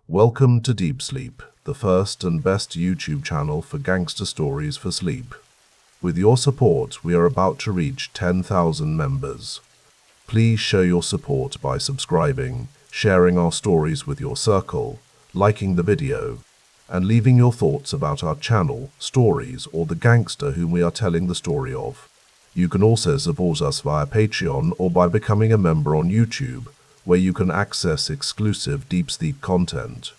Welcome to Deep Sleep, the first and best YouTube channel for gangster stories for sleep. With your support, we are about to reach 10,000 members. Please show your support by subscribing, sharing our stories with your circle, liking the video, and leaving your thoughts about our channel, stories, or the gangster whom we are telling the story of. You can also support us via Patreon or by becoming a member on YouTube, where you can access exclusive Deep Sleep content.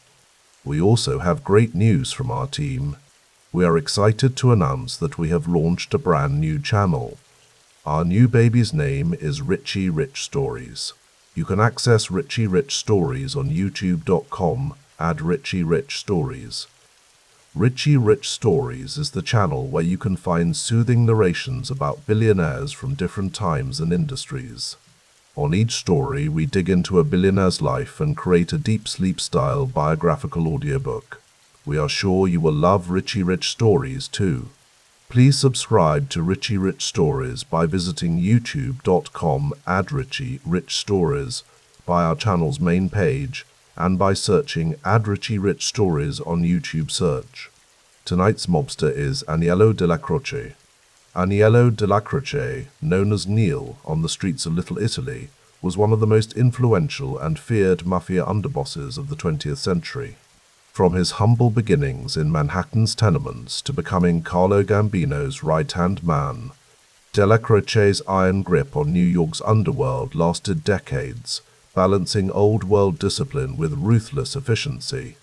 We also have great news from our team. We are excited to announce that we have launched a brand new channel. Our new baby's name is Richie Rich Stories. You can access Richie Rich Stories on youtube.com, add Richie Rich Stories. Richie Rich Stories is the channel where you can find soothing narrations about billionaires from different times and industries. On each story, we dig into a billionaire's life and create a deep sleep-style biographical audiobook. We are sure you will love Richie Rich Stories too. Please subscribe to Richie Rich Stories by visiting youtube.com, add Richie Rich Stories by our channel's main page, and by searching Add Richie Rich Stories on YouTube search. Tonight's mobster is Aniello Dellacroce. Aniello Dellacroce, known as Neil on the streets of Little Italy, was one of the most influential and feared Mafia underbosses of the 20th century. From his humble beginnings in Manhattan's tenements to becoming Carlo Gambino's right-hand man, Dellacroce's iron grip on New York's underworld lasted decades, balancing old-world discipline with ruthless efficiency.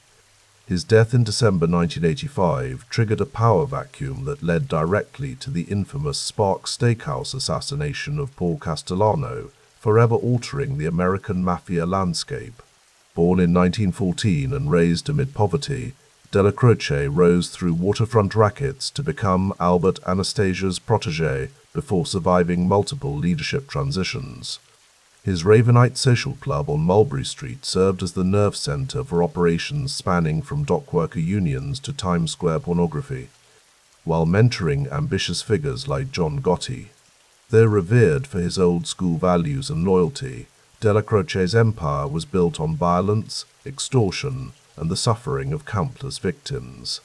His death in December 1985 triggered a power vacuum that led directly to the infamous Sparks Steakhouse assassination of Paul Castellano, forever altering the American Mafia landscape. Born in 1914 and raised amid poverty, Dellacroce rose through waterfront rackets to become Albert Anastasia's protégé before surviving multiple leadership transitions. His Ravenite social club on Mulberry Street served as the nerve center for operations spanning from dockworker unions to Times Square pornography, while mentoring ambitious figures like John Gotti. Though revered for his old-school values and loyalty, Dellacroce's empire was built on violence, extortion, and the suffering of countless victims.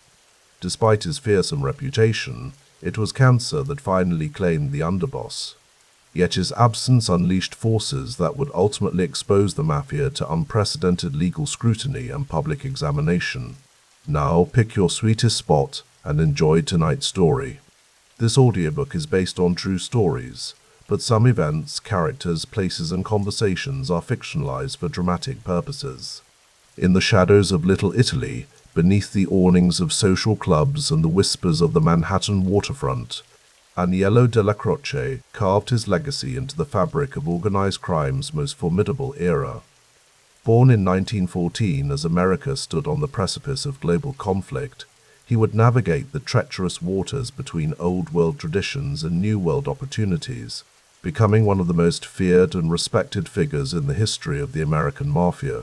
Despite his fearsome reputation, it was cancer that finally claimed the underboss. Yet his absence unleashed forces that would ultimately expose the Mafia to unprecedented legal scrutiny and public examination. Now pick your sweetest spot and enjoy tonight's story. This audiobook is based on true stories, but some events, characters, places, and conversations are fictionalized for dramatic purposes. In the shadows of Little Italy, beneath the awnings of social clubs and the whispers of the Manhattan waterfront, Aniello Dellacroce carved his legacy into the fabric of organized crime's most formidable era. Born in 1914 as America stood on the precipice of global conflict, he would navigate the treacherous waters between old-world traditions and new-world opportunities, becoming one of the most feared and respected figures in the history of the American Mafia.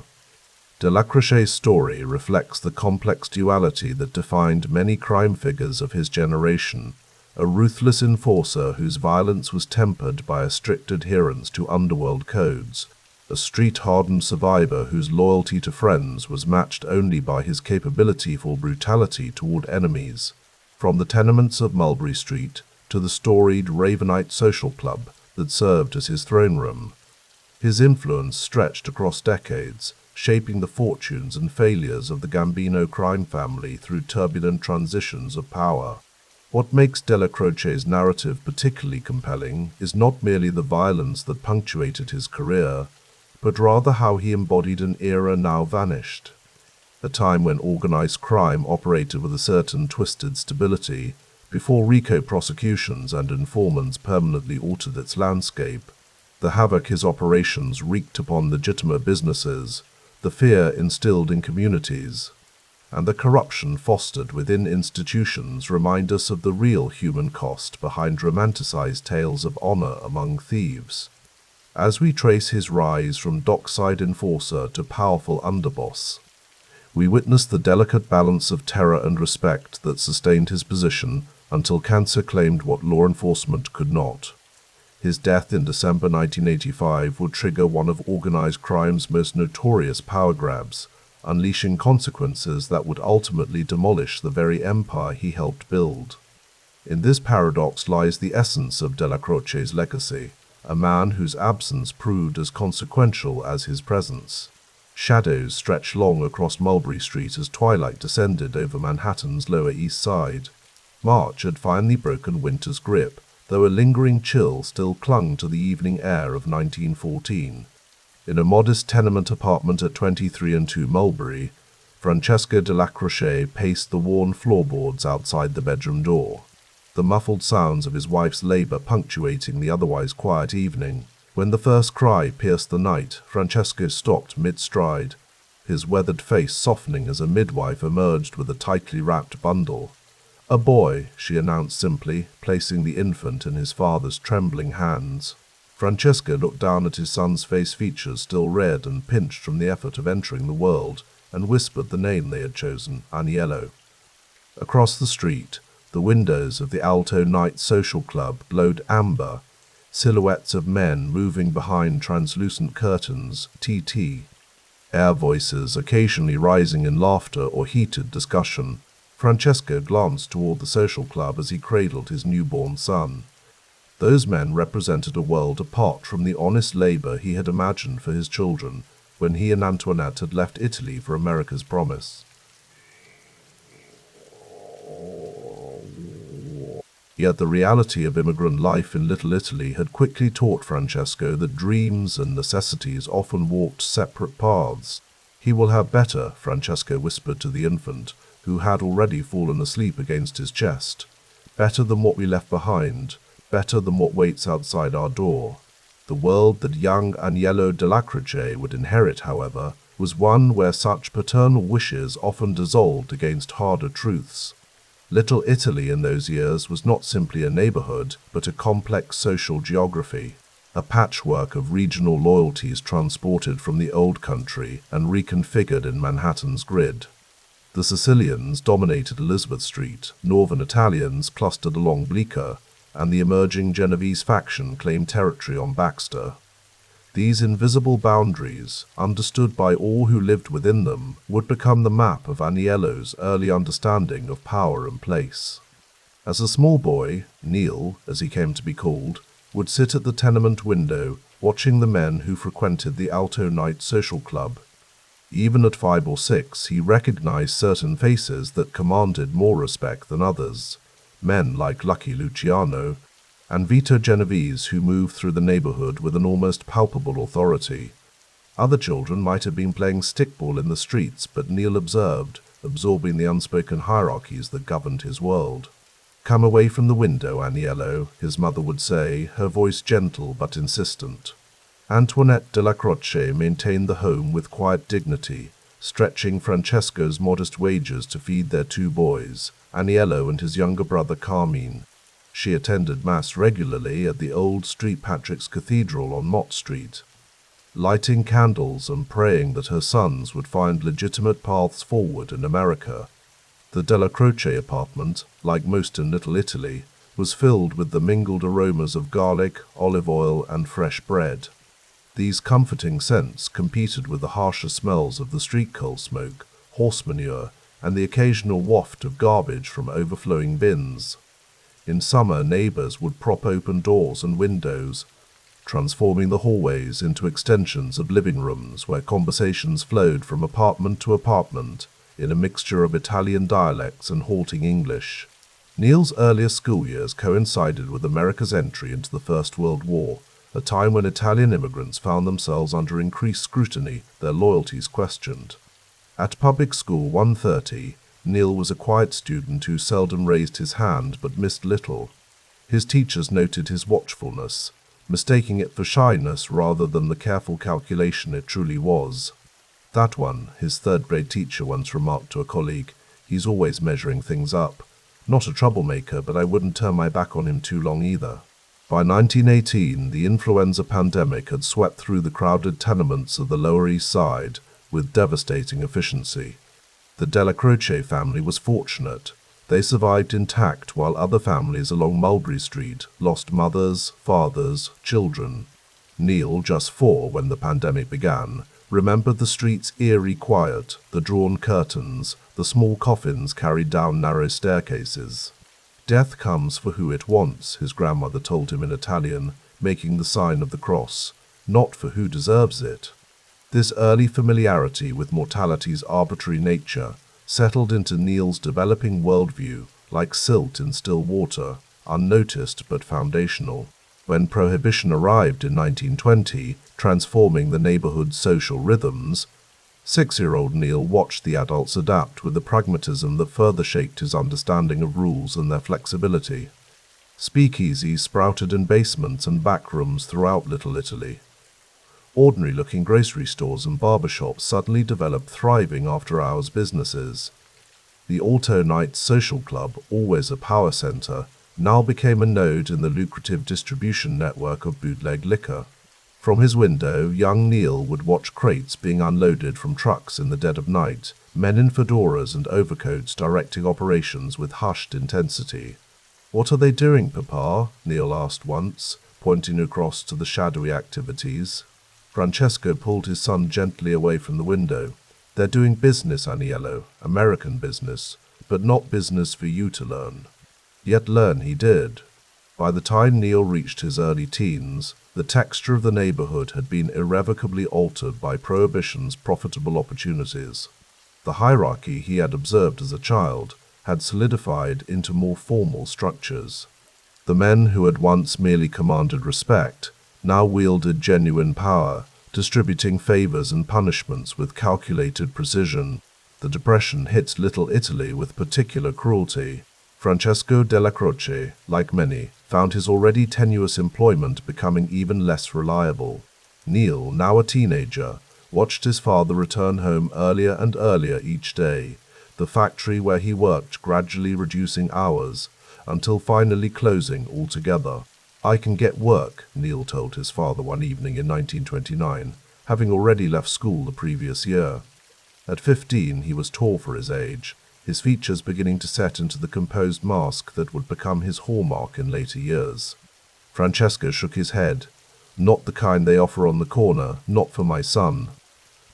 Dellacroce's story reflects the complex duality that defined many crime figures of his generation: a ruthless enforcer whose violence was tempered by a strict adherence to underworld codes, a street-hardened survivor whose loyalty to friends was matched only by his capability for brutality toward enemies. From the tenements of Mulberry Street to the storied Ravenite social club that served as his throne room, his influence stretched across decades, shaping the fortunes and failures of the Gambino crime family through turbulent transitions of power. What makes Dellacroce's narrative particularly compelling is not merely the violence that punctuated his career, but rather how he embodied an era now vanished. A time when organized crime operated with a certain twisted stability, before RICO prosecutions and informants permanently altered its landscape. The havoc his operations wreaked upon legitimate businesses, the fear instilled in communities, and the corruption fostered within institutions remind us of the real human cost behind romanticized tales of honor among thieves. As we trace his rise from dockside enforcer to powerful underboss, we witness the delicate balance of terror and respect that sustained his position until cancer claimed what law enforcement could not. His death in December 1985 would trigger one of organized crime's most notorious power grabs, unleashing consequences that would ultimately demolish the very empire he helped build. In this paradox lies the essence of Dellacroce's legacy, a man whose absence proved as consequential as his presence. Shadows stretched long across Mulberry Street as twilight descended over Manhattan's Lower East Side. March had finally broken winter's grip, though a lingering chill still clung to the evening air of 1914. In a modest tenement apartment at 23 Mulberry, Francesco Dellacroce paced the worn floorboards outside the bedroom door, the muffled sounds of his wife's labor punctuating the otherwise quiet evening. When the first cry pierced the night, Francesco stopped mid-stride, his weathered face softening as a midwife emerged with a tightly wrapped bundle. "A boy," she announced simply, placing the infant in his father's trembling hands. Francesco looked down at his son's face features still red and pinched from the effort of entering the world, and whispered the name they had chosen, Aniello. Across the street, the windows of the Alto Night Social Club glowed amber, silhouettes of men moving behind translucent curtains, TT. Air voices occasionally rising in laughter or heated discussion. Francesco glanced toward the social club as he cradled his newborn son. Those men represented a world apart from the honest labor he had imagined for his children when he and Antoinette had left Italy for America's promise. Yet the reality of immigrant life in Little Italy had quickly taught Francesco that dreams and necessities often walked separate paths. "He will have better," Francesco whispered to the infant, who had already fallen asleep against his chest. "Better than what we left behind, better than what waits outside our door." The world that young Aniello Dellacroce would inherit, however, was one where such paternal wishes often dissolved against harder truths. Little Italy in those years was not simply a neighborhood, but a complex social geography, a patchwork of regional loyalties transported from the old country and reconfigured in Manhattan's grid. The Sicilians dominated Elizabeth Street, Northern Italians clustered along Bleecker, and the emerging Genovese faction claimed territory on Baxter. These invisible boundaries, understood by all who lived within them, would become the map of Aniello's early understanding of power and place. As a small boy, Neil, as he came to be called, would sit at the tenement window watching the men who frequented the Alto Night Social Club. Even at 5 or 6, he recognized certain faces that commanded more respect than others, men like Lucky Luciano and Vito Genovese, who moved through the neighborhood with an almost palpable authority. Other children might have been playing stickball in the streets, but Neil observed, absorbing the unspoken hierarchies that governed his world. "Come away from the window, Aniello," his mother would say, her voice gentle but insistent. Antoinette Dellacroce maintained the home with quiet dignity, stretching Francesco's modest wages to feed their 2 boys, Aniello and his younger brother Carmine. She attended Mass regularly at the old St. Patrick's Cathedral on Mott Street, lighting candles and praying that her sons would find legitimate paths forward in America. The Dellacroce apartment, like most in Little Italy, was filled with the mingled aromas of garlic, olive oil, and fresh bread. These comforting scents competed with the harsher smells of the street coal smoke, horse manure, and the occasional waft of garbage from overflowing bins. In summer, neighbors would prop open doors and windows, transforming the hallways into extensions of living rooms where conversations flowed from apartment to apartment in a mixture of Italian dialects and halting English. Neil's earliest school years coincided with America's entry into the First World War, a time when Italian immigrants found themselves under increased scrutiny, their loyalties questioned. At public school 130, Neil was a quiet student who seldom raised his hand but missed little. His teachers noted his watchfulness, mistaking it for shyness rather than the careful calculation it truly was. "That one," his third-grade teacher once remarked to a colleague, "he's always measuring things up. Not a troublemaker, but I wouldn't turn my back on him too long either." By 1918, the influenza pandemic had swept through the crowded tenements of the Lower East Side with devastating efficiency. The Dellacroce family was fortunate. They survived intact while other families along Mulberry Street lost mothers, fathers, children. Neil, just 4 when the pandemic began, remembered the street's eerie quiet, the drawn curtains, the small coffins carried down narrow staircases. Death comes for who it wants, his grandmother told him in Italian, making the sign of the cross, not for who deserves it. This early familiarity with mortality's arbitrary nature settled into Neil's developing worldview like silt in still water, unnoticed but foundational. When Prohibition arrived in 1920, transforming the neighborhood's social rhythms, 6-year-old Neil watched the adults adapt with a pragmatism that further shaped his understanding of rules and their flexibility. Speakeasies sprouted in basements and back rooms throughout Little Italy. Ordinary-looking grocery stores and barbershops suddenly developed thriving after-hours businesses. The Alto Nights Social Club, always a power center, now became a node in the lucrative distribution network of bootleg liquor. From his window, young Neil would watch crates being unloaded from trucks in the dead of night, men in fedoras and overcoats directing operations with hushed intensity. "What are they doing, Papa?" Neil asked once, pointing across to the shadowy activities. Francesco pulled his son gently away from the window. "They're doing business, Aniello, American business, but not business for you to learn." Yet learn he did. By the time Neil reached his early teens, the texture of the neighborhood had been irrevocably altered by Prohibition's profitable opportunities. The hierarchy he had observed as a child had solidified into more formal structures. The men who had once merely commanded respect now wielded genuine power, distributing favors and punishments with calculated precision. The Depression hit Little Italy with particular cruelty. Francesco Dellacroce, like many, found his already tenuous employment becoming even less reliable. Neil, now a teenager, watched his father return home earlier and earlier each day, the factory where he worked gradually reducing hours, until finally closing altogether. "I can get work," Neil told his father one evening in 1929, having already left school the previous year. At 15, he was tall for his age, his features beginning to set into the composed mask that would become his hallmark in later years. Francesco shook his head. "Not the kind they offer on the corner, not for my son."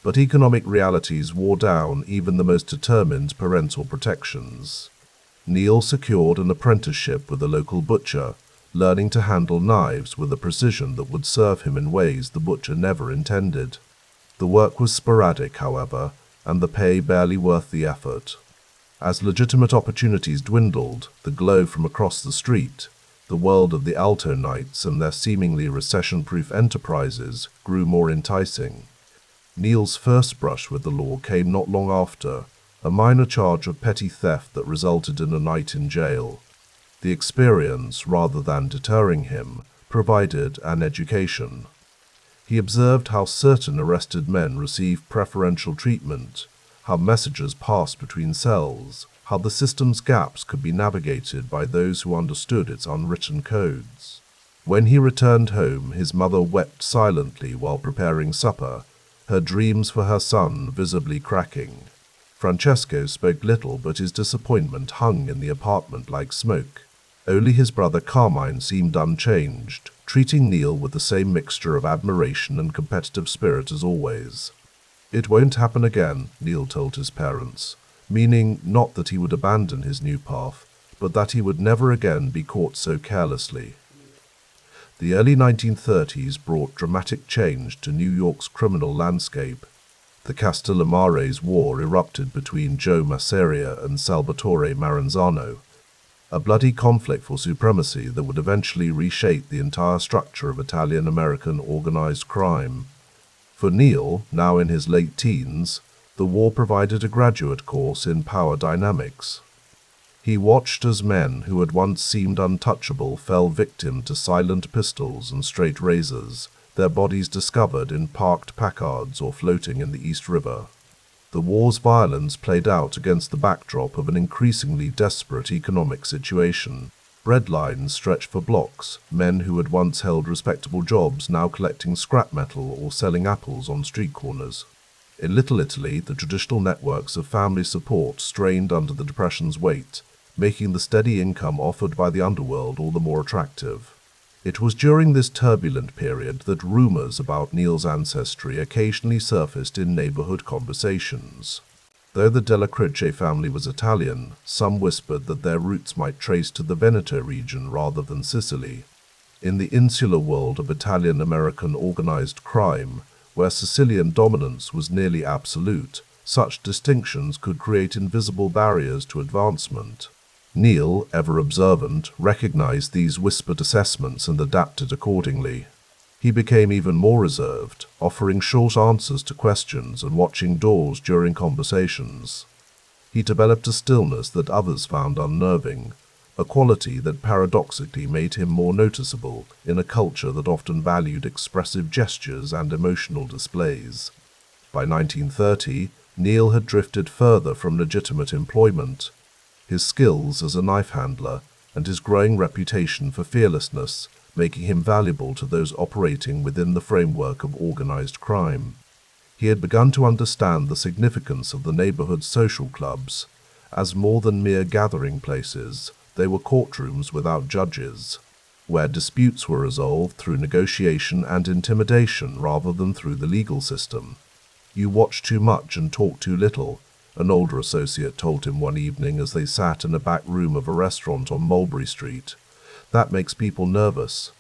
But economic realities wore down even the most determined parental protections. Neil secured an apprenticeship with a local butcher, learning to handle knives with a precision that would serve him in ways the butcher never intended. The work was sporadic, however, and the pay barely worth the effort. As legitimate opportunities dwindled, the glow from across the street, the world of the Alto Nights and their seemingly recession-proof enterprises grew more enticing. Neil's first brush with the law came not long after, a minor charge of petty theft that resulted in a night in jail. The experience, rather than deterring him, provided an education. He observed how certain arrested men received preferential treatment, how messages passed between cells, how the system's gaps could be navigated by those who understood its unwritten codes. When he returned home, his mother wept silently while preparing supper, her dreams for her son visibly cracking. Francesco spoke little, but his disappointment hung in the apartment like smoke. Only his brother Carmine seemed unchanged, treating Neil with the same mixture of admiration and competitive spirit as always. "It won't happen again," Neil told his parents, meaning not that he would abandon his new path, but that he would never again be caught so carelessly. The early 1930s brought dramatic change to New York's criminal landscape. The Castellamarese War erupted between Joe Masseria and Salvatore Maranzano, a bloody conflict for supremacy that would eventually reshape the entire structure of Italian-American organized crime. For Neil, now in his late teens, the war provided a graduate course in power dynamics. He watched as men who had once seemed untouchable fell victim to silent pistols and straight razors, their bodies discovered in parked Packards or floating in the East River. The war's violence played out against the backdrop of an increasingly desperate economic situation. Bread lines stretched for blocks, men who had once held respectable jobs now collecting scrap metal or selling apples on street corners. In Little Italy, the traditional networks of family support strained under the Depression's weight, making the steady income offered by the underworld all the more attractive. It was during this turbulent period that rumors about Neil's ancestry occasionally surfaced in neighborhood conversations. Though the Dellacroce family was Italian, some whispered that their roots might trace to the Veneto region rather than Sicily. In the insular world of Italian-American organized crime, where Sicilian dominance was nearly absolute, such distinctions could create invisible barriers to advancement. Neil, ever observant, recognized these whispered assessments and adapted accordingly. He became even more reserved, offering short answers to questions and watching doors during conversations. He developed a stillness that others found unnerving, a quality that paradoxically made him more noticeable in a culture that often valued expressive gestures and emotional displays. By 1930, Neil had drifted further from legitimate employment. His skills as a knife handler and his growing reputation for fearlessness making him valuable to those operating within the framework of organized crime. He had begun to understand the significance of the neighborhood social clubs. As more than mere gathering places, they were courtrooms without judges, where disputes were resolved through negotiation and intimidation rather than through the legal system. "You watch too much and talk too little," an older associate told him one evening as they sat in a back room of a restaurant on Mulberry Street. "That makes people nervous."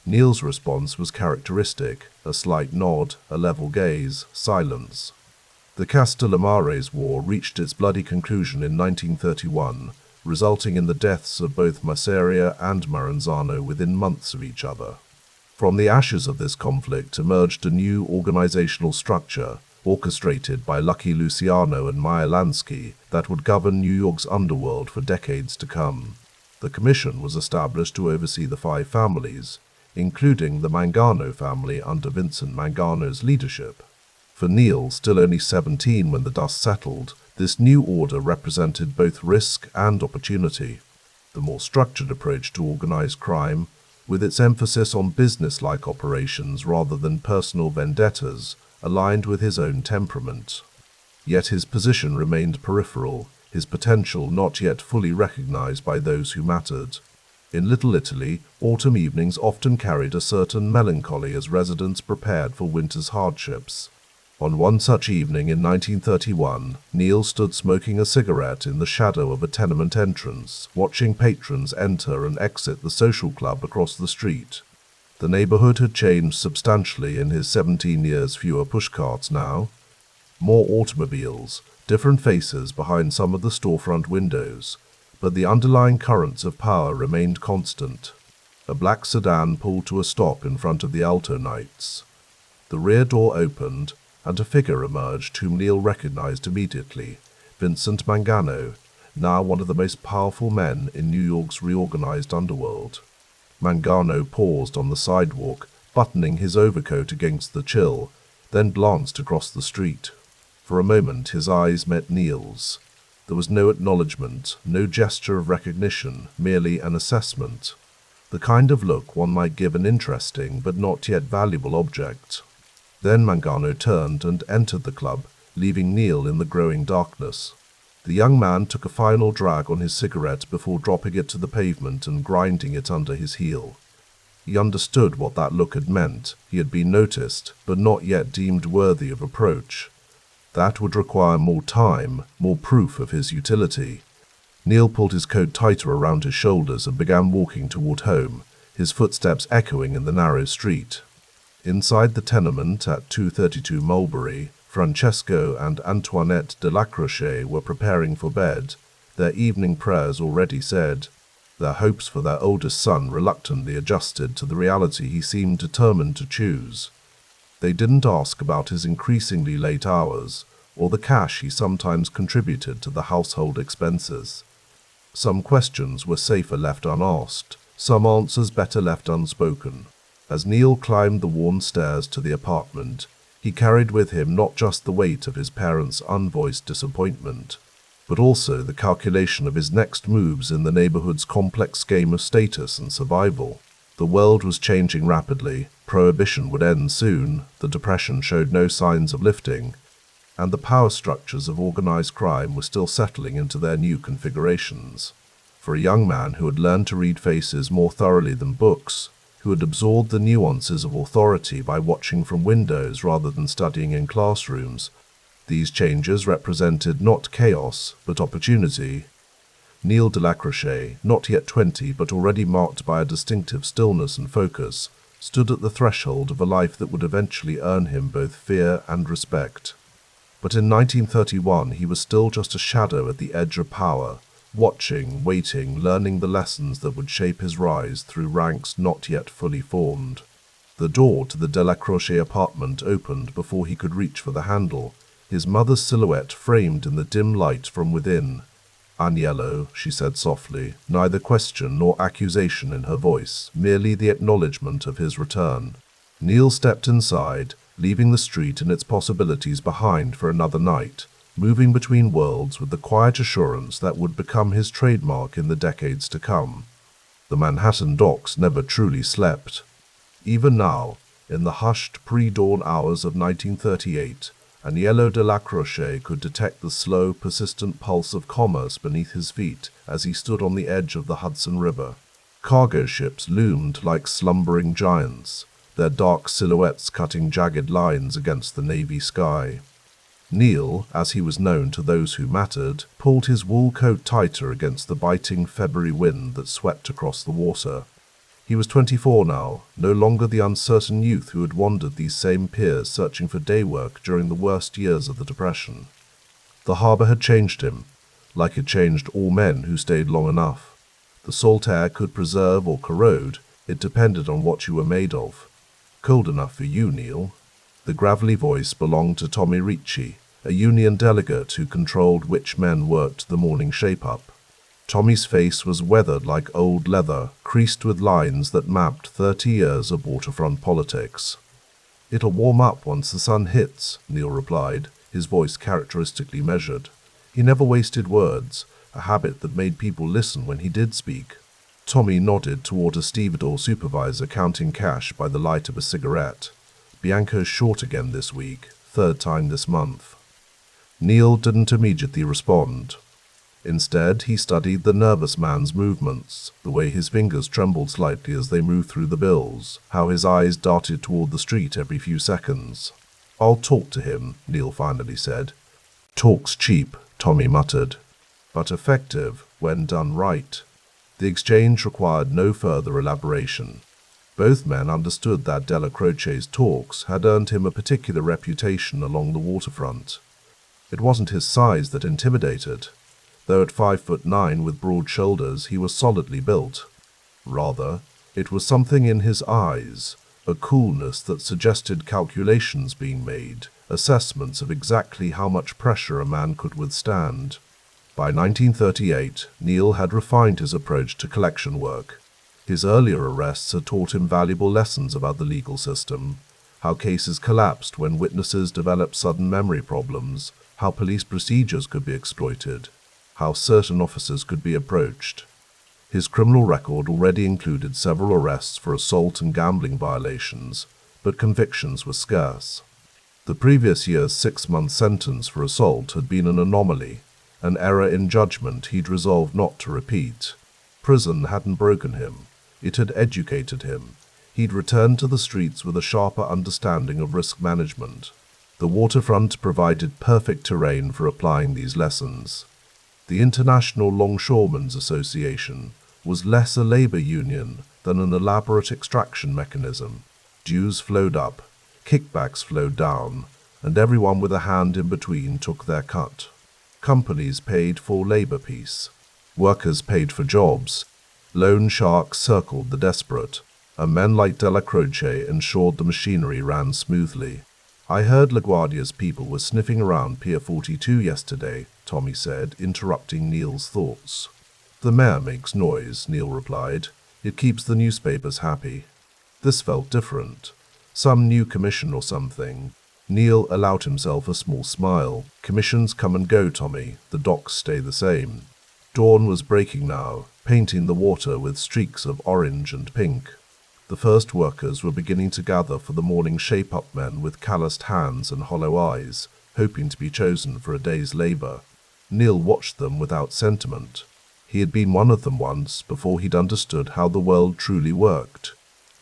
Neil's response was characteristic, a slight nod, a level gaze, silence. The Castellamares War reached its bloody conclusion in 1931, resulting in the deaths of both Masseria and Maranzano within months of each other. From the ashes of this conflict emerged a new organizational structure, orchestrated by Lucky Luciano and Meyer Lansky, that would govern New York's underworld for decades to come. The commission was established to oversee the 5 families, including the Mangano family under Vincent Mangano's leadership. For Neil, still only 17 when the dust settled, this new order represented both risk and opportunity. The more structured approach to organized crime, with its emphasis on business-like operations rather than personal vendettas, aligned with his own temperament. Yet his position remained peripheral, his potential not yet fully recognized by those who mattered. In Little Italy, autumn evenings often carried a certain melancholy as residents prepared for winter's hardships. On one such evening in 1931, Neil stood smoking a cigarette in the shadow of a tenement entrance, watching patrons enter and exit the social club across the street. The neighborhood had changed substantially in his 17 years. Fewer pushcarts now, more automobiles, different faces behind some of the storefront windows, but the underlying currents of power remained constant. A black sedan pulled to a stop in front of the Alto Knights. The rear door opened, and a figure emerged whom Neil recognized immediately, Vincent Mangano, now one of the most powerful men in New York's reorganized underworld. Mangano paused on the sidewalk, buttoning his overcoat against the chill, then glanced across the street. For a moment his eyes met Neil's. There was no acknowledgement, no gesture of recognition, merely an assessment. The kind of look one might give an interesting but not yet valuable object. Then Mangano turned and entered the club, leaving Neil in the growing darkness. The young man took a final drag on his cigarette before dropping it to the pavement and grinding it under his heel. He understood what that look had meant. He had been noticed, but not yet deemed worthy of approach. That would require more time, more proof of his utility. Neil pulled his coat tighter around his shoulders and began walking toward home, his footsteps echoing in the narrow street. Inside the tenement at 232 Mulberry, Francesco and Antoinette Dellacroce were preparing for bed, their evening prayers already said. Their hopes for their oldest son reluctantly adjusted to the reality he seemed determined to choose. They didn't ask about his increasingly late hours, or the cash he sometimes contributed to the household expenses. Some questions were safer left unasked, some answers better left unspoken. As Neil climbed the worn stairs to the apartment, he carried with him not just the weight of his parents' unvoiced disappointment, but also the calculation of his next moves in the neighborhood's complex game of status and survival. The world was changing rapidly, prohibition would end soon, the Depression showed no signs of lifting, and the power structures of organized crime were still settling into their new configurations. For a young man who had learned to read faces more thoroughly than books, who had absorbed the nuances of authority by watching from windows rather than studying in classrooms. These changes represented not chaos, but opportunity. Neil Dellacroce, not yet 20 but already marked by a distinctive stillness and focus, stood at the threshold of a life that would eventually earn him both fear and respect. But in 1931 he was still just a shadow at the edge of power, watching, waiting, learning the lessons that would shape his rise through ranks not yet fully formed. The door to the Dellacroce apartment opened before he could reach for the handle, his mother's silhouette framed in the dim light from within. "Aniello," she said softly, neither question nor accusation in her voice, merely the acknowledgement of his return. Neil stepped inside, leaving the street and its possibilities behind for another night, moving between worlds with the quiet assurance that would become his trademark in the decades to come. The Manhattan docks never truly slept. Even now, in the hushed pre-dawn hours of 1938, Aniello Dellacroce could detect the slow, persistent pulse of commerce beneath his feet as he stood on the edge of the Hudson River. Cargo ships loomed like slumbering giants, their dark silhouettes cutting jagged lines against the navy sky. Neil, as he was known to those who mattered, pulled his wool coat tighter against the biting February wind that swept across the water. He was 24 now, no longer the uncertain youth who had wandered these same piers searching for day work during the worst years of the Depression. The harbor had changed him, like it changed all men who stayed long enough. The salt air could preserve or corrode, it depended on what you were made of. Cold enough for you, Neil. The gravelly voice belonged to Tommy Ricci, a union delegate who controlled which men worked the morning shape-up. Tommy's face was weathered like old leather, creased with lines that mapped 30 years of waterfront politics. "It'll warm up once the sun hits," Neil replied, his voice characteristically measured. He never wasted words, a habit that made people listen when he did speak. Tommy nodded toward a stevedore supervisor counting cash by the light of a cigarette. "Bianco's short again this week, third time this month." Neil didn't immediately respond. Instead, he studied the nervous man's movements, the way his fingers trembled slightly as they moved through the bills, how his eyes darted toward the street every few seconds. "I'll talk to him," Neil finally said. "Talk's cheap," Tommy muttered, "but effective when done right." The exchange required no further elaboration. Both men understood that Dellacroce's talks had earned him a particular reputation along the waterfront. It wasn't his size that intimidated. Though at 5'9" with broad shoulders, he was solidly built. Rather, it was something in his eyes, a coolness that suggested calculations being made, assessments of exactly how much pressure a man could withstand. By 1938, Neil had refined his approach to collection work. His earlier arrests had taught him valuable lessons about the legal system, how cases collapsed when witnesses developed sudden memory problems, how police procedures could be exploited, how certain officers could be approached. His criminal record already included several arrests for assault and gambling violations, but convictions were scarce. The previous year's 6-month sentence for assault had been an anomaly, an error in judgment he'd resolved not to repeat. Prison hadn't broken him. It had educated him. He'd returned to the streets with a sharper understanding of risk management. The waterfront provided perfect terrain for applying these lessons. The International Longshoremen's Association was less a labor union than an elaborate extraction mechanism. Dues flowed up, kickbacks flowed down, and everyone with a hand in between took their cut. Companies paid for labor peace. Workers paid for jobs. Loan sharks circled the desperate, and men like Dellacroce ensured the machinery ran smoothly. "I heard LaGuardia's people were sniffing around Pier 42 yesterday," Tommy said, interrupting Neil's thoughts. "The mayor makes noise," Neil replied. "It keeps the newspapers happy." This felt different. Some new commission or something. Neil allowed himself a small smile. "Commissions come and go, Tommy. The docks stay the same." Dawn was breaking now, painting the water with streaks of orange and pink. The first workers were beginning to gather for the morning shape-up men with calloused hands and hollow eyes, hoping to be chosen for a day's labor. Neil watched them without sentiment. He had been one of them once, before he'd understood how the world truly worked.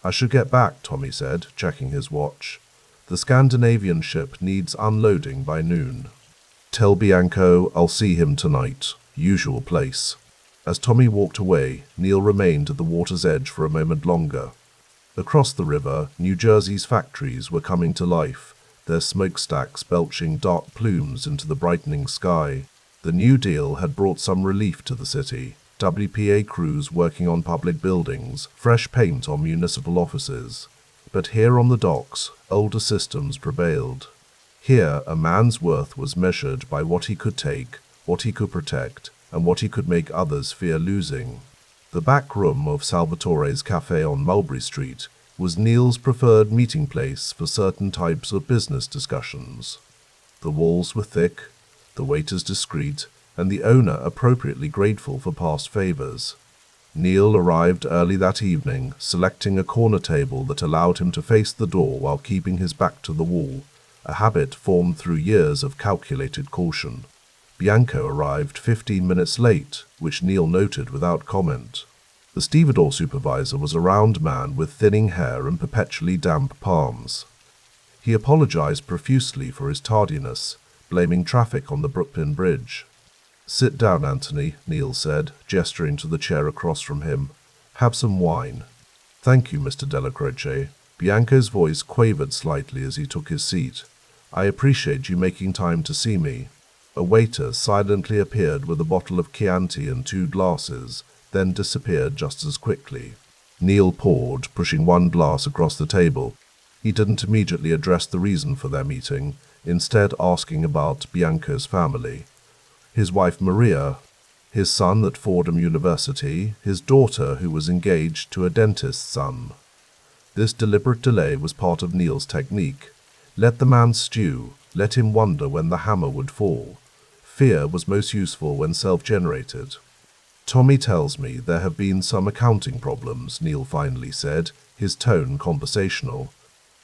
I should get back, Tommy said, checking his watch. The Scandinavian ship needs unloading by noon. Tell Bianco I'll see him tonight. Usual place. As Tommy walked away, Neil remained at the water's edge for a moment longer. Across the river, New Jersey's factories were coming to life, their smokestacks belching dark plumes into the brightening sky. The New Deal had brought some relief to the city. WPA crews working on public buildings, fresh paint on municipal offices. But here on the docks, older systems prevailed. Here, a man's worth was measured by what he could take, what he could protect, and what he could make others fear losing. The back room of Salvatore's cafe on Mulberry Street was Neil's preferred meeting place for certain types of business discussions. The walls were thick, the waiters discreet, and the owner appropriately grateful for past favors. Neil arrived early that evening, selecting a corner table that allowed him to face the door while keeping his back to the wall, a habit formed through years of calculated caution. Bianco arrived 15 minutes late, which Neil noted without comment. The stevedore supervisor was a round man with thinning hair and perpetually damp palms. He apologized profusely for his tardiness, blaming traffic on the Brooklyn Bridge. "Sit down, Anthony," Neil said, gesturing to the chair across from him. "Have some wine." "Thank you, Mr. Dellacroce." Bianco's voice quavered slightly as he took his seat. "I appreciate you making time to see me." A waiter silently appeared with a bottle of Chianti and 2 glasses, then disappeared just as quickly. Neil poured, pushing 1 glass across the table. He didn't immediately address the reason for their meeting, instead asking about Bianco's family. His wife Maria, his son at Fordham University, his daughter who was engaged to a dentist's son. This deliberate delay was part of Neil's technique. Let the man stew, let him wonder when the hammer would fall. Fear was most useful when self-generated. "Tommy tells me there have been some accounting problems," Neil finally said, his tone conversational.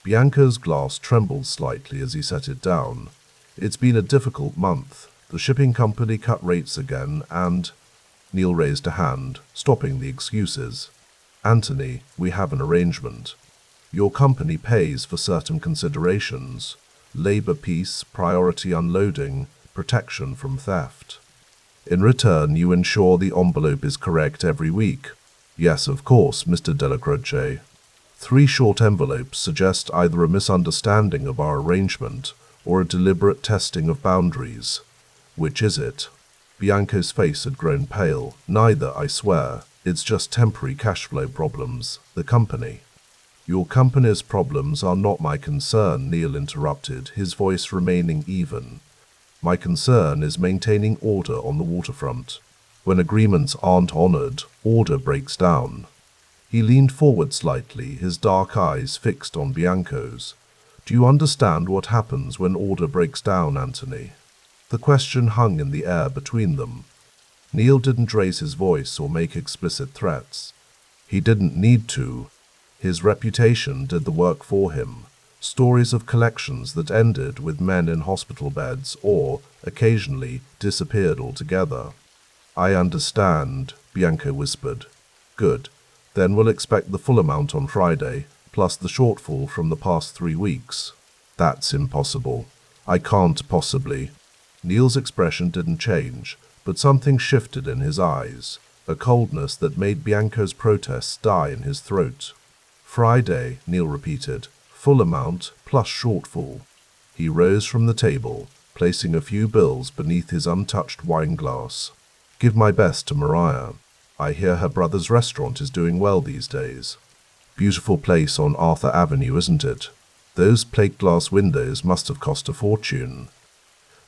Bianco's glass trembled slightly as he set it down. "It's been a difficult month. The shipping company cut rates again and—" Neil raised a hand, stopping the excuses. "Anthony, we have an arrangement. Your company pays for certain considerations. Labor peace, priority unloading, protection from theft. In return, you ensure the envelope is correct every week." "Yes, of course, Mr. Dellacroce." 3 short envelopes suggest either a misunderstanding of our arrangement or a deliberate testing of boundaries. "Which is it?" Bianco's face had grown pale. "Neither, I swear. It's just temporary cash flow problems. The company." "Your company's problems are not my concern," Neil interrupted, his voice remaining even. "My concern is maintaining order on the waterfront. When agreements aren't honored, order breaks down." He leaned forward slightly, his dark eyes fixed on Bianco's. "Do you understand what happens when order breaks down, Anthony?" The question hung in the air between them. Neil didn't raise his voice or make explicit threats. He didn't need to. His reputation did the work for him. Stories of collections that ended with men in hospital beds or, occasionally, disappeared altogether. "I understand," Bianco whispered. "Good. Then we'll expect the full amount on Friday, plus the shortfall from the past 3 weeks." "That's impossible. I can't possibly." Neil's expression didn't change, but something shifted in his eyes, a coldness that made Bianco's protests die in his throat. "Friday," Neil repeated. "Full amount plus shortfall." He rose from the table, placing a few bills beneath his untouched wine glass. "Give my best to Mariah. I hear her brother's restaurant is doing well these days. Beautiful place on Arthur Avenue, isn't it? Those plate glass windows must have cost a fortune."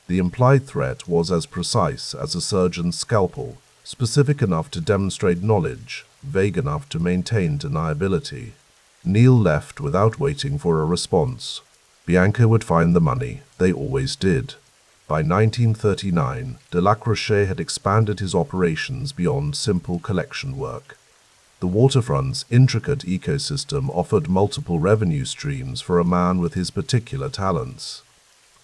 The implied threat was as precise as a surgeon's scalpel, specific enough to demonstrate knowledge, vague enough to maintain deniability. Neil left without waiting for a response. Bianco would find the money. They always did. By 1939, Dellacroce had expanded his operations beyond simple collection work. The waterfront's intricate ecosystem offered multiple revenue streams for a man with his particular talents.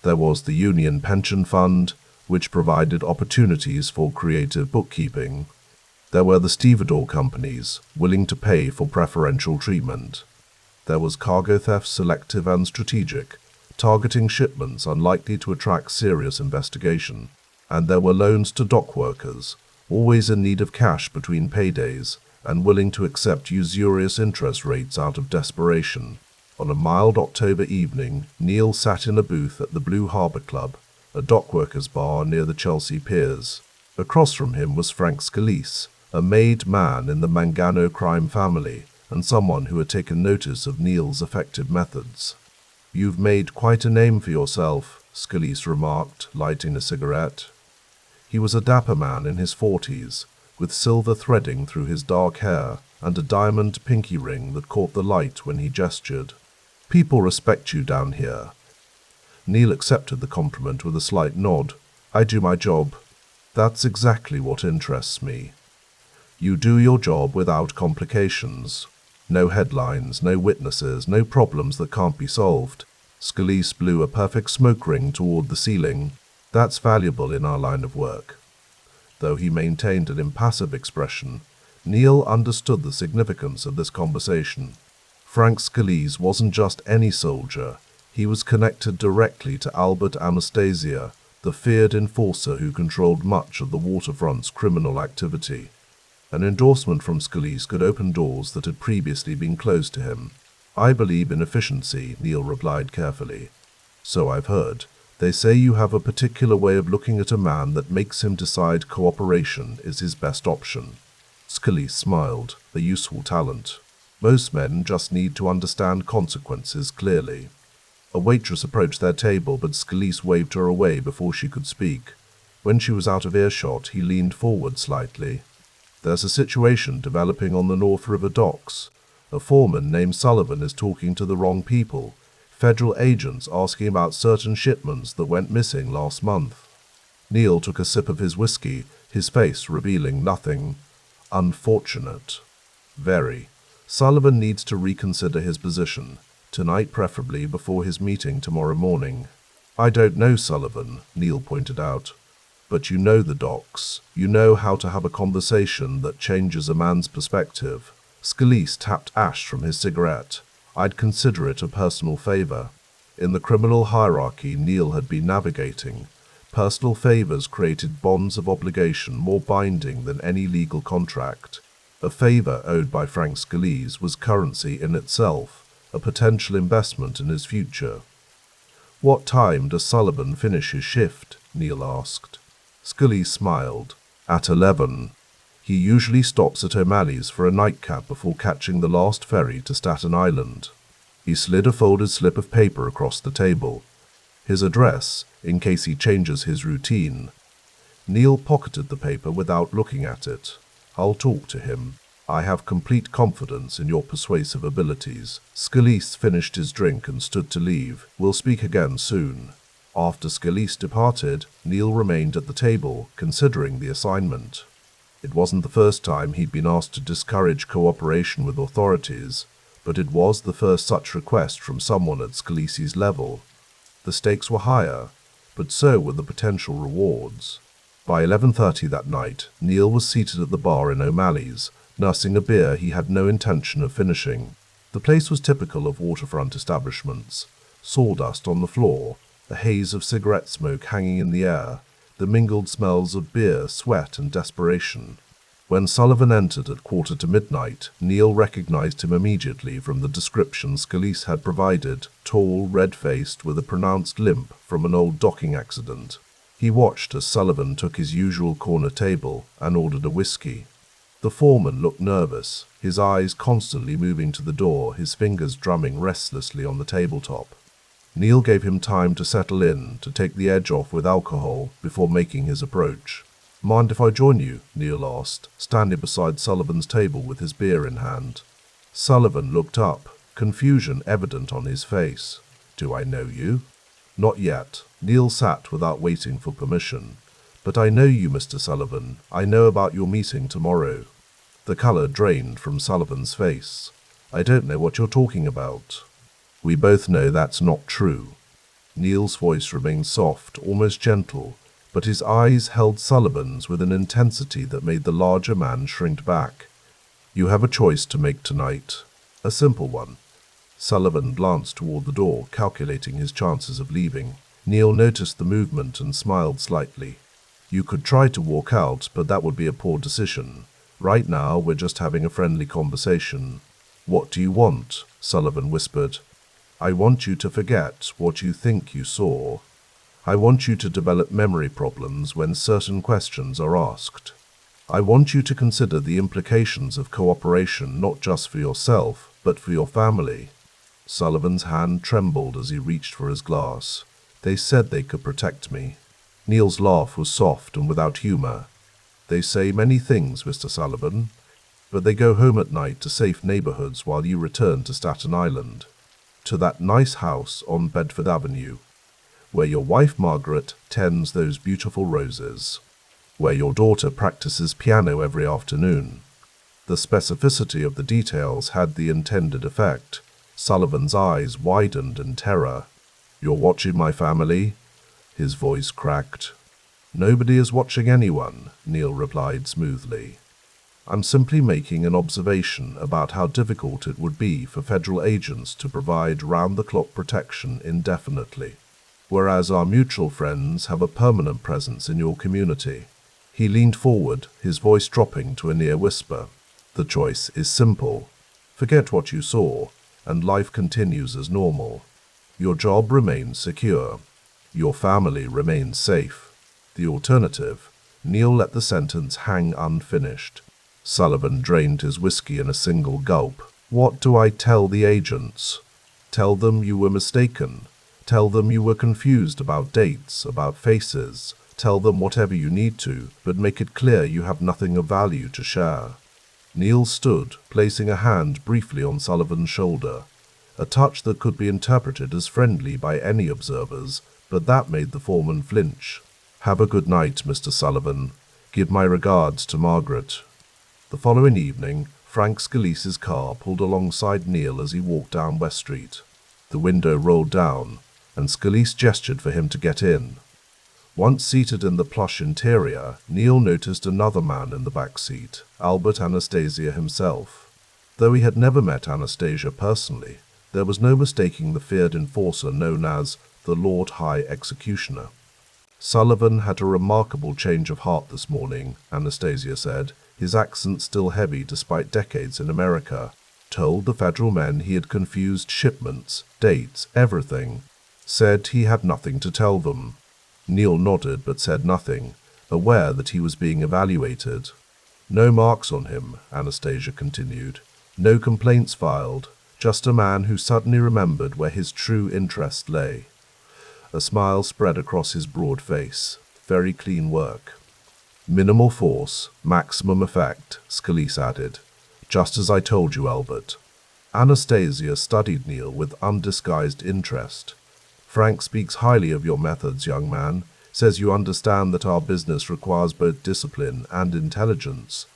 There was the Union Pension Fund, which provided opportunities for creative bookkeeping. There were the stevedore companies, willing to pay for preferential treatment. There was cargo theft, selective and strategic, targeting shipments unlikely to attract serious investigation. And there were loans to dock workers, always in need of cash between paydays and willing to accept usurious interest rates out of desperation. On a mild October evening, Neil sat in a booth at the Blue Harbour Club, a dockworkers' bar near the Chelsea piers. Across from him was Frank Scalise, a made man in the Mangano crime family, and someone who had taken notice of Neil's effective methods. "You've made quite a name for yourself," Scalise remarked, lighting a cigarette. He was a dapper man in his 40s, with silver threading through his dark hair and a diamond pinky ring that caught the light when he gestured. "People respect you down here." Neil accepted the compliment with a slight nod. "I do my job. That's exactly what interests me. You do your job without complications. No headlines, no witnesses, no problems that can't be solved." Scalise blew a perfect smoke ring toward the ceiling. "That's valuable in our line of work." Though he maintained an impassive expression, Neil understood the significance of this conversation. Frank Scalise wasn't just any soldier. He was connected directly to Albert Anastasia, the feared enforcer who controlled much of the waterfront's criminal activity. An endorsement from Scalise could open doors that had previously been closed to him. "I believe in efficiency," Neil replied carefully. "So I've heard. They say you have a particular way of looking at a man that makes him decide cooperation is his best option." Scalise smiled. "A useful talent. Most men just need to understand consequences clearly." A waitress approached their table, but Scalise waved her away before she could speak. When she was out of earshot, he leaned forward slightly. "There's a situation developing on the North River docks. A foreman named Sullivan is talking to the wrong people. Federal agents asking about certain shipments that went missing last month." Neil took a sip of his whiskey, his face revealing nothing. "Unfortunate. Very. Sullivan needs to reconsider his position. Tonight preferably, before his meeting tomorrow morning." "I don't know Sullivan," Neil pointed out. "But you know the docks. You know how to have a conversation that changes a man's perspective." Scalise tapped ash from his cigarette. "I'd consider it a personal favor." In the criminal hierarchy Neil had been navigating, personal favors created bonds of obligation more binding than any legal contract. A favor owed by Frank Scalise was currency in itself, a potential investment in his future. "What time does Sullivan finish his shift?" Neil asked. Scalise smiled. "At 11. He usually stops at O'Malley's for a nightcap before catching the last ferry to Staten Island." He slid a folded slip of paper across the table. "His address, in case he changes his routine." Neil pocketed the paper without looking at it. "I'll talk to him. I have complete confidence in your persuasive abilities." Scalise finished his drink and stood to leave. "We'll speak again soon." After Scalise departed, Neil remained at the table, considering the assignment. It wasn't the first time he'd been asked to discourage cooperation with authorities, but it was the first such request from someone at Scalise's level. The stakes were higher, but so were the potential rewards. By 11:30 that night, Neil was seated at the bar in O'Malley's, nursing a beer he had no intention of finishing. The place was typical of waterfront establishments. Sawdust on the floor, a haze of cigarette smoke hanging in the air, the mingled smells of beer, sweat, and desperation. When Sullivan entered at 1:45, Neil recognized him immediately from the description Scalise had provided, tall, red-faced, with a pronounced limp from an old docking accident. He watched as Sullivan took his usual corner table and ordered a whiskey. The foreman looked nervous, his eyes constantly moving to the door, his fingers drumming restlessly on the tabletop. Neil gave him time to settle in, to take the edge off with alcohol before making his approach. "Mind if I join you?" Neil asked, standing beside Sullivan's table with his beer in hand. Sullivan looked up, confusion evident on his face. "Do I know you?" "Not yet." Neil sat without waiting for permission. "But I know you, Mr. Sullivan. I know about your meeting tomorrow." The color drained from Sullivan's face. "I don't know what you're talking about." "We both know that's not true." Neil's voice remained soft, almost gentle, but his eyes held Sullivan's with an intensity that made the larger man shrink back. "You have a choice to make tonight. A simple one. Sullivan glanced toward the door, calculating his chances of leaving. Neil noticed the movement and smiled slightly. You could try to walk out, but that would be a poor decision. Right now, we're just having a friendly conversation. What do you want? Sullivan whispered. I want you to forget what you think you saw. I want you to develop memory problems when certain questions are asked. I want you to consider the implications of cooperation not just for yourself, but for your family. Sullivan's hand trembled as he reached for his glass. They said they could protect me. Neil's laugh was soft and without humor. They say many things, Mr. Sullivan, but they go home at night to safe neighborhoods while you return to Staten Island, to that nice house on Bedford Avenue, where your wife Margaret tends those beautiful roses, where your daughter practices piano every afternoon. The specificity of the details had the intended effect. Sullivan's eyes widened in terror. You're watching my family? His voice cracked. Nobody is watching anyone, Neil replied smoothly. I'm simply making an observation about how difficult it would be for federal agents to provide round-the-clock protection indefinitely, whereas our mutual friends have a permanent presence in your community. He leaned forward, his voice dropping to a near whisper. The choice is simple. Forget what you saw, and life continues as normal. Your job remains secure. Your family remains safe. The alternative, Neil let the sentence hang unfinished. Sullivan drained his whiskey in a single gulp. What do I tell the agents? Tell them you were mistaken. Tell them you were confused about dates, about faces. Tell them whatever you need to, but make it clear you have nothing of value to share. Neil stood, placing a hand briefly on Sullivan's shoulder, a touch that could be interpreted as friendly by any observers, but that made the foreman flinch. Have a good night, Mr. Sullivan. Give my regards to Margaret. The following evening, Frank Scalise's car pulled alongside Neil as he walked down West Street. The window rolled down, and Scalise gestured for him to get in. Once seated in the plush interior, Neil noticed another man in the back seat, Albert Anastasia himself. Though he had never met Anastasia personally, there was no mistaking the feared enforcer known as the Lord High Executioner. Sullivan had a remarkable change of heart this morning, Anastasia said, his accent still heavy despite decades in America. Told the federal men he had confused shipments, dates, everything. Said he had nothing to tell them. Neil nodded but said nothing, aware that he was being evaluated. No marks on him, Anastasia continued. No complaints filed, just a man who suddenly remembered where his true interest lay. A smile spread across his broad face. Very clean work. Minimal force, maximum effect, Scalise added. Just as I told you, Albert. Anastasia studied Neil with undisguised interest. Frank speaks highly of your methods, young man. Says you understand that our business requires both discipline and intelligence.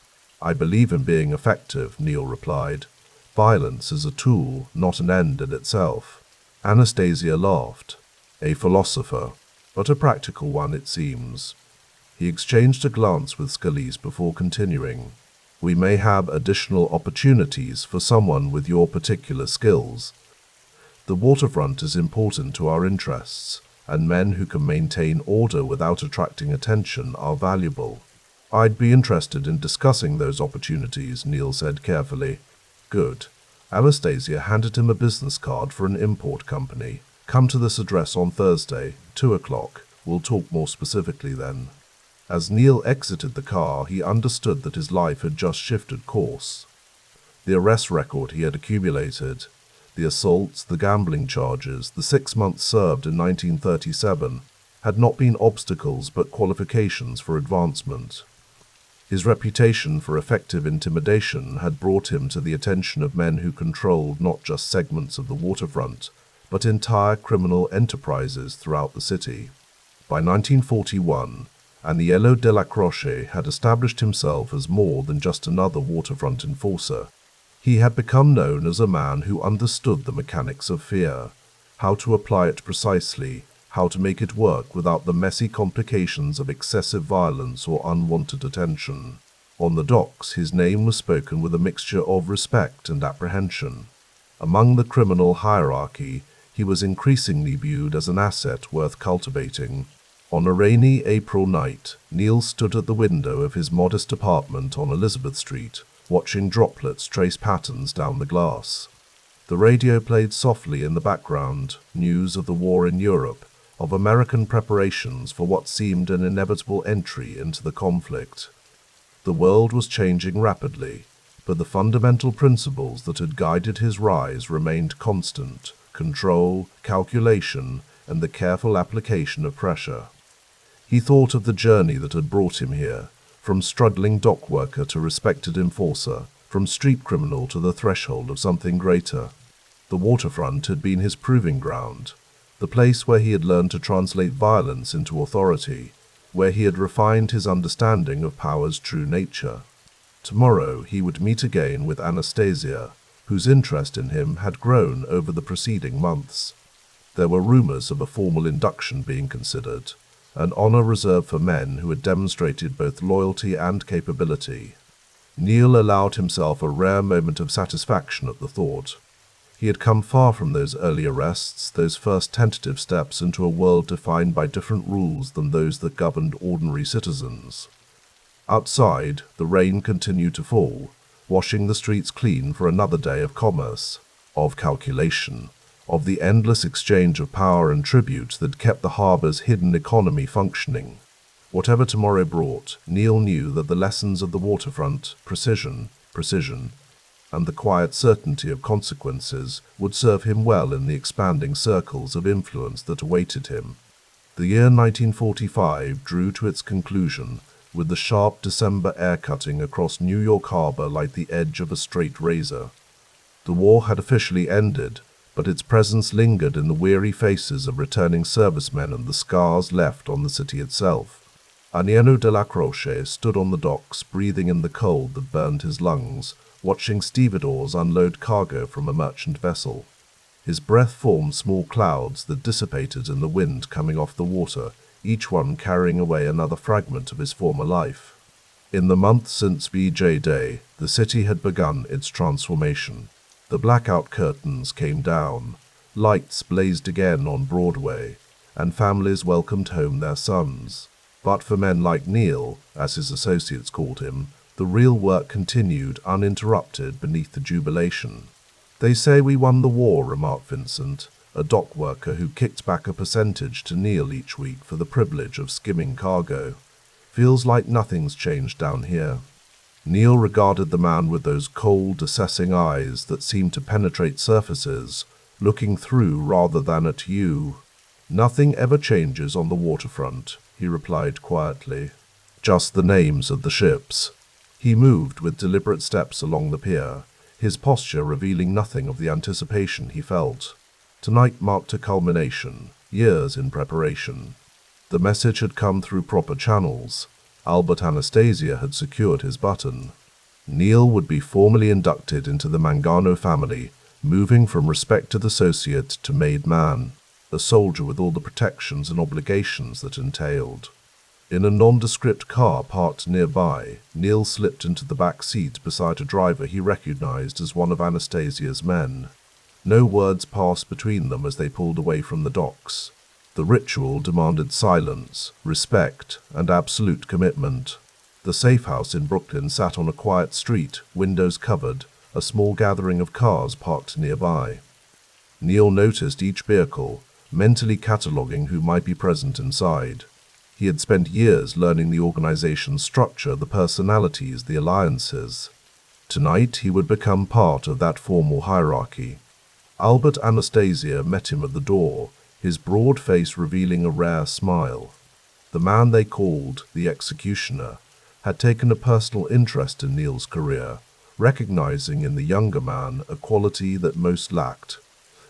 I believe in being effective, Neil replied. Violence is a tool, not an end in itself. Anastasia laughed. A philosopher, but a practical one it seems. He exchanged a glance with Scalise before continuing. We may have additional opportunities for someone with your particular skills. The waterfront is important to our interests, and men who can maintain order without attracting attention are valuable. I'd be interested in discussing those opportunities, Neil said carefully. Good. Anastasia handed him a business card for an import company. Come to this address on Thursday, 2 o'clock. We'll talk more specifically then. As Neil exited the car, he understood that his life had just shifted course. The arrest record he had accumulated, the assaults, the gambling charges, the 6 months served in 1937, had not been obstacles but qualifications for advancement. His reputation for effective intimidation had brought him to the attention of men who controlled not just segments of the waterfront, but entire criminal enterprises throughout the city. By 1941, Aniello Dellacroce had established himself as more than just another waterfront enforcer. He had become known as a man who understood the mechanics of fear, how to apply it precisely, how to make it work without the messy complications of excessive violence or unwanted attention. On the docks, his name was spoken with a mixture of respect and apprehension. Among the criminal hierarchy, he was increasingly viewed as an asset worth cultivating. On a rainy April night, Neil stood at the window of his modest apartment on Elizabeth Street, watching droplets trace patterns down the glass. The radio played softly in the background, news of the war in Europe, of American preparations for what seemed an inevitable entry into the conflict. The world was changing rapidly, but the fundamental principles that had guided his rise remained constant: control, calculation, and the careful application of pressure. He thought of the journey that had brought him here, from struggling dock worker to respected enforcer, from street criminal to the threshold of something greater. The waterfront had been his proving ground, the place where he had learned to translate violence into authority, where he had refined his understanding of power's true nature. Tomorrow he would meet again with Anastasia, whose interest in him had grown over the preceding months. There were rumors of a formal induction being considered, an honor reserved for men who had demonstrated both loyalty and capability. Neil allowed himself a rare moment of satisfaction at the thought. He had come far from those early arrests, those first tentative steps into a world defined by different rules than those that governed ordinary citizens. Outside, the rain continued to fall, washing the streets clean for another day of commerce, of calculation, of the endless exchange of power and tribute that kept the harbor's hidden economy functioning. Whatever tomorrow brought, Neil knew that the lessons of the waterfront, precision, and the quiet certainty of consequences would serve him well in the expanding circles of influence that awaited him. The year 1945 drew to its conclusion with the sharp December air cutting across New York Harbor like the edge of a straight razor. The war had officially ended, but its presence lingered in the weary faces of returning servicemen and the scars left on the city itself. Aniello Dellacroce stood on the docks, breathing in the cold that burned his lungs, watching stevedores unload cargo from a merchant vessel. His breath formed small clouds that dissipated in the wind coming off the water, each one carrying away another fragment of his former life. In the months since VJ Day, the city had begun its transformation. The blackout curtains came down, lights blazed again on Broadway, and families welcomed home their sons. But for men like Neil, as his associates called him, the real work continued uninterrupted beneath the jubilation. "They say we won the war," remarked Vincent, a dock worker who kicked back a percentage to Neil each week for the privilege of skimming cargo. "Feels like nothing's changed down here." Neil regarded the man with those cold, assessing eyes that seemed to penetrate surfaces, looking through rather than at you. "Nothing ever changes on the waterfront," he replied quietly. "Just the names of the ships." He moved with deliberate steps along the pier, his posture revealing nothing of the anticipation he felt. Tonight marked a culmination, years in preparation. The message had come through proper channels. Albert Anastasia had secured his button. Neil would be formally inducted into the Mangano family, moving from respected associate to made man, a soldier with all the protections and obligations that entailed. In a nondescript car parked nearby, Neil slipped into the back seat beside a driver he recognized as one of Anastasia's men. No words passed between them as they pulled away from the docks. The ritual demanded silence, respect, and absolute commitment. The safe house in Brooklyn sat on a quiet street, windows covered, a small gathering of cars parked nearby. Neil noticed each vehicle, mentally cataloguing who might be present inside. He had spent years learning the organization's structure, the personalities, the alliances. Tonight he would become part of that formal hierarchy. Albert Anastasia met him at the door, his broad face revealing a rare smile. The man they called the executioner had taken a personal interest in Neil's career, recognizing in the younger man a quality that most lacked: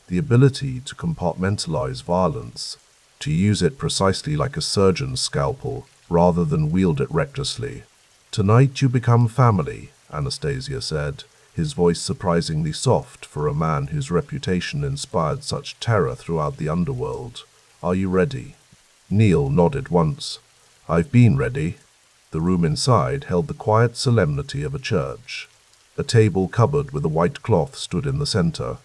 the ability to compartmentalize violence, to use it precisely like a surgeon's scalpel rather than wield it recklessly. "Tonight you become family," Anastasia said, his voice surprisingly soft for a man whose reputation inspired such terror throughout the underworld. "Are you ready?" Neil nodded once. "I've been ready." The room inside held the quiet solemnity of a church. A table covered with a white cloth stood in the center,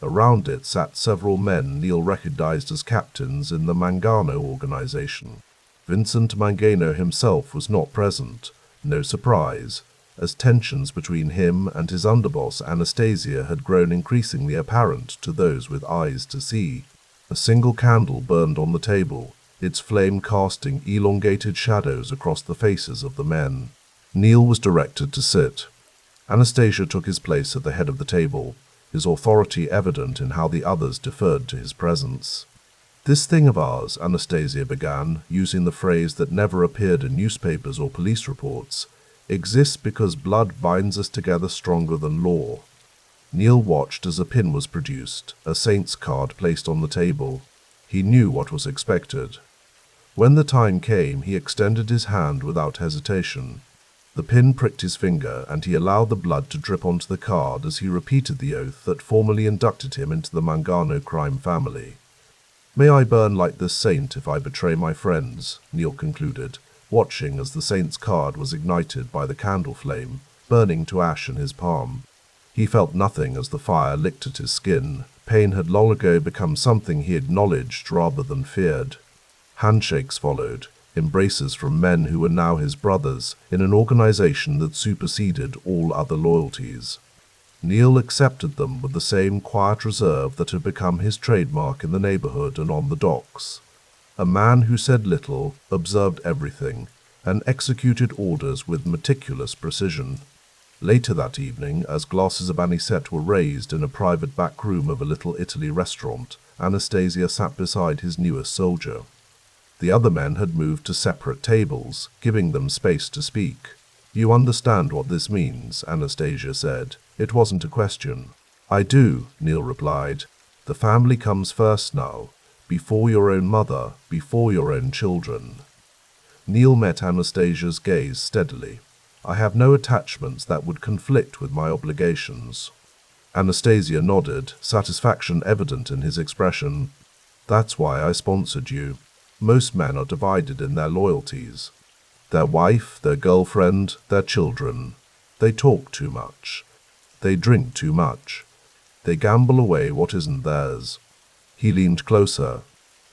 Around it sat several men Neil recognized as captains in the Mangano organization. Vincent Mangano himself was not present, no surprise, as tensions between him and his underboss Anastasia had grown increasingly apparent to those with eyes to see. A single candle burned on the table, its flame casting elongated shadows across the faces of the men. Neil was directed to sit. Anastasia took his place at the head of the table, his authority evident in how the others deferred to his presence. "This thing of ours," Anastasia began, using the phrase that never appeared in newspapers or police reports, "exists because blood binds us together stronger than law." Neil watched as a pin was produced, a saint's card placed on the table. He knew what was expected. When the time came, he extended his hand without hesitation. The pin pricked his finger, and he allowed the blood to drip onto the card as he repeated the oath that formally inducted him into the Mangano crime family. "May I burn like this saint if I betray my friends," Neil concluded, watching as the saint's card was ignited by the candle flame, burning to ash in his palm. He felt nothing as the fire licked at his skin. Pain had long ago become something he acknowledged rather than feared. Handshakes followed, embraces from men who were now his brothers in an organization that superseded all other loyalties. Neil accepted them with the same quiet reserve that had become his trademark in the neighborhood and on the docks. A man who said little, observed everything, and executed orders with meticulous precision. Later that evening, as glasses of anisette were raised in a private back room of a Little Italy restaurant, Anastasia sat beside his newest soldier. The other men had moved to separate tables, giving them space to speak. "You understand what this means," Anastasia said. It wasn't a question. "I do," Neil replied. "The family comes first now, before your own mother, before your own children." Neil met Anastasia's gaze steadily. "I have no attachments that would conflict with my obligations." Anastasia nodded, satisfaction evident in his expression. "That's why I sponsored you. Most men are divided in their loyalties. Their wife, their girlfriend, their children. They talk too much. They drink too much. They gamble away what isn't theirs." He leaned closer.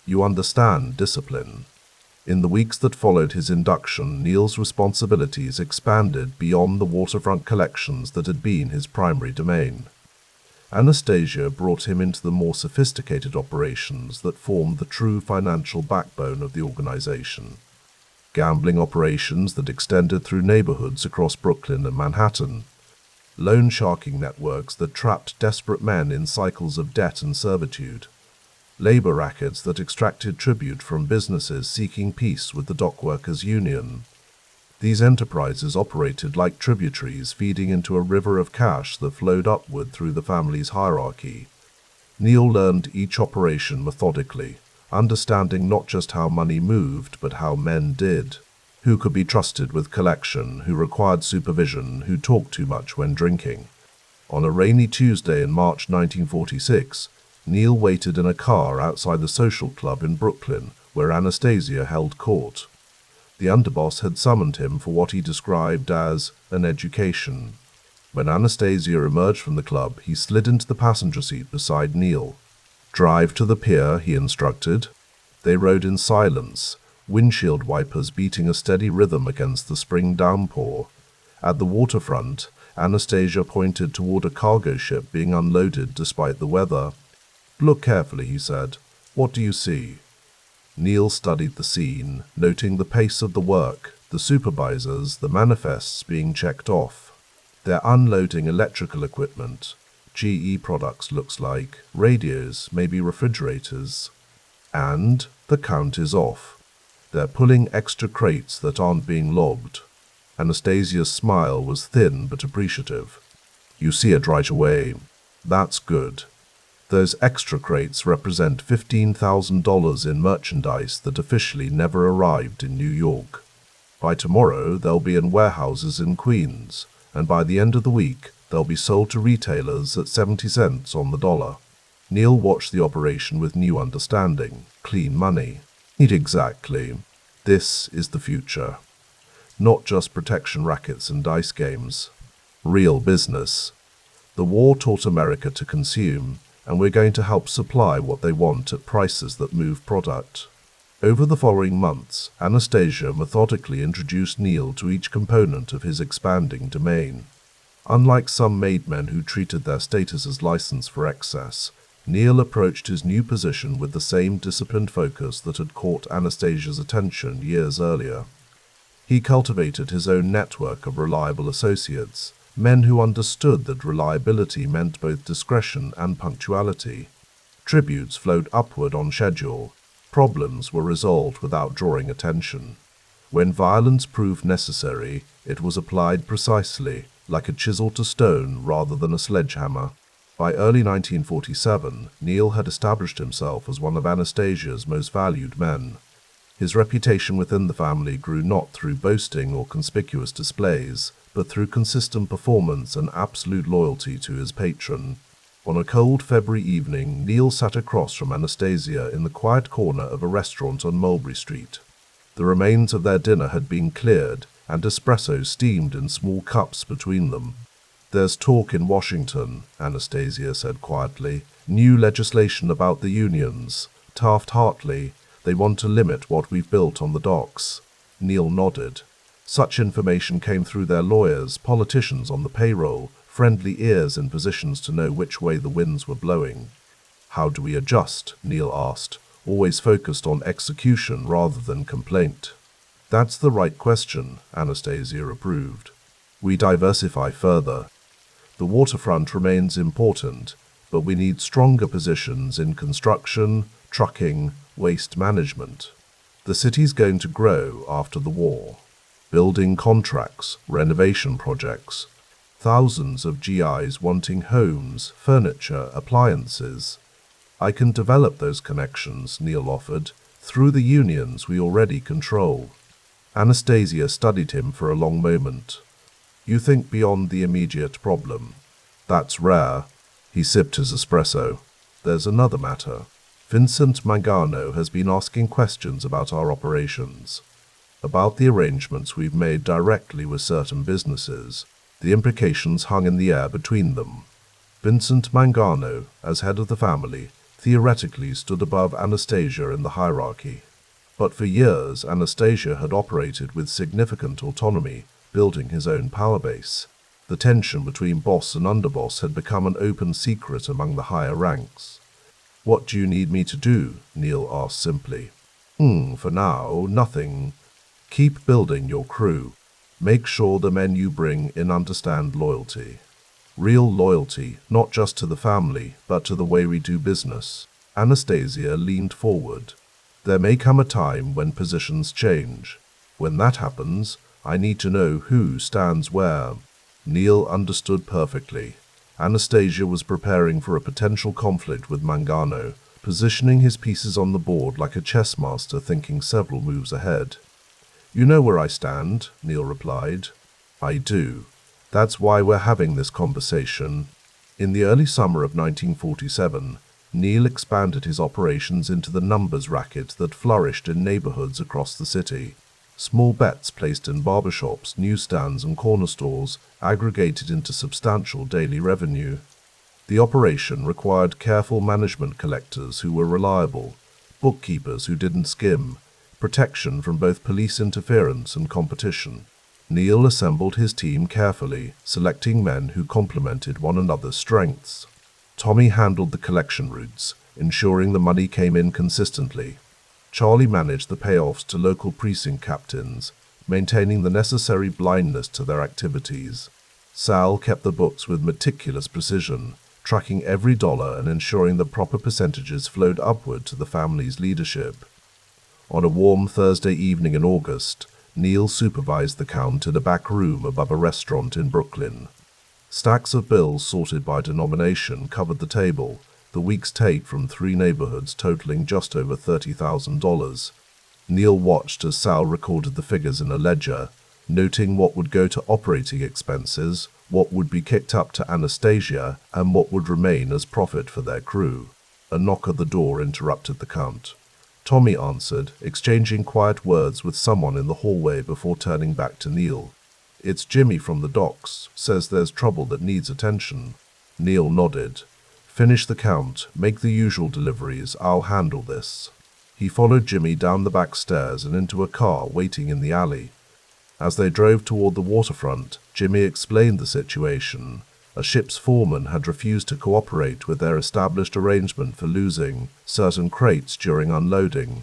"You understand discipline." In the weeks that followed his induction, Neil's responsibilities expanded beyond the waterfront collections that had been his primary domain. Anastasia brought him into the more sophisticated operations that formed the true financial backbone of the organization. Gambling operations that extended through neighborhoods across Brooklyn and Manhattan. Loan sharking networks that trapped desperate men in cycles of debt and servitude. Labor rackets that extracted tribute from businesses seeking peace with the dockworkers' union. These enterprises operated like tributaries feeding into a river of cash that flowed upward through the family's hierarchy. Neil learned each operation methodically, understanding not just how money moved, but how men did. Who could be trusted with collection, who required supervision, who talked too much when drinking. On a rainy Tuesday in March 1946, Neil waited in a car outside the social club in Brooklyn, where Anastasia held court. The underboss had summoned him for what he described as an education. When Anastasia emerged from the club, he slid into the passenger seat beside Neil. "Drive to the pier," he instructed. They rode in silence, windshield wipers beating a steady rhythm against the spring downpour. At the waterfront, Anastasia pointed toward a cargo ship being unloaded despite the weather. "Look carefully," he said. "What do you see?" Neil studied the scene, noting the pace of the work, the supervisors, the manifests being checked off. They're unloading electrical equipment. GE products looks like, radios, maybe refrigerators. And the count is off. They're pulling extra crates that aren't being logged. Anastasia's smile was thin but appreciative. "You see it right away. That's good. Those extra crates represent $15,000 in merchandise that officially never arrived in New York. By tomorrow, they'll be in warehouses in Queens, and by the end of the week, they'll be sold to retailers at 70 cents on the dollar." Neil watched the operation with new understanding. Clean money. Exactly. This is the future. Not just protection rackets and dice games. Real business. The war taught America to consume. and we're going to help supply what they want at prices that move product. Over the following months, Anastasia methodically introduced Neil to each component of his expanding domain. Unlike some maidmen who treated their status as license for excess, Neil approached his new position with the same disciplined focus that had caught Anastasia's attention years earlier. He cultivated his own network of reliable associates, men who understood that reliability meant both discretion and punctuality. Tributes flowed upward on schedule. Problems were resolved without drawing attention. When violence proved necessary, it was applied precisely, like a chisel to stone rather than a sledgehammer. By early 1947, Neil had established himself as one of Anastasia's most valued men. His reputation within the family grew not through boasting or conspicuous displays, but through consistent performance and absolute loyalty to his patron. On a cold February evening, Neil sat across from Anastasia in the quiet corner of a restaurant on Mulberry Street. The remains of their dinner had been cleared, and espresso steamed in small cups between them. "There's talk in Washington," Anastasia said quietly. "New legislation about the unions. Taft-Hartley. They want to limit what we've built on the docks." Neil nodded. Such information came through their lawyers, politicians on the payroll, friendly ears in positions to know which way the winds were blowing. "How do we adjust?" Neil asked, always focused on execution rather than complaint. "That's the right question," Anastasia approved. "We diversify further. The waterfront remains important, but we need stronger positions in construction, trucking, waste management. The city's going to grow after the war. Building contracts, renovation projects. Thousands of GIs wanting homes, furniture, appliances. I can develop those connections," Neil offered, "through the unions we already control." Anastasia studied him for a long moment. "You think beyond the immediate problem. That's rare." He sipped his espresso. "There's another matter. Vincent Mangano has been asking questions about our operations, about the arrangements we've made directly with certain businesses. The implications hung in the air between them. Vincent Mangano, as head of the family, theoretically stood above Anastasia in the hierarchy. But for years, Anastasia had operated with significant autonomy, building his own power base. The tension between boss and underboss had become an open secret among the higher ranks. "What do you need me to do?" Neil asked simply. For now, nothing. Keep building your crew. Make sure the men you bring in understand loyalty. Real loyalty, not just to the family, but to the way we do business." Anastasia leaned forward. "There may come a time when positions change. When that happens, I need to know who stands where." Neil understood perfectly. Anastasia was preparing for a potential conflict with Mangano, positioning his pieces on the board like a chess master thinking several moves ahead. "You know where I stand," Neil replied. "I do. That's why we're having this conversation." In the early summer of 1947, Neil expanded his operations into the numbers racket that flourished in neighborhoods across the city. Small bets placed in barbershops, newsstands, and corner stores aggregated into substantial daily revenue. The operation required careful management collectors who were reliable, bookkeepers who didn't skim, protection from both police interference and competition. Neil assembled his team carefully, selecting men who complemented one another's strengths. Tommy handled the collection routes, ensuring the money came in consistently. Charlie managed the payoffs to local precinct captains, maintaining the necessary blindness to their activities. Sal kept the books with meticulous precision, tracking every dollar and ensuring the proper percentages flowed upward to the family's leadership. On a warm Thursday evening in August, Neil supervised the count in a back room above a restaurant in Brooklyn. Stacks of bills sorted by denomination covered the table, the week's take from 3 neighborhoods totaling just over $30,000. Neil watched as Sal recorded the figures in a ledger, noting what would go to operating expenses, what would be kicked up to Anastasia, and what would remain as profit for their crew. A knock at the door interrupted the count. Tommy answered, exchanging quiet words with someone in the hallway before turning back to Neil. "It's Jimmy from the docks. Says there's trouble that needs attention." Neil nodded. Finish the count, make the usual deliveries, I'll handle this. He followed Jimmy down the back stairs and into a car waiting in the alley. As they drove toward the waterfront, Jimmy explained the situation. A ship's foreman had refused to cooperate with their established arrangement for losing certain crates during unloading.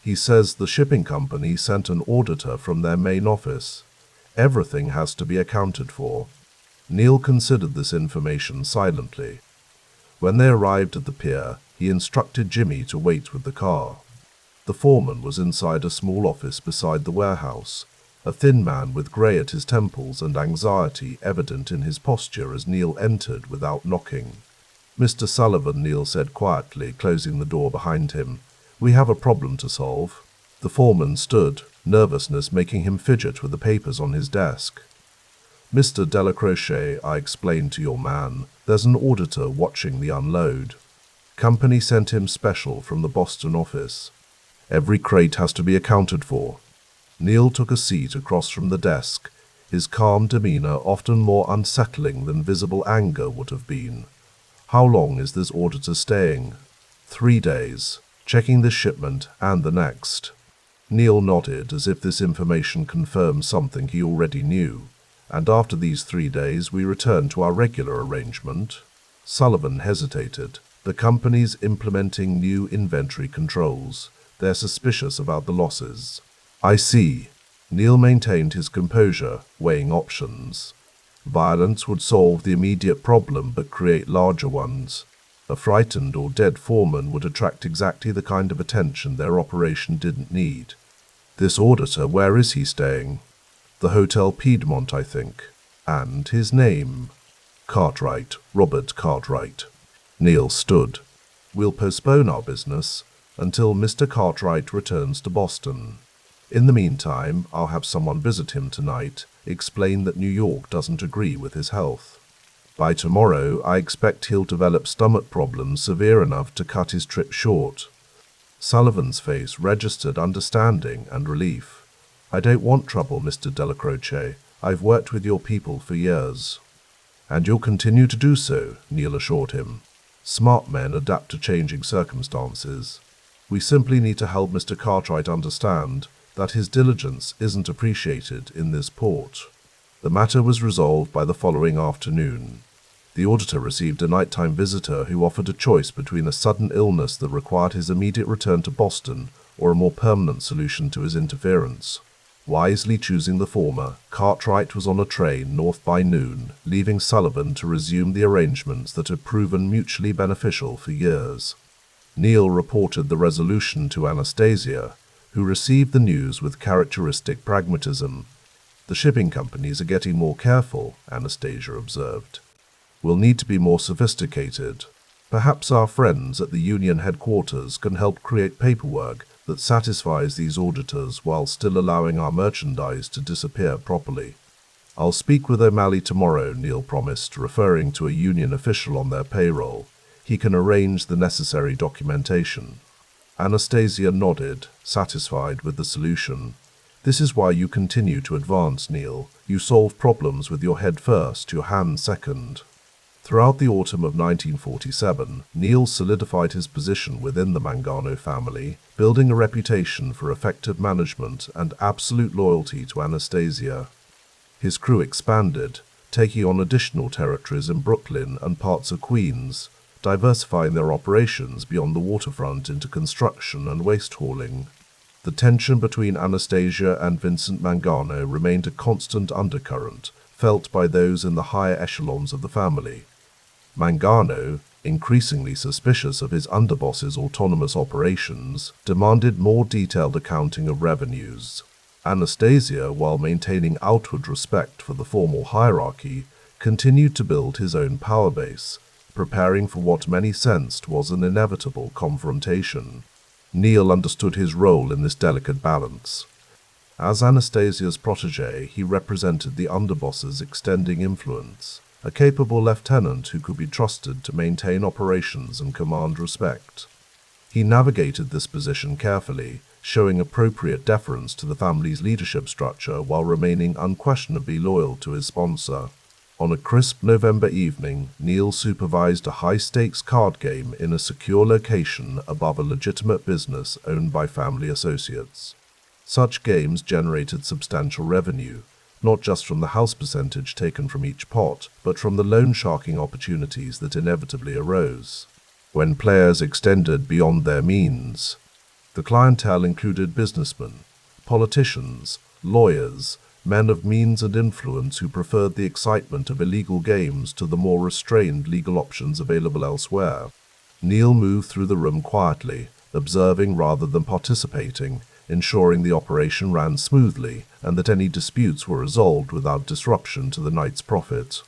He says the shipping company sent an auditor from their main office. Everything has to be accounted for. Neil considered this information silently. When they arrived at the pier, he instructed Jimmy to wait with the car. The foreman was inside a small office beside the warehouse, a thin man with grey at his temples and anxiety evident in his posture as Neil entered without knocking. "Mr. Sullivan," Neil said quietly, closing the door behind him. "We have a problem to solve." The foreman stood, nervousness making him fidget with the papers on his desk. "Mr. Dellacroce, I explained to your man, there's an auditor watching the unload. Company sent him special from the Boston office. Every crate has to be accounted for." Neil took a seat across from the desk, his calm demeanor often more unsettling than visible anger would have been. "How long is this auditor staying?" 3 days, checking this shipment and the next." Neil nodded as if this information confirmed something he already knew. "And after these 3 days we return to our regular arrangement?" Sullivan hesitated. "The company's implementing new inventory controls. They're suspicious about the losses." "I see." Neil maintained his composure, weighing options. Violence would solve the immediate problem but create larger ones. A frightened or dead foreman would attract exactly the kind of attention their operation didn't need. "This auditor, where is he staying?" "The Hotel Piedmont, I think." "And his name?" "Cartwright, Robert Cartwright." Neil stood. "We'll postpone our business until Mr. Cartwright returns to Boston. In the meantime, I'll have someone visit him tonight, explain that New York doesn't agree with his health. By tomorrow, I expect he'll develop stomach problems severe enough to cut his trip short." Sullivan's face registered understanding and relief. "I don't want trouble, Mr. Dellacroce. I've worked with your people for years." "And you'll continue to do so," Neil assured him. "Smart men adapt to changing circumstances. We simply need to help Mr. Cartwright understand that his diligence isn't appreciated in this port." The matter was resolved by the following afternoon. The auditor received a nighttime visitor who offered a choice between a sudden illness that required his immediate return to Boston or a more permanent solution to his interference. Wisely choosing the former, Cartwright was on a train north by noon, leaving Sullivan to resume the arrangements that had proven mutually beneficial for years. Neil reported the resolution to Anastasia, who received the news with characteristic pragmatism. "The shipping companies are getting more careful," Anastasia observed. "We'll need to be more sophisticated. Perhaps our friends at the union headquarters can help create paperwork that satisfies these auditors while still allowing our merchandise to disappear properly." "I'll speak with O'Malley tomorrow," Neil promised, referring to a union official on their payroll. "He can arrange the necessary documentation." Anastasia nodded, satisfied with the solution. "This is why you continue to advance, Neil. You solve problems with your head first, your hand second." Throughout the autumn of 1947, Neil solidified his position within the Mangano family, building a reputation for effective management and absolute loyalty to Anastasia. His crew expanded, taking on additional territories in Brooklyn and parts of Queens, diversifying their operations beyond the waterfront into construction and waste hauling. The tension between Anastasia and Vincent Mangano remained a constant undercurrent, felt by those in the higher echelons of the family. Mangano, increasingly suspicious of his underboss's autonomous operations, demanded more detailed accounting of revenues. Anastasia, while maintaining outward respect for the formal hierarchy, continued to build his own power base, preparing for what many sensed was an inevitable confrontation. Neil understood his role in this delicate balance. As Anastasia's protege, he represented the underboss's extending influence, a capable lieutenant who could be trusted to maintain operations and command respect. He navigated this position carefully, showing appropriate deference to the family's leadership structure while remaining unquestionably loyal to his sponsor. On a crisp November evening, Neil supervised a high-stakes card game in a secure location above a legitimate business owned by family associates. Such games generated substantial revenue, not just from the house percentage taken from each pot, but from the loan sharking opportunities that inevitably arose. When players extended beyond their means, the clientele included businessmen, politicians, lawyers, men of means and influence who preferred the excitement of illegal games to the more restrained legal options available elsewhere. Neil moved through the room quietly, observing rather than participating, ensuring the operation ran smoothly and that any disputes were resolved without disruption to the night's profit.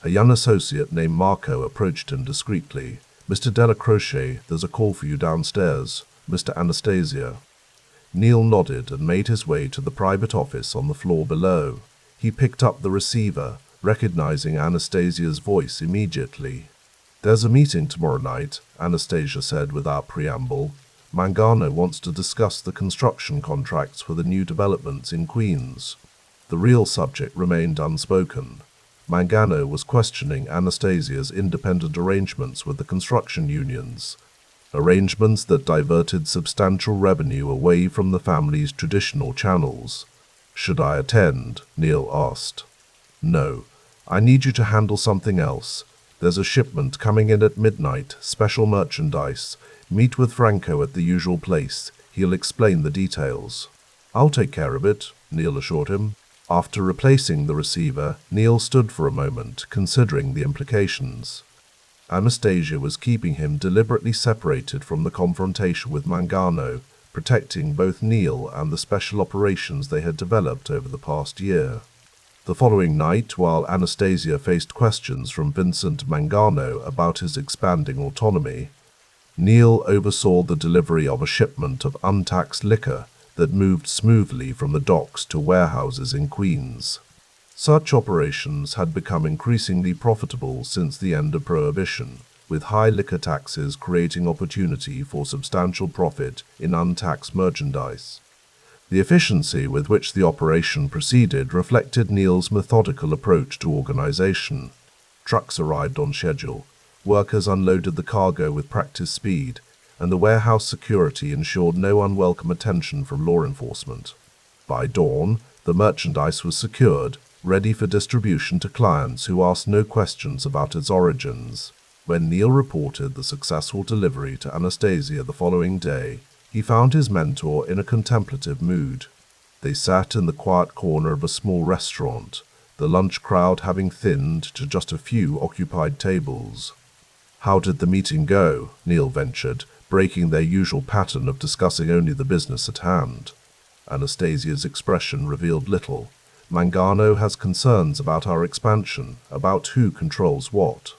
A young associate named Marco approached him discreetly. "Mr. Dellacroce, there's a call for you downstairs. Mr. Anastasia." Neil nodded and made his way to the private office on the floor below. He picked up the receiver, recognizing Anastasia's voice immediately. "There's a meeting tomorrow night," Anastasia said without preamble. "Mangano wants to discuss the construction contracts for the new developments in Queens." The real subject remained unspoken. Mangano was questioning Anastasia's independent arrangements with the construction unions, arrangements that diverted substantial revenue away from the family's traditional channels. "Should I attend?" Neil asked. "No. I need you to handle something else. There's a shipment coming in at midnight, special merchandise. Meet with Franco at the usual place. He'll explain the details." "I'll take care of it," Neil assured him. After replacing the receiver, Neil stood for a moment, considering the implications. Anastasia was keeping him deliberately separated from the confrontation with Mangano, protecting both Neil and the special operations they had developed over the past year. The following night, while Anastasia faced questions from Vincent Mangano about his expanding autonomy, Neil oversaw the delivery of a shipment of untaxed liquor that moved smoothly from the docks to warehouses in Queens. Such operations had become increasingly profitable since the end of Prohibition, with high liquor taxes creating opportunity for substantial profit in untaxed merchandise. The efficiency with which the operation proceeded reflected Neil's methodical approach to organization. Trucks arrived on schedule, workers unloaded the cargo with practiced speed, and the warehouse security ensured no unwelcome attention from law enforcement. By dawn, the merchandise was secured, ready for distribution to clients who asked no questions about its origins. When Neil reported the successful delivery to Anastasia the following day, he found his mentor in a contemplative mood. They sat in the quiet corner of a small restaurant, the lunch crowd having thinned to just a few occupied tables. "How did the meeting go?" Neil ventured, breaking their usual pattern of discussing only the business at hand. Anastasia's expression revealed little. "Mangano has concerns about our expansion, about who controls what."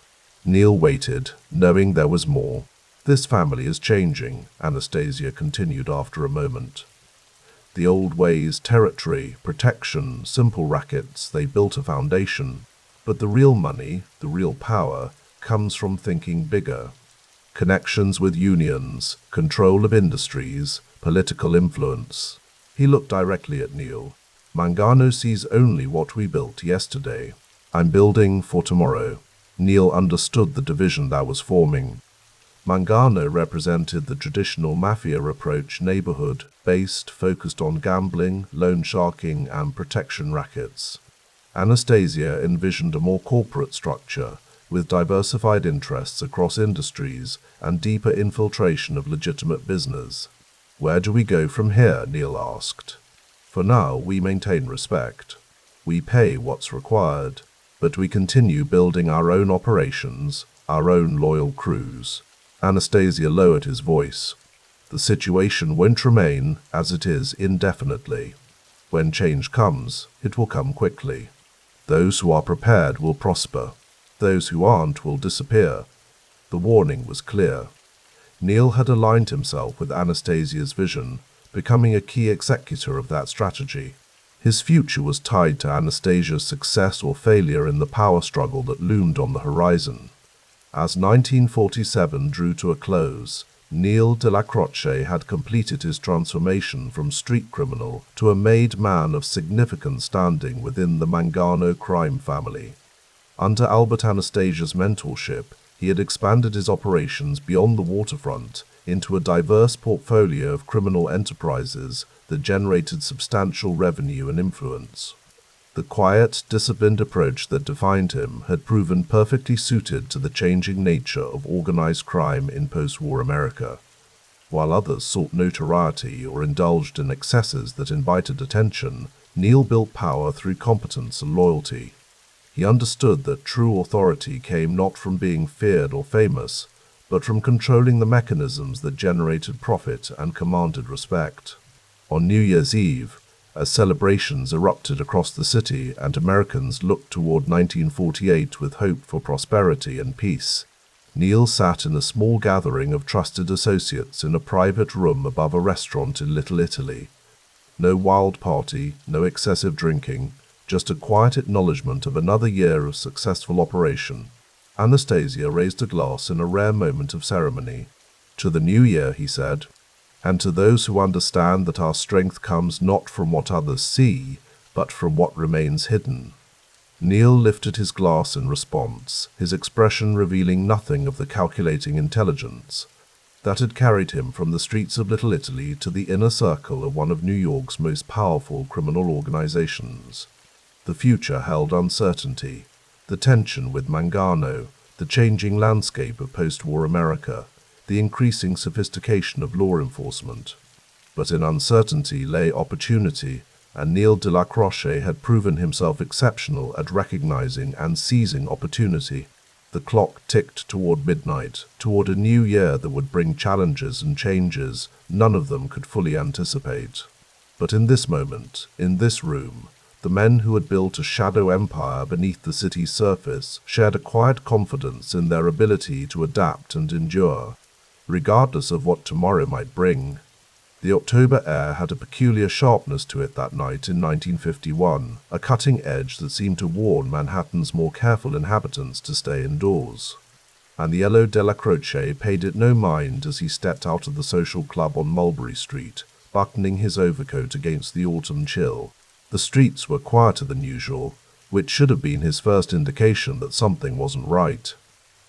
Neil waited, knowing there was more. "This family is changing," Anastasia continued after a moment. "The old ways, territory, protection, simple rackets, they built a foundation. But the real money, the real power, comes from thinking bigger. Connections with unions, control of industries, political influence." He looked directly at Neil. "Mangano sees only what we built yesterday. I'm building for tomorrow." Neil understood the division that was forming. Mangano represented the traditional Mafia approach, neighborhood-based, focused on gambling, loan sharking, and protection rackets. Anastasia envisioned a more corporate structure, with diversified interests across industries and deeper infiltration of legitimate business. "Where do we go from here?" Neil asked. "For now, we maintain respect. We pay what's required, but we continue building our own operations, our own loyal crews." Anastasia lowered his voice. "The situation won't remain as it is indefinitely. When change comes, it will come quickly. Those who are prepared will prosper. Those who aren't will disappear." The warning was clear. Neil had aligned himself with Anastasia's vision, becoming a key executor of that strategy. His future was tied to Anastasia's success or failure in the power struggle that loomed on the horizon. As 1947 drew to a close, Neil Dellacroce had completed his transformation from street criminal to a made man of significant standing within the Mangano crime family. Under Albert Anastasia's mentorship, he had expanded his operations beyond the waterfront into a diverse portfolio of criminal enterprises that generated substantial revenue and influence. The quiet, disciplined approach that defined him had proven perfectly suited to the changing nature of organized crime in post-war America. While others sought notoriety or indulged in excesses that invited attention, Neil built power through competence and loyalty. He understood that true authority came not from being feared or famous, but from controlling the mechanisms that generated profit and commanded respect. On New Year's Eve, as celebrations erupted across the city and Americans looked toward 1948 with hope for prosperity and peace, Neil sat in a small gathering of trusted associates in a private room above a restaurant in Little Italy. No wild party, no excessive drinking, just a quiet acknowledgement of another year of successful operation. Anastasia raised a glass in a rare moment of ceremony. "To the new year," he said, "and to those who understand that our strength comes not from what others see, but from what remains hidden." Neil lifted his glass in response, his expression revealing nothing of the calculating intelligence that had carried him from the streets of Little Italy to the inner circle of one of New York's most powerful criminal organizations. The future held uncertainty, the tension with Mangano, the changing landscape of post-war America, the increasing sophistication of law enforcement. But in uncertainty lay opportunity, and Neil Dellacroce had proven himself exceptional at recognizing and seizing opportunity. The clock ticked toward midnight, toward a new year that would bring challenges and changes none of them could fully anticipate. But in this moment, in this room, the men who had built a shadow empire beneath the city's surface shared a quiet confidence in their ability to adapt and endure, regardless of what tomorrow might bring. The October air had a peculiar sharpness to it that night in 1951, a cutting edge that seemed to warn Manhattan's more careful inhabitants to stay indoors. Aniello Dellacroce paid it no mind as he stepped out of the social club on Mulberry Street, buttoning his overcoat against the autumn chill. The streets were quieter than usual, which should have been his first indication that something wasn't right.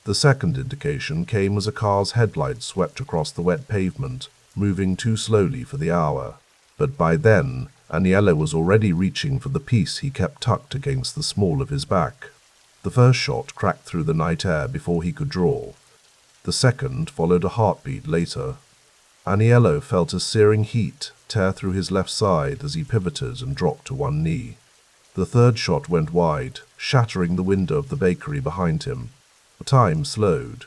The second indication came as a car's headlights swept across the wet pavement, moving too slowly for the hour. But by then, Aniello was already reaching for the piece he kept tucked against the small of his back. The first shot cracked through the night air before he could draw. The second followed a heartbeat later. Aniello felt a searing heat tear through his left side as he pivoted and dropped to one knee. The third shot went wide, shattering the window of the bakery behind him. Time slowed.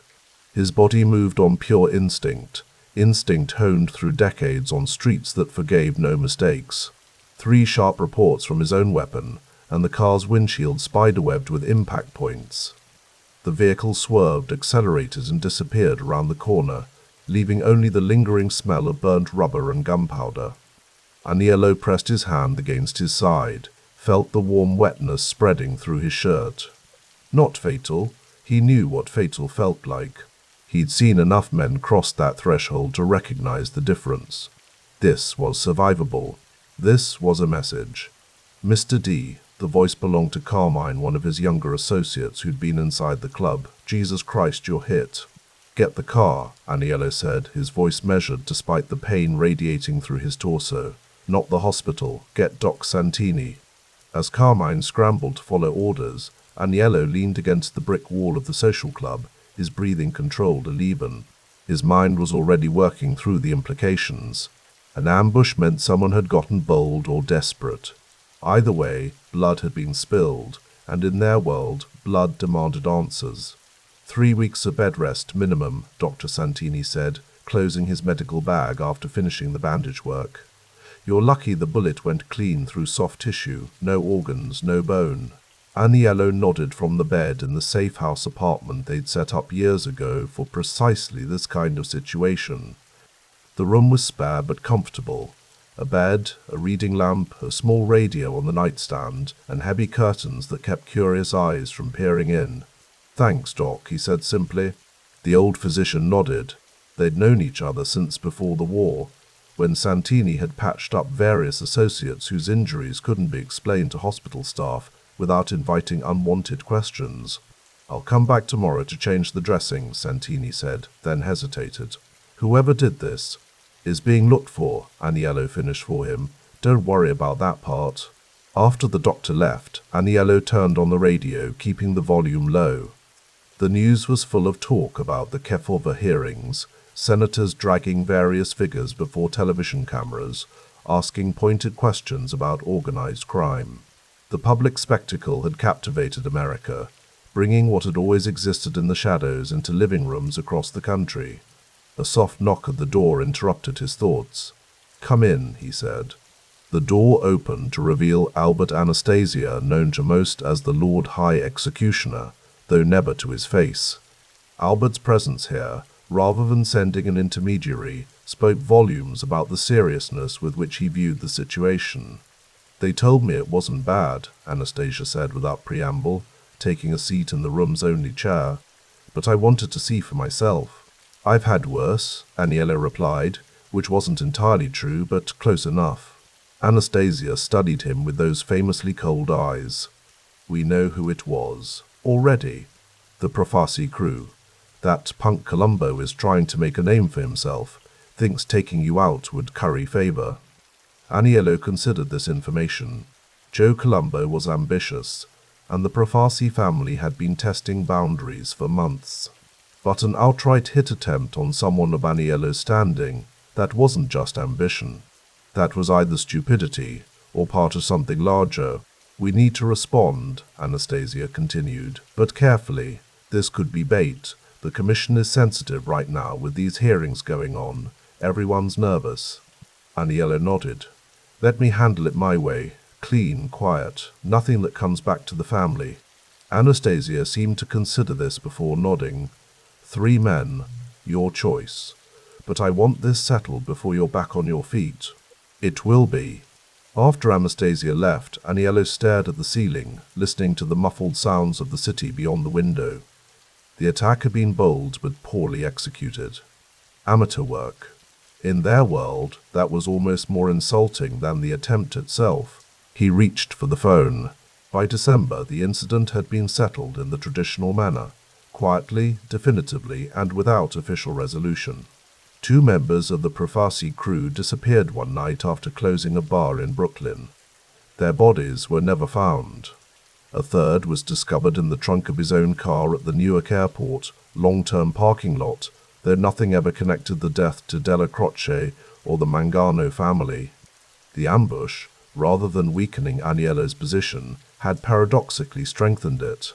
His body moved on pure instinct honed through decades on streets that forgave no mistakes. 3 sharp reports from his own weapon, and the car's windshield spiderwebbed with impact points. The vehicle swerved, accelerated, and disappeared around the corner, leaving only the lingering smell of burnt rubber and gunpowder. Aniello pressed his hand against his side, felt the warm wetness spreading through his shirt. Not fatal. He knew what fatal felt like. He'd seen enough men cross that threshold to recognize the difference. This was survivable. This was a message. Mr. D, the voice belonged to Carmine, one of his younger associates who'd been inside the club. Jesus Christ, you're hit. Get the car, Aniello said, his voice measured despite the pain radiating through his torso. Not the hospital. Get Doc Santini. As Carmine scrambled to follow orders, Aniello leaned against the brick wall of the social club, his breathing controlled and even. His mind was already working through the implications. An ambush meant someone had gotten bold or desperate. Either way, blood had been spilled, and in their world, blood demanded answers. 3 weeks of bed rest minimum, Dr. Santini said, closing his medical bag after finishing the bandage work. You're lucky the bullet went clean through soft tissue, no organs, no bone. Aniello nodded from the bed in the safe house apartment they'd set up years ago for precisely this kind of situation. The room was spare but comfortable. A bed, a reading lamp, a small radio on the nightstand, and heavy curtains that kept curious eyes from peering in. Thanks, Doc, he said simply. The old physician nodded. They'd known each other since before the war, when Santini had patched up various associates whose injuries couldn't be explained to hospital staff, without inviting unwanted questions. "I'll come back tomorrow to change the dressing," Santini said, then hesitated. "Whoever did this is being looked for," Aniello finished for him. "Don't worry about that part." After the doctor left, Aniello turned on the radio, keeping the volume low. The news was full of talk about the Kefauver hearings, senators dragging various figures before television cameras, asking pointed questions about organized crime. The public spectacle had captivated America, bringing what had always existed in the shadows into living rooms across the country. A soft knock at the door interrupted his thoughts. "Come in," he said. The door opened to reveal Albert Anastasia, known to most as the Lord High Executioner, though never to his face. Albert's presence here, rather than sending an intermediary, spoke volumes about the seriousness with which he viewed the situation. "They told me it wasn't bad," Anastasia said without preamble, taking a seat in the room's only chair, "but I wanted to see for myself." "I've had worse," Aniello replied, which wasn't entirely true, but close enough. Anastasia studied him with those famously cold eyes. "We know who it was. Already. The Profasi crew. That punk Colombo is trying to make a name for himself, thinks taking you out would curry favor." Aniello considered this information. Joe Colombo was ambitious, and the Profasi family had been testing boundaries for months. But an outright hit attempt on someone of Aniello's standing, that wasn't just ambition. That was either stupidity or part of something larger. "We need to respond," Anastasia continued, "but carefully. This could be bait. The commission is sensitive right now with these hearings going on. Everyone's nervous." Aniello nodded. "Let me handle it my way. Clean, quiet, nothing that comes back to the family." Anastasia seemed to consider this before nodding. "3 men, your choice. But I want this settled before you're back on your feet." "It will be." After Anastasia left, Aniello stared at the ceiling, listening to the muffled sounds of the city beyond the window. The attack had been bold but poorly executed. Amateur work. In their world, that was almost more insulting than the attempt itself. He reached for the phone. By December, the incident had been settled in the traditional manner, quietly, definitively, and without official resolution. 2 members of the Profasi crew disappeared one night after closing a bar in Brooklyn. Their bodies were never found. A third was discovered in the trunk of his own car at the Newark Airport long-term parking lot, though nothing ever connected the death to Dellacroce or the Mangano family. The ambush, rather than weakening Aniello's position, had paradoxically strengthened it.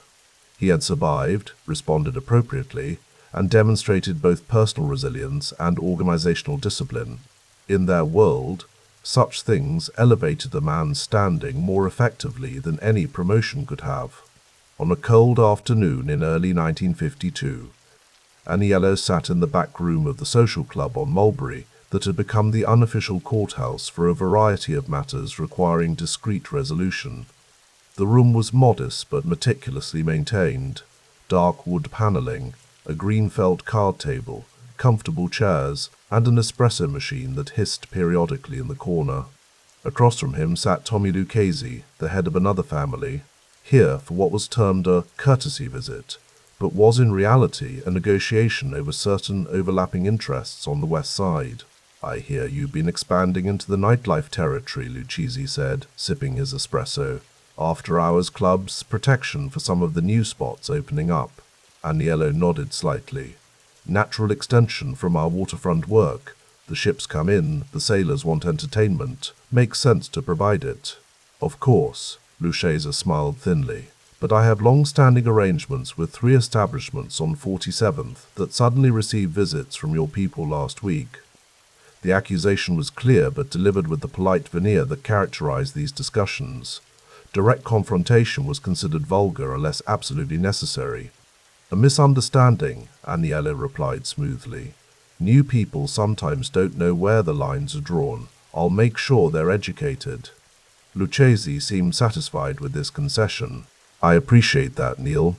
He had survived, responded appropriately, and demonstrated both personal resilience and organizational discipline. In their world, such things elevated a man's standing more effectively than any promotion could have. On a cold afternoon in early 1952, Aniello sat in the back room of the social club on Mulberry that had become the unofficial courthouse for a variety of matters requiring discreet resolution. The room was modest but meticulously maintained. Dark wood paneling, a green felt card table, comfortable chairs, and an espresso machine that hissed periodically in the corner. Across from him sat Tommy Lucchese, the head of another family, here for what was termed a courtesy visit, but was in reality a negotiation over certain overlapping interests on the west side. "I hear you've been expanding into the nightlife territory," Lucchese said, sipping his espresso. "After-hours clubs, protection for some of the new spots opening up." Aniello nodded slightly. "Natural extension from our waterfront work. The ships come in, the sailors want entertainment. Makes sense to provide it." "Of course," Lucchese smiled thinly, "but I have long-standing arrangements with 3 establishments on 47th that suddenly received visits from your people last week." The accusation was clear but delivered with the polite veneer that characterized these discussions. Direct confrontation was considered vulgar unless absolutely necessary. "A misunderstanding," Aniello replied smoothly. "New people sometimes don't know where the lines are drawn. I'll make sure they're educated." Lucchese seemed satisfied with this concession. "I appreciate that, Neil.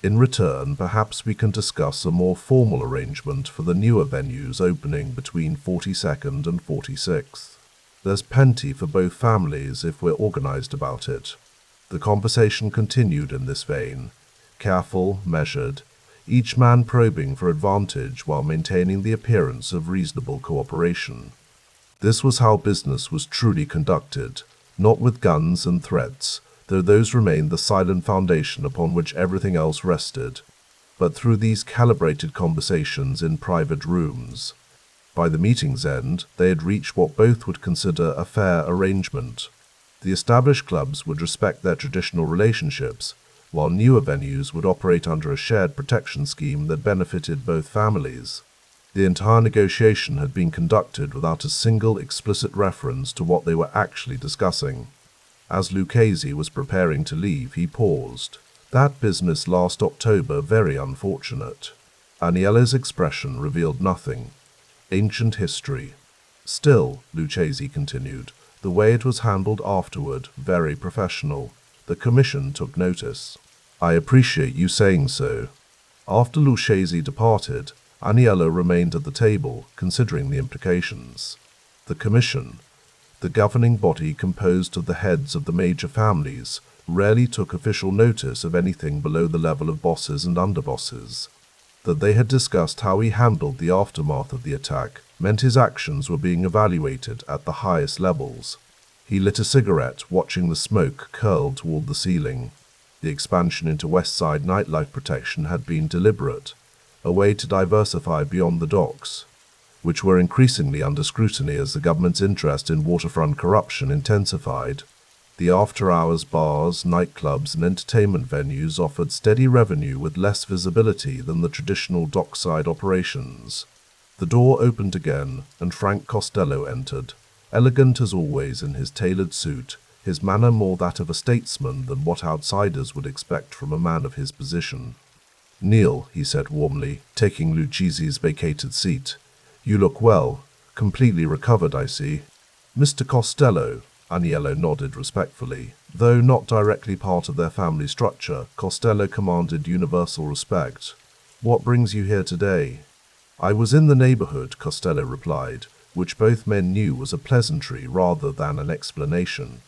In return, perhaps we can discuss a more formal arrangement for the newer venues opening between 42nd and 46th. There's plenty for both families if we're organized about it." The conversation continued in this vein, careful, measured, each man probing for advantage while maintaining the appearance of reasonable cooperation. This was how business was truly conducted, not with guns and threats, though those remained the silent foundation upon which everything else rested, but through these calibrated conversations in private rooms. By the meeting's end, they had reached what both would consider a fair arrangement. The established clubs would respect their traditional relationships, while newer venues would operate under a shared protection scheme that benefited both families. The entire negotiation had been conducted without a single explicit reference to what they were actually discussing. As Lucchese was preparing to leave, he paused. That business last October very unfortunate. Aniello's expression revealed nothing. Ancient history. Still, Lucchese continued, the way it was handled afterward, very professional. The commission took notice. I appreciate you saying so. After Lucchese departed, Aniello remained at the table, considering the implications. The commission, the governing body composed of the heads of the major families, rarely took official notice of anything below the level of bosses and underbosses. That they had discussed how he handled the aftermath of the attack meant his actions were being evaluated at the highest levels. He lit a cigarette, watching the smoke curl toward the ceiling. The expansion into West Side nightlife protection had been deliberate, a way to diversify beyond the docks, which were increasingly under scrutiny as the government's interest in waterfront corruption intensified. The after-hours bars, nightclubs, and entertainment venues offered steady revenue with less visibility than the traditional dockside operations. The door opened again, and Frank Costello entered, elegant as always in his tailored suit, his manner more that of a statesman than what outsiders would expect from a man of his position. "Neil," he said warmly, taking Lucchese's vacated seat. "You look well. Completely recovered, I see." "Mr. Costello," Aniello nodded respectfully. Though not directly part of their family structure, Costello commanded universal respect. "What brings you here today?" "I was in the neighborhood," Costello replied, which both men knew was a pleasantry rather than an explanation.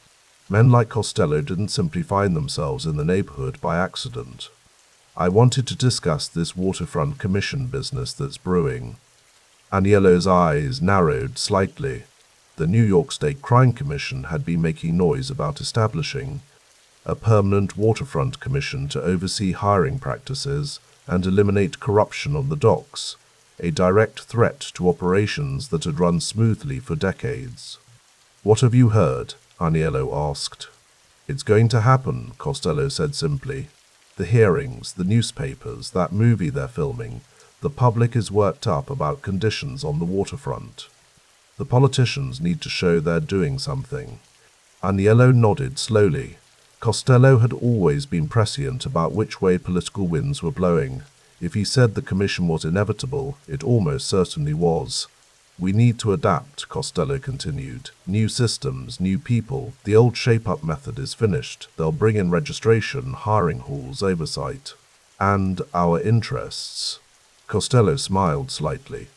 Men like Costello didn't simply find themselves in the neighborhood by accident. "I wanted to discuss this waterfront commission business that's brewing." Aniello's eyes narrowed slightly. The New York State Crime Commission had been making noise about establishing a permanent waterfront commission to oversee hiring practices and eliminate corruption on the docks, a direct threat to operations that had run smoothly for decades. "What have you heard?" Aniello asked. "It's going to happen," Costello said simply. "The hearings, the newspapers, that movie they're filming, the public is worked up about conditions on the waterfront. The politicians need to show they're doing something." Aniello nodded slowly. Costello had always been prescient about which way political winds were blowing. If he said the commission was inevitable, it almost certainly was. "We need to adapt," Costello continued. "New systems, new people. The old shape-up method is finished. They'll bring in registration, hiring halls, oversight. And our interests." Costello smiled slightly.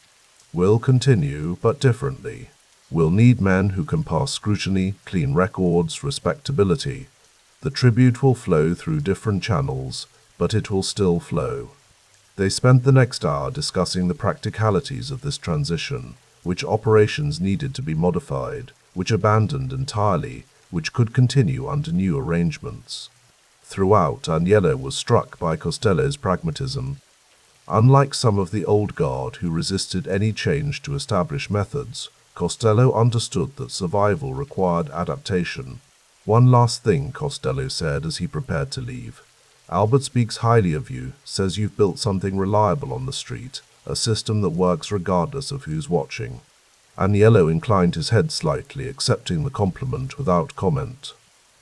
"We'll continue, but differently. We'll need men who can pass scrutiny, clean records, respectability. The tribute will flow through different channels, but it will still flow." They spent the next hour discussing the practicalities of this transition, which operations needed to be modified, which abandoned entirely, which could continue under new arrangements. Throughout, Aniello was struck by Costello's pragmatism. Unlike some of the old guard who resisted any change to established methods, Costello understood that survival required adaptation. "One last thing," Costello said as he prepared to leave. "Albert speaks highly of you, says you've built something reliable on the street, a system that works regardless of who's watching." Aniello inclined his head slightly, accepting the compliment without comment.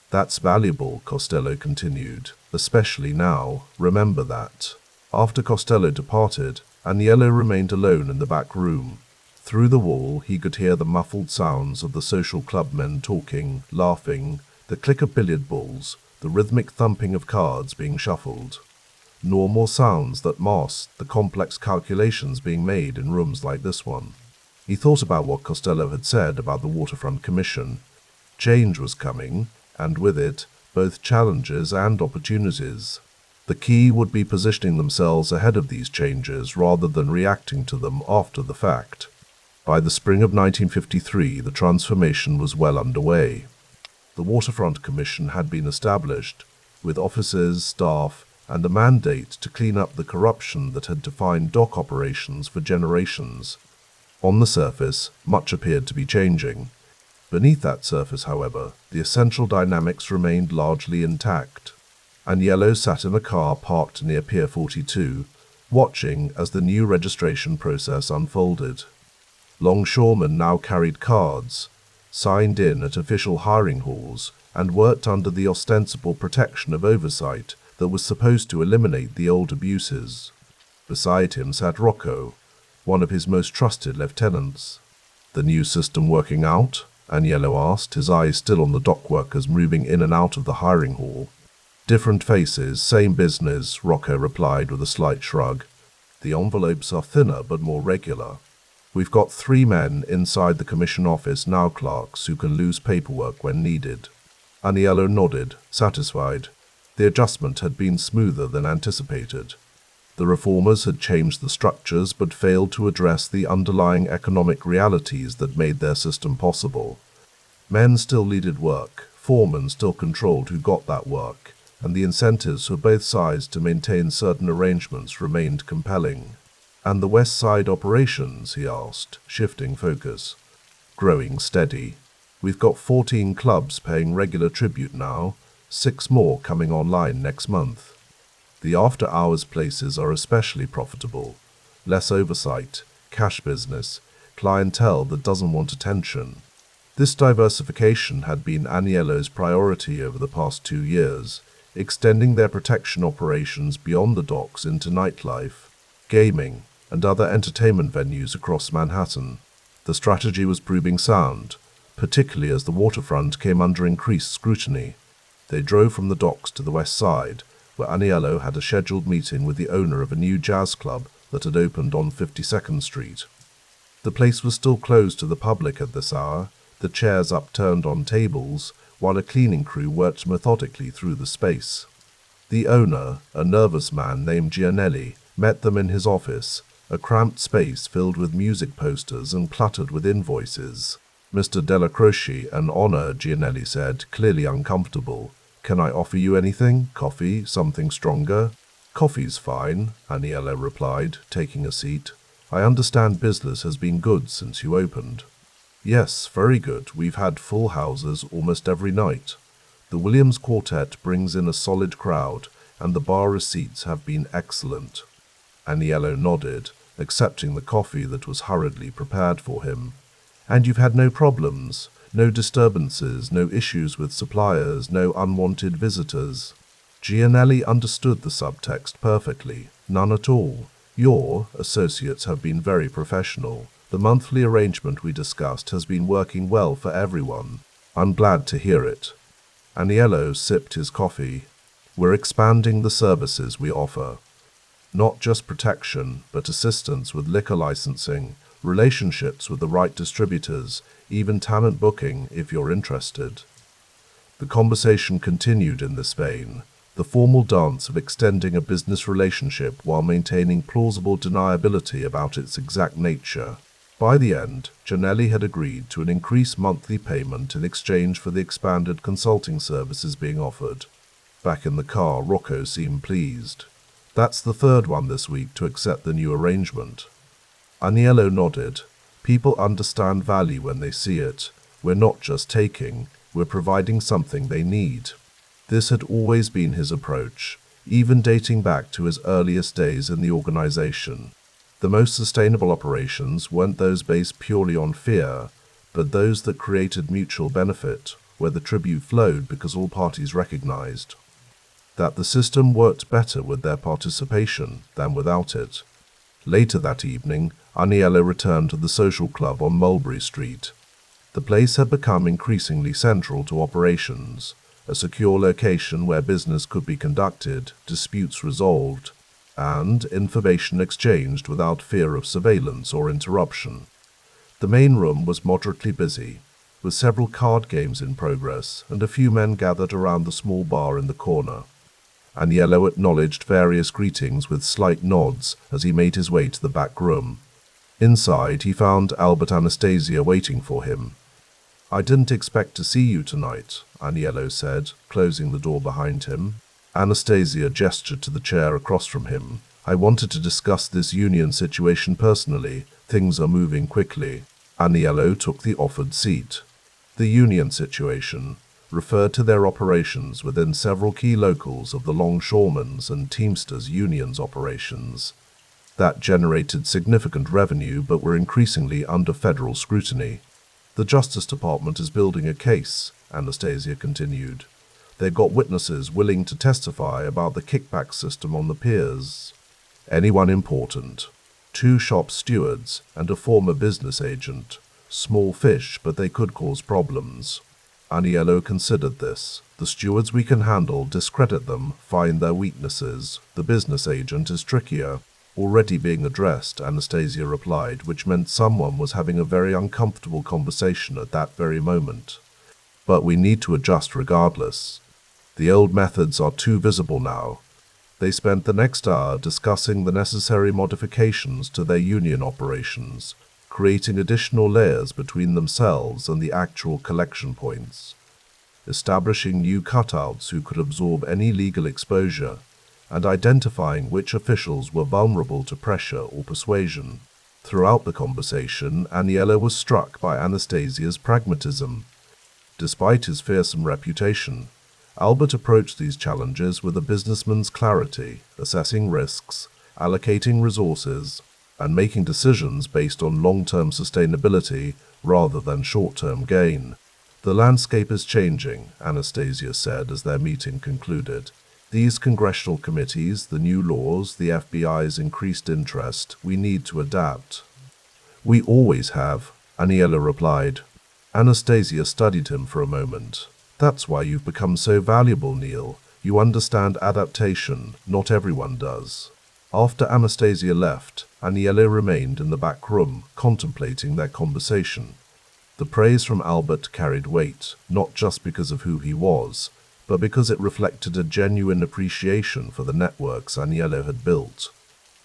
"That's valuable," Costello continued, "especially now. Remember that." After Costello departed, Aniello remained alone in the back room. Through the wall, he could hear the muffled sounds of the social club men talking, laughing, the click of billiard balls, the rhythmic thumping of cards being shuffled. Normal sounds that masked the complex calculations being made in rooms like this one. He thought about what Costello had said about the Waterfront Commission. Change was coming, and with it, both challenges and opportunities. The key would be positioning themselves ahead of these changes rather than reacting to them after the fact. By the spring of 1953, the transformation was well underway. The Waterfront Commission had been established, with officers, staff, and a mandate to clean up the corruption that had defined dock operations for generations. On the surface, much appeared to be changing. Beneath that surface, however, the essential dynamics remained largely intact. Aniello sat in a car parked near Pier 42, watching as the new registration process unfolded. Longshoremen now carried cards, signed in at official hiring halls, and worked under the ostensible protection of oversight that was supposed to eliminate the old abuses. Beside him sat Rocco, one of his most trusted lieutenants. "The new system working out?" Aniello asked, his eyes still on the dock workers moving in and out of the hiring hall. "Different faces, same business," Rocco replied with a slight shrug. "The envelopes are thinner but more regular. We've got 3 men inside the commission office now, clerks, who can lose paperwork when needed." Aniello nodded, satisfied. The adjustment had been smoother than anticipated. The reformers had changed the structures but failed to address the underlying economic realities that made their system possible. Men still needed work, foremen still controlled who got that work, and the incentives for both sides to maintain certain arrangements remained compelling. "And the West Side operations?" he asked, shifting focus. "Growing steady. We've got 14 clubs paying regular tribute now, 6 more coming online next month. The after-hours places are especially profitable. Less oversight, cash business, clientele that doesn't want attention." This diversification had been Aniello's priority over the past 2 years, extending their protection operations beyond the docks into nightlife, gaming, and other entertainment venues across Manhattan. The strategy was proving sound, particularly as the waterfront came under increased scrutiny. They drove from the docks to the West Side, where Aniello had a scheduled meeting with the owner of a new jazz club that had opened on 52nd Street. The place was still closed to the public at this hour, the chairs upturned on tables, while a cleaning crew worked methodically through the space. The owner, a nervous man named Gianelli, met them in his office, a cramped space filled with music posters and cluttered with invoices. "Mr. Dellacroce, an honor," Gianelli said, clearly uncomfortable. "Can I offer you anything? Coffee? Something stronger?" "Coffee's fine," Aniello replied, taking a seat. "I understand business has been good since you opened." "Yes, very good. We've had full houses almost every night. The Williams Quartet brings in a solid crowd, and the bar receipts have been excellent." Aniello nodded, accepting the coffee that was hurriedly prepared for him. "And you've had no problems? No disturbances, no issues with suppliers, no unwanted visitors?" Gianelli understood the subtext perfectly. "None at all. Your associates have been very professional. The monthly arrangement we discussed has been working well for everyone. I'm glad to hear it." Aniello sipped his coffee. "We're expanding the services we offer. Not just protection, but assistance with liquor licensing, relationships with the right distributors, even talent booking if you're interested." The conversation continued in this vein, the formal dance of extending a business relationship while maintaining plausible deniability about its exact nature. By the end, Gianelli had agreed to an increased monthly payment in exchange for the expanded consulting services being offered. Back in the car, Rocco seemed pleased. "That's the 3rd one this week to accept the new arrangement." Aniello nodded. "People understand value when they see it. We're not just taking, we're providing something they need." This had always been his approach, even dating back to his earliest days in the organization. The most sustainable operations weren't those based purely on fear, but those that created mutual benefit, where the tribute flowed because all parties recognized that the system worked better with their participation than without it. Later that evening, Aniello returned to the social club on Mulberry Street. The place had become increasingly central to operations, a secure location where business could be conducted, disputes resolved, and information exchanged without fear of surveillance or interruption. The main room was moderately busy. with several card games in progress and a few men gathered around the small bar in the corner. Aniello acknowledged various greetings with slight nods as he made his way to the back room. Inside, he found Albert Anastasia waiting for him. "I didn't expect to see you tonight," Aniello said, closing the door behind him. Anastasia gestured to the chair across from him. "I wanted to discuss this union situation personally. Things are moving quickly." Aniello took the offered seat. The union situation referred to their operations within several key locals of the Longshoremen's and Teamsters unions operations that generated significant revenue but were increasingly under federal scrutiny. "The Justice Department is building a case," Anastasia continued. "They've got witnesses willing to testify about the kickback system on the piers. Anyone important. 2 shop stewards and a former business agent. Small fish, but they could cause problems." Aniello considered this. "The stewards we can handle, discredit them, find their weaknesses. The business agent is trickier." "Already being addressed," Anastasia replied, which meant someone was having a very uncomfortable conversation at that very moment. "But we need to adjust regardless. The old methods are too visible now." They spent the next hour discussing the necessary modifications to their union operations, creating additional layers between themselves and the actual collection points, establishing new cutouts who could absorb any legal exposure, and identifying which officials were vulnerable to pressure or persuasion. Throughout the conversation, Aniello was struck by Anastasia's pragmatism. Despite his fearsome reputation, Albert approached these challenges with a businessman's clarity, assessing risks, allocating resources, and making decisions based on long-term sustainability rather than short-term gain. "The landscape is changing," Anastasia said as their meeting concluded. "These congressional committees, the new laws, the FBI's increased interest, we need to adapt." "We always have," Aniello replied. Anastasia studied him for a moment. "That's why you've become so valuable, Neil. You understand adaptation. Not everyone does." After Anastasia left, Aniello remained in the back room, contemplating their conversation. The praise from Albert carried weight, not just because of who he was, but because it reflected a genuine appreciation for the networks Aniello had built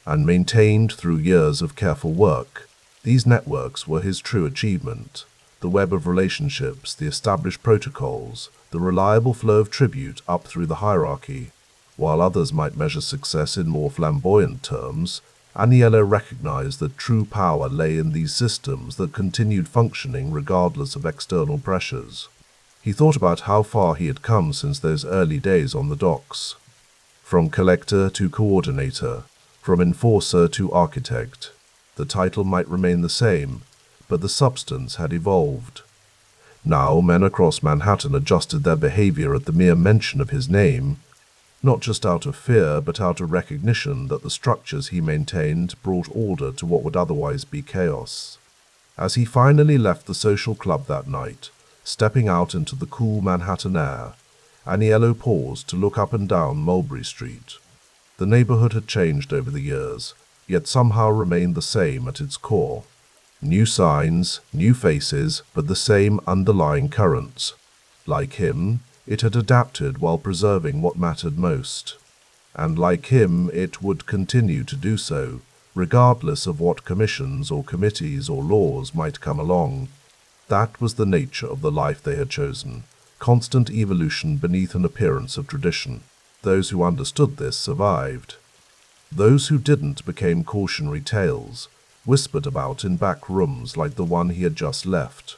and maintained through years of careful work. These networks were his true achievement. The web of relationships, the established protocols, the reliable flow of tribute up through the hierarchy. While others might measure success in more flamboyant terms, Aniello recognized that true power lay in these systems that continued functioning regardless of external pressures. He thought about how far he had come since those early days on the docks. From collector to coordinator, from enforcer to architect. The title might remain the same, but the substance had evolved. Now men across Manhattan adjusted their behavior at the mere mention of his name, not just out of fear, but out of recognition that the structures he maintained brought order to what would otherwise be chaos. As he finally left the social club that night, stepping out into the cool Manhattan air, Aniello paused to look up and down Mulberry Street. The neighborhood had changed over the years, yet somehow remained the same at its core. New signs, new faces, but the same underlying currents. Like him, it had adapted while preserving what mattered most. And like him, it would continue to do so, regardless of what commissions or committees or laws might come along. That was the nature of the life they had chosen, constant evolution beneath an appearance of tradition. Those who understood this survived. Those who didn't became cautionary tales, whispered about in back rooms like the one he had just left.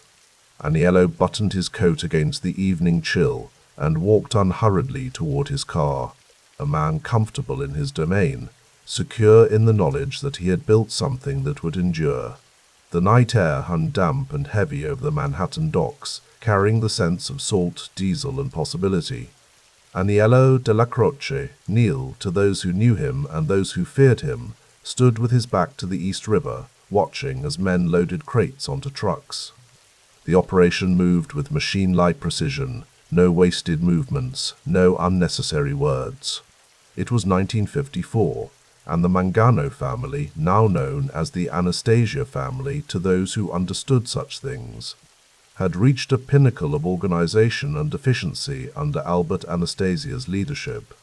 Aniello buttoned his coat against the evening chill and walked unhurriedly toward his car, a man comfortable in his domain, secure in the knowledge that he had built something that would endure. The night air hung damp and heavy over the Manhattan docks, carrying the sense of salt, diesel, and possibility. Aniello Dellacroce, Neil, to those who knew him and those who feared him, stood with his back to the East River, watching as men loaded crates onto trucks. The operation moved with machine-like precision, no wasted movements, no unnecessary words. It was 1954, and the Mangano family, now known as the Anastasia family to those who understood such things, had reached a pinnacle of organization and efficiency under Albert Anastasia's leadership.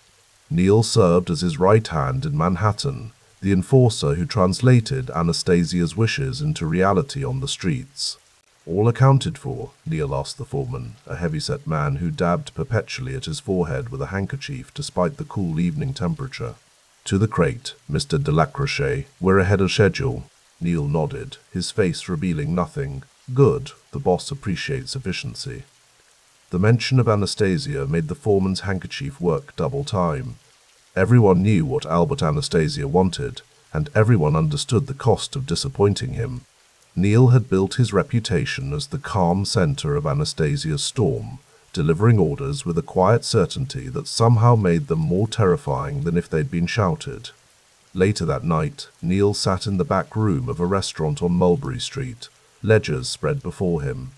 Neil served as his right hand in Manhattan, the enforcer who translated Anastasia's wishes into reality on the streets. "All accounted for?" Neil asked the foreman, a heavy-set man who dabbed perpetually at his forehead with a handkerchief despite the cool evening temperature. "To the crate, Mr. Dellacroce. We're ahead of schedule." Neil nodded, his face revealing nothing. "Good. The boss appreciates efficiency." The mention of Anastasia made the foreman's handkerchief work double time. Everyone knew what Albert Anastasia wanted, and everyone understood the cost of disappointing him. Neil had built his reputation as the calm center of Anastasia's storm, delivering orders with a quiet certainty that somehow made them more terrifying than if they'd been shouted. Later that night, Neil sat in the back room of a restaurant on Mulberry Street, ledgers spread before him.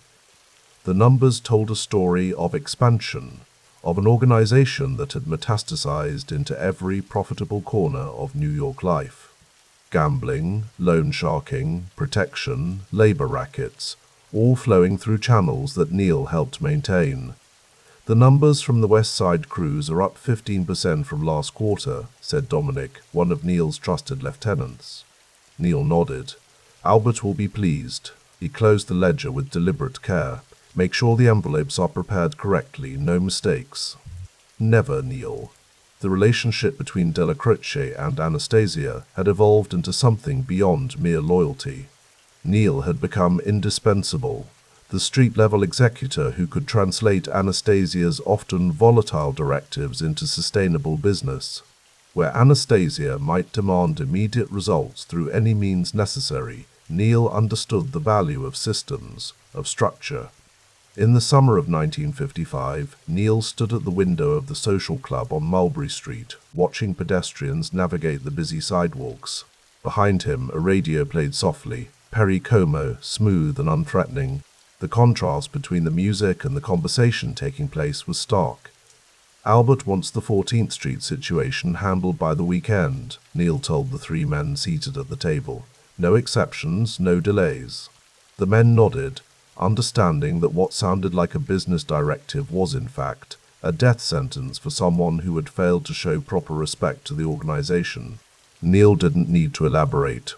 The numbers told a story of expansion, of an organization that had metastasized into every profitable corner of New York life. Gambling, loan sharking, protection, labor rackets, all flowing through channels that Neil helped maintain. "The numbers from the West Side crews are up 15% from last quarter," said Dominic, one of Neil's trusted lieutenants. Neil nodded. "Albert will be pleased." He closed the ledger with deliberate care. "Make sure the envelopes are prepared correctly, no mistakes." "Never, Neil." The relationship between Dellacroce and Anastasia had evolved into something beyond mere loyalty. Neil had become indispensable, the street-level executor who could translate Anastasia's often volatile directives into sustainable business. Where Anastasia might demand immediate results through any means necessary, Neil understood the value of systems, of structure. In the summer of 1955, Neil stood at the window of the social club on Mulberry Street, watching pedestrians navigate the busy sidewalks. Behind him, a radio played softly, Perry Como, smooth and unthreatening. The contrast between the music and the conversation taking place was stark. "Albert wants the 14th Street situation handled by the weekend," Neil told the three men seated at the table. "No exceptions, no delays." The men nodded, understanding that what sounded like a business directive was, in fact, a death sentence for someone who had failed to show proper respect to the organization. Neil didn't need to elaborate.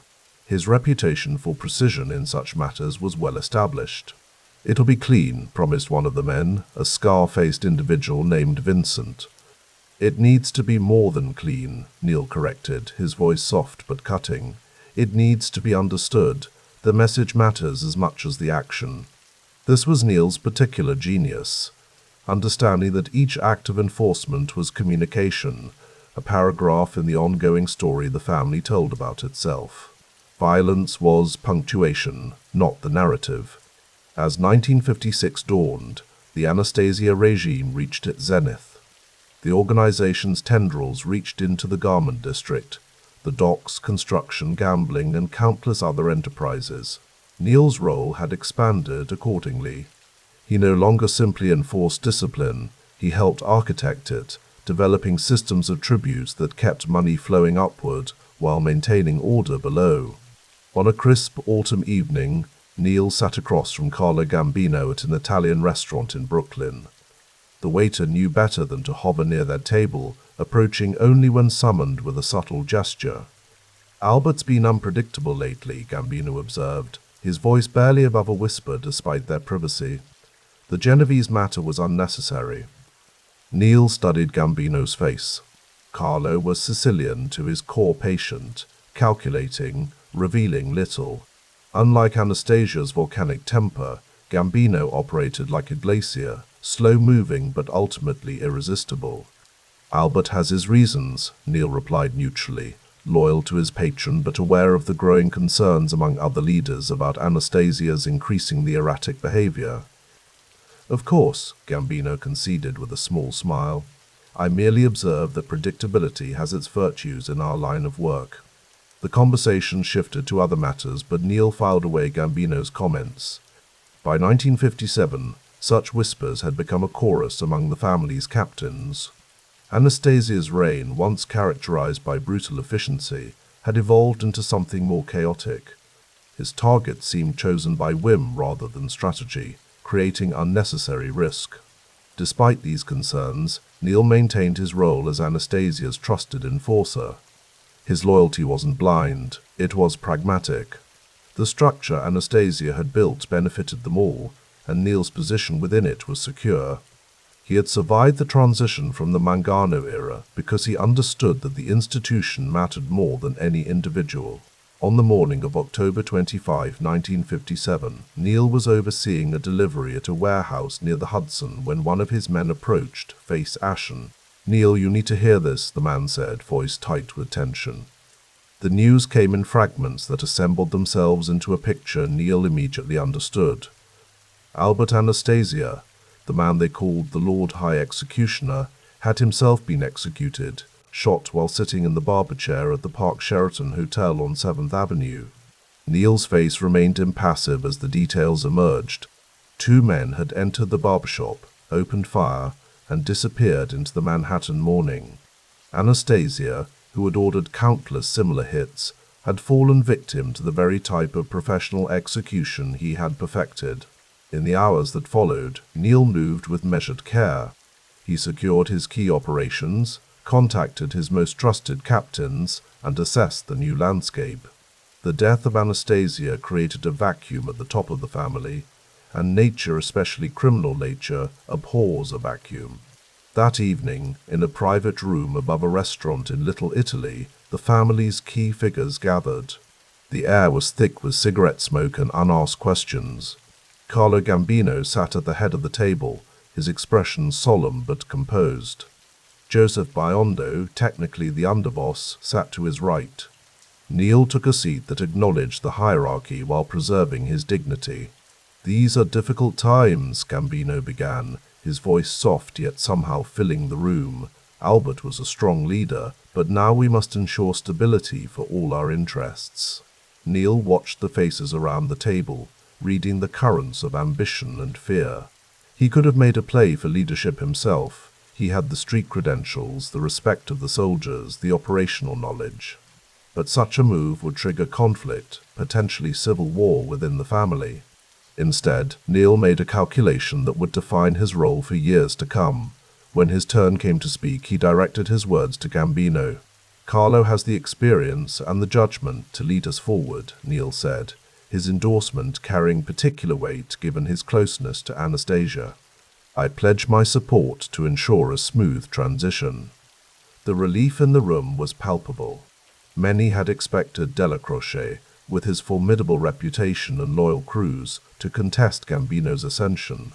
His reputation for precision in such matters was well established. "It'll be clean," promised one of the men, a scar-faced individual named Vincent. "It needs to be more than clean," Neil corrected, his voice soft but cutting. "It needs to be understood. The message matters as much as the action." This was Neil's particular genius, understanding that each act of enforcement was communication, a paragraph in the ongoing story the family told about itself. Violence was punctuation, not the narrative. As 1956 dawned, the Anastasia regime reached its zenith. The organization's tendrils reached into the garment district, the docks, construction, gambling, and countless other enterprises. Neil's role had expanded accordingly. He no longer simply enforced discipline, he helped architect it, developing systems of tributes that kept money flowing upward while maintaining order below. On a crisp autumn evening, Neil sat across from Carlo Gambino at an Italian restaurant in Brooklyn. The waiter knew better than to hover near their table, approaching only when summoned with a subtle gesture. "Albert's been unpredictable lately," Gambino observed, his voice barely above a whisper despite their privacy. The Genovese matter was unnecessary. Neil studied Gambino's face. Carlo was Sicilian to his core patient, calculating, revealing little. Unlike Anastasia's volcanic temper, Gambino operated like a glacier, slow-moving but ultimately irresistible. "Albert has his reasons," Neil replied neutrally, loyal to his patron but aware of the growing concerns among other leaders about Anastasia's increasingly erratic behavior. "Of course," Gambino conceded with a small smile. "I merely observe that predictability has its virtues in our line of work." The conversation shifted to other matters, but Neil filed away Gambino's comments. By 1957, such whispers had become a chorus among the family's captains. Anastasia's reign, once characterized by brutal efficiency, had evolved into something more chaotic. His targets seemed chosen by whim rather than strategy, creating unnecessary risk. Despite these concerns, Neil maintained his role as Anastasia's trusted enforcer. His loyalty wasn't blind, it was pragmatic. The structure Anastasia had built benefited them all, and Neil's position within it was secure. He had survived the transition from the Mangano era because he understood that the institution mattered more than any individual. On the morning of October 25, 1957, Neil was overseeing a delivery at a warehouse near the Hudson when one of his men approached, face ashen. "Neil, you need to hear this," the man said, voice tight with tension. The news came in fragments that assembled themselves into a picture Neil immediately understood. Albert Anastasia, the man they called the Lord High Executioner, had himself been executed, shot while sitting in the barber chair at the Park Sheraton Hotel on 7th Avenue. Neil's face remained impassive as the details emerged. 2 men had entered the barbershop, opened fire, and disappeared into the Manhattan morning. Anastasia, who had ordered countless similar hits, had fallen victim to the very type of professional execution he had perfected. In the hours that followed, Neil moved with measured care. He secured his key operations, contacted his most trusted captains, and assessed the new landscape. The death of Anastasia created a vacuum at the top of the family, and nature, especially criminal nature, abhors a vacuum. That evening, in a private room above a restaurant in Little Italy, the family's key figures gathered. The air was thick with cigarette smoke and unasked questions. Carlo Gambino sat at the head of the table, his expression solemn but composed. Joseph Biondo, technically the underboss, sat to his right. Neil took a seat that acknowledged the hierarchy while preserving his dignity. "These are difficult times," Gambino began, his voice soft yet somehow filling the room. "Albert was a strong leader, but now we must ensure stability for all our interests." Neil watched the faces around the table, reading the currents of ambition and fear. He could have made a play for leadership himself. He had the street credentials, the respect of the soldiers, the operational knowledge. But such a move would trigger conflict, potentially civil war within the family. Instead, Neil made a calculation that would define his role for years to come. When his turn came to speak, he directed his words to Gambino. "Carlo has the experience and the judgment to lead us forward," Neil said, his endorsement carrying particular weight given his closeness to Anastasia. "I pledge my support to ensure a smooth transition." The relief in the room was palpable. Many had expected Dellacroce, with his formidable reputation and loyal crews, to contest Gambino's ascension.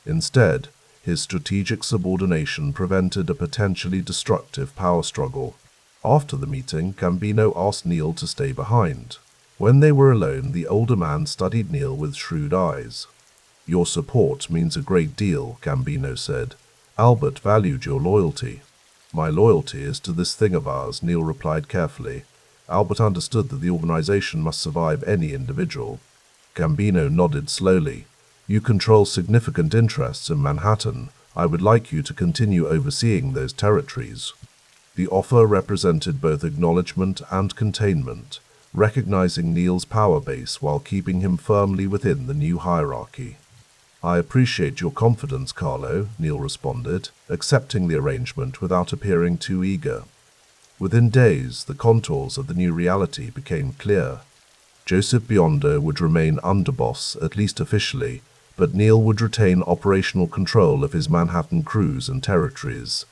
Instead, his strategic subordination prevented a potentially destructive power struggle. After the meeting, Gambino asked Neil to stay behind. When they were alone, the older man studied Neil with shrewd eyes. "Your support means a great deal," Gambino said. "Albert valued your loyalty." "My loyalty is to this thing of ours," Neil replied carefully. Albert understood that the organization must survive any individual. Gambino nodded slowly. "You control significant interests in Manhattan. I would like you to continue overseeing those territories." The offer represented both acknowledgement and containment, recognizing Neil's power base while keeping him firmly within the new hierarchy. "I appreciate your confidence, Carlo," Neil responded, accepting the arrangement without appearing too eager. Within days, the contours of the new reality became clear. Joseph Biondo would remain underboss, at least officially, but Neil would retain operational control of his Manhattan crews and territories.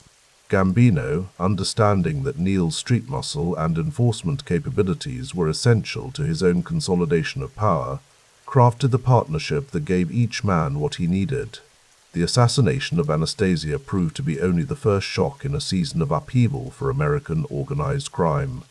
Gambino, understanding that Neil's street muscle and enforcement capabilities were essential to his own consolidation of power, crafted the partnership that gave each man what he needed. The assassination of Anastasia proved to be only the first shock in a season of upheaval for American organized crime.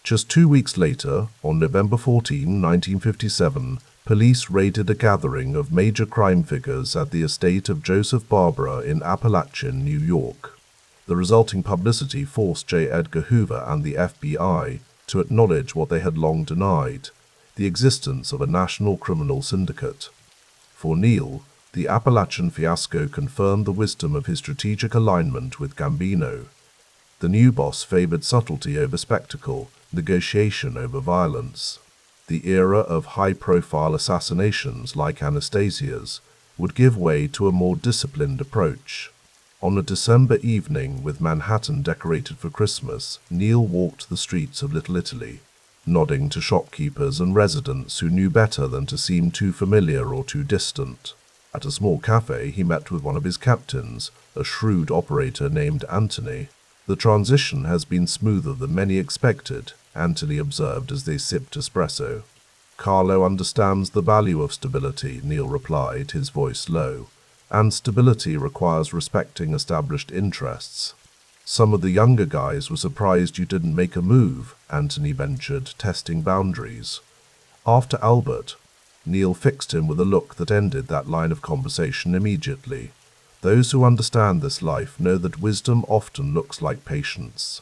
Just 2 weeks later, on November 14, 1957, police raided a gathering of major crime figures at the estate of Joseph Barbara in Appalachian, New York. The resulting publicity forced J. Edgar Hoover and the FBI to acknowledge what they had long denied, the existence of a national criminal syndicate. For Neil, the Appalachian fiasco confirmed the wisdom of his strategic alignment with Gambino. The new boss favored subtlety over spectacle, negotiation over violence. The era of high-profile assassinations like Anastasia's would give way to a more disciplined approach. On a December evening with Manhattan decorated for Christmas, Neil walked the streets of Little Italy, nodding to shopkeepers and residents who knew better than to seem too familiar or too distant. At a small cafe, he met with one of his captains, a shrewd operator named Anthony. "The transition has been smoother than many expected," Anthony observed as they sipped espresso. "Carlo understands the value of stability," Neil replied, his voice low. "And stability requires respecting established interests." "Some of the younger guys were surprised you didn't make a move," Anthony ventured, testing boundaries. "After Albert," Neil fixed him with a look that ended that line of conversation immediately. Those who understand this life know that wisdom often looks like patience.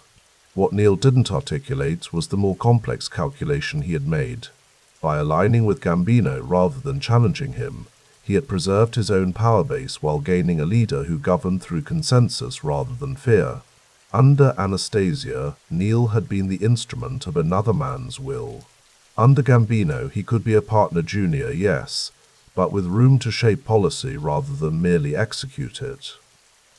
What Neil didn't articulate was the more complex calculation he had made. By aligning with Gambino rather than challenging him, he had preserved his own power base while gaining a leader who governed through consensus rather than fear. Under Anastasia, Neil had been the instrument of another man's will. Under Gambino, he could be a partner junior, yes, but with room to shape policy rather than merely execute it.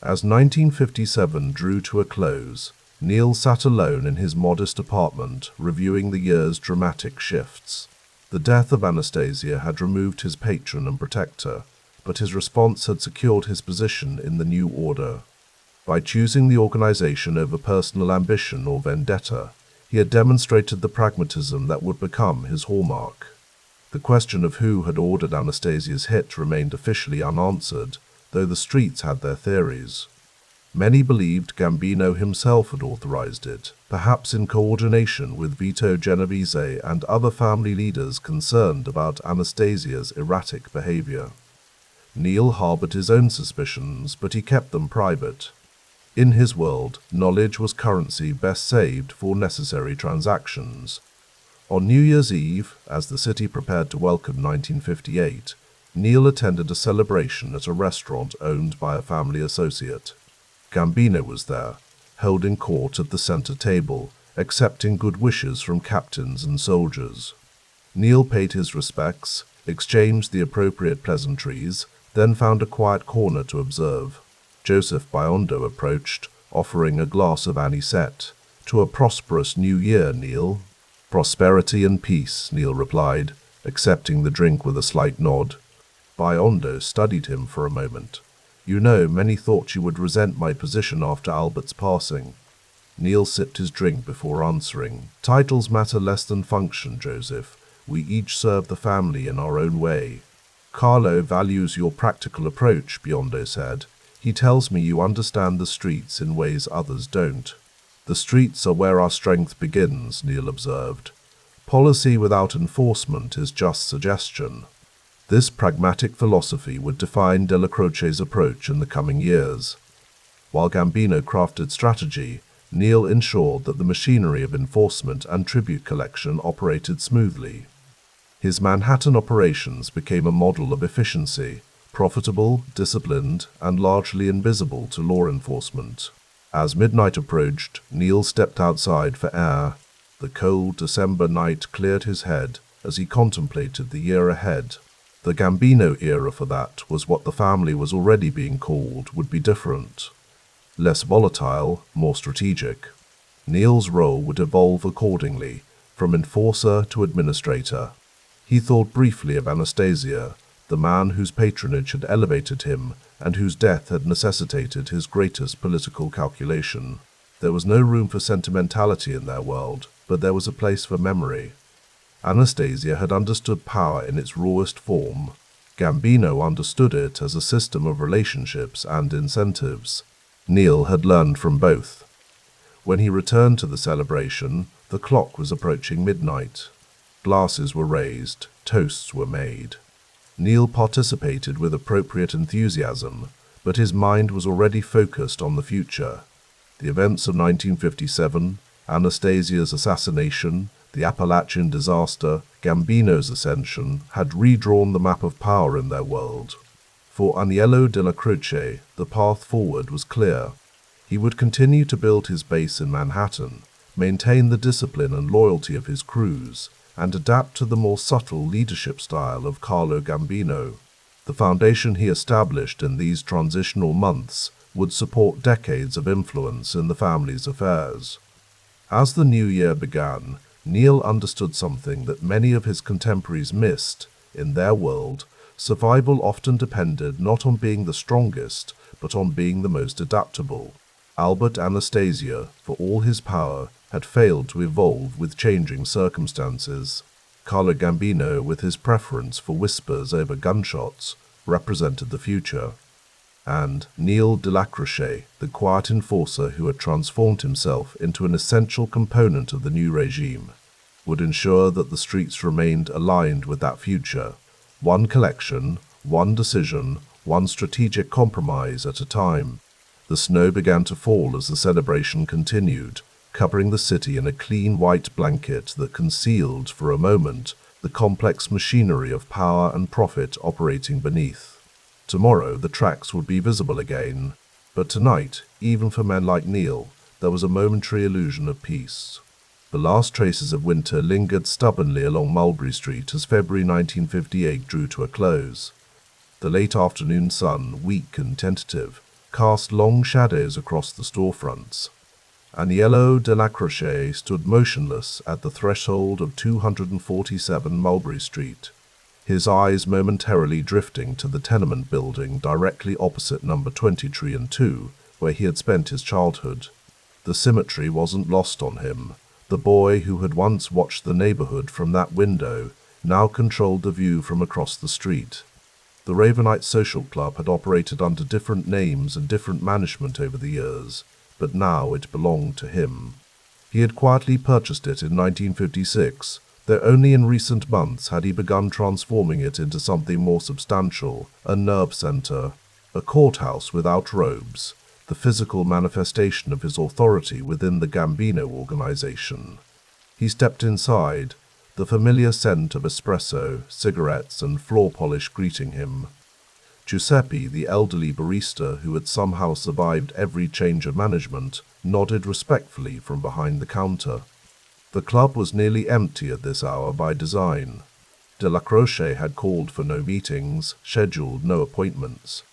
As 1957 drew to a close, Neil sat alone in his modest apartment, reviewing the year's dramatic shifts. The death of Anastasia had removed his patron and protector, but his response had secured his position in the new order. By choosing the organization over personal ambition or vendetta, he had demonstrated the pragmatism that would become his hallmark. The question of who had ordered Anastasia's hit remained officially unanswered, though the streets had their theories. Many believed Gambino himself had authorized it, perhaps in coordination with Vito Genovese and other family leaders concerned about Anastasia's erratic behavior. Neil harbored his own suspicions, but he kept them private. In his world, knowledge was currency best saved for necessary transactions. On New Year's Eve, as the city prepared to welcome 1958, Neil attended a celebration at a restaurant owned by a family associate. Gambino was there, holding court at the center table, accepting good wishes from captains and soldiers. Neil paid his respects, exchanged the appropriate pleasantries, then found a quiet corner to observe. Joseph Biondo approached, offering a glass of anisette. "To a prosperous new year, Neil." "Prosperity and peace," Neil replied, accepting the drink with a slight nod. Biondo studied him for a moment. "You know, many thought you would resent my position after Albert's passing." Neil sipped his drink before answering. "Titles matter less than function, Joseph. We each serve the family in our own way." "Carlo values your practical approach," Biondo said. "He tells me you understand the streets in ways others don't." "The streets are where our strength begins," Neil observed. "Policy without enforcement is just suggestion." This pragmatic philosophy would define Dellacroce's approach in the coming years. While Gambino crafted strategy, Neil ensured that the machinery of enforcement and tribute collection operated smoothly. His Manhattan operations became a model of efficiency, profitable, disciplined, and largely invisible to law enforcement. As midnight approached, Neil stepped outside for air. The cold December night cleared his head as he contemplated the year ahead. The Gambino era, for that was what the family was already being called, would be different. Less volatile, more strategic. Neil's role would evolve accordingly, from enforcer to administrator. He thought briefly of Anastasia, the man whose patronage had elevated him and whose death had necessitated his greatest political calculation. There was no room for sentimentality in their world, but there was a place for memory. Anastasia had understood power in its rawest form. Gambino understood it as a system of relationships and incentives. Neil had learned from both. When he returned to the celebration, the clock was approaching midnight. Glasses were raised, toasts were made. Neil participated with appropriate enthusiasm, but his mind was already focused on the future. The events of 1957, Anastasia's assassination, the Appalachian disaster, Gambino's ascension, had redrawn the map of power in their world. For Aniello Dellacroce, the path forward was clear. He would continue to build his base in Manhattan, maintain the discipline and loyalty of his crews, and adapt to the more subtle leadership style of Carlo Gambino. The foundation he established in these transitional months would support decades of influence in the family's affairs. As the new year began, Neil understood something that many of his contemporaries missed. In their world, survival often depended not on being the strongest, but on being the most adaptable. Albert Anastasia, for all his power, had failed to evolve with changing circumstances. Carlo Gambino, with his preference for whispers over gunshots, represented the future. And Neil Dellacroce, the quiet enforcer who had transformed himself into an essential component of the new regime, would ensure that the streets remained aligned with that future. One collection, one decision, one strategic compromise at a time. The snow began to fall as the celebration continued, covering the city in a clean white blanket that concealed, for a moment, the complex machinery of power and profit operating beneath. Tomorrow the tracks would be visible again, but tonight, even for men like Neil, there was a momentary illusion of peace. The last traces of winter lingered stubbornly along Mulberry Street as February 1958 drew to a close. The late afternoon sun, weak and tentative, cast long shadows across the storefronts. Aniello Dellacroce stood motionless at the threshold of 247 Mulberry Street, his eyes momentarily drifting to the tenement building directly opposite number 23 and 2, where he had spent his childhood. The symmetry wasn't lost on him. The boy who had once watched the neighborhood from that window now controlled the view from across the street. The Ravenite social club had operated under different names and different management over the years, but now it belonged to him. He had quietly purchased it in 1956, though only in recent months had he begun transforming it into something more substantial, a nerve center, a courthouse without robes, the physical manifestation of his authority within the Gambino organization. He stepped inside, the familiar scent of espresso, cigarettes, and floor polish greeting him. Giuseppe, the elderly barista who had somehow survived every change of management, nodded respectfully from behind the counter. The club was nearly empty at this hour by design. Dellacroce had called for no meetings, scheduled no appointments.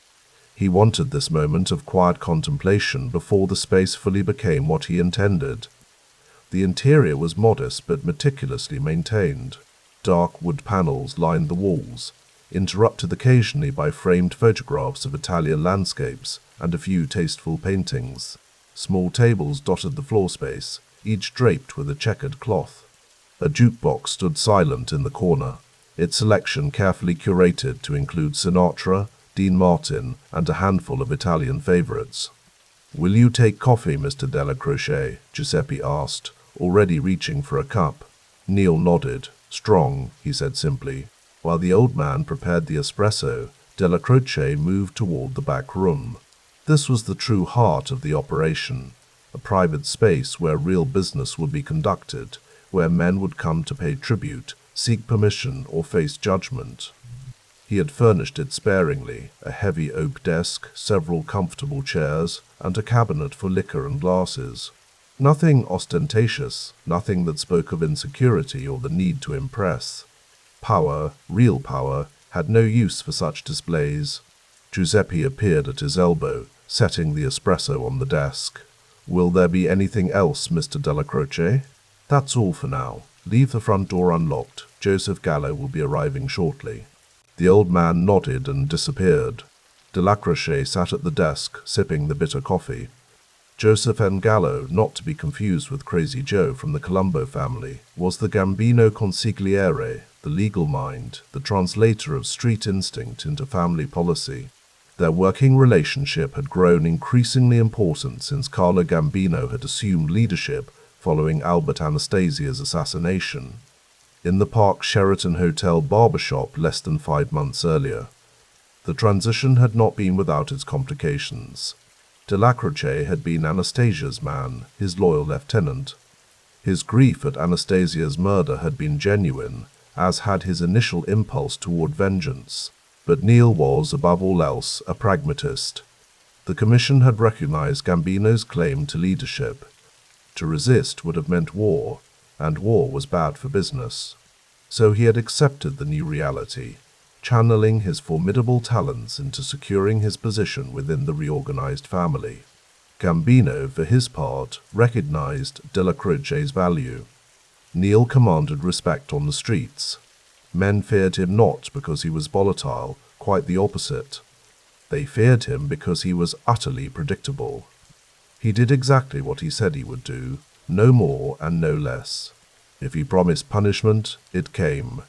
He wanted this moment of quiet contemplation before the space fully became what he intended. The interior was modest but meticulously maintained. Dark wood panels lined the walls, interrupted occasionally by framed photographs of Italian landscapes and a few tasteful paintings. Small tables dotted the floor space, each draped with a checkered cloth. A jukebox stood silent in the corner, its selection carefully curated to include Sinatra, Dean Martin, and a handful of Italian favorites. "Will you take coffee, Mr. Dellacroce?" Giuseppe asked, already reaching for a cup. Neil nodded. "Strong," he said simply. While the old man prepared the espresso, Dellacroce moved toward the back room. This was the true heart of the operation, a private space where real business would be conducted, where men would come to pay tribute, seek permission, or face judgment. He had furnished it sparingly, a heavy oak desk, several comfortable chairs, and a cabinet for liquor and glasses. Nothing ostentatious, nothing that spoke of insecurity or the need to impress. Power, real power, had no use for such displays. Giuseppe appeared at his elbow, setting the espresso on the desk. "Will there be anything else, Mr. Dellacroce?" "That's all for now. Leave the front door unlocked. Joseph Gallo will be arriving shortly." The old man nodded and disappeared. Dellacroce sat at the desk, sipping the bitter coffee. Joseph N. Gallo, not to be confused with Crazy Joe from the Colombo family, was the Gambino consigliere, the legal mind, the translator of street instinct into family policy. Their working relationship had grown increasingly important since Carlo Gambino had assumed leadership following Albert Anastasia's assassination. In the Park Sheraton Hotel barbershop less than 5 months earlier. The transition had not been without its complications. Dellacroce had been Anastasia's man, his loyal lieutenant. His grief at Anastasia's murder had been genuine, as had his initial impulse toward vengeance. But Neil was, above all else, a pragmatist. The commission had recognized Gambino's claim to leadership. To resist would have meant war, and war was bad for business. So he had accepted the new reality. channeling his formidable talents into securing his position within the reorganized family. Gambino, for his part, recognized Dellacroce's value. Neil commanded respect on the streets. Men feared him not because he was volatile, quite the opposite. They feared him because he was utterly predictable. He did exactly what he said he would do, no more and no less. If he promised punishment, it came.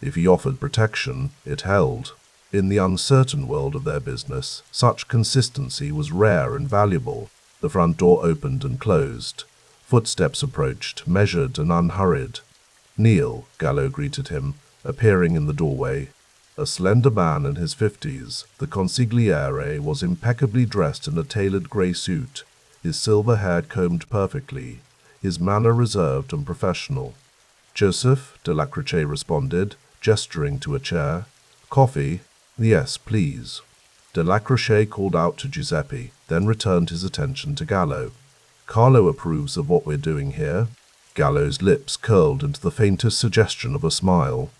If he offered protection, it held. In the uncertain world of their business, such consistency was rare and valuable. The front door opened and closed. Footsteps approached, measured and unhurried. "Neil," Gallo greeted him, appearing in the doorway. A slender man in his 50s, the consigliere was impeccably dressed in a tailored grey suit, his silver hair combed perfectly, his manner reserved and professional. "Joseph," Dellacroce responded, gesturing to a chair. "Coffee?" "Yes, please." Dellacroce called out to Giuseppe, then returned his attention to Gallo. "Carlo approves of what we're doing here." Gallo's lips curled into the faintest suggestion of a smile.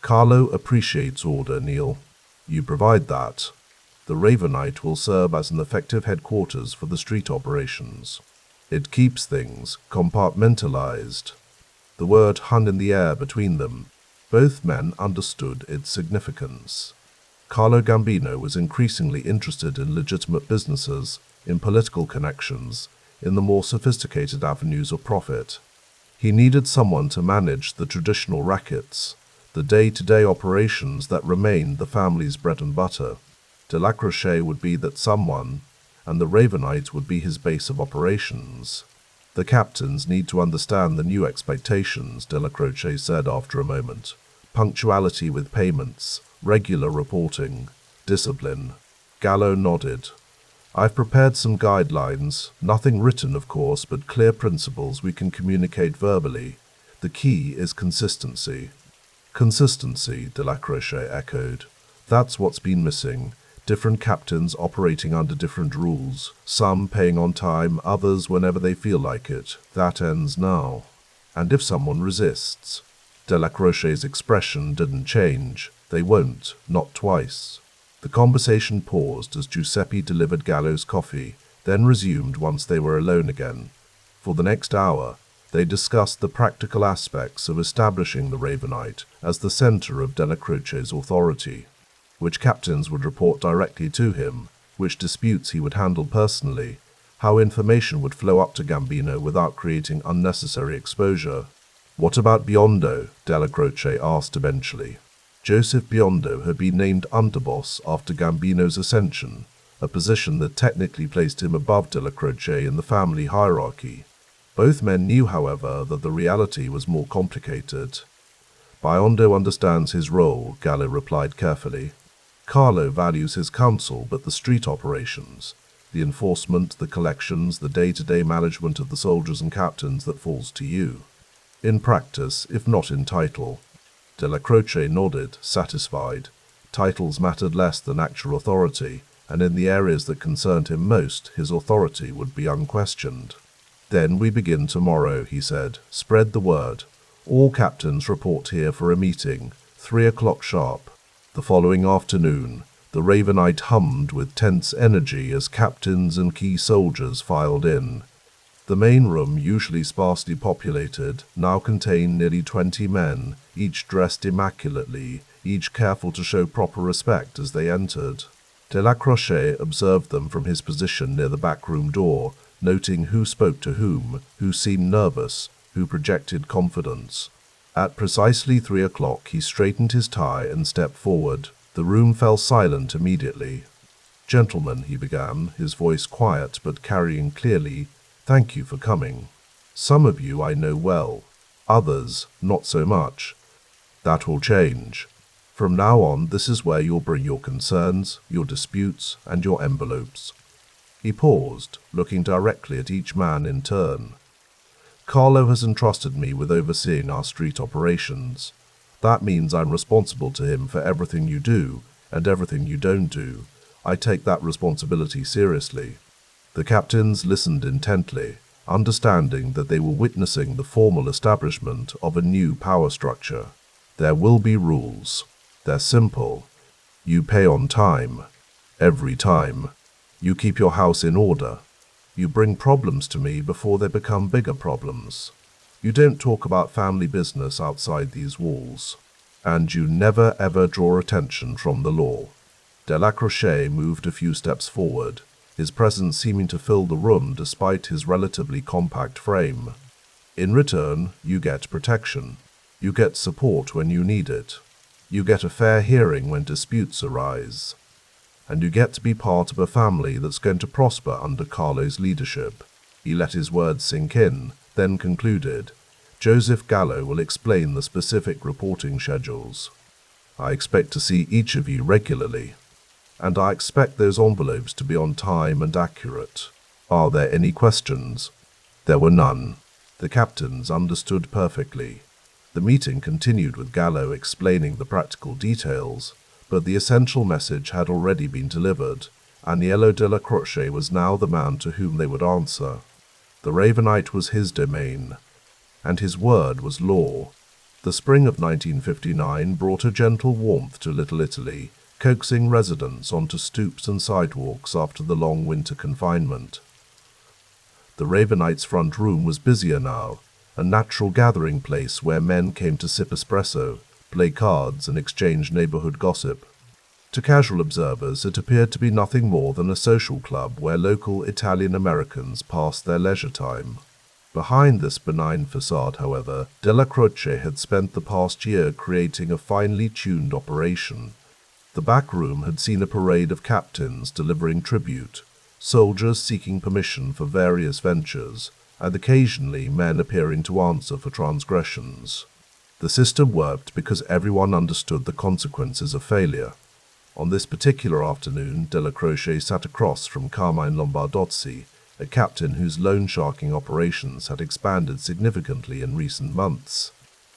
"Carlo appreciates order, Neil. You provide that. The Ravenite will serve as an effective headquarters for the street operations. It keeps things compartmentalized." The word hung in the air between them. Both men understood its significance. Carlo Gambino was increasingly interested in legitimate businesses, in political connections, in the more sophisticated avenues of profit. He needed someone to manage the traditional rackets, the day-to-day operations that remained the family's bread and butter. Dellacroce would be that someone, and the Ravenite would be his base of operations. "The captains need to understand the new expectations," Dellacroce said after a moment. "Punctuality with payments, regular reporting, discipline." Gallo nodded. "I've prepared some guidelines, nothing written of course, but clear principles we can communicate verbally. The key is consistency." "Consistency," Dellacroce echoed. "That's what's been missing. Different captains operating under different rules, some paying on time, others whenever they feel like it. That ends now. And if someone resists?" Dellacroce's expression didn't change. "They won't, not twice." The conversation paused as Giuseppe delivered Gallo's coffee, then resumed once they were alone again. For the next hour, they discussed the practical aspects of establishing the Ravenite as the center of Dellacroce's authority. Which captains would report directly to him, which disputes he would handle personally, how information would flow up to Gambino without creating unnecessary exposure. "What about Biondo?" Dellacroce asked eventually. Joseph Biondo had been named Underboss after Gambino's ascension, a position that technically placed him above Dellacroce in the family hierarchy. Both men knew, however, that the reality was more complicated. "Biondo understands his role," Gallo replied carefully. "Carlo values his counsel, but the street operations, the enforcement, the collections, the day-to-day management of the soldiers and captains, that falls to you. In practice, if not in title." Dellacroce nodded, satisfied. Titles mattered less than actual authority, and in the areas that concerned him most, his authority would be unquestioned. "Then we begin tomorrow," he said. "Spread the word. All captains report here for a meeting, 3 o'clock sharp." The following afternoon, the Ravenite hummed with tense energy as captains and key soldiers filed in. The main room, usually sparsely populated, now contained nearly 20 men, each dressed immaculately, each careful to show proper respect as they entered. Dellacroce observed them from his position near the backroom door, noting who spoke to whom, who seemed nervous, who projected confidence. At precisely 3 o'clock he straightened his tie and stepped forward. The room fell silent immediately. "Gentlemen," he began, his voice quiet but carrying clearly, "thank you for coming. Some of you I know well, others not so much. That will change. From now on, this is where you'll bring your concerns, your disputes, and your envelopes." He paused, looking directly at each man in turn. "Carlo has entrusted me with overseeing our street operations. That means I'm responsible to him for everything you do and everything you don't do. I take that responsibility seriously." The captains listened intently, understanding that they were witnessing the formal establishment of a new power structure. "There will be rules." They're simple. You pay on time. Every time. You keep your house in order. You bring problems to me before they become bigger problems. You don't talk about family business outside these walls. And you never ever draw attention from the law. Dellacroce moved a few steps forward, his presence seeming to fill the room despite his relatively compact frame. In return, you get protection. You get support when you need it. You get a fair hearing when disputes arise. And you get to be part of a family that's going to prosper under Carlo's leadership. He let his words sink in, then concluded, Joseph Gallo will explain the specific reporting schedules. I expect to see each of you regularly. And I expect those envelopes to be on time and accurate. Are there any questions? There were none. The captains understood perfectly. The meeting continued with Gallo explaining the practical details, but the essential message had already been delivered. Aniello Dellacroce was now the man to whom they would answer. The Ravenite was his domain, and his word was law. The spring of 1959 brought a gentle warmth to Little Italy, coaxing residents onto stoops and sidewalks after the long winter confinement. The Ravenite's front room was busier now, a natural gathering place where men came to sip espresso, play cards, and exchange neighborhood gossip. To casual observers, it appeared to be nothing more than a social club where local Italian Americans passed their leisure time. Behind this benign facade, however, Dellacroce had spent the past year creating a finely tuned operation. The back room had seen a parade of captains delivering tribute, soldiers seeking permission for various ventures, and occasionally men appearing to answer for transgressions. The system worked because everyone understood the consequences of failure. On this particular afternoon, Dellacroce sat across from Carmine Lombardozzi, a captain whose loan sharking operations had expanded significantly in recent months.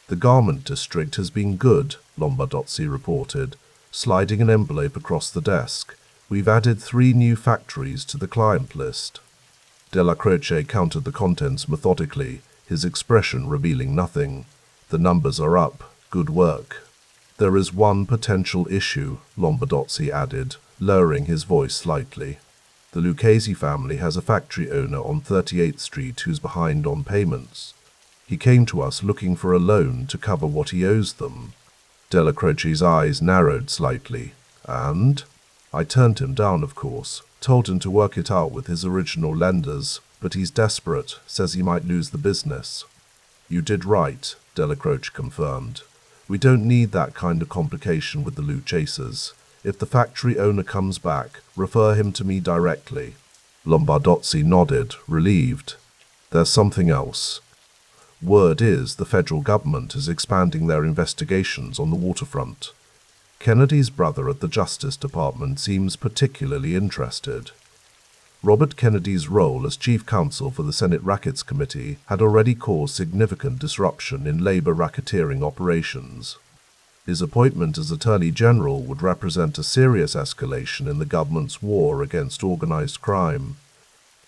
The garment district has been good, Lombardozzi reported, sliding an envelope across the desk. We've added 3 new factories to the client list. Dellacroce counted the contents methodically, his expression revealing nothing. The numbers are up. Good work. There is one potential issue, Lombardozzi added, lowering his voice slightly. The Lucchese family has a factory owner on 38th Street who's behind on payments. He came to us looking for a loan to cover what he owes them. Dellacroce's eyes narrowed slightly. And? I turned him down, of course. Told him to work it out with his original lenders, but he's desperate, says he might lose the business. You did right, Dellacroce confirmed. We don't need that kind of complication with the loot chasers. If the factory owner comes back, refer him to me directly. Lombardozzi nodded, relieved. There's something else. Word is the federal government is expanding their investigations on the waterfront. Kennedy's brother at the Justice Department seems particularly interested. Robert Kennedy's role as chief counsel for the Senate Rackets Committee had already caused significant disruption in labor racketeering operations. His appointment as Attorney General would represent a serious escalation in the government's war against organized crime.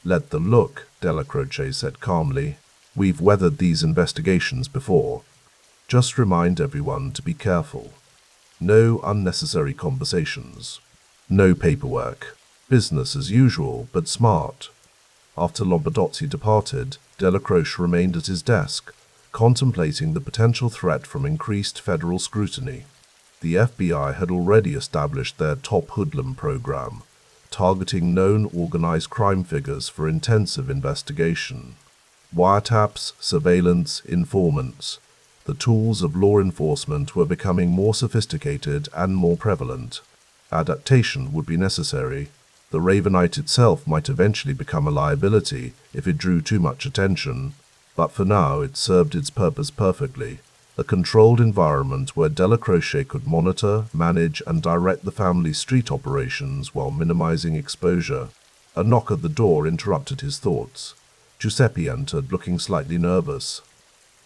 Let them look, Dellacroce said calmly. We've weathered these investigations before. Just remind everyone to be careful. No unnecessary conversations. No paperwork. Business as usual, but smart. After Lombardozzi departed, Dellacroce remained at his desk, contemplating the potential threat from increased federal scrutiny. The FBI had already established their Top Hoodlum program, targeting known organized crime figures for intensive investigation. Wiretaps, surveillance, informants. The tools of law enforcement were becoming more sophisticated and more prevalent. Adaptation would be necessary. The Ravenite itself might eventually become a liability if it drew too much attention, but for now it served its purpose perfectly. A controlled environment where Dellacroce could monitor, manage, and direct the family's street operations while minimizing exposure. A knock at the door interrupted his thoughts. Giuseppe entered, looking slightly nervous.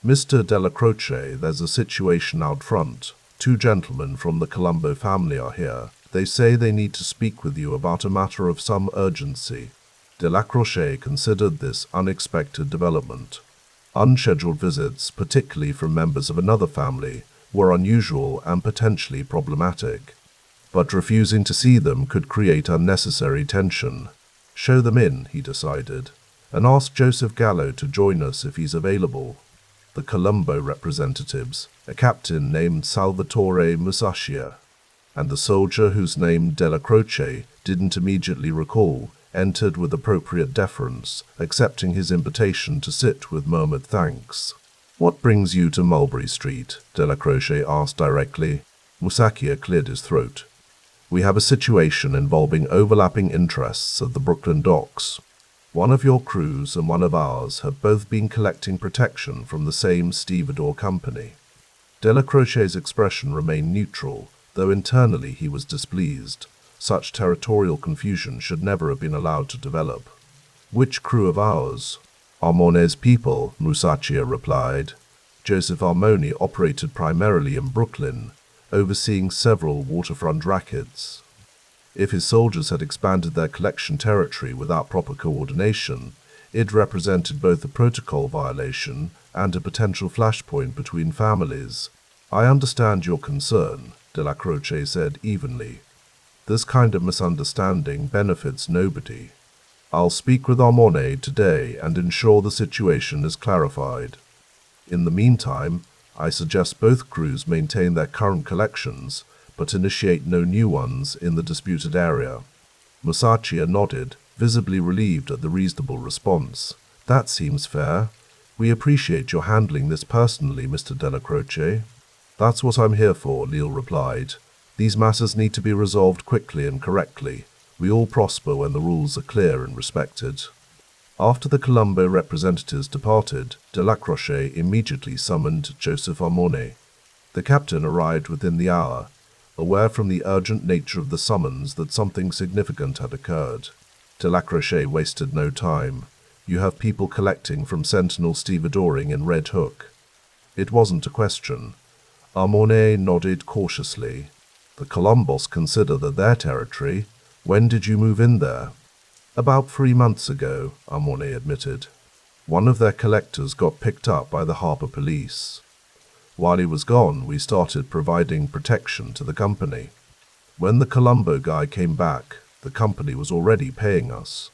Mr. Dellacroce, there's a situation out front. 2 gentlemen from the Colombo family are here. They say they need to speak with you about a matter of some urgency. Dellacroce considered this unexpected development. Unscheduled visits, particularly from members of another family, were unusual and potentially problematic. But refusing to see them could create unnecessary tension. Show them in, he decided, and ask Joseph Gallo to join us if he's available. The Colombo representatives, a captain named Salvatore Musacchia, and the soldier whose name Dellacroce didn't immediately recall, entered with appropriate deference, accepting his invitation to sit with murmured thanks. "What brings you to Mulberry Street?" Dellacroce asked directly. Musacchia cleared his throat. "We have a situation involving overlapping interests at the Brooklyn docks. One of your crews and one of ours have both been collecting protection from the same stevedore company." Dellacroce's expression remained neutral, though internally he was displeased. Such territorial confusion should never have been allowed to develop. "Which crew of ours?" "Armone's people," Musacchia replied. Joseph Armone operated primarily in Brooklyn, overseeing several waterfront rackets. If his soldiers had expanded their collection territory without proper coordination, it represented both a protocol violation and a potential flashpoint between families. "I understand your concern," Dellacroce said evenly. "This kind of misunderstanding benefits nobody. I'll speak with Armone today and ensure the situation is clarified. In the meantime, I suggest both crews maintain their current collections, but initiate no new ones in the disputed area." Musacchia nodded, visibly relieved at the reasonable response. "That seems fair. We appreciate your handling this personally, Mr. Dellacroce." "That's what I'm here for," Leal replied. "These matters need to be resolved quickly and correctly. We all prosper when the rules are clear and respected." After the Colombo representatives departed, Dellacroce immediately summoned Joseph Armone. The captain arrived within the hour, aware from the urgent nature of the summons that something significant had occurred. Dellacroce wasted no time. "You have people collecting from Sentinel stevedoring in Red Hook." It wasn't a question. Armone nodded cautiously. "The Colombos consider that their territory. When did you move in there?" "About 3 months ago," Armone admitted. "One of their collectors got picked up by the harbor police. While he was gone, we started providing protection to the company. When the Colombo guy came back, the company was already paying us."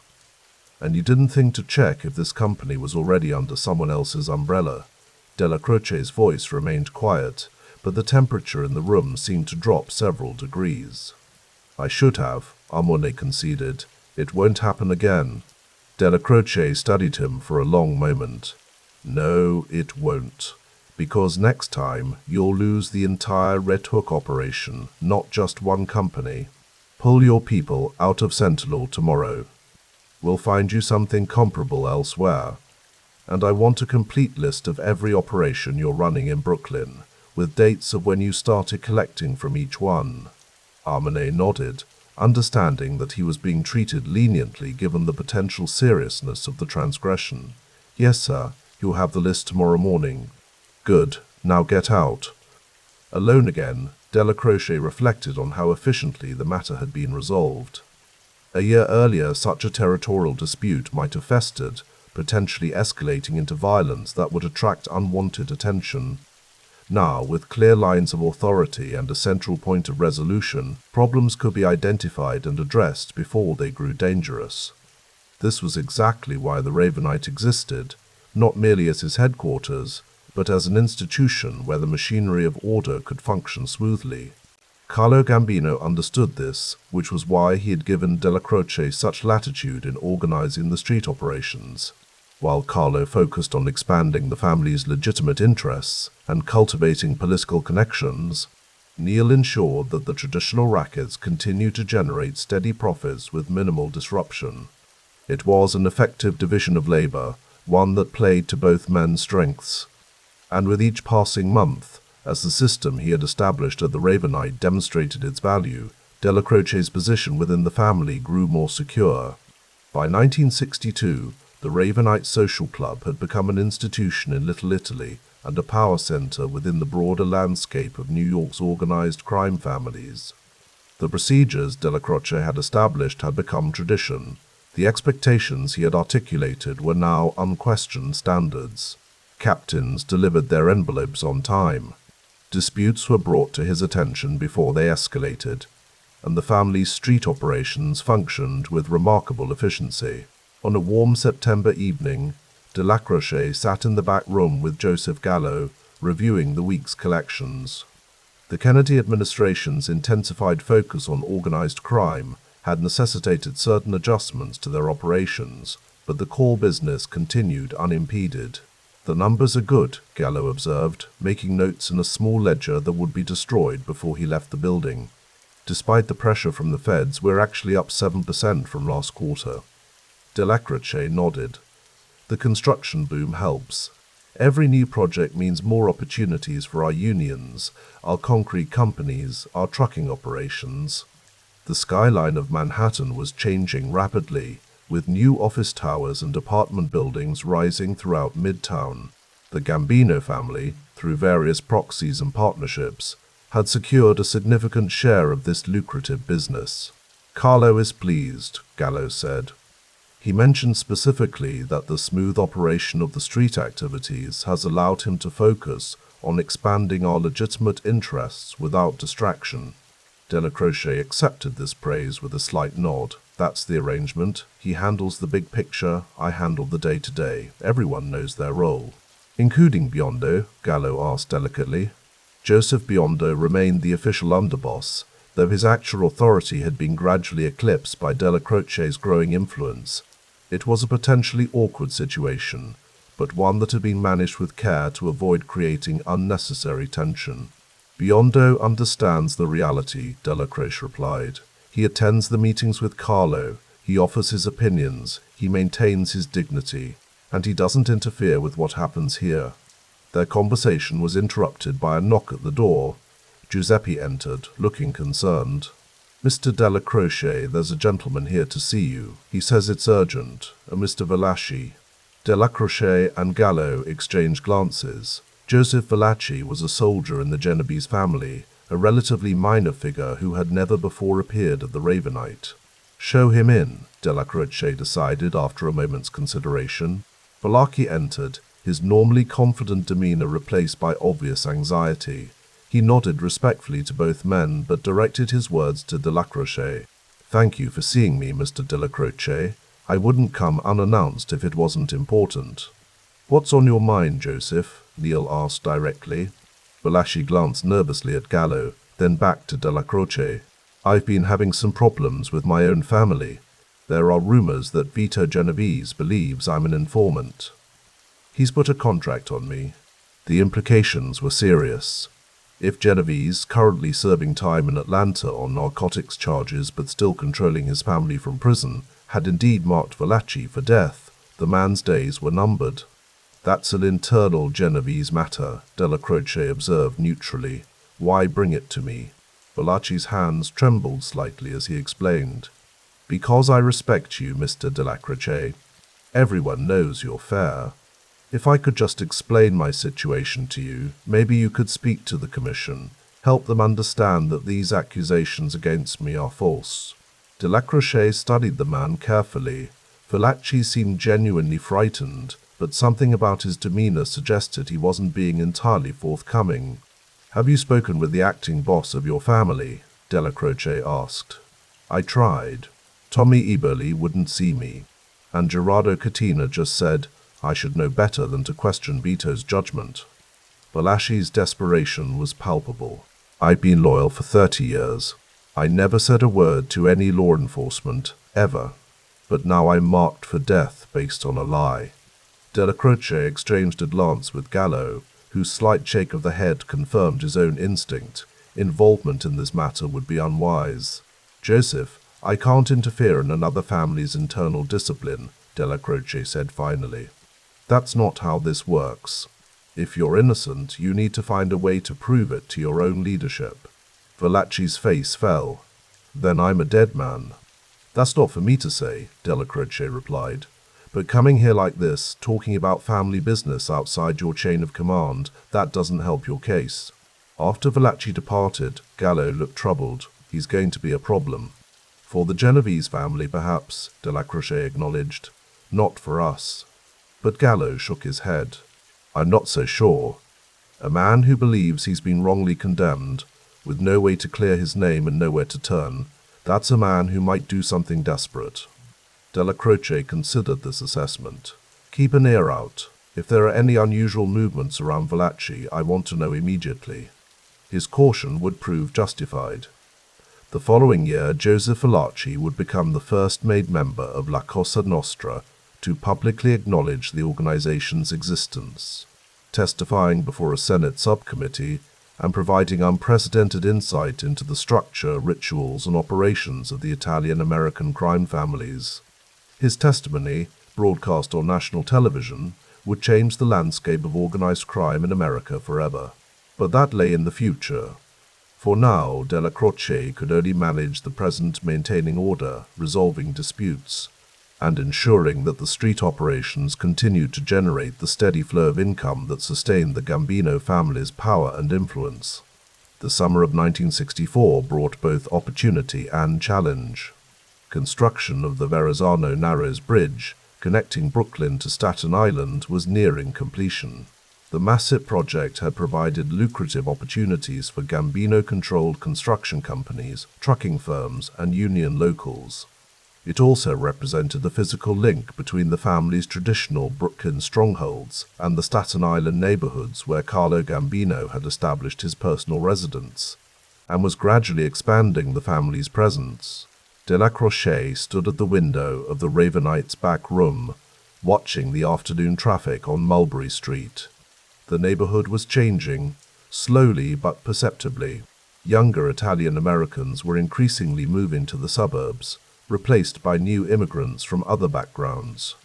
"And you didn't think to check if this company was already under someone else's umbrella?" Dellacroce's voice remained quiet, but the temperature in the room seemed to drop several degrees. "I should have," Armone conceded. "It won't happen again." Dellacroce studied him for a long moment. "No, it won't. Because next time, you'll lose the entire Red Hook operation, not just one company. Pull your people out of Sentinel tomorrow. We'll find you something comparable elsewhere. And I want a complete list of every operation you're running in Brooklyn, with dates of when you started collecting from each one." Armone nodded, understanding that he was being treated leniently given the potential seriousness of the transgression. "Yes, sir. You'll have the list tomorrow morning." "Good. Now get out." Alone again, Dellacroce reflected on how efficiently the matter had been resolved. A year earlier, such a territorial dispute might have festered, potentially escalating into violence that would attract unwanted attention. Now, with clear lines of authority and a central point of resolution, problems could be identified and addressed before they grew dangerous. This was exactly why the Ravenite existed, not merely as his headquarters, but as an institution where the machinery of order could function smoothly. Carlo Gambino understood this, which was why he had given Dellacroce such latitude in organizing the street operations. While Carlo focused on expanding the family's legitimate interests and cultivating political connections, Neil ensured that the traditional rackets continued to generate steady profits with minimal disruption. It was an effective division of labor, one that played to both men's strengths. And with each passing month, as the system he had established at the Ravenite demonstrated its value, Dellacroce's position within the family grew more secure. By 1962, the Ravenite Social Club had become an institution in Little Italy and a power center within the broader landscape of New York's organized crime families. The procedures Dellacroce had established had become tradition. The expectations he had articulated were now unquestioned standards. Captains delivered their envelopes on time. Disputes were brought to his attention before they escalated, and the family's street operations functioned with remarkable efficiency. On a warm September evening, Dellacroce sat in the back room with Joseph Gallo, reviewing the week's collections. The Kennedy administration's intensified focus on organized crime had necessitated certain adjustments to their operations, but the core business continued unimpeded. "The numbers are good," Gallo observed, making notes in a small ledger that would be destroyed before he left the building. "Despite the pressure from the feds, we're actually up 7% from last quarter." Dellacroce nodded. "The construction boom helps. Every new project means more opportunities for our unions, our concrete companies, our trucking operations." The skyline of Manhattan was changing rapidly, with new office towers and apartment buildings rising throughout Midtown. The Gambino family, through various proxies and partnerships, had secured a significant share of this lucrative business. "Carlo is pleased," Gallo said. He mentioned specifically that the smooth operation of the street activities has allowed him to focus on expanding our legitimate interests without distraction. Dellacroce accepted this praise with a slight nod. "That's the arrangement. He handles the big picture, I handle the day-to-day. Everyone knows their role." "Including Biondo?" Gallo asked delicately. Joseph Biondo remained the official underboss, though his actual authority had been gradually eclipsed by Dellacroce's growing influence. It was a potentially awkward situation, but one that had been managed with care to avoid creating unnecessary tension. "Biondo understands the reality," Dellacroce replied. "He attends the meetings with Carlo, he offers his opinions, he maintains his dignity, and he doesn't interfere with what happens here." Their conversation was interrupted by a knock at the door. Giuseppe entered, looking concerned. "Mr. Dellacroce, there's a gentleman here to see you. He says it's urgent, a Mr. Valachi." Dellacroce and Gallo exchanged glances. Joseph Valachi was a soldier in the Genovese family, a relatively minor figure who had never before appeared at the Ravenite. "Show him in," Dellacroce decided after a moment's consideration. Valachi entered, his normally confident demeanor replaced by obvious anxiety. He nodded respectfully to both men, but directed his words to Dellacroce. "Thank you for seeing me, Mr. Dellacroce. I wouldn't come unannounced if it wasn't important." "What's on your mind, Joseph?" Neil asked directly. Valachi glanced nervously at Gallo, then back to Dellacroce. "I've been having some problems with my own family. There are rumors that Vito Genovese believes I'm an informant. He's put a contract on me." The implications were serious. If Genovese, currently serving time in Atlanta on narcotics charges but still controlling his family from prison, had indeed marked Valachi for death, the man's days were numbered. "That's an internal Genovese matter," Dellacroce observed neutrally. "Why bring it to me?" Valachi's hands trembled slightly as he explained. "Because I respect you, Mr. Dellacroce. Everyone knows you're fair. If I could just explain my situation to you, maybe you could speak to the commission, help them understand that these accusations against me are false." Dellacroce studied the man carefully. Valachi seemed genuinely frightened, but something about his demeanor suggested he wasn't being entirely forthcoming. "Have you spoken with the acting boss of your family?" Dellacroce asked. "I tried. Tommy Eberly wouldn't see me, and Gerardo Catena just said I should know better than to question Vito's judgment." Valachi's desperation was palpable. "I've been loyal for 30 years. I never said a word to any law enforcement, ever. But now I'm marked for death based on a lie." Dellacroce exchanged a glance with Gallo, whose slight shake of the head confirmed his own instinct. Involvement in this matter would be unwise. "Joseph, I can't interfere in another family's internal discipline," Dellacroce said finally. "That's not how this works. If you're innocent, you need to find a way to prove it to your own leadership." Valachi's face fell. "Then I'm a dead man." "That's not for me to say," Dellacroce replied. "But coming here like this, talking about family business outside your chain of command, that doesn't help your case." After Valachi departed, Gallo looked troubled. "He's going to be a problem." "For the Genovese family, perhaps," Dellacroce acknowledged. "Not for us." But Gallo shook his head. "I'm not so sure. A man who believes he's been wrongly condemned, with no way to clear his name and nowhere to turn, that's a man who might do something desperate. Dellacroce considered this assessment. Keep an ear out. If there are any unusual movements around Valachi, I want to know immediately. His caution would prove justified. The following year, Joseph Valachi would become the first made member of La Cosa Nostra to publicly acknowledge the organization's existence, testifying before a Senate subcommittee and providing unprecedented insight into the structure, rituals, and operations of the Italian-American crime families. His testimony, broadcast on national television, would change the landscape of organized crime in America forever. But that lay in the future. For now, Dellacroce could only manage the present, maintaining order, resolving disputes, and ensuring that the street operations continued to generate the steady flow of income that sustained the Gambino family's power and influence. The summer of 1964 brought both opportunity and challenge. Construction of the Verrazano Narrows Bridge, connecting Brooklyn to Staten Island, was nearing completion. The massive project had provided lucrative opportunities for Gambino-controlled construction companies, trucking firms, and union locals. It also represented the physical link between the family's traditional Brooklyn strongholds and the Staten Island neighborhoods where Carlo Gambino had established his personal residence, and was gradually expanding the family's presence. Dellacroce stood at the window of the Ravenite's back room, watching the afternoon traffic on Mulberry Street. The neighborhood was changing, slowly but perceptibly. Younger Italian-Americans were increasingly moving to the suburbs, replaced by new immigrants from other backgrounds.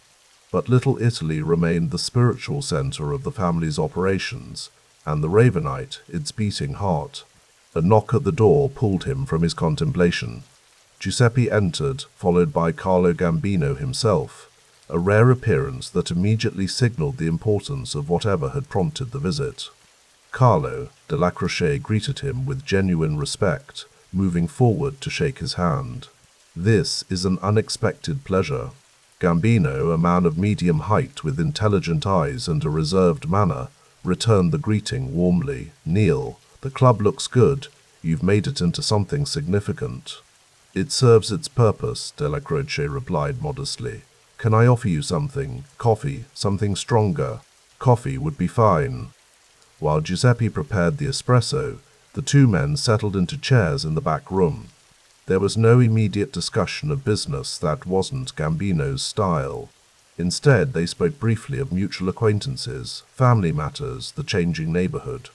But Little Italy remained the spiritual center of the family's operations, and the Ravenite its beating heart. A knock at the door pulled him from his contemplation. Giuseppe entered, followed by Carlo Gambino himself, a rare appearance that immediately signaled the importance of whatever had prompted the visit. Carlo, Dellacroce greeted him with genuine respect, moving forward to shake his hand. "This is an unexpected pleasure." Gambino, a man of medium height with intelligent eyes and a reserved manner, returned the greeting warmly. "Neil, the club looks good. You've made it into something significant." "It serves its purpose," Dellacroce replied modestly. "Can I offer you something? Coffee, something stronger?" "Coffee would be fine." While Giuseppe prepared the espresso, the two men settled into chairs in the back room. There was no immediate discussion of business, that wasn't Gambino's style. Instead, they spoke briefly of mutual acquaintances, family matters, the changing neighborhood.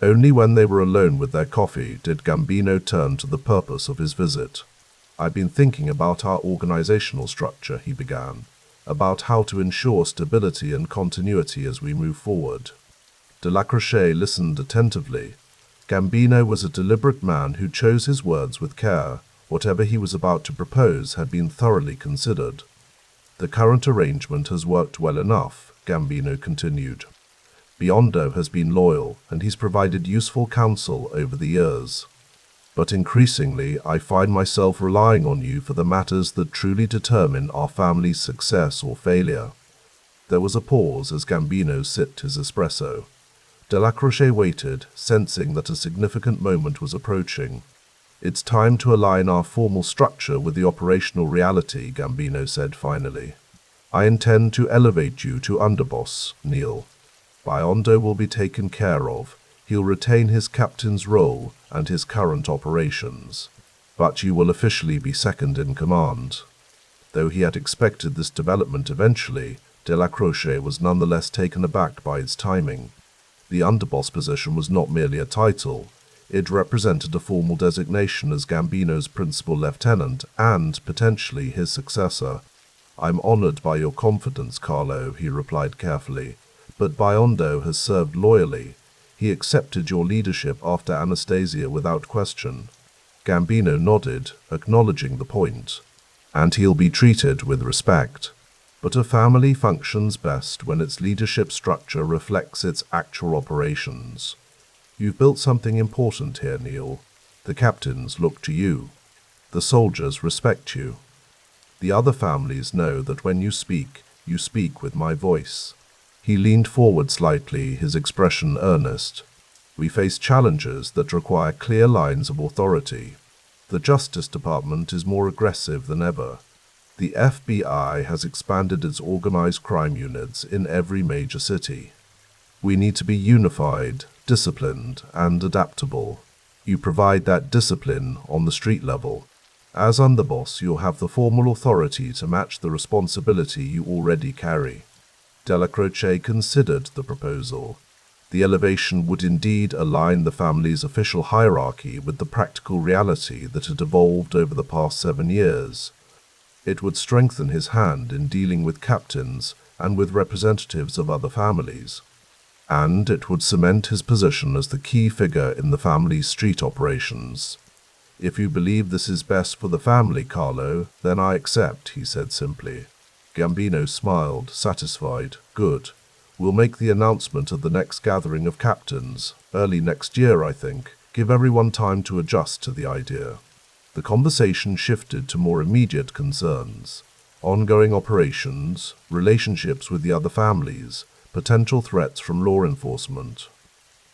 Only when they were alone with their coffee did Gambino turn to the purpose of his visit. "I've been thinking about our organizational structure," he began, "about how to ensure stability and continuity as we move forward." Dellacroce listened attentively. Gambino was a deliberate man who chose his words with care. Whatever he was about to propose had been thoroughly considered. "The current arrangement has worked well enough," Gambino continued. "Biondo has been loyal, and he's provided useful counsel over the years. But increasingly, I find myself relying on you for the matters that truly determine our family's success or failure." There was a pause as Gambino sipped his espresso. Dellacroce waited, sensing that a significant moment was approaching. "It's time to align our formal structure with the operational reality," Gambino said finally. "I intend to elevate you to Underboss, Neil. Biondo will be taken care of. He'll retain his captain's role and his current operations, but you will officially be second in command." Though he had expected this development eventually, Dellacroce was nonetheless taken aback by its timing. The underboss position was not merely a title, it represented a formal designation as Gambino's principal lieutenant and, potentially, his successor. "I'm honored by your confidence, Carlo," he replied carefully, "but Biondo has served loyally. He accepted your leadership after Anastasia without question." Gambino nodded, acknowledging the point. "And he'll be treated with respect. But a family functions best when its leadership structure reflects its actual operations. You've built something important here, Neil. The captains look to you. The soldiers respect you. The other families know that when you speak with my voice." He leaned forward slightly, his expression earnest. "We face challenges that require clear lines of authority. The Justice Department is more aggressive than ever. The FBI has expanded its organized crime units in every major city. We need to be unified, disciplined, and adaptable. You provide that discipline on the street level. As Underboss, you'll have the formal authority to match the responsibility you already carry." Dellacroce considered the proposal. The elevation would indeed align the family's official hierarchy with the practical reality that had evolved over the past 7 years. It would strengthen his hand in dealing with captains and with representatives of other families. And it would cement his position as the key figure in the family's street operations. "If you believe this is best for the family, Carlo, then I accept," he said simply. Gambino smiled, satisfied. "Good. We'll make the announcement at the next gathering of captains, early next year, I think. Give everyone time to adjust to the idea." The conversation shifted to more immediate concerns: ongoing operations, relationships with the other families, potential threats from law enforcement.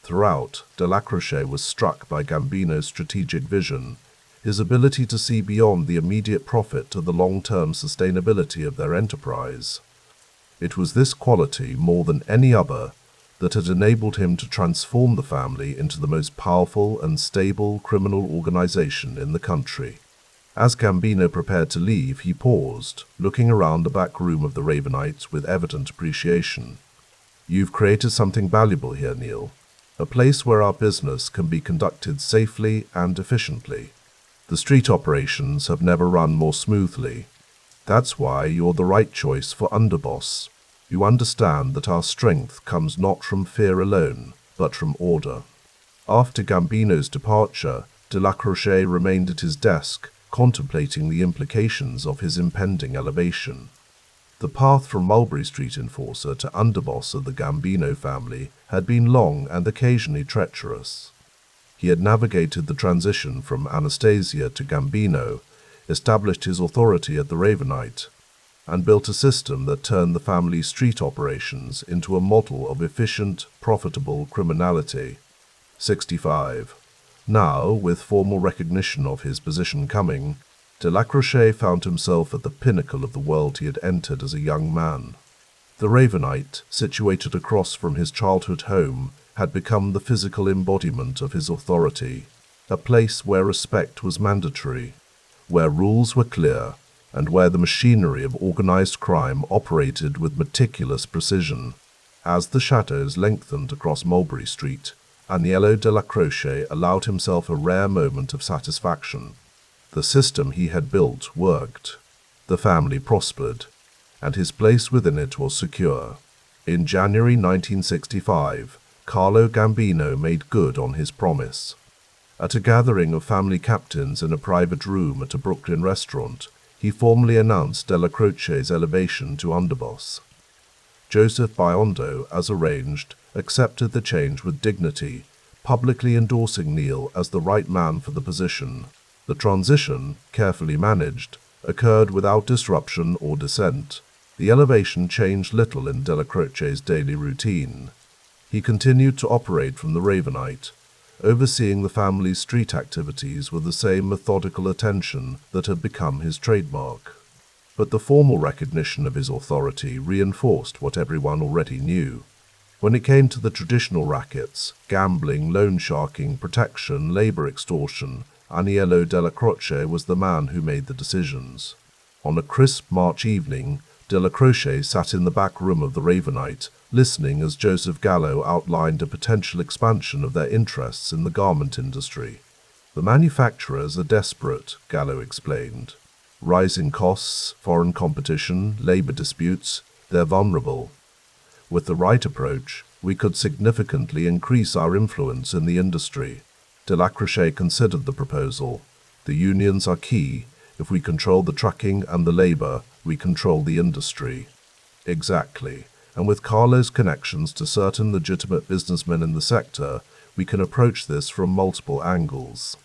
Throughout, Dellacroce was struck by Gambino's strategic vision, his ability to see beyond the immediate profit to the long-term sustainability of their enterprise. It was this quality, more than any other, that had enabled him to transform the family into the most powerful and stable criminal organization in the country. As Gambino prepared to leave, he paused, looking around the back room of the Ravenite with evident appreciation. "You've created something valuable here, Neil. A place where our business can be conducted safely and efficiently. The street operations have never run more smoothly. That's why you're the right choice for Underboss. You understand that our strength comes not from fear alone, but from order." After Gambino's departure, Dellacroce remained at his desk, contemplating the implications of his impending elevation. The path from Mulberry Street enforcer to underboss of the Gambino family had been long and occasionally treacherous. He had navigated the transition from Anastasia to Gambino, established his authority at the Ravenite, and built a system that turned the family's street operations into a model of efficient, profitable criminality. 65. Now, with formal recognition of his position coming, Dellacroce found himself at the pinnacle of the world he had entered as a young man. The Ravenite, situated across from his childhood home, had become the physical embodiment of his authority, a place where respect was mandatory, where rules were clear, and where the machinery of organized crime operated with meticulous precision. As the shadows lengthened across Mulberry Street, Aniello Dellacroce allowed himself a rare moment of satisfaction. The system he had built worked. The family prospered, and his place within it was secure. In January 1965, Carlo Gambino made good on his promise. At a gathering of family captains in a private room at a Brooklyn restaurant, he formally announced Dellacroce's elevation to underboss. Joseph Biondo, as arranged, accepted the change with dignity, publicly endorsing Neil as the right man for the position. The transition, carefully managed, occurred without disruption or dissent. The elevation changed little in Dellacroce's daily routine. He continued to operate from the Ravenite, overseeing the family's street activities with the same methodical attention that had become his trademark. But the formal recognition of his authority reinforced what everyone already knew. When it came to the traditional rackets, gambling, loan sharking, protection, labor extortion, Aniello Dellacroce was the man who made the decisions. On a crisp March evening, Dellacroce sat in the back room of the Ravenite, listening as Joseph Gallo outlined a potential expansion of their interests in the garment industry. "The manufacturers are desperate," Gallo explained. "Rising costs, foreign competition, labor disputes, they're vulnerable. With the right approach, we could significantly increase our influence in the industry." Dellacroce considered the proposal. "The unions are key. If we control the trucking and the labor, we control the industry." "Exactly. And with Carlo's connections to certain legitimate businessmen in the sector, we can approach this from multiple angles."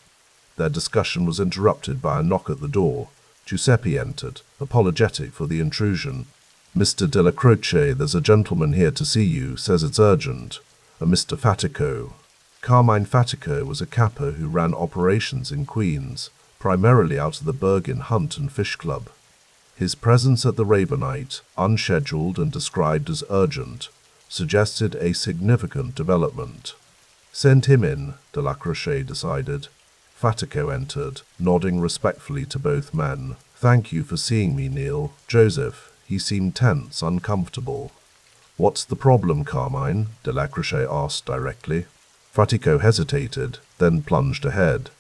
Their discussion was interrupted by a knock at the door. Giuseppe entered, apologetic for the intrusion. Mr. Dellacroce, there's a gentleman here to see you, says it's urgent. A Mr. Fatico. Carmine Fatico was a capo who ran operations in Queens, primarily out of the Bergen Hunt and Fish Club. His presence at the Ravenite, unscheduled and described as urgent, suggested a significant development. Send him in, Dellacroce decided. Fatico entered, nodding respectfully to both men. Thank you for seeing me, Neil. Joseph. He seemed tense, uncomfortable. What's the problem, Carmine? Dellacroce asked directly. Fatico hesitated, then plunged ahead.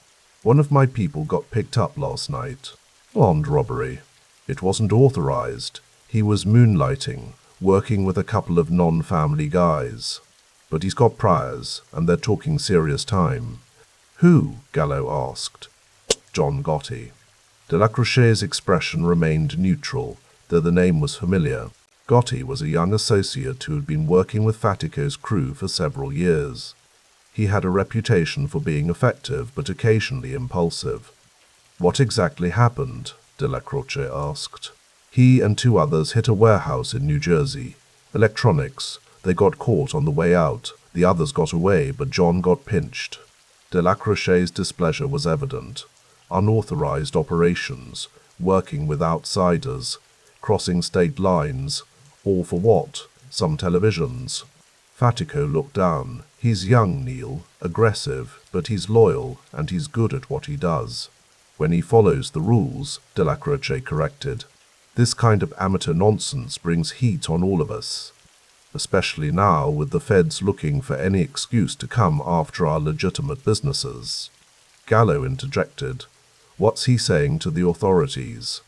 One of my people got picked up last night. Armed robbery. It wasn't authorized. He was moonlighting, working with a couple of non-family guys. But he's got priors, and they're talking serious time. Who? Gallo asked. John Gotti. Dellacroce's expression remained neutral, though the name was familiar. Gotti was a young associate who had been working with Fatico's crew for several years. He had a reputation for being effective but occasionally impulsive. What exactly happened? Dellacroce asked. He and two others hit a warehouse in New Jersey. Electronics. They got caught on the way out. The others got away, but John got pinched. Dellacroce's displeasure was evident. Unauthorized operations, working with outsiders, crossing state lines, all for what? Some televisions. Fatico looked down. He's young, Neil, aggressive, but he's loyal, and he's good at what he does. When he follows the rules, Dellacroce corrected. This kind of amateur nonsense brings heat on all of us. Especially now, with the feds looking for any excuse to come after our legitimate businesses. Gallo interjected. What's he saying to the authorities?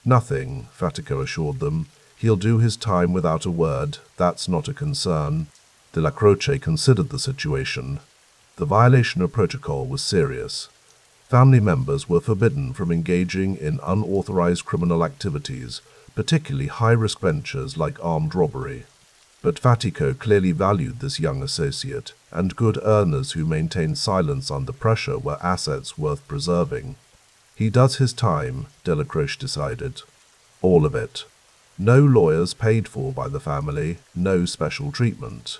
Nothing, Fatico assured them. He'll do his time without a word. That's not a concern. Dellacroce considered the situation. The violation of protocol was serious. Family members were forbidden from engaging in unauthorized criminal activities, particularly high-risk ventures like armed robbery. But Fatico clearly valued this young associate, and good earners who maintained silence under pressure were assets worth preserving. He does his time, Dellacroce decided. All of it. No lawyers paid for by the family, no special treatment.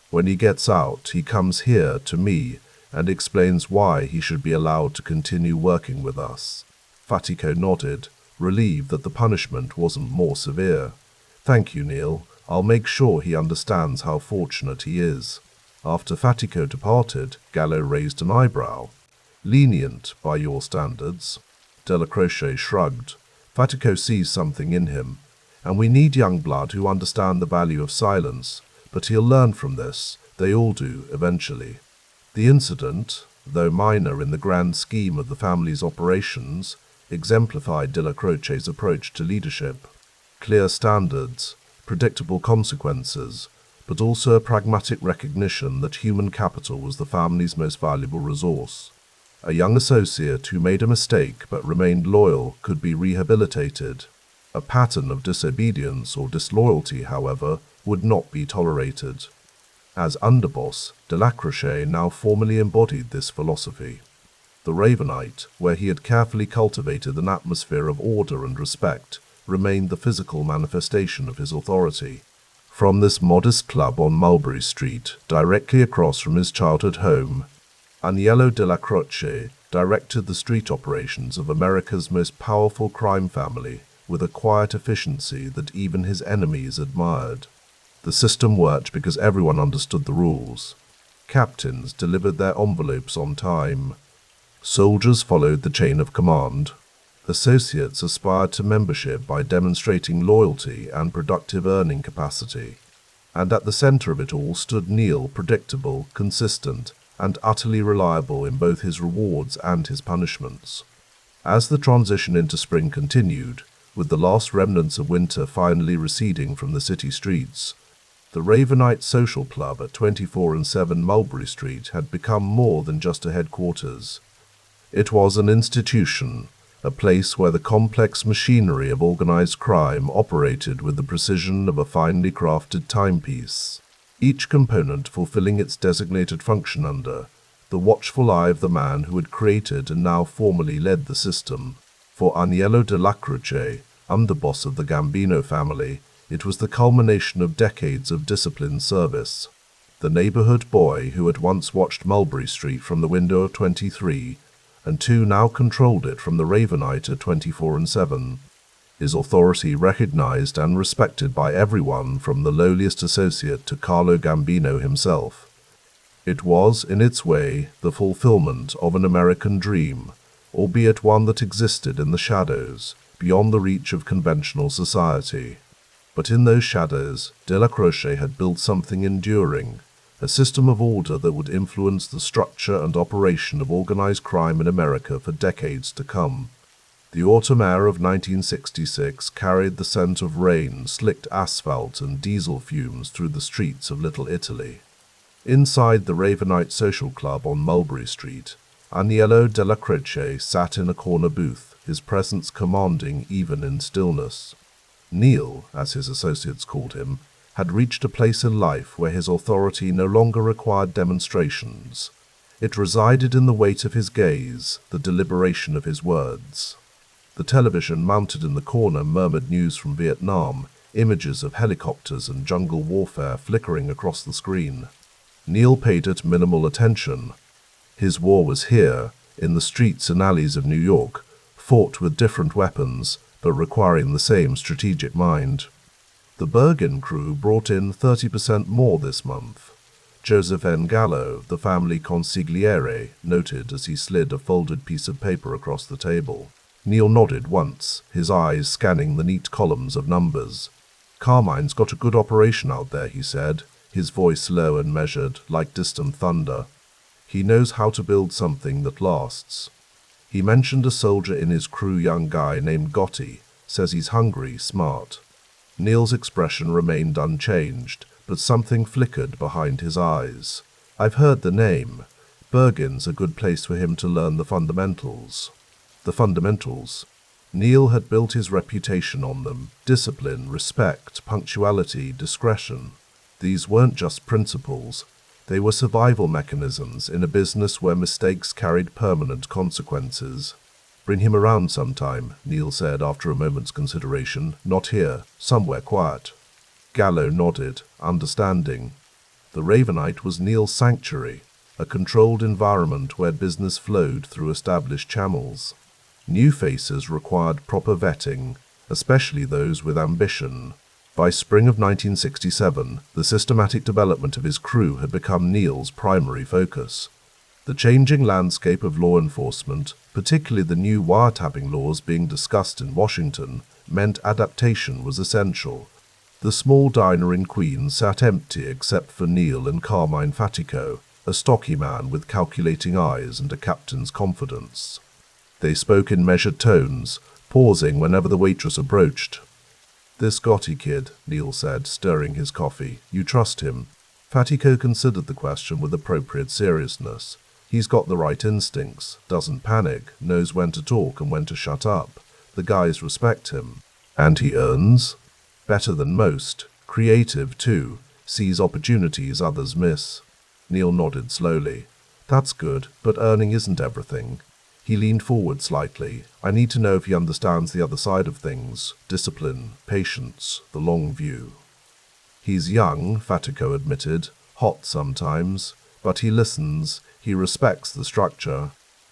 When he gets out, he comes here to me and explains why he should be allowed to continue working with us. Fatico nodded, relieved that the punishment wasn't more severe. Thank you, Neil. I'll make sure he understands how fortunate he is. After Fatico departed, Gallo raised an eyebrow. Lenient by your standards. Dellacroce shrugged. Fatico sees something in him, and we need young blood who understand the value of silence, but he'll learn from this. They all do, eventually. The incident, though minor in the grand scheme of the family's operations, exemplified Dellacroce's approach to leadership. Clear standards, predictable consequences, but also a pragmatic recognition that human capital was the family's most valuable resource. A young associate who made a mistake but remained loyal could be rehabilitated. A pattern of disobedience or disloyalty, however, would not be tolerated. As Underboss, Dellacroce now formally embodied this philosophy. The Ravenite, where he had carefully cultivated an atmosphere of order and respect, remained the physical manifestation of his authority. From this modest club on Mulberry Street, directly across from his childhood home, Aniello Dellacroce directed the street operations of America's most powerful crime family with a quiet efficiency that even his enemies admired. The system worked because everyone understood the rules. Captains delivered their envelopes on time. Soldiers followed the chain of command. Associates aspired to membership by demonstrating loyalty and productive earning capacity. And at the center of it all stood Neil, predictable, consistent, and utterly reliable in both his rewards and his punishments. As the transition into spring continued, with the last remnants of winter finally receding from the city streets, the Ravenite Social Club at 24 and 7 Mulberry Street had become more than just a headquarters. It was an institution, a place where the complex machinery of organized crime operated with the precision of a finely crafted timepiece, each component fulfilling its designated function under the watchful eye of the man who had created and now formally led the system. For Aniello Dellacroce, underboss of the Gambino family, It was the culmination of decades of disciplined service. The neighborhood boy who had once watched Mulberry Street from the window of 23, and 2 now controlled it from the Ravenite at 24 and 7. His authority recognized and respected by everyone from the lowliest associate to Carlo Gambino himself. It was, in its way, the fulfillment of an American dream, albeit one that existed in the shadows, beyond the reach of conventional society. But in those shadows, Dellacroce had built something enduring, a system of order that would influence the structure and operation of organized crime in America for decades to come. The autumn air of 1966 carried the scent of rain, slicked asphalt, and diesel fumes through the streets of Little Italy. Inside the Ravenite Social Club on Mulberry Street, Aniello Dellacroce sat in a corner booth, his presence commanding even in stillness. Neil, as his associates called him, had reached a place in life where his authority no longer required demonstrations. It resided in the weight of his gaze, the deliberation of his words. The television mounted in the corner murmured news from Vietnam, images of helicopters and jungle warfare flickering across the screen. Neil paid it minimal attention. His war was here, in the streets and alleys of New York, fought with different weapons, but requiring the same strategic mind. The Bergen crew brought in 30% more this month. Joseph N. Gallo, the family consigliere, noted as he slid a folded piece of paper across the table. Neil nodded once, his eyes scanning the neat columns of numbers. "Carmine's got a good operation out there," he said, his voice low and measured, like distant thunder. "He knows how to build something that lasts." He mentioned a soldier in his crew, young guy named Gotti, says he's hungry, smart. Neil's expression remained unchanged, but something flickered behind his eyes. "I've heard the name. Bergen's a good place for him to learn the fundamentals." The fundamentals. Neil had built his reputation on them: discipline, respect, punctuality, discretion. These weren't just principles. They were survival mechanisms in a business where mistakes carried permanent consequences. "Bring him around sometime," Neil said after a moment's consideration. "Not here, somewhere quiet." Gallo nodded, understanding. The Ravenite was Neil's sanctuary, a controlled environment where business flowed through established channels. New faces required proper vetting, especially those with ambition. By spring of 1967, the systematic development of his crew had become Neil's primary focus. The changing landscape of law enforcement, particularly the new wiretapping laws being discussed in Washington, meant adaptation was essential. The small diner in Queens sat empty except for Neil and Carmine Fatico, a stocky man with calculating eyes and a captain's confidence. They spoke in measured tones, pausing whenever the waitress approached. "This Gotti kid," Neil said, stirring his coffee. "You trust him?" Fatico considered the question with appropriate seriousness. "He's got the right instincts, doesn't panic, knows when to talk and when to shut up. The guys respect him." "And he earns?" "Better than most. Creative, too. Sees opportunities others miss." Neil nodded slowly. "That's good, but earning isn't everything." He leaned forward slightly. "I need to know if he understands the other side of things. Discipline, patience, the long view." "He's young," Fatico admitted. "Hot sometimes. But he listens. He respects the structure."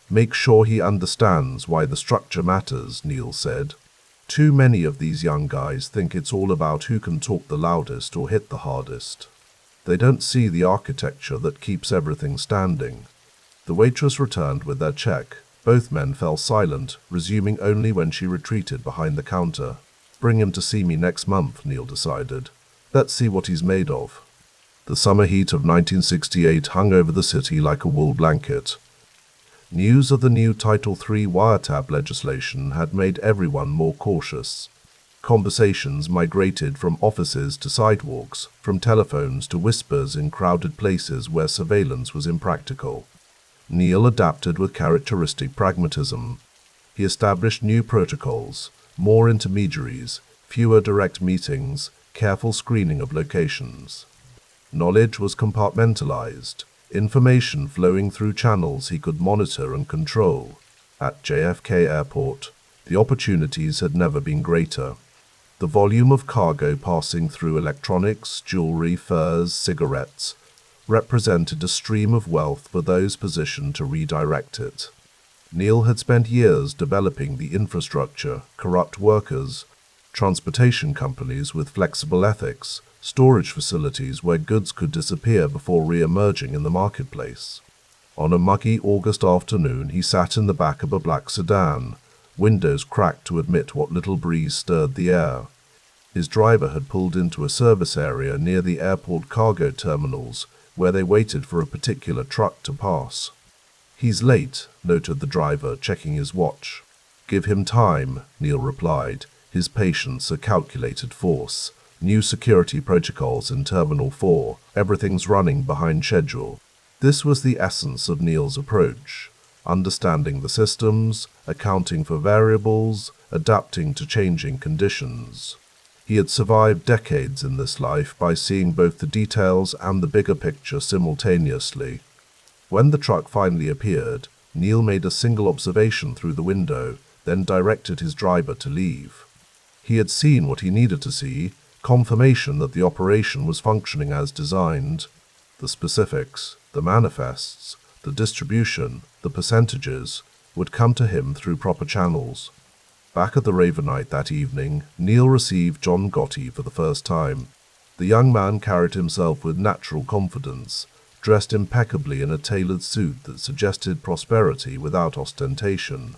"Make sure he understands why the structure matters," Neil said. "Too many of these young guys think it's all about who can talk the loudest or hit the hardest. They don't see the architecture that keeps everything standing." The waitress returned with their check. Both men fell silent, resuming only when she retreated behind the counter. "Bring him to see me next month," Neil decided. "Let's see what he's made of." The summer heat of 1968 hung over the city like a wool blanket. News of the new Title III wiretap legislation had made everyone more cautious. Conversations migrated from offices to sidewalks, from telephones to whispers in crowded places where surveillance was impractical. Neil adapted with characteristic pragmatism. He established new protocols, more intermediaries, fewer direct meetings, careful screening of locations. Knowledge was compartmentalized, information flowing through channels he could monitor and control. At JFK Airport, the opportunities had never been greater. The volume of cargo passing through electronics, jewelry, furs, cigarettes represented a stream of wealth for those positioned to redirect it. Neil had spent years developing the infrastructure, corrupt workers, transportation companies with flexible ethics, storage facilities where goods could disappear before re-emerging in the marketplace. On a muggy August afternoon, he sat in the back of a black sedan, windows cracked to admit what little breeze stirred the air. His driver had pulled into a service area near the airport cargo terminals, where they waited for a particular truck to pass. "He's late," noted the driver, checking his watch. "Give him time," Neil replied, his patience a calculated force. "New security protocols in Terminal 4, everything's running behind schedule." This was the essence of Neil's approach: understanding the systems, accounting for variables, adapting to changing conditions. He had survived decades in this life by seeing both the details and the bigger picture simultaneously. When the truck finally appeared, Neil made a single observation through the window, then directed his driver to leave. He had seen what he needed to see, confirmation that the operation was functioning as designed. The specifics, the manifests, the distribution, the percentages, would come to him through proper channels. Back at the Ravenite that evening, Neil received John Gotti for the first time. The young man carried himself with natural confidence, dressed impeccably in a tailored suit that suggested prosperity without ostentation.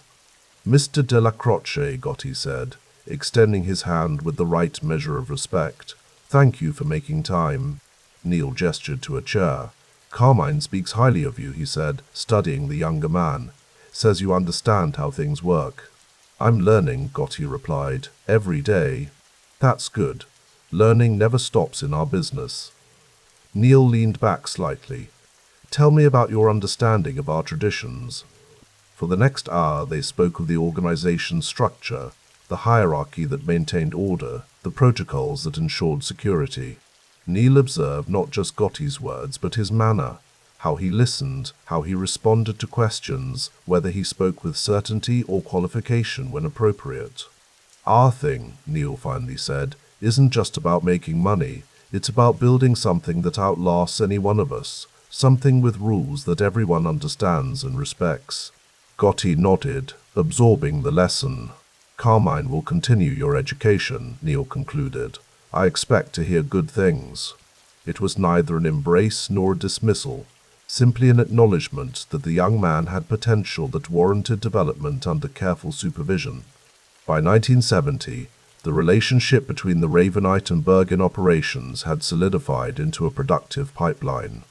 "Mr. Dellacroce," Gotti said, extending his hand with the right measure of respect. "Thank you for making time." Neil gestured to a chair. "Carmine speaks highly of you," he said, studying the younger man. "Says you understand how things work." "I'm learning," Gotti replied, "every day." "That's good. Learning never stops in our business." Neil leaned back slightly. "Tell me about your understanding of our traditions." For the next hour they spoke of the organization's structure, the hierarchy that maintained order, the protocols that ensured security. Neil observed not just Gotti's words, but his manner, how he listened, how he responded to questions, whether he spoke with certainty or qualification when appropriate. "Our thing," Neil finally said, "isn't just about making money. It's about building something that outlasts any one of us, something with rules that everyone understands and respects." Gotti nodded, absorbing the lesson. "Carmine will continue your education," Neil concluded. "I expect to hear good things." It was neither an embrace nor a dismissal, simply an acknowledgement that the young man had potential that warranted development under careful supervision. By 1970, the relationship between the Ravenite and Bergen operations had solidified into a productive pipeline.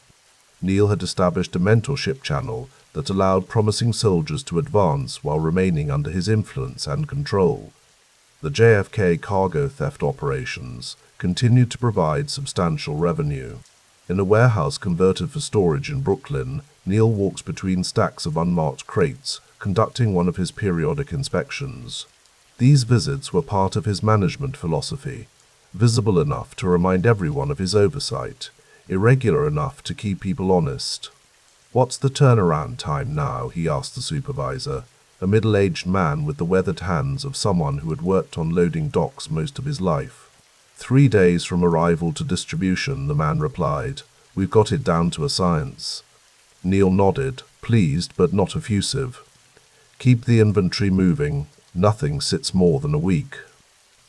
Neil had established a mentorship channel that allowed promising soldiers to advance while remaining under his influence and control. The JFK cargo theft operations continued to provide substantial revenue. In a warehouse converted for storage in Brooklyn, Neil walked between stacks of unmarked crates, conducting one of his periodic inspections. These visits were part of his management philosophy, visible enough to remind everyone of his oversight, irregular enough to keep people honest. "What's the turnaround time now?" he asked the supervisor, a middle-aged man with the weathered hands of someone who had worked on loading docks most of his life. 3 days from arrival to distribution," the man replied. "We've got it down to a science." Neil nodded, pleased but not effusive. "Keep the inventory moving. Nothing sits more than a week."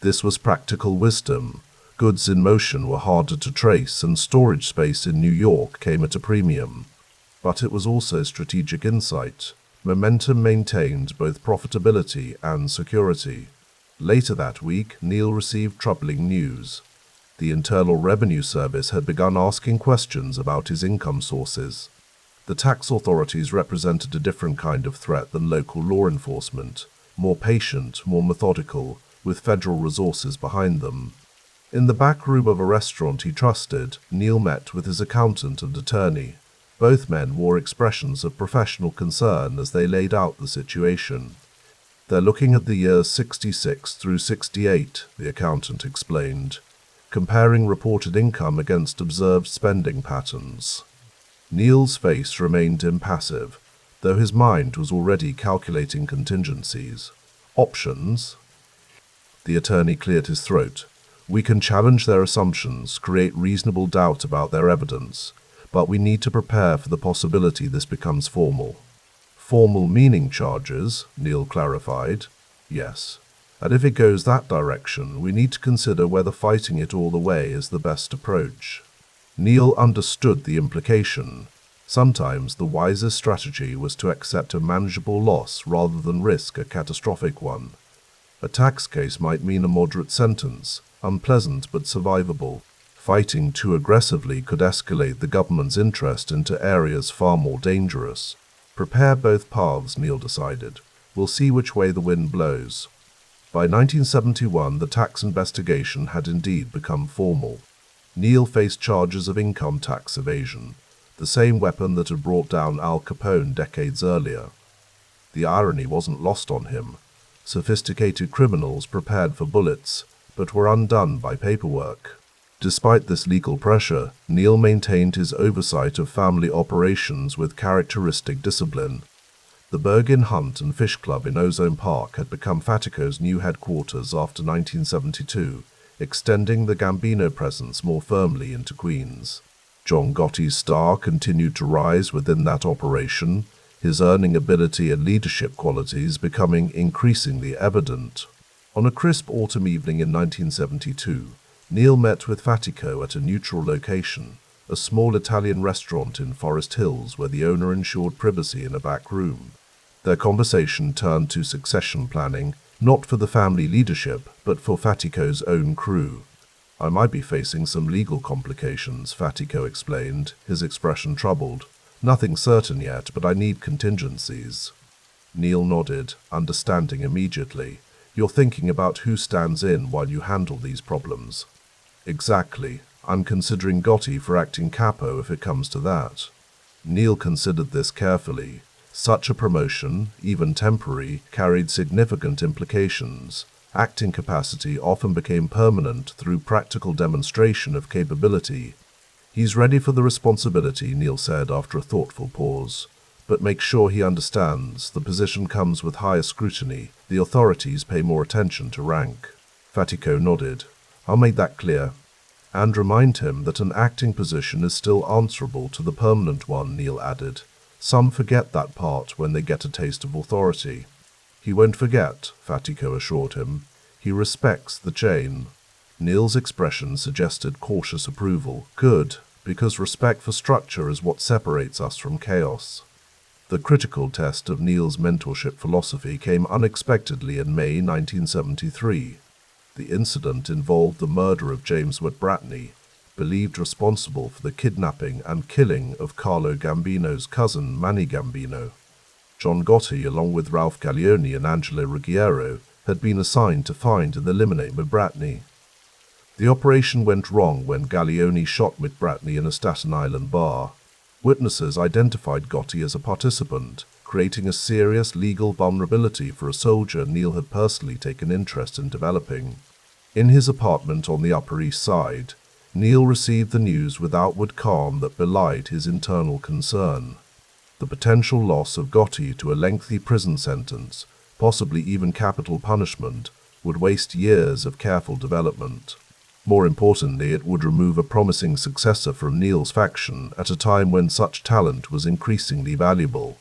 This was practical wisdom. Goods in motion were harder to trace, and storage space in New York came at a premium. But it was also strategic insight. Momentum maintained both profitability and security. Later that week, Neil received troubling news. The Internal Revenue Service had begun asking questions about his income sources. The tax authorities represented a different kind of threat than local law enforcement, more patient, more methodical, with federal resources behind them. In the back room of a restaurant he trusted, Neil met with his accountant and attorney. Both men wore expressions of professional concern as they laid out the situation. "They're looking at the years 66 through 68, the accountant explained, comparing reported income against observed spending patterns. Neil's face remained impassive, though his mind was already calculating contingencies. Options? The attorney cleared his throat. We can challenge their assumptions, create reasonable doubt about their evidence, but we need to prepare for the possibility this becomes formal. Formal meaning charges, Neil clarified. Yes. And if it goes that direction, we need to consider whether fighting it all the way is the best approach. Neil understood the implication. Sometimes the wisest strategy was to accept a manageable loss rather than risk a catastrophic one. A tax case might mean a moderate sentence, unpleasant but survivable. Fighting too aggressively could escalate the government's interest into areas far more dangerous. Prepare both paths, Neil decided. We'll see which way the wind blows. By 1971, the tax investigation had indeed become formal. Neil faced charges of income tax evasion, the same weapon that had brought down Al Capone decades earlier. The irony wasn't lost on him. Sophisticated criminals prepared for bullets, but were undone by paperwork. Despite this legal pressure, Neil maintained his oversight of family operations with characteristic discipline. The Bergin Hunt and Fish Club in Ozone Park had become Fatico's new headquarters after 1972, extending the Gambino presence more firmly into Queens. John Gotti's star continued to rise within that operation, his earning ability and leadership qualities becoming increasingly evident. On a crisp autumn evening in 1972, Neil met with Fatico at a neutral location, a small Italian restaurant in Forest Hills where the owner ensured privacy in a back room. Their conversation turned to succession planning, not for the family leadership, but for Fatico's own crew. I might be facing some legal complications, Fatico explained, his expression troubled. Nothing certain yet, but I need contingencies. Neil nodded, understanding immediately. You're thinking about who stands in while you handle these problems. Exactly. I'm considering Gotti for acting capo if it comes to that. Neil considered this carefully. Such a promotion, even temporary, carried significant implications. Acting capacity often became permanent through practical demonstration of capability. He's ready for the responsibility, Neil said after a thoughtful pause. But make sure he understands the position comes with higher scrutiny. The authorities pay more attention to rank. Fatico nodded. I'll make that clear. And remind him that an acting position is still answerable to the permanent one, Neil added. Some forget that part when they get a taste of authority. He won't forget, Fatico assured him. He respects the chain. Neil's expression suggested cautious approval. Good, because respect for structure is what separates us from chaos. The critical test of Neil's mentorship philosophy came unexpectedly in May 1973. The incident involved the murder of James Bradney, believed responsible for the kidnapping and killing of Carlo Gambino's cousin Manny Gambino. John Gotti, along with Ralph Gaglione and Angelo Ruggiero, had been assigned to find and eliminate Bradney. The operation went wrong when Gaglione shot Bradney in a Staten Island bar. Witnesses identified Gotti as a participant, creating a serious legal vulnerability for a soldier Neil had personally taken interest in developing. In his apartment on the Upper East Side, Neil received the news with outward calm that belied his internal concern. The potential loss of Gotti to a lengthy prison sentence, possibly even capital punishment, would waste years of careful development. More importantly, it would remove a promising successor from Neil's faction at a time when such talent was increasingly valuable.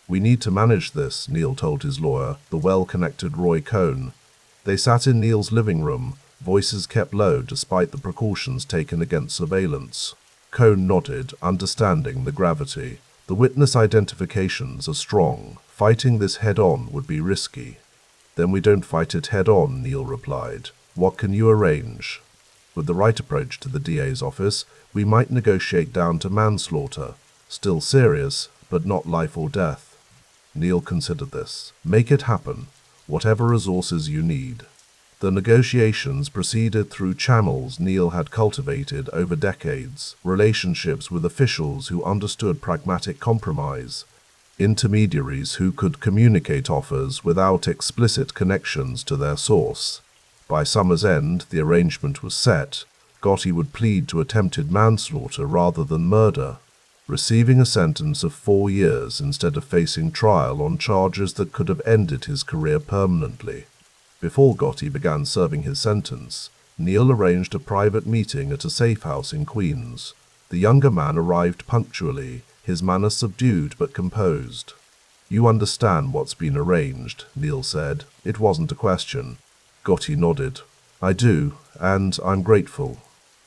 We need to manage this, Neil told his lawyer, the well-connected Roy Cohn. They sat in Neil's living room, voices kept low despite the precautions taken against surveillance. Cohn nodded, understanding the gravity. The witness identifications are strong. Fighting this head-on would be risky. Then we don't fight it head-on, Neil replied. What can you arrange? With the right approach to the DA's office, we might negotiate down to manslaughter. Still serious, but not life or death. Neil considered this. Make it happen. Whatever resources you need. The negotiations proceeded through channels Neil had cultivated over decades, relationships with officials who understood pragmatic compromise, intermediaries who could communicate offers without explicit connections to their source. By summer's end, the arrangement was set. Gotti would plead to attempted manslaughter rather than murder, receiving a sentence of 4 years instead of facing trial on charges that could have ended his career permanently. Before Gotti began serving his sentence, Neil arranged a private meeting at a safe house in Queens. The younger man arrived punctually, his manner subdued but composed. "You understand what's been arranged," Neil said. It wasn't a question. Gotti nodded. "I do, and I'm grateful."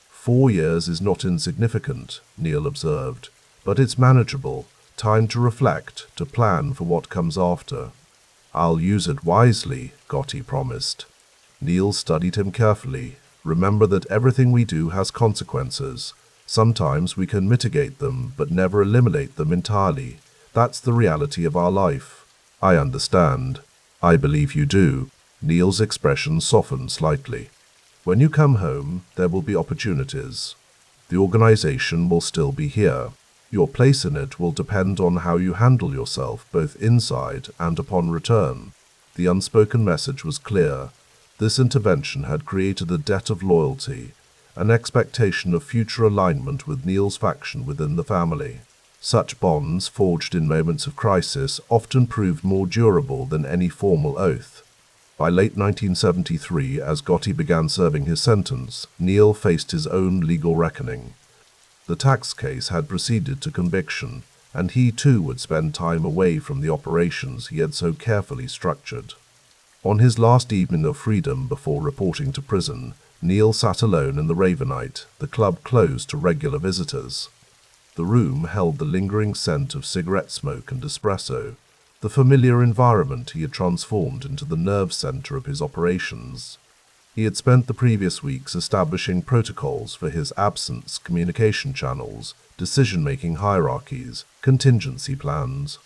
4 years is not insignificant, Neil observed, but it's manageable. Time to reflect, to plan for what comes after. "I'll use it wisely," Gotti promised. Neil studied him carefully. "Remember that everything we do has consequences. Sometimes we can mitigate them, but never eliminate them entirely. That's the reality of our life." "I understand." "I believe you do." Neil's expression softened slightly. "When you come home, there will be opportunities. The organization will still be here. Your place in it will depend on how you handle yourself, both inside and upon return." The unspoken message was clear. This intervention had created a debt of loyalty, an expectation of future alignment with Neil's faction within the family. Such bonds, forged in moments of crisis, often proved more durable than any formal oath. By late 1973, as Gotti began serving his sentence, Neil faced his own legal reckoning. The tax case had proceeded to conviction, and he too would spend time away from the operations he had so carefully structured. On his last evening of freedom before reporting to prison, Neil sat alone in the Ravenite, the club closed to regular visitors. The room held the lingering scent of cigarette smoke and espresso, the familiar environment he had transformed into the nerve center of his operations. He had spent the previous weeks establishing protocols for his absence, communication channels, decision-making hierarchies, contingency plans.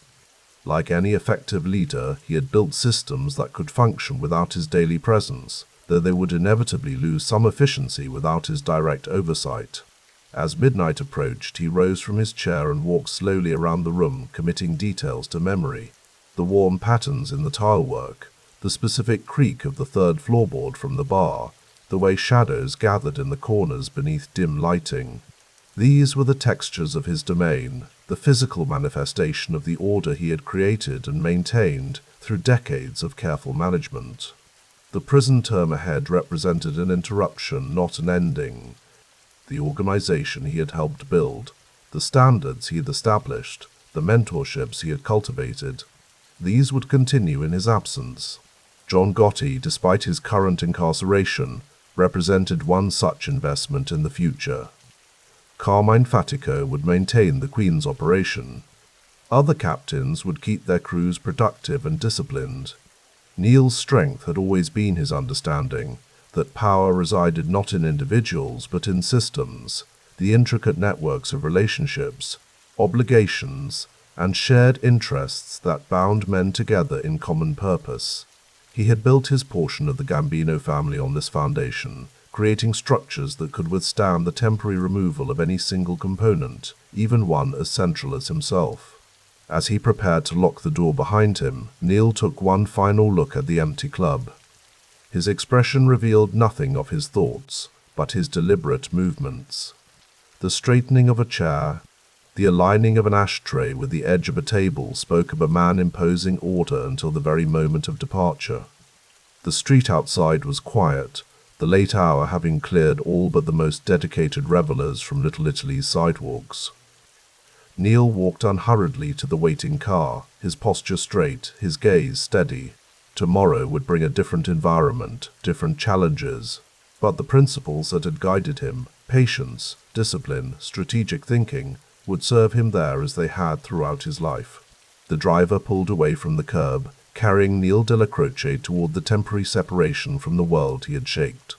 Like any effective leader, he had built systems that could function without his daily presence, though they would inevitably lose some efficiency without his direct oversight. As midnight approached, he rose from his chair and walked slowly around the room, committing details to memory. The warm patterns in the tilework, the specific creak of the third floorboard from the bar, the way shadows gathered in the corners beneath dim lighting. These were the textures of his domain, the physical manifestation of the order he had created and maintained through decades of careful management. The prison term ahead represented an interruption, not an ending. The organization he had helped build, the standards he had established, the mentorships he had cultivated, these would continue in his absence. John Gotti, despite his current incarceration, represented one such investment in the future. Carmine Fatico would maintain the Queen's operation. Other captains would keep their crews productive and disciplined. Neil's strength had always been his understanding that power resided not in individuals but in systems, the intricate networks of relationships, obligations, and shared interests that bound men together in common purpose. He had built his portion of the Gambino family on this foundation, creating structures that could withstand the temporary removal of any single component, even one as central as himself. As he prepared to lock the door behind him, Neil took one final look at the empty club. His expression revealed nothing of his thoughts, but his deliberate movements. The straightening of a chair, the aligning of an ashtray with the edge of a table spoke of a man imposing order until the very moment of departure. The street outside was quiet, the late hour having cleared all but the most dedicated revelers from Little Italy's sidewalks. Neil walked unhurriedly to the waiting car, his posture straight, his gaze steady. Tomorrow would bring a different environment, different challenges, but the principles that had guided him, patience, discipline, strategic thinking, would serve him there as they had throughout his life. The driver pulled away from the curb, carrying Neil Dellacroce toward the temporary separation from the world he had shaped.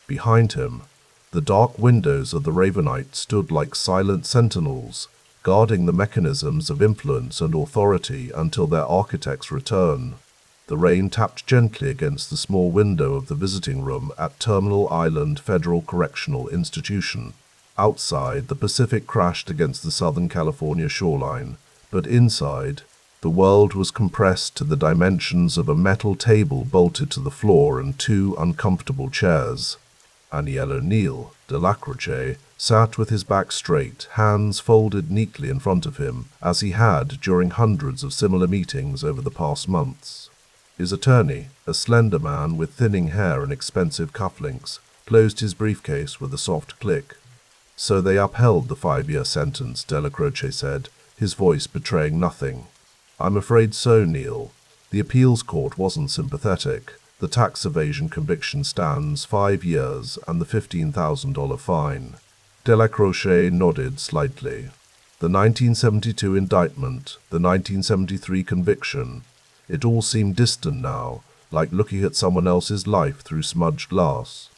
Behind him, the dark windows of the Ravenite stood like silent sentinels, guarding the mechanisms of influence and authority until their architect's return. The rain tapped gently against the small window of the visiting room at Terminal Island Federal Correctional Institution. Outside, the Pacific crashed against the Southern California shoreline, but inside, the world was compressed to the dimensions of a metal table bolted to the floor and 2 uncomfortable chairs. Aniello Neil, Dellacroce, sat with his back straight, hands folded neatly in front of him, as he had during hundreds of similar meetings over the past months. His attorney, a slender man with thinning hair and expensive cufflinks, closed his briefcase with a soft click. "So they upheld the 5-year sentence," Dellacroce said, his voice betraying nothing. "I'm afraid so, Neil. The appeals court wasn't sympathetic. The tax evasion conviction stands 5 years and the $15,000 fine." Dellacroce nodded slightly. The 1972 indictment, the 1973 conviction, it all seemed distant now, like looking at someone else's life through smudged glass.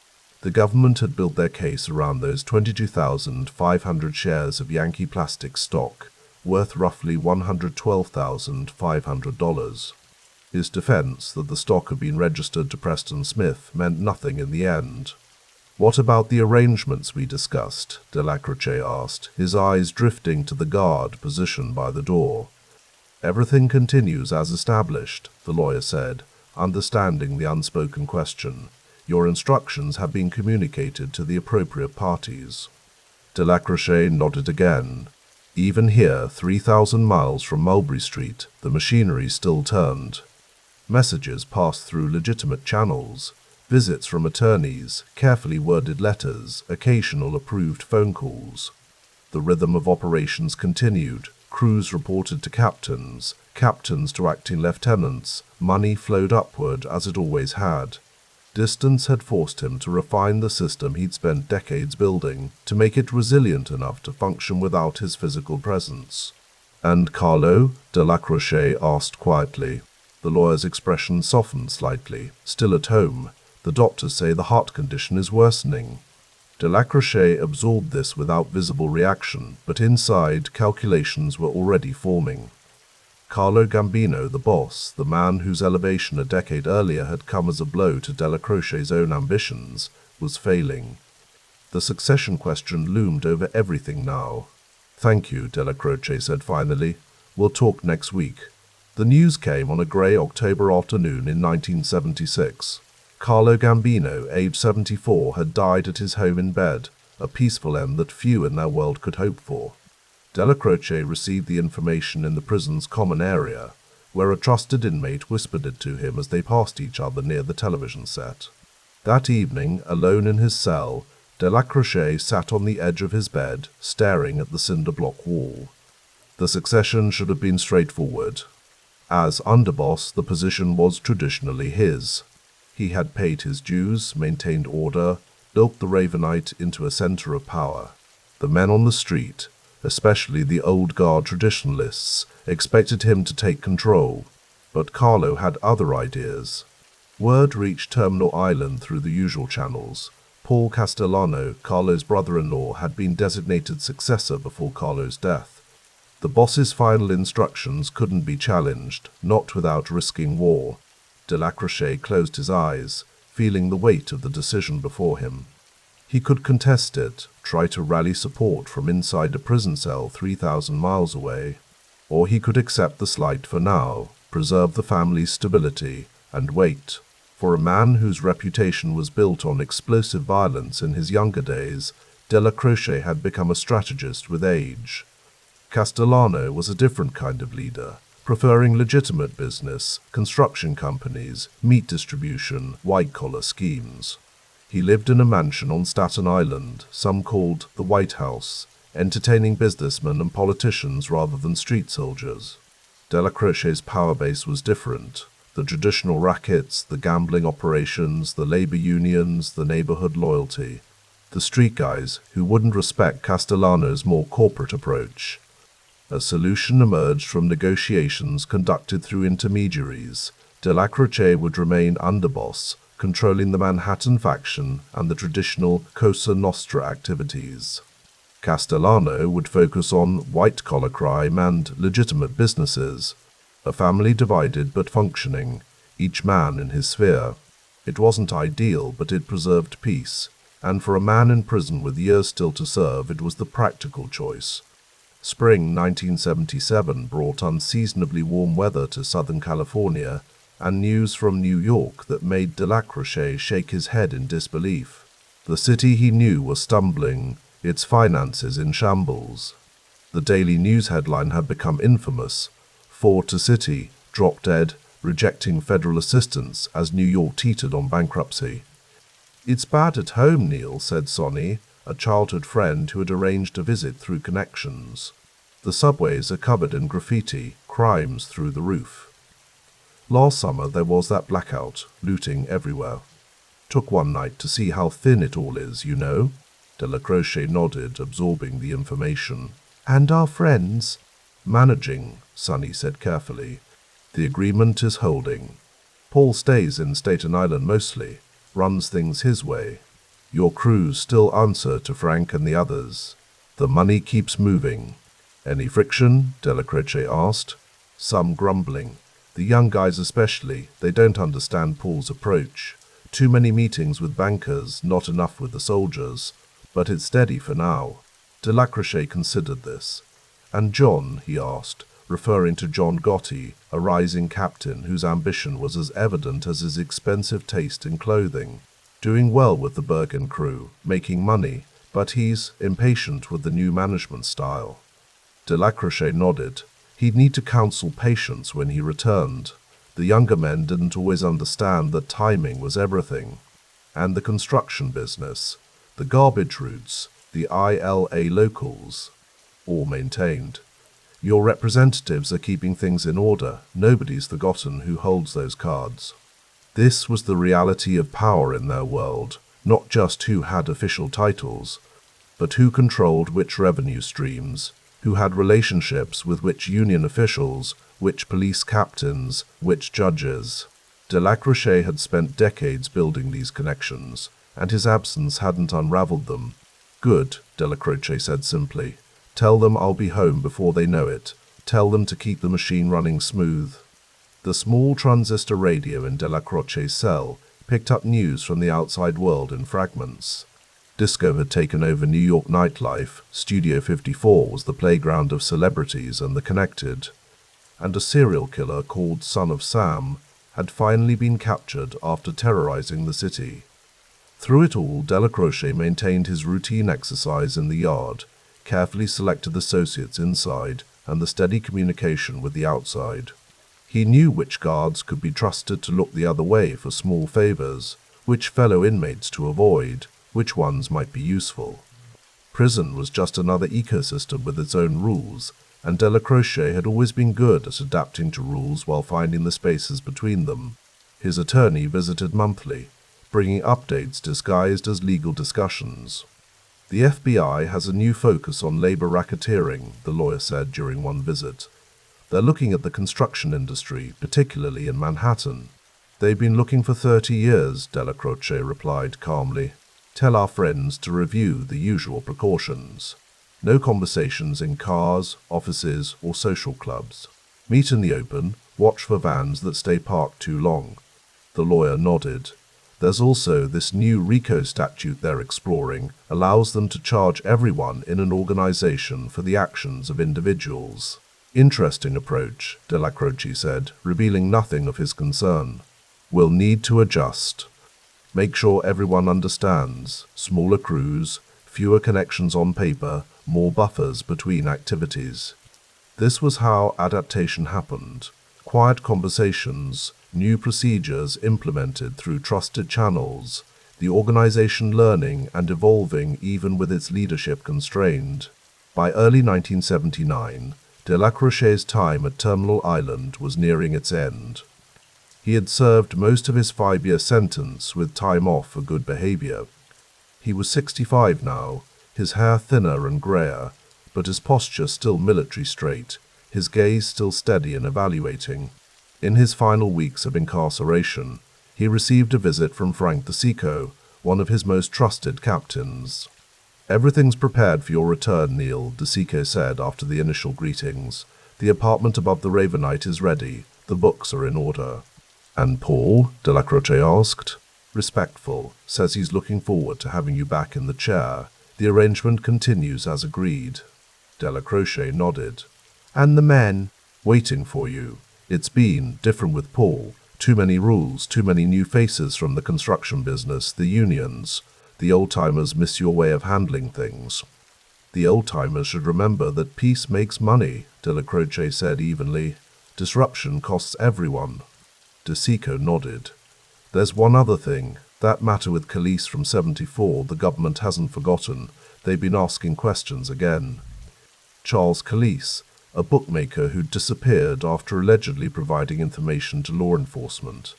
The government had built their case around those 22,500 shares of Yankee Plastic stock, worth roughly $112,500. His defense that the stock had been registered to Preston Smith meant nothing in the end. "What about the arrangements we discussed?" Dellacroce asked, his eyes drifting to the guard positioned by the door. "Everything continues as established," the lawyer said, understanding the unspoken question. "Your instructions have been communicated to the appropriate parties." Dellacroce nodded again. Even here, 3,000 miles from Mulberry Street, the machinery still turned. Messages passed through legitimate channels. Visits from attorneys, carefully worded letters, occasional approved phone calls. The rhythm of operations continued. Crews reported to captains, captains to acting lieutenants. Money flowed upward as it always had. Distance had forced him to refine the system he'd spent decades building, to make it resilient enough to function without his physical presence. "And Carlo?" Dellacroce asked quietly. The lawyer's expression softened slightly. "Still at home. The doctors say the heart condition is worsening." Dellacroce absorbed this without visible reaction, but inside, calculations were already forming. Carlo Gambino, the boss, the man whose elevation a decade earlier had come as a blow to Dellacroce's own ambitions, was failing. The succession question loomed over everything now. "Thank you," Dellacroce said finally. "We'll talk next week." The news came on a grey October afternoon in 1976. Carlo Gambino, aged 74, had died at his home in bed, a peaceful end that few in their world could hope for. Dellacroce received the information in the prison's common area, where a trusted inmate whispered it to him as they passed each other near the television set. That evening, alone in his cell, Dellacroce sat on the edge of his bed, staring at the cinder block wall. The succession should have been straightforward. As underboss, the position was traditionally his. He had paid his dues, maintained order, built the Ravenite into a center of power. The men on the street, especially the old guard traditionalists, expected him to take control, but Carlo had other ideas. Word reached Terminal Island through the usual channels. Paul Castellano, Carlo's brother-in-law, had been designated successor before Carlo's death. The boss's final instructions couldn't be challenged, not without risking war. Dellacroce closed his eyes, feeling the weight of the decision before him. He could contest it, try to rally support from inside a prison cell 3,000 miles away, or he could accept the slight for now, preserve the family's stability, and wait. For a man whose reputation was built on explosive violence in his younger days, Dellacroce had become a strategist with age. Castellano was a different kind of leader, preferring legitimate business, construction companies, meat distribution, white-collar schemes. He lived in a mansion on Staten Island, some called the White House, entertaining businessmen and politicians rather than street soldiers. Dellacroce's power base was different. The traditional rackets, the gambling operations, the labor unions, the neighborhood loyalty. The street guys who wouldn't respect Castellano's more corporate approach. A solution emerged from negotiations conducted through intermediaries. Dellacroce would remain underboss, controlling the Manhattan faction and the traditional Cosa Nostra activities. Castellano would focus on white-collar crime and legitimate businesses, a family divided but functioning, each man in his sphere. It wasn't ideal, but it preserved peace, and for a man in prison with years still to serve, it was the practical choice. Spring 1977 brought unseasonably warm weather to Southern California, and news from New York that made Dellacroce shake his head in disbelief. The city he knew was stumbling, its finances in shambles. The daily news headline had become infamous: "Ford to city, drop dead, rejecting federal assistance as New York teetered on bankruptcy. "It's bad at home," Neil said Sonny, a childhood friend who had arranged a visit through connections. "The subways are covered in graffiti, crimes through the roof. Last summer there was that blackout, looting everywhere. Took one night to see how thin it all is, you know." Dellacroce nodded, absorbing the information. "And our friends?" "Managing," Sonny said carefully. "The agreement is holding. Paul stays in Staten Island mostly, runs things his way. Your crews still answer to Frank and the others. The money keeps moving." "Any friction?" Dellacroce asked. "Some grumbling. The young guys especially, they don't understand Paul's approach. Too many meetings with bankers, not enough with the soldiers. But it's steady for now." Dellacroce considered this. "And John?" he asked, referring to John Gotti, a rising captain whose ambition was as evident as his expensive taste in clothing. "Doing well with the Bergen crew, making money, but he's impatient with the new management style." Dellacroce nodded. He'd need to counsel patience when he returned. The younger men didn't always understand that timing was everything. And the construction business, the garbage routes, the ILA locals, all maintained. "Your representatives are keeping things in order. Nobody's forgotten who holds those cards." This was the reality of power in their world, not just who had official titles, but who controlled which revenue streams, who had relationships with which union officials, which police captains, which judges. Dellacroce had spent decades building these connections, and his absence hadn't unraveled them. "Good," Dellacroce said simply. "Tell them I'll be home before they know it. Tell them to keep the machine running smooth." The small transistor radio in Dellacroce's cell picked up news from the outside world in fragments. Disco had taken over New York nightlife, Studio 54 was the playground of celebrities and the connected, and a serial killer called Son of Sam had finally been captured after terrorizing the city. Through it all, Dellacroce maintained his routine exercise in the yard, carefully selected associates inside, and the steady communication with the outside. He knew which guards could be trusted to look the other way for small favors, which fellow inmates to avoid, which ones might be useful. Prison was just another ecosystem with its own rules, and Dellacroce had always been good at adapting to rules while finding the spaces between them. His attorney visited monthly, bringing updates disguised as legal discussions. "The FBI has a new focus on labor racketeering," the lawyer said during one visit. "They're looking at the construction industry, particularly in Manhattan." "They've been looking for 30 years, Dellacroce replied calmly. "Tell our friends to review the usual precautions. No conversations in cars, offices, or social clubs. Meet in the open, watch for vans that stay parked too long." The lawyer nodded. "There's also this new RICO statute they're exploring, allows them to charge everyone in an organization for the actions of individuals." "Interesting approach," Dellacroce said, revealing nothing of his concern. "We'll need to adjust. Make sure everyone understands. Smaller crews, fewer connections on paper, more buffers between activities." This was how adaptation happened. Quiet conversations, new procedures implemented through trusted channels, the organization learning and evolving even with its leadership constrained. By early 1979, Dellacroce's time at Terminal Island was nearing its end. He had served most of his 5-year sentence with time off for good behavior. He was 65 now, his hair thinner and grayer, but his posture still military straight, his gaze still steady and evaluating. In his final weeks of incarceration, he received a visit from Frank DeSico, one of his most trusted captains. "Everything's prepared for your return, Neil," DeSico said after the initial greetings. "The apartment above the Ravenite is ready. The books are in order." "And Paul?" Dellacroce asked. "Respectful. Says he's looking forward to having you back in the chair. The arrangement continues as agreed." Dellacroce nodded. "And the men?" "Waiting for you. It's been different with Paul. Too many rules, too many new faces from the construction business, the unions. The old-timers miss your way of handling things." "The old-timers should remember that peace makes money," Dellacroce said evenly. "Disruption costs everyone." DeSico nodded. There's one other thing. That matter with Khalees from 74, the government hasn't forgotten. They've been asking questions again. Charles Khalees, a bookmaker who'd disappeared after allegedly providing information to law enforcement.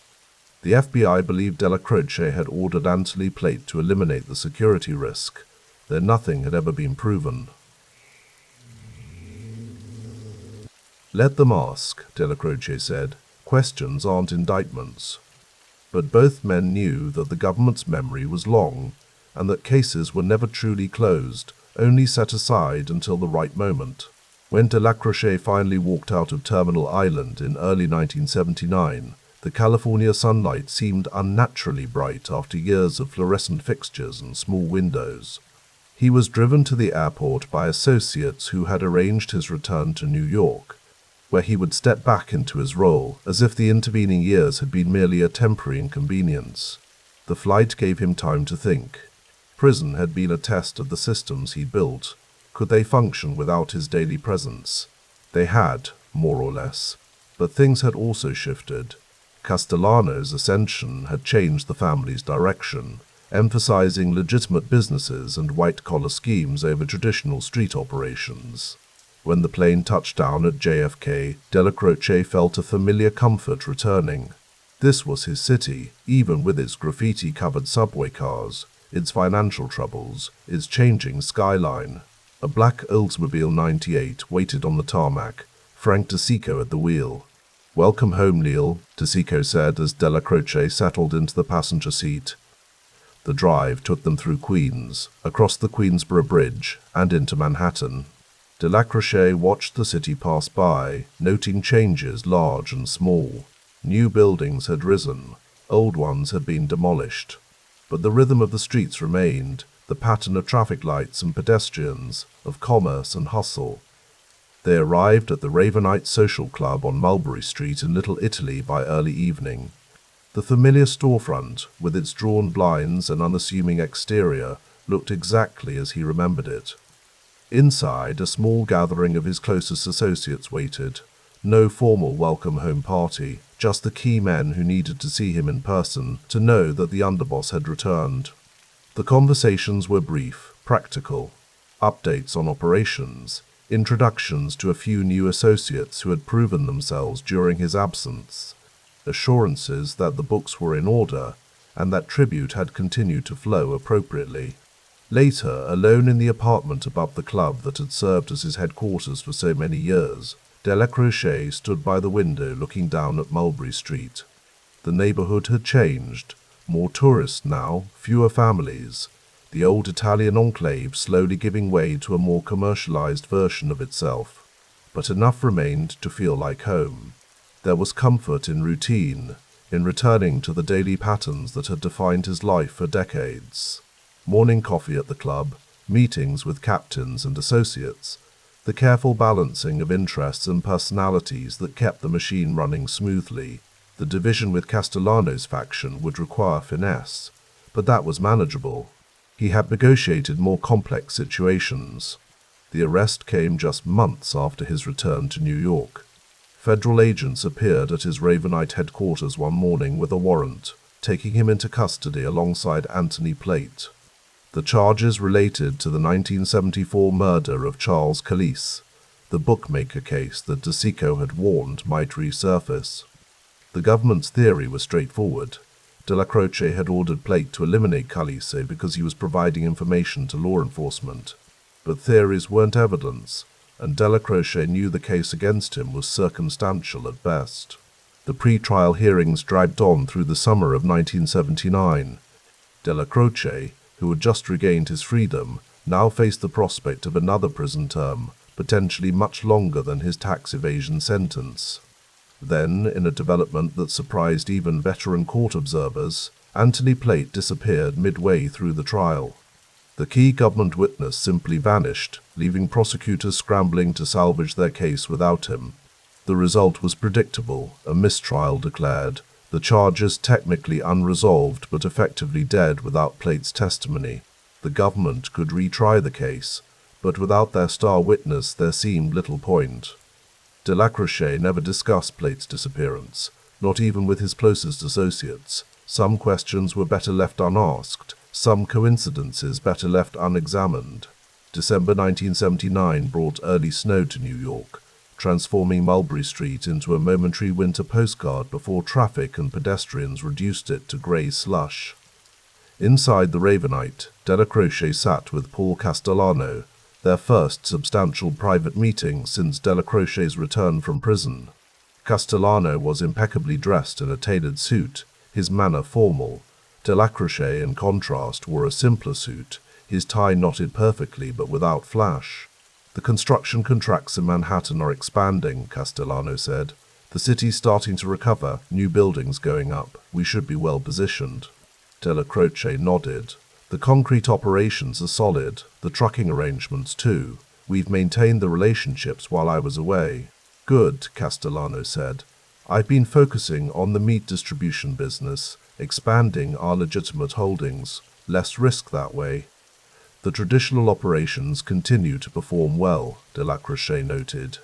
The FBI believed Dellacroce had ordered Anthony Plate to eliminate the security risk, though nothing had ever been proven. Let them ask, Dellacroce said. Questions aren't indictments. But both men knew that the government's memory was long, and that cases were never truly closed, only set aside until the right moment. When Dellacroce finally walked out of Terminal Island in early 1979, the California sunlight seemed unnaturally bright after years of fluorescent fixtures and small windows. He was driven to the airport by associates who had arranged his return to New York, where he would step back into his role, as if the intervening years had been merely a temporary inconvenience. The flight gave him time to think. Prison had been a test of the systems he'd built. Could they function without his daily presence? They had, more or less. But things had also shifted. Castellano's ascension had changed the family's direction, emphasizing legitimate businesses and white-collar schemes over traditional street operations. When the plane touched down at JFK, Dellacroce felt a familiar comfort returning. This was his city, even with its graffiti-covered subway cars, its financial troubles, its changing skyline. A black Oldsmobile 98 waited on the tarmac, Frank DeSico at the wheel. "Welcome home, Neil," DeSico said as Dellacroce settled into the passenger seat. The drive took them through Queens, across the Queensboro Bridge, and into Manhattan. Dellacroce watched the city pass by, noting changes large and small. New buildings had risen, old ones had been demolished. But the rhythm of the streets remained, the pattern of traffic lights and pedestrians, of commerce and hustle. They arrived at the Ravenite Social Club on Mulberry Street in Little Italy by early evening. The familiar storefront, with its drawn blinds and unassuming exterior, looked exactly as he remembered it. Inside, a small gathering of his closest associates waited. No formal welcome home party, just the key men who needed to see him in person to know that the Underboss had returned. The conversations were brief, practical. Updates on operations, introductions to a few new associates who had proven themselves during his absence, assurances that the books were in order and that tribute had continued to flow appropriately. Later, alone in the apartment above the club that had served as his headquarters for so many years, Dellacroce stood by the window looking down at Mulberry Street. The neighborhood had changed. More tourists now, fewer families. The old Italian enclave slowly giving way to a more commercialized version of itself. But enough remained to feel like home. There was comfort in routine, in returning to the daily patterns that had defined his life for decades. Morning coffee at the club, meetings with captains and associates, the careful balancing of interests and personalities that kept the machine running smoothly. The division with Castellano's faction would require finesse, but that was manageable. He had negotiated more complex situations. The arrest came just months after his return to New York. Federal agents appeared at his Ravenite headquarters one morning with a warrant, taking him into custody alongside Anthony Plate. The charges related to the 1974 murder of Charles Khalees, the bookmaker case that DeSico had warned might resurface. The government's theory was straightforward. Dellacroce had ordered Plate to eliminate Khalees because he was providing information to law enforcement. But theories weren't evidence, and Dellacroce knew the case against him was circumstantial at best. The pre-trial hearings dragged on through the summer of 1979. Dellacroce, who had just regained his freedom, now faced the prospect of another prison term, potentially much longer than his tax evasion sentence. Then, in a development that surprised even veteran court observers, Anthony Plate disappeared midway through the trial. The key government witness simply vanished, leaving prosecutors scrambling to salvage their case without him. The result was predictable, a mistrial declared, the charges technically unresolved but effectively dead without Plate's testimony. The government could retry the case, but without their star witness there seemed little point. Dellacroce never discussed Plate's disappearance, not even with his closest associates. Some questions were better left unasked, some coincidences better left unexamined. December 1979 brought early snow to New York, transforming Mulberry Street into a momentary winter postcard before traffic and pedestrians reduced it to grey slush. Inside the Ravenite, Dellacroce sat with Paul Castellano, their first substantial private meeting since Dellacroce's return from prison. Castellano was impeccably dressed in a tailored suit, his manner formal. Dellacroce, in contrast, wore a simpler suit, his tie knotted perfectly but without flash. "The construction contracts in Manhattan are expanding," Castellano said. "The city's starting to recover, new buildings going up. We should be well positioned." Dellacroce nodded. "The concrete operations are solid, the trucking arrangements too. We've maintained the relationships while I was away." "Good," Castellano said. "I've been focusing on the meat distribution business, expanding our legitimate holdings. Less risk that way." "The traditional operations continue to perform well," Dellacroce noted.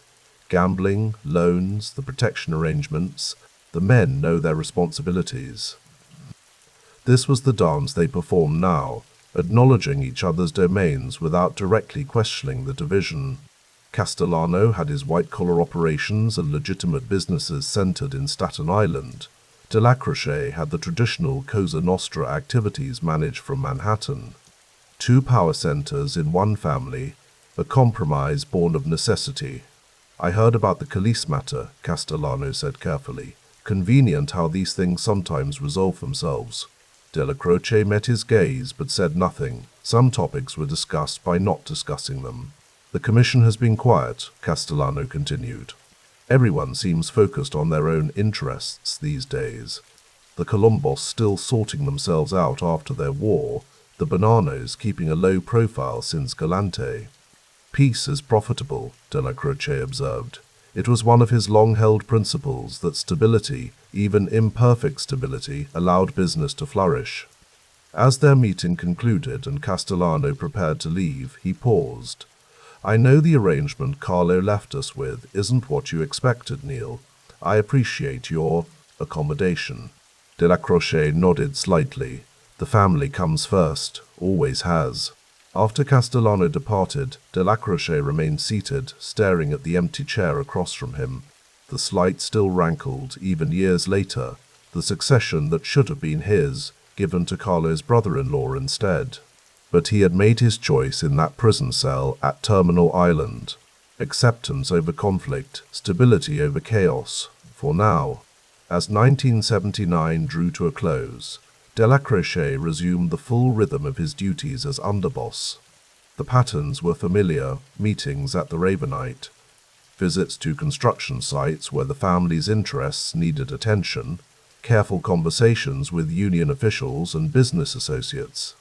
"Gambling, loans, the protection arrangements, the men know their responsibilities." This was the dance they performed now, acknowledging each other's domains without directly questioning the division. Castellano had his white-collar operations and legitimate businesses centered in Staten Island. Dellacroce had the traditional Cosa Nostra activities managed from Manhattan. Two power centers in one family, a compromise born of necessity. "I heard about the Calise matter," Castellano said carefully. "Convenient how these things sometimes resolve themselves." Dellacroce met his gaze but said nothing. Some topics were discussed by not discussing them. "The commission has been quiet," Castellano continued. "Everyone seems focused on their own interests these days. The Colombos still sorting themselves out after their war, the Bananos keeping a low profile since Galante." "Peace is profitable," Dellacroce observed. It was one of his long-held principles that stability, even imperfect stability, allowed business to flourish. As their meeting concluded and Castellano prepared to leave, he paused. "I know the arrangement Carlo left us with isn't what you expected, Neil. I appreciate your accommodation." Dellacroce nodded slightly. "The family comes first, always has." After Castellano departed, Dellacroce remained seated, staring at the empty chair across from him. The slight still rankled, even years later, the succession that should have been his, given to Carlo's brother-in-law instead. But he had made his choice in that prison cell at Terminal Island. Acceptance over conflict, stability over chaos, for now. As 1979 drew to a close, Dellacroce resumed the full rhythm of his duties as underboss. The patterns were familiar: meetings at the Ravenite, visits to construction sites where the family's interests needed attention, careful conversations with union officials and business associates.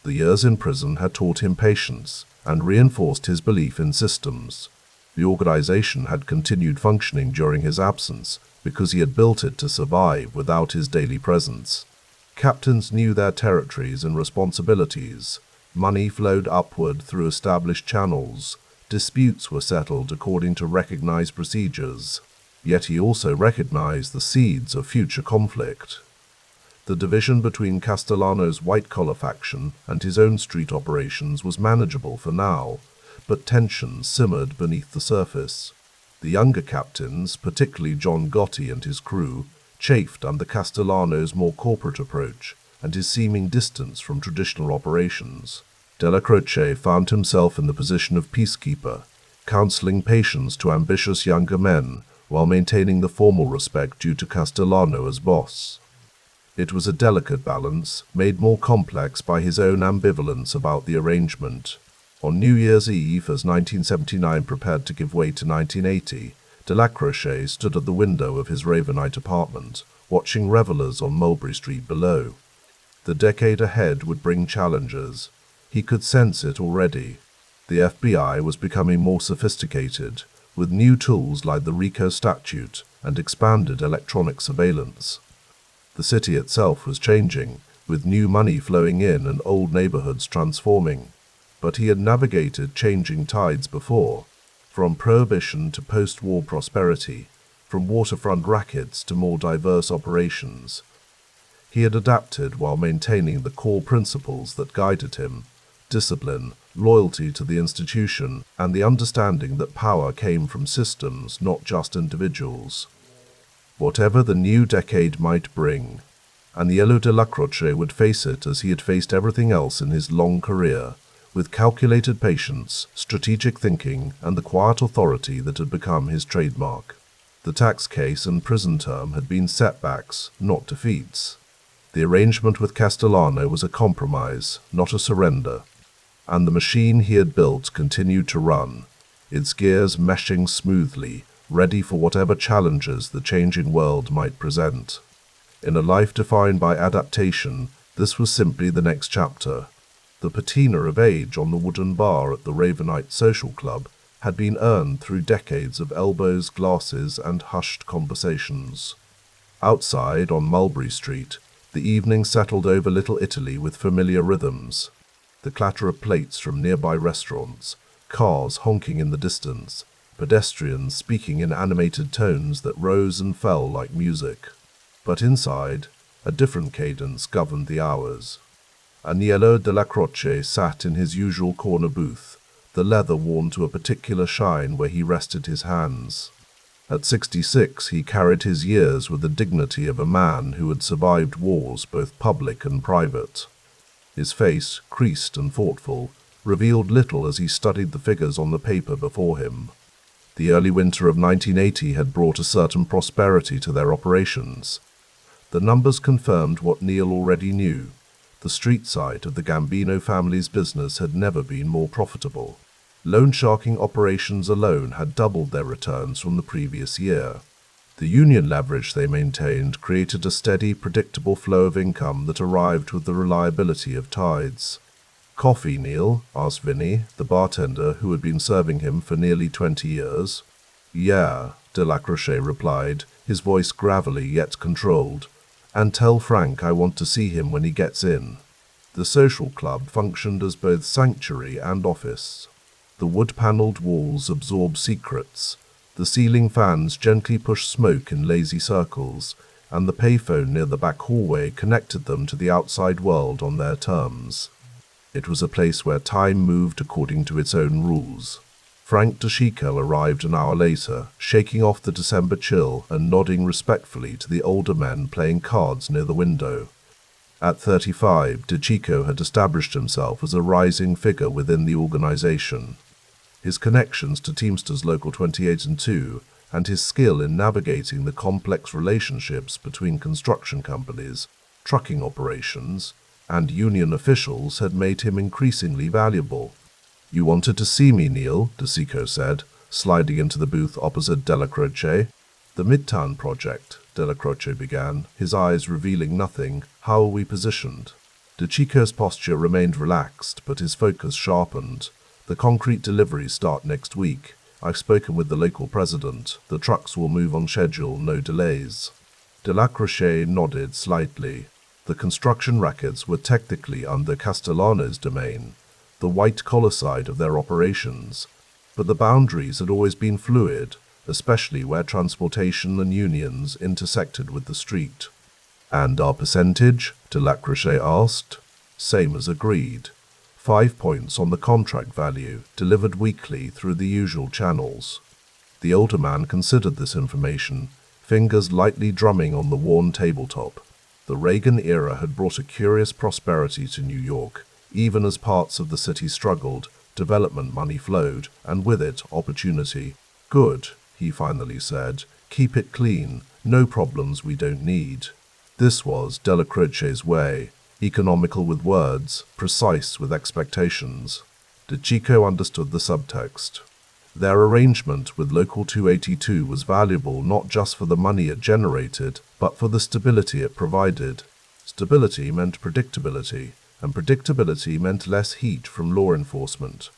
The years in prison had taught him patience and reinforced his belief in systems. The organization had continued functioning during his absence because he had built it to survive without his daily presence. Captains knew their territories and responsibilities. Money flowed upward through established channels. Disputes were settled according to recognized procedures. Yet he also recognized the seeds of future conflict. The division between Castellano's white-collar faction and his own street operations was manageable for now, but tensions simmered beneath the surface. The younger captains, particularly John Gotti and his crew, chafed under Castellano's more corporate approach and his seeming distance from traditional operations. Dellacroce found himself in the position of peacekeeper, counseling patience to ambitious younger men while maintaining the formal respect due to Castellano as boss. It was a delicate balance, made more complex by his own ambivalence about the arrangement. On New Year's Eve, as 1979 prepared to give way to 1980, Dellacroce stood at the window of his Ravenite apartment, watching revelers on Mulberry Street below. The decade ahead would bring challenges. He could sense it already. The FBI was becoming more sophisticated, with new tools like the RICO statute and expanded electronic surveillance. The city itself was changing, with new money flowing in and old neighborhoods transforming. But he had navigated changing tides before. From prohibition to post-war prosperity, from waterfront rackets to more diverse operations. He had adapted while maintaining the core principles that guided him: discipline, loyalty to the institution, and the understanding that power came from systems, not just individuals. Whatever the new decade might bring, Aniello Dellacroce would face it as he had faced everything else in his long career, with calculated patience, strategic thinking, and the quiet authority that had become his trademark. The tax case and prison term had been setbacks, not defeats. The arrangement with Castellano was a compromise, not a surrender. And the machine he had built continued to run, its gears meshing smoothly, ready for whatever challenges the changing world might present. In a life defined by adaptation, this was simply the next chapter. The patina of age on the wooden bar at the Ravenite social club had been earned through decades of elbows, glasses, and hushed conversations. Outside, on Mulberry Street, the evening settled over Little Italy with familiar rhythms. The clatter of plates from nearby restaurants, cars honking in the distance, pedestrians speaking in animated tones that rose and fell like music. But inside, a different cadence governed the hours. Aniello Dellacroce sat in his usual corner booth, the leather worn to a particular shine where he rested his hands. At 66, he carried his years with the dignity of a man who had survived wars both public and private. His face, creased and thoughtful, revealed little as he studied the figures on the paper before him. The early winter of 1980 had brought a certain prosperity to their operations. The numbers confirmed what Neil already knew. The street side of the Gambino family's business had never been more profitable. Loan sharking operations alone had doubled their returns from the previous year. The union leverage they maintained created a steady, predictable flow of income that arrived with the reliability of tides. "Coffee, Neil?" asked Vinny, the bartender who had been serving him for nearly 20 years. "Yeah," Dellacroce replied, his voice gravelly yet controlled. "And tell Frank I want to see him when he gets in." The social club functioned as both sanctuary and office. The wood-paneled walls absorbed secrets. The ceiling fans gently pushed smoke in lazy circles, and the payphone near the back hallway connected them to the outside world on their terms. It was a place where time moved according to its own rules. Frank DeChico arrived an hour later, shaking off the December chill and nodding respectfully to the older men playing cards near the window. At 35, DeChico had established himself as a rising figure within the organization. His connections to Teamsters Local 28 and 2, and his skill in navigating the complex relationships between construction companies, trucking operations, and union officials had made him increasingly valuable. "You wanted to see me, Neil," DeChico said, sliding into the booth opposite Dellacroce. "The Midtown project," Dellacroce began, his eyes revealing nothing. "How are we positioned?" DeChico's posture remained relaxed, but his focus sharpened. "The concrete deliveries start next week. I've spoken with the local president. The trucks will move on schedule, no delays." Dellacroce nodded slightly. The construction rackets were technically under Castellano's domain, the white-collar side of their operations, but the boundaries had always been fluid, especially where transportation and unions intersected with the street. "And our percentage?" Dellacroce asked. "Same as agreed. 5 points on the contract value, delivered weekly through the usual channels." The older man considered this information, fingers lightly drumming on the worn tabletop. The Reagan era had brought a curious prosperity to New York. Even as parts of the city struggled, development money flowed, and with it, opportunity. "Good," he finally said. "Keep it clean. No problems we don't need." This was Dellacroce's way, economical with words, precise with expectations. DeChico understood the subtext. Their arrangement with Local 282 was valuable not just for the money it generated, but for the stability it provided. Stability meant predictability, and predictability meant less heat from law enforcement.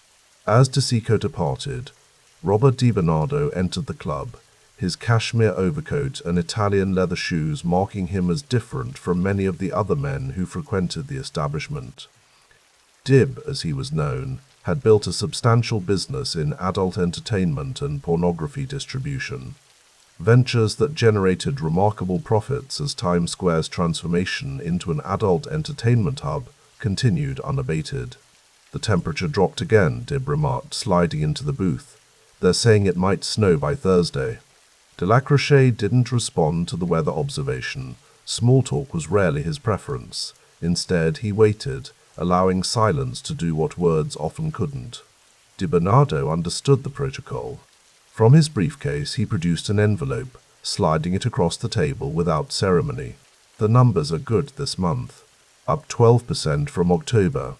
As DeChico departed, Robert DiBernardo entered the club, his cashmere overcoat and Italian leather shoes marking him as different from many of the other men who frequented the establishment. Dib, as he was known, had built a substantial business in adult entertainment and pornography distribution. Ventures that generated remarkable profits as Times Square's transformation into an adult entertainment hub continued unabated. The temperature dropped again, Dib remarked, sliding into the booth. They're saying it might snow by Thursday. Dellacroce didn't respond to the weather observation. Small talk was rarely his preference. Instead, he waited, allowing silence to do what words often couldn't. Di Bernardo understood the protocol. From his briefcase, he produced an envelope, sliding it across the table without ceremony. The numbers are good this month, up 12% from October.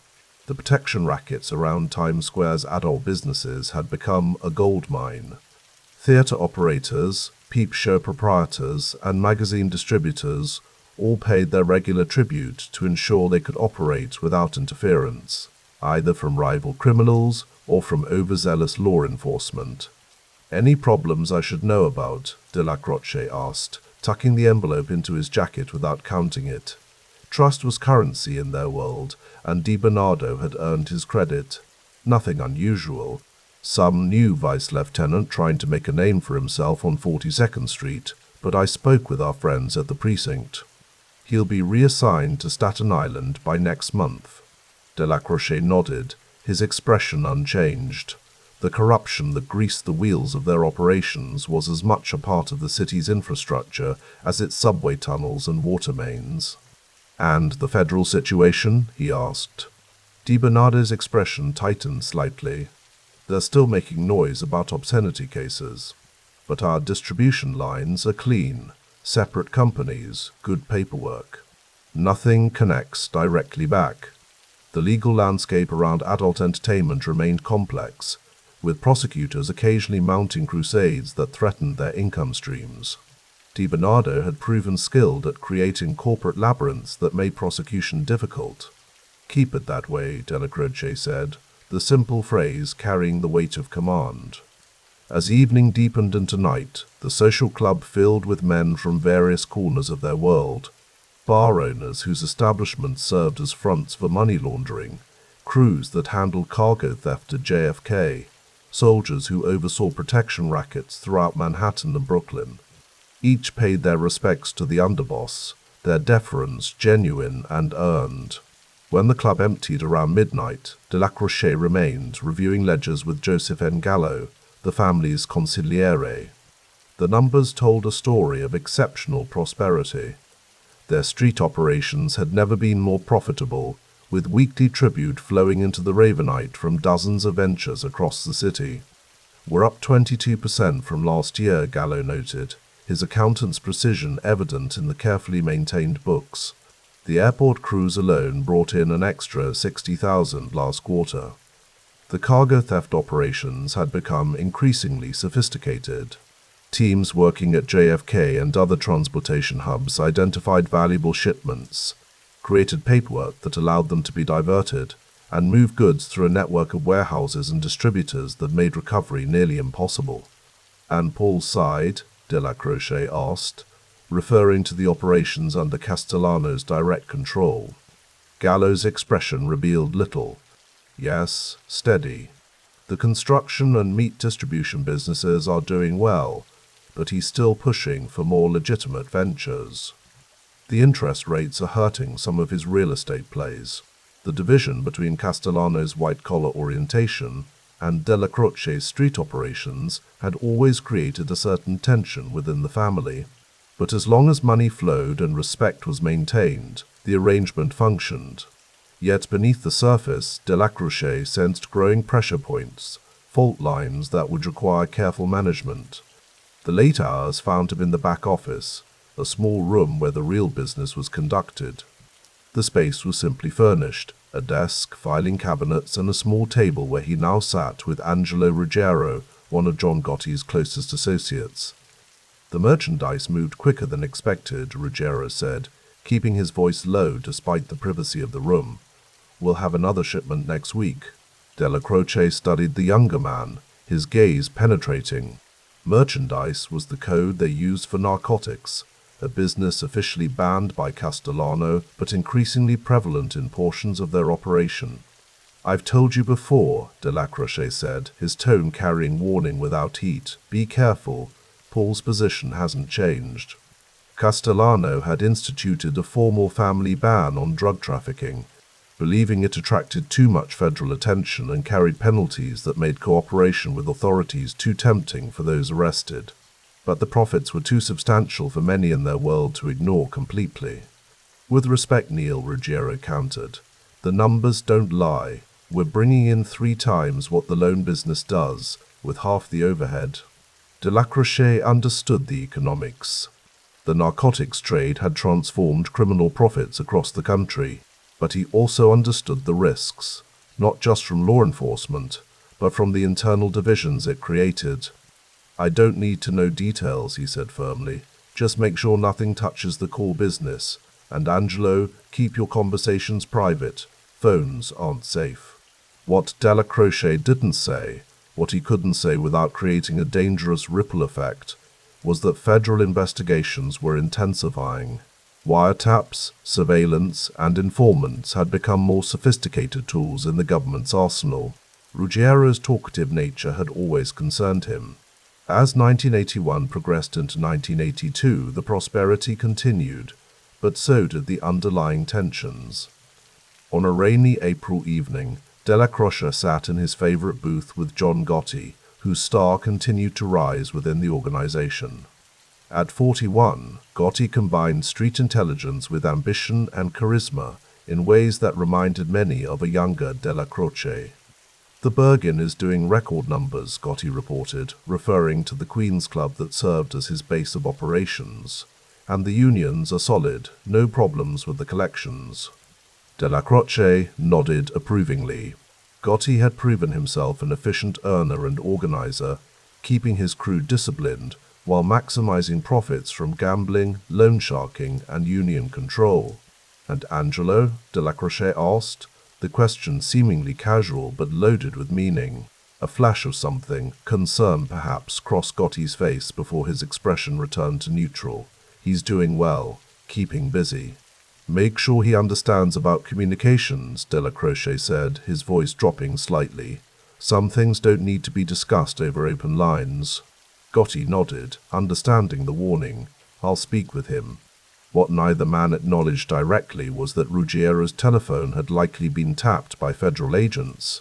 The protection rackets around Times Square's adult businesses had become a gold mine. Theatre operators, peep show proprietors, and magazine distributors all paid their regular tribute to ensure they could operate without interference, either from rival criminals or from overzealous law enforcement. "Any problems I should know about?" Dellacroce asked, tucking the envelope into his jacket without counting it. Trust was currency in their world, and Di Bernardo had earned his credit. Nothing unusual. Some new vice lieutenant trying to make a name for himself on 42nd Street, but I spoke with our friends at the precinct. He'll be reassigned to Staten Island by next month. Dellacroce nodded, his expression unchanged. The corruption that greased the wheels of their operations was as much a part of the city's infrastructure as its subway tunnels and water mains. "And the federal situation?" he asked. Di Bernardo's expression tightened slightly. "They're still making noise about obscenity cases. But our distribution lines are clean. Separate companies, good paperwork. Nothing connects directly back." The legal landscape around adult entertainment remained complex, with prosecutors occasionally mounting crusades that threatened their income streams. Di Bernardo had proven skilled at creating corporate labyrinths that made prosecution difficult. "Keep it that way," Dellacroce said, the simple phrase carrying the weight of command. As evening deepened into night, the social club filled with men from various corners of their world. Bar owners whose establishments served as fronts for money laundering, crews that handled cargo theft at JFK, soldiers who oversaw protection rackets throughout Manhattan and Brooklyn. Each paid their respects to the Underboss, their deference genuine and earned. When the club emptied around midnight, Dellacroce remained, reviewing ledgers with Joseph N. Gallo, the family's consigliere. The numbers told a story of exceptional prosperity. Their street operations had never been more profitable, with weekly tribute flowing into the Ravenite from dozens of ventures across the city. "We're up 22% from last year," Gallo noted, his accountant's precision evident in the carefully maintained books. The airport crews alone brought in an extra 60,000 last quarter. The cargo theft operations had become increasingly sophisticated. Teams working at JFK and other transportation hubs identified valuable shipments, created paperwork that allowed them to be diverted, and moved goods through a network of warehouses and distributors that made recovery nearly impossible. "And Paul's side?" Dellacroce asked, referring to the operations under Castellano's direct control. Gallo's expression revealed little. "Yes, steady. The construction and meat distribution businesses are doing well, but he's still pushing for more legitimate ventures. The interest rates are hurting some of his real estate plays." The division between Castellano's white-collar orientation and Dellacroce's street operations had always created a certain tension within the family. But as long as money flowed and respect was maintained, the arrangement functioned. Yet beneath the surface, Dellacroce sensed growing pressure points, fault lines that would require careful management. The late hours found him in the back office, a small room where the real business was conducted. The space was simply furnished, a desk, filing cabinets, and a small table where he now sat with Angelo Ruggiero, one of John Gotti's closest associates. "The merchandise moved quicker than expected," Ruggiero said, keeping his voice low despite the privacy of the room. "We'll have another shipment next week." Dellacroce studied the younger man, his gaze penetrating. Merchandise was the code they used for narcotics, a business officially banned by Castellano but increasingly prevalent in portions of their operation. "I've told you before," Dellacroce said, his tone carrying warning without heat. "Be careful. Paul's position hasn't changed. Castellano had instituted a formal family ban on drug trafficking, believing it attracted too much federal attention and carried penalties that made cooperation with authorities too tempting for those arrested. But the profits were too substantial for many in their world to ignore completely. With respect, Neil, Ruggiero countered, the numbers don't lie. We're bringing in 3 times what the loan business does, with half the overhead. Dellacroce understood the economics. The narcotics trade had transformed criminal profits across the country, but he also understood the risks, not just from law enforcement, but from the internal divisions it created. I don't need to know details, he said firmly. Just make sure nothing touches the core business. And Angelo, keep your conversations private. Phones aren't safe. What Dellacroce didn't say, what he couldn't say without creating a dangerous ripple effect, was that federal investigations were intensifying. Wiretaps, surveillance, and informants had become more sophisticated tools in the government's arsenal. Ruggiero's talkative nature had always concerned him. As 1981 progressed into 1982, the prosperity continued, but so did the underlying tensions. On a rainy April evening, Dellacroce sat in his favorite booth with John Gotti, whose star continued to rise within the organization. At 41, Gotti combined street intelligence with ambition and charisma in ways that reminded many of a younger Dellacroce. The Bergin is doing record numbers, Gotti reported, referring to the Queen's Club that served as his base of operations. And the unions are solid, no problems with the collections. Dellacroce nodded approvingly. Gotti had proven himself an efficient earner and organizer, keeping his crew disciplined while maximizing profits from gambling, loan sharking, and union control. And Angelo? Dellacroce asked, the question seemingly casual but loaded with meaning. A flash of something, concern perhaps, crossed Gotti's face before his expression returned to neutral. He's doing well, keeping busy. Make sure he understands about communications, Dellacroce said, his voice dropping slightly. Some things don't need to be discussed over open lines. Gotti nodded, understanding the warning. I'll speak with him. What neither man acknowledged directly was that Ruggiero's telephone had likely been tapped by federal agents.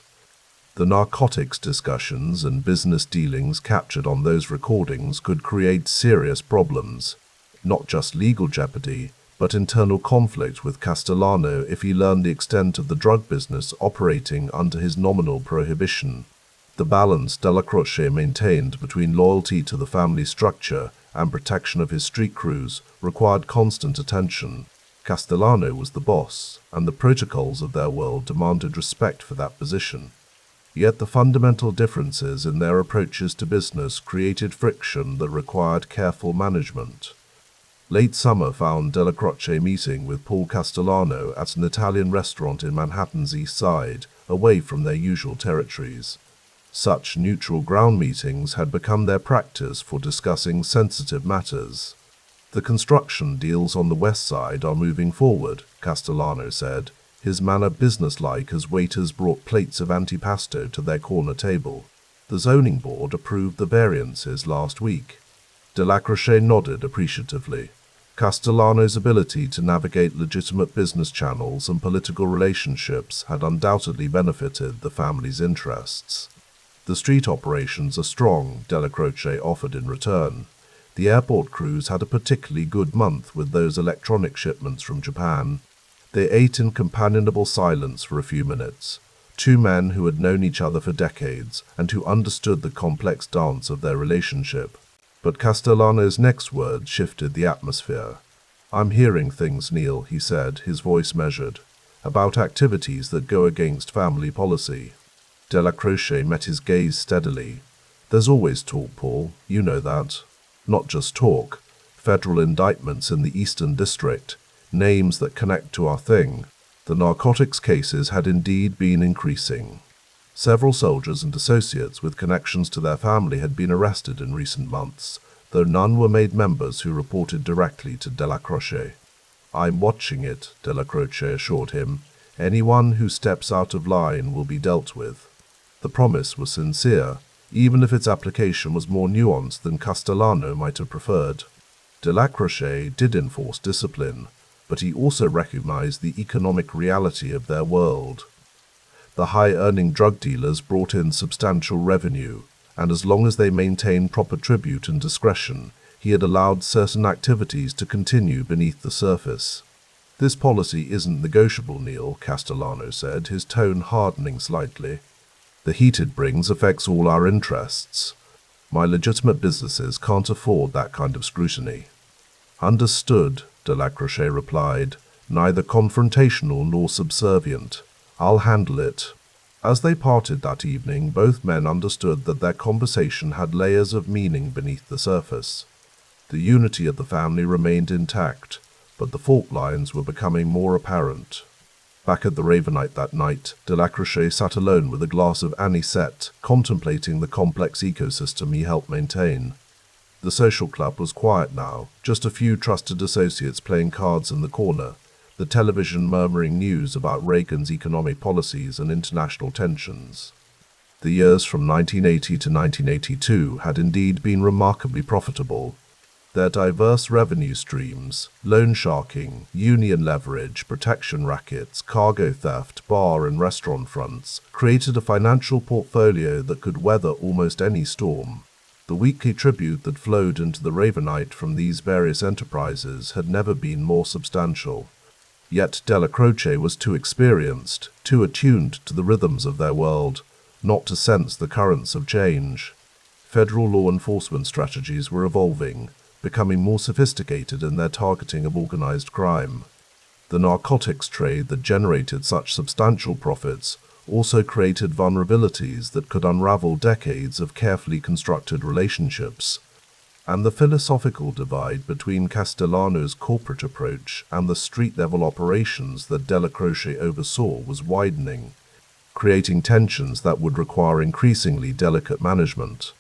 The narcotics discussions and business dealings captured on those recordings could create serious problems. Not just legal jeopardy, but internal conflict with Castellano if he learned the extent of the drug business operating under his nominal prohibition. The balance Dellacroce maintained between loyalty to the family structure and protection of his street crews required constant attention. Castellano was the boss, and the protocols of their world demanded respect for that position. Yet the fundamental differences in their approaches to business created friction that required careful management. Late summer found Dellacroce meeting with Paul Castellano at an Italian restaurant in Manhattan's East Side, away from their usual territories. Such neutral ground meetings had become their practice for discussing sensitive matters. The construction deals on the West Side are moving forward, Castellano said, his manner businesslike as waiters brought plates of antipasto to their corner table. The zoning board approved the variances last week. Dellacroce nodded appreciatively. Castellano's ability to navigate legitimate business channels and political relationships had undoubtedly benefited the family's interests. The street operations are strong, Dellacroce offered in return. The airport crews had a particularly good month with those electronic shipments from Japan. They ate in companionable silence for a few minutes. 2 men who had known each other for decades and who understood the complex dance of their relationship. But Castellano's next word shifted the atmosphere. I'm hearing things, Neil, he said, his voice measured, about activities that go against family policy. Dellacroce met his gaze steadily. There's always talk, Paul, you know that. Not just talk. Federal indictments in the Eastern District, names that connect to our thing. The narcotics cases had indeed been increasing. Several soldiers and associates with connections to their family had been arrested in recent months, though none were made members who reported directly to Dellacroce. I'm watching it, Dellacroce assured him. Anyone who steps out of line will be dealt with. The promise was sincere, even if its application was more nuanced than Castellano might have preferred. Dellacroce did enforce discipline, but he also recognized the economic reality of their world. The high-earning drug dealers brought in substantial revenue, and as long as they maintained proper tribute and discretion, he had allowed certain activities to continue beneath the surface. "This policy isn't negotiable, Neil," Castellano said, his tone hardening slightly. "The heat it brings affects all our interests. My legitimate businesses can't afford that kind of scrutiny." "Understood," Dellacroce replied, "neither confrontational nor subservient. I'll handle it." As they parted that evening, both men understood that their conversation had layers of meaning beneath the surface. The unity of the family remained intact, but the fault lines were becoming more apparent. Back at the Ravenite that night, Dellacroce sat alone with a glass of anisette, contemplating the complex ecosystem he helped maintain. The social club was quiet now, just a few trusted associates playing cards in the corner, the television murmuring news about Reagan's economic policies and international tensions. The years from 1980 to 1982 had indeed been remarkably profitable. Their diverse revenue streams, loan sharking, union leverage, protection rackets, cargo theft, bar and restaurant fronts, created a financial portfolio that could weather almost any storm. The weekly tribute that flowed into the Ravenite from these various enterprises had never been more substantial. Yet Dellacroce was too experienced, too attuned to the rhythms of their world, not to sense the currents of change. Federal law enforcement strategies were evolving, becoming more sophisticated in their targeting of organized crime. The narcotics trade that generated such substantial profits also created vulnerabilities that could unravel decades of carefully constructed relationships. And the philosophical divide between Castellano's corporate approach and the street-level operations that Dellacroce oversaw was widening, creating tensions that would require increasingly delicate management.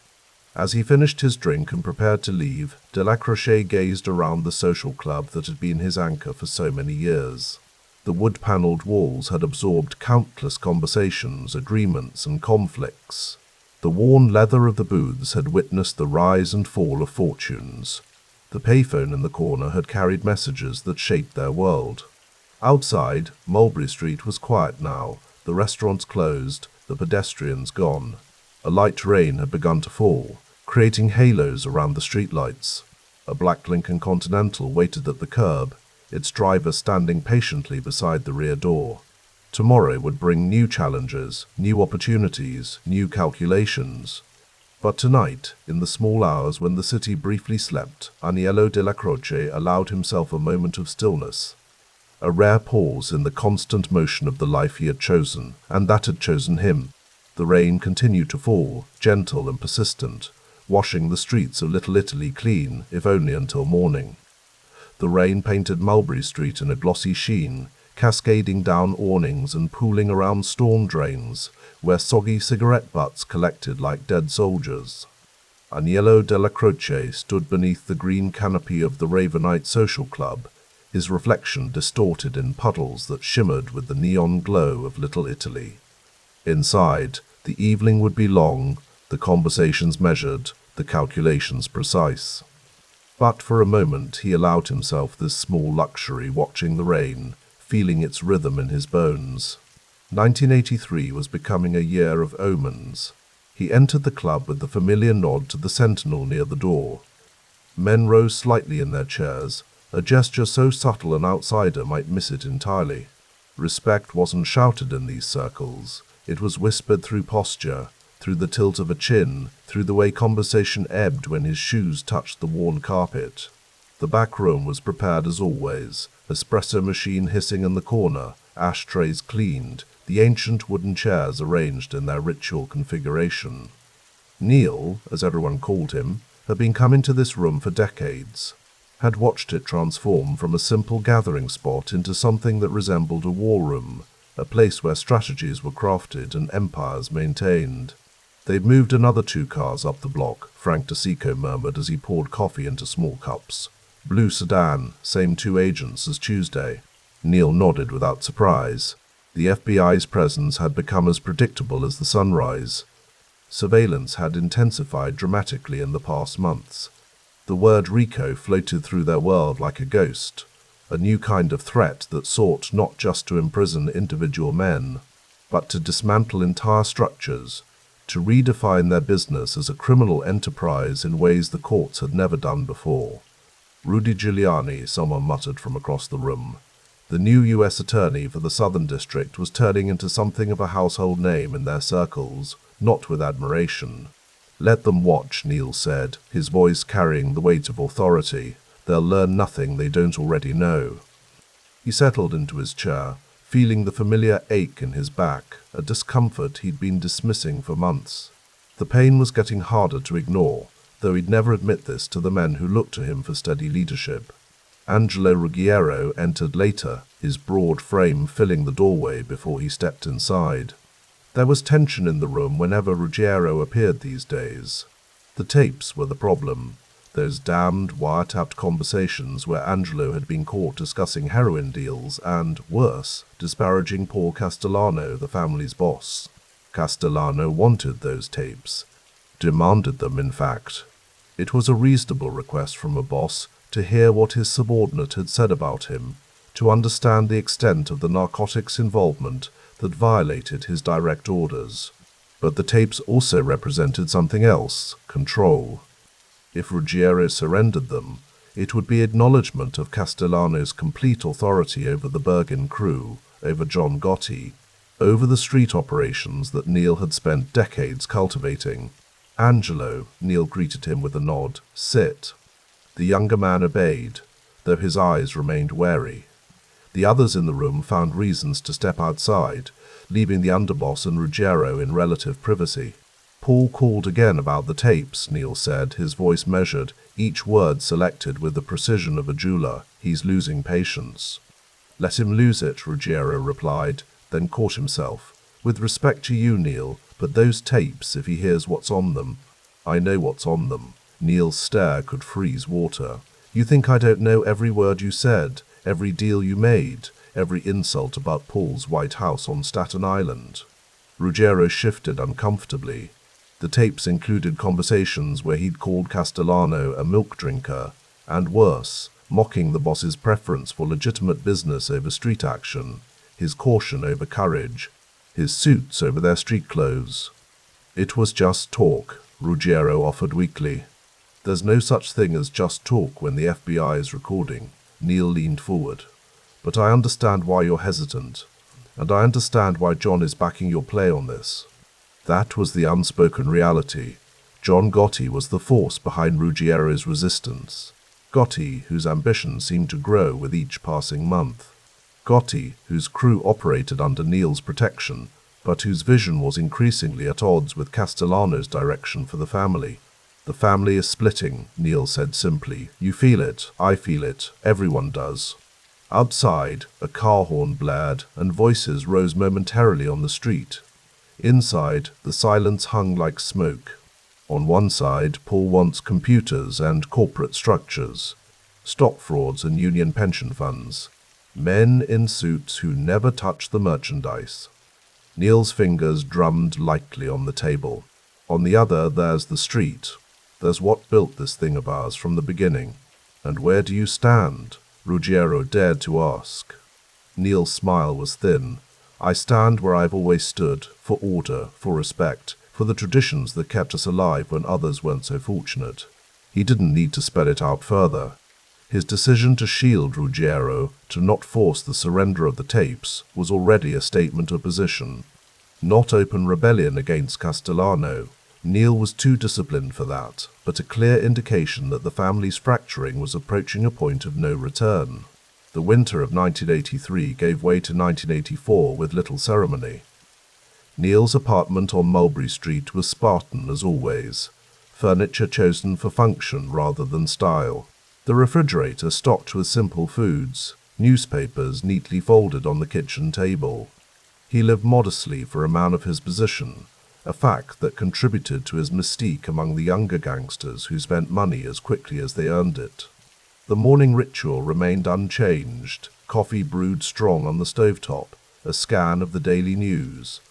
As he finished his drink and prepared to leave, Dellacroce gazed around the social club that had been his anchor for so many years. The wood-paneled walls had absorbed countless conversations, agreements, and conflicts. The worn leather of the booths had witnessed the rise and fall of fortunes. The payphone in the corner had carried messages that shaped their world. Outside, Mulberry Street was quiet now, the restaurants closed, the pedestrians gone. A light rain had begun to fall, creating halos around the streetlights. A black Lincoln Continental waited at the curb, its driver standing patiently beside the rear door. Tomorrow would bring new challenges, new opportunities, new calculations. But tonight, in the small hours when the city briefly slept, Aniello Dellacroce allowed himself a moment of stillness. A rare pause in the constant motion of the life he had chosen, and that had chosen him. The rain continued to fall, gentle and persistent, washing the streets of Little Italy clean, if only until morning. The rain painted Mulberry Street in a glossy sheen, cascading down awnings and pooling around storm drains, where soggy cigarette butts collected like dead soldiers. Aniello Dellacroce stood beneath the green canopy of the Ravenite Social Club, his reflection distorted in puddles that shimmered with the neon glow of Little Italy. Inside, the evening would be long, the conversations measured, the calculations precise. But for a moment he allowed himself this small luxury, watching the rain, feeling its rhythm in his bones. 1983 was becoming a year of omens. He entered the club with the familiar nod to the sentinel near the door. Men rose slightly in their chairs, a gesture so subtle an outsider might miss it entirely. Respect wasn't shouted in these circles. It was whispered through posture, through the tilt of a chin, through the way conversation ebbed when his shoes touched the worn carpet. The back room was prepared as always, espresso machine hissing in the corner, ashtrays cleaned, the ancient wooden chairs arranged in their ritual configuration. Neil, as everyone called him, had been coming to this room for decades, had watched it transform from a simple gathering spot into something that resembled a war room, a place where strategies were crafted and empires maintained. "They've moved another 2 cars up the block," Frank DeSico murmured as he poured coffee into small cups. "Blue sedan, same 2 agents as Tuesday." Neil nodded without surprise. The FBI's presence had become as predictable as the sunrise. Surveillance had intensified dramatically in the past months. The word Rico floated through their world like a ghost, a new kind of threat that sought not just to imprison individual men, but to dismantle entire structures, to redefine their business as a criminal enterprise in ways the courts had never done before. Rudy Giuliani, someone muttered from across the room. The new U.S. attorney for the Southern District was turning into something of a household name in their circles, not with admiration. Let them watch, Neil said, his voice carrying the weight of authority. They'll learn nothing they don't already know. He settled into his chair, feeling the familiar ache in his back, a discomfort he'd been dismissing for months. The pain was getting harder to ignore, though he'd never admit this to the men who looked to him for steady leadership. Angelo Ruggiero entered later, his broad frame filling the doorway before he stepped inside. There was tension in the room whenever Ruggiero appeared these days. The tapes were the problem. Those damned wiretapped conversations where Angelo had been caught discussing heroin deals and, worse, disparaging Paul Castellano, the family's boss. Castellano wanted those tapes. Demanded them, in fact. It was a reasonable request from a boss to hear what his subordinate had said about him, to understand the extent of the narcotics involvement that violated his direct orders. But the tapes also represented something else, control. If Ruggiero surrendered them, it would be acknowledgement of Castellano's complete authority over the Bergen crew, over John Gotti, over the street operations that Neil had spent decades cultivating. Angelo, Neil greeted him with a nod. Sit. The younger man obeyed, though his eyes remained wary. The others in the room found reasons to step outside, leaving the underboss and Ruggiero in relative privacy. Paul called again about the tapes, Neil said, his voice measured, each word selected with the precision of a jeweler. He's losing patience. Let him lose it, Ruggiero replied, then caught himself. With respect to you, Neil, but those tapes, if he hears what's on them. I know what's on them. Neil's stare could freeze water. You think I don't know every word you said, every deal you made, every insult about Paul's White House on Staten Island? Ruggiero shifted uncomfortably. The tapes included conversations where he'd called Castellano a milk drinker, and worse, mocking the boss's preference for legitimate business over street action, his caution over courage, his suits over their street clothes. It was just talk, Ruggiero offered weakly. There's no such thing as just talk when the FBI is recording. Neil leaned forward. But I understand why you're hesitant, and I understand why John is backing your play on this. That was the unspoken reality. John Gotti was the force behind Ruggiero's resistance. Gotti, whose ambition seemed to grow with each passing month. Gotti, whose crew operated under Neil's protection, but whose vision was increasingly at odds with Castellano's direction for the family. The family is splitting, Neil said simply. You feel it, I feel it, everyone does. Outside, a car horn blared, and voices rose momentarily on the street. Inside, the silence hung like smoke. On one side, Paul wants computers and corporate structures, stock frauds and union pension funds, men in suits who never touch the merchandise. Neil's fingers drummed lightly on the table. On the other, there's the street. There's what built this thing of ours from the beginning. And where do you stand? Ruggiero dared to ask. Neil's smile was thin. I stand where I've always stood, for order, for respect, for the traditions that kept us alive when others weren't so fortunate. He didn't need to spell it out further. His decision to shield Ruggiero, to not force the surrender of the tapes, was already a statement of position. Not open rebellion against Castellano. Neil was too disciplined for that, but a clear indication that the family's fracturing was approaching a point of no return. The winter of 1983 gave way to 1984 with little ceremony. Neil's apartment on Mulberry Street was Spartan as always, furniture chosen for function rather than style. The refrigerator stocked with simple foods, newspapers neatly folded on the kitchen table. He lived modestly for a man of his position, a fact that contributed to his mystique among the younger gangsters who spent money as quickly as they earned it. The morning ritual remained unchanged, coffee brewed strong on the stovetop, a scan of the daily news.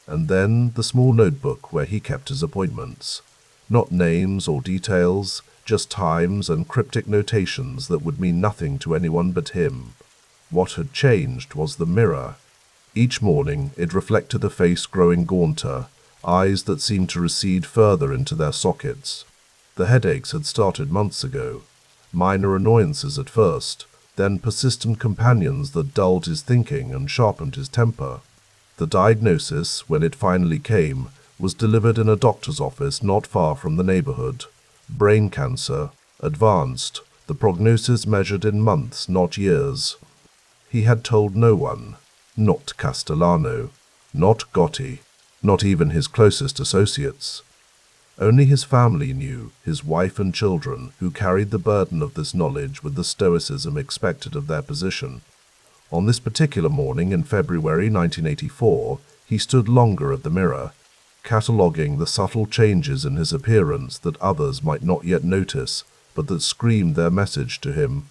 And then the small notebook where he kept his appointments. Not names or details, just times and cryptic notations that would mean nothing to anyone but him. What had changed was the mirror. Each morning it reflected a face growing gaunter, eyes that seemed to recede further into their sockets. The headaches had started months ago. Minor annoyances at first, then persistent companions that dulled his thinking and sharpened his temper. The diagnosis, when it finally came, was delivered in a doctor's office not far from the neighborhood. Brain cancer, advanced, the prognosis measured in months, not years. He had told no one, not Castellano, not Gotti, not even his closest associates. Only his family knew, his wife and children, who carried the burden of this knowledge with the stoicism expected of their position. On this particular morning in February 1984, he stood longer at the mirror, cataloguing the subtle changes in his appearance that others might not yet notice, but that screamed their message to him.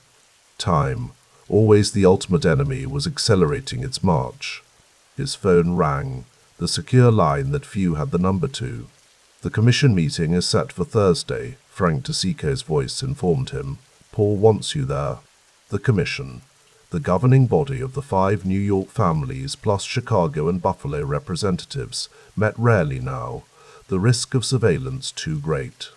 Time, always the ultimate enemy, was accelerating its march. His phone rang, the secure line that few had the number to. The commission meeting is set for Thursday, Frank DeSico's voice informed him. Paul wants you there. The commission, the governing body of the 5 New York families plus Chicago and Buffalo representatives, met rarely now, the risk of surveillance too great.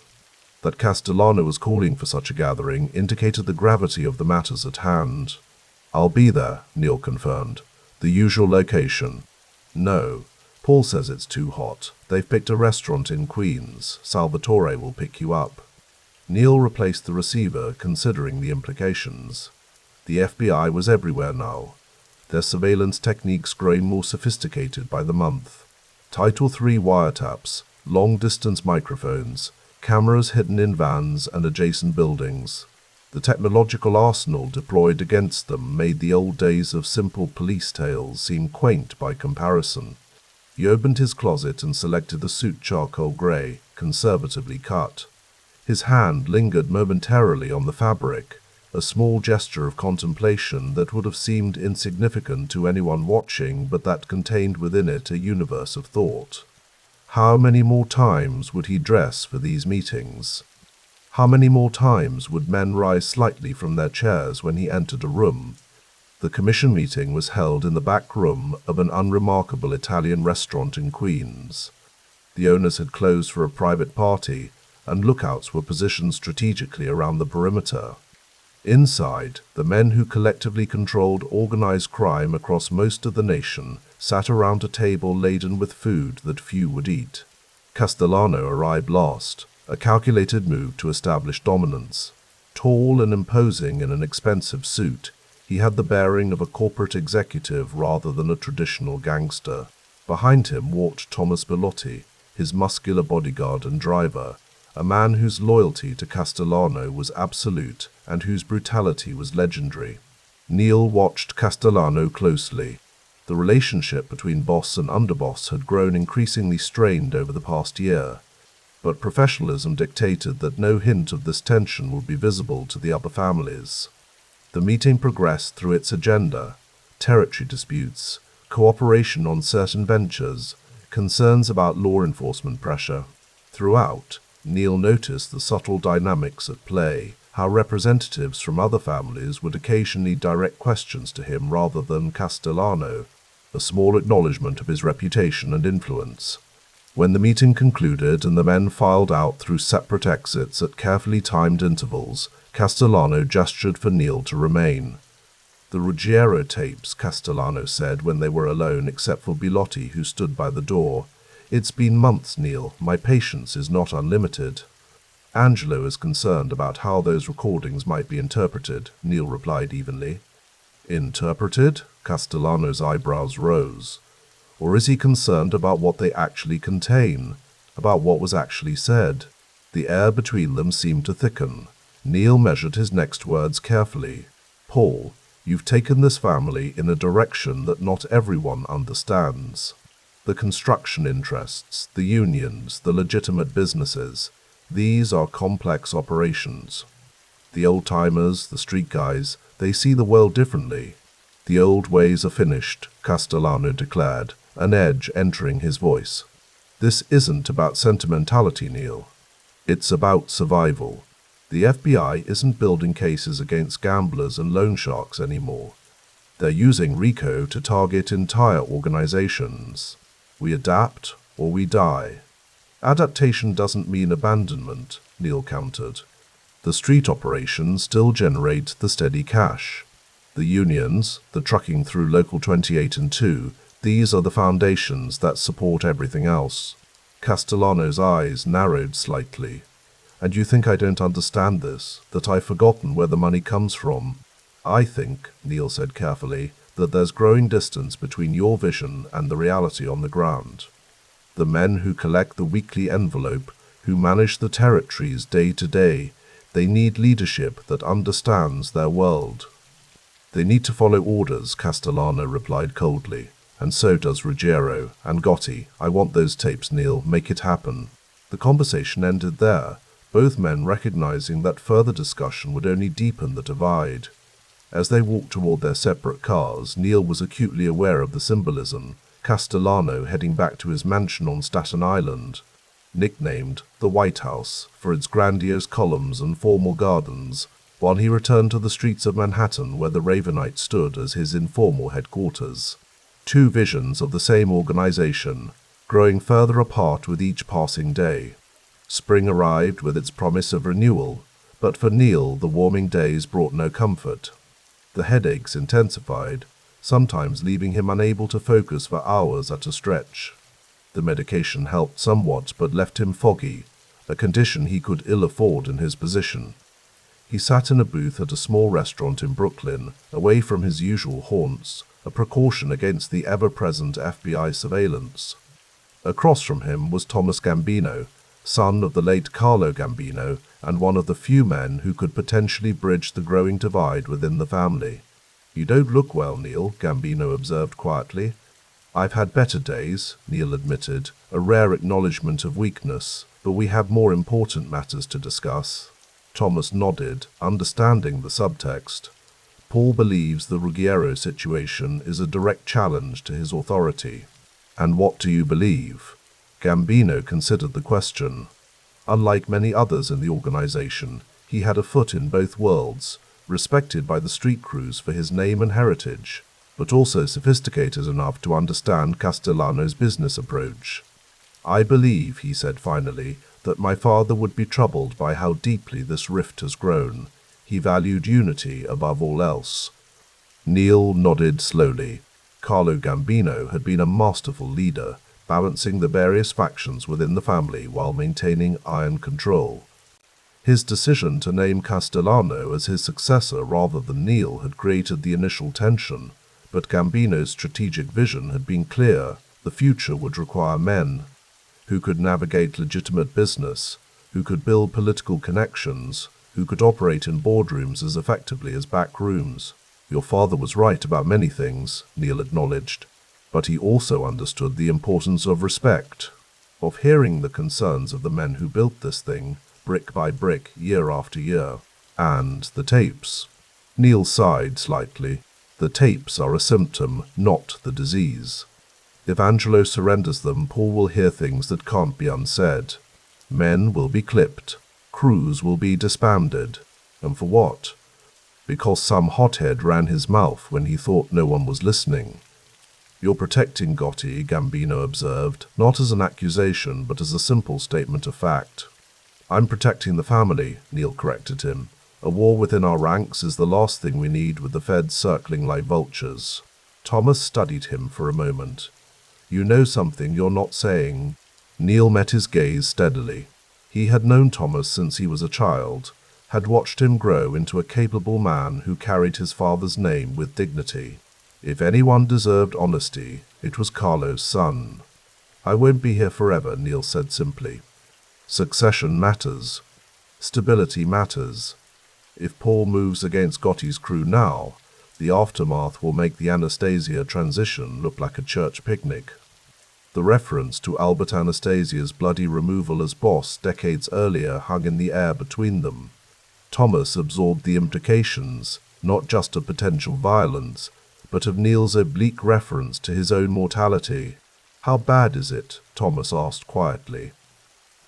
That Castellano was calling for such a gathering indicated the gravity of the matters at hand. I'll be there, Neil confirmed. The usual location. No, Paul says it's too hot. They've picked a restaurant in Queens. Salvatore will pick you up. Neil replaced the receiver, considering the implications. The FBI was everywhere now, their surveillance techniques growing more sophisticated by the month. Title III wiretaps, long-distance microphones, cameras hidden in vans and adjacent buildings. The technological arsenal deployed against them made the old days of simple police tales seem quaint by comparison. He opened his closet and selected a suit charcoal grey, conservatively cut. His hand lingered momentarily on the fabric, a small gesture of contemplation that would have seemed insignificant to anyone watching, but that contained within it a universe of thought. How many more times would he dress for these meetings? How many more times would men rise slightly from their chairs when he entered a room? The commission meeting was held in the back room of an unremarkable Italian restaurant in Queens. The owners had closed for a private party, and lookouts were positioned strategically around the perimeter. Inside, the men who collectively controlled organized crime across most of the nation sat around a table laden with food that few would eat. Castellano arrived last, a calculated move to establish dominance. Tall and imposing in an expensive suit, he had the bearing of a corporate executive rather than a traditional gangster. Behind him walked Thomas Bellotti, his muscular bodyguard and driver, a man whose loyalty to Castellano was absolute and whose brutality was legendary. Neil watched Castellano closely. The relationship between boss and underboss had grown increasingly strained over the past year, but professionalism dictated that no hint of this tension would be visible to the upper families. The meeting progressed through its agenda: territory disputes, cooperation on certain ventures, concerns about law enforcement pressure. Throughout, Neil noticed the subtle dynamics at play, how representatives from other families would occasionally direct questions to him rather than Castellano, a small acknowledgement of his reputation and influence. When the meeting concluded and the men filed out through separate exits at carefully timed intervals, Castellano gestured for Neil to remain. The Ruggiero tapes, Castellano said when they were alone except for Bellotti, who stood by the door. It's been months, Neil. My patience is not unlimited. Angelo is concerned about how those recordings might be interpreted, Neil replied evenly. Interpreted? Castellano's eyebrows rose. Or is he concerned about what they actually contain, about what was actually said? The air between them seemed to thicken. Neil measured his next words carefully. Paul, you've taken this family in a direction that not everyone understands. The construction interests, the unions, the legitimate businesses, these are complex operations. The old-timers, the street guys, they see the world differently. The old ways are finished, Castellano declared, an edge entering his voice. This isn't about sentimentality, Neil. It's about survival. The FBI isn't building cases against gamblers and loan sharks anymore. They're using RICO to target entire organizations. We adapt or we die. Adaptation doesn't mean abandonment, Neil countered. The street operations still generate the steady cash. The unions, the trucking through Local 28 and 2, these are the foundations that support everything else. Castellano's eyes narrowed slightly. And you think I don't understand this, that I've forgotten where the money comes from? I think, Neil said carefully, that there's growing distance between your vision and the reality on the ground. The men who collect the weekly envelope, who manage the territories day to day, they need leadership that understands their world. They need to follow orders, Castellano replied coldly. And so does Ruggiero and Gotti. I want those tapes, Neil. Make it happen. The conversation ended there, both men recognizing that further discussion would only deepen the divide. As they walked toward their separate cars, Neil was acutely aware of the symbolism. Castellano heading back to his mansion on Staten Island, nicknamed the White House for its grandiose columns and formal gardens, while he returned to the streets of Manhattan where the Ravenite stood as his informal headquarters. Two visions of the same organization, growing further apart with each passing day. Spring arrived with its promise of renewal, but for Neil the warming days brought no comfort. The headaches intensified, sometimes leaving him unable to focus for hours at a stretch. The medication helped somewhat but left him foggy, a condition he could ill afford in his position. He sat in a booth at a small restaurant in Brooklyn, away from his usual haunts, a precaution against the ever-present FBI surveillance. Across from him was Thomas Gambino, son of the late Carlo Gambino, and one of the few men who could potentially bridge the growing divide within the family. "You don't look well, Neil," Gambino observed quietly. "I've had better days," Neil admitted, a rare acknowledgement of weakness, "but we have more important matters to discuss." Thomas nodded, understanding the subtext. Paul believes the Ruggiero situation is a direct challenge to his authority. "And what do you believe?" Gambino considered the question. Unlike many others in the organization, he had a foot in both worlds, respected by the street crews for his name and heritage, but also sophisticated enough to understand Castellano's business approach. "I believe," he said finally, "that my father would be troubled by how deeply this rift has grown. He valued unity above all else." Neil nodded slowly. Carlo Gambino had been a masterful leader, balancing the various factions within the family while maintaining iron control. His decision to name Castellano as his successor rather than Neil had created the initial tension, but Gambino's strategic vision had been clear. The future would require men who could navigate legitimate business, who could build political connections, who could operate in boardrooms as effectively as back rooms. "Your father was right about many things," Neil acknowledged, but he also understood the importance of respect, of hearing the concerns of the men who built this thing, brick by brick, year after year. "And the tapes." Neil sighed slightly. "The tapes are a symptom, not the disease. If Angelo surrenders them, Paul will hear things that can't be unsaid. Men will be clipped. Crews will be disbanded. And for what? Because some hothead ran his mouth when he thought no one was listening." "You're protecting Gotti," Gambino observed, not as an accusation but as a simple statement of fact. "I'm protecting the family," Neil corrected him. "A war within our ranks is the last thing we need with the feds circling like vultures." Thomas studied him for a moment. "You know something you're not saying." Neil met his gaze steadily. He had known Thomas since he was a child, had watched him grow into a capable man who carried his father's name with dignity. If anyone deserved honesty, it was Carlo's son. "I won't be here forever," Neil said simply. "Succession matters. Stability matters. If Paul moves against Gotti's crew now, the aftermath will make the Anastasia transition look like a church picnic." The reference to Albert Anastasia's bloody removal as boss decades earlier hung in the air between them. Thomas absorbed the implications, not just of potential violence, but of Neil's oblique reference to his own mortality. "How bad is it?" Thomas asked quietly.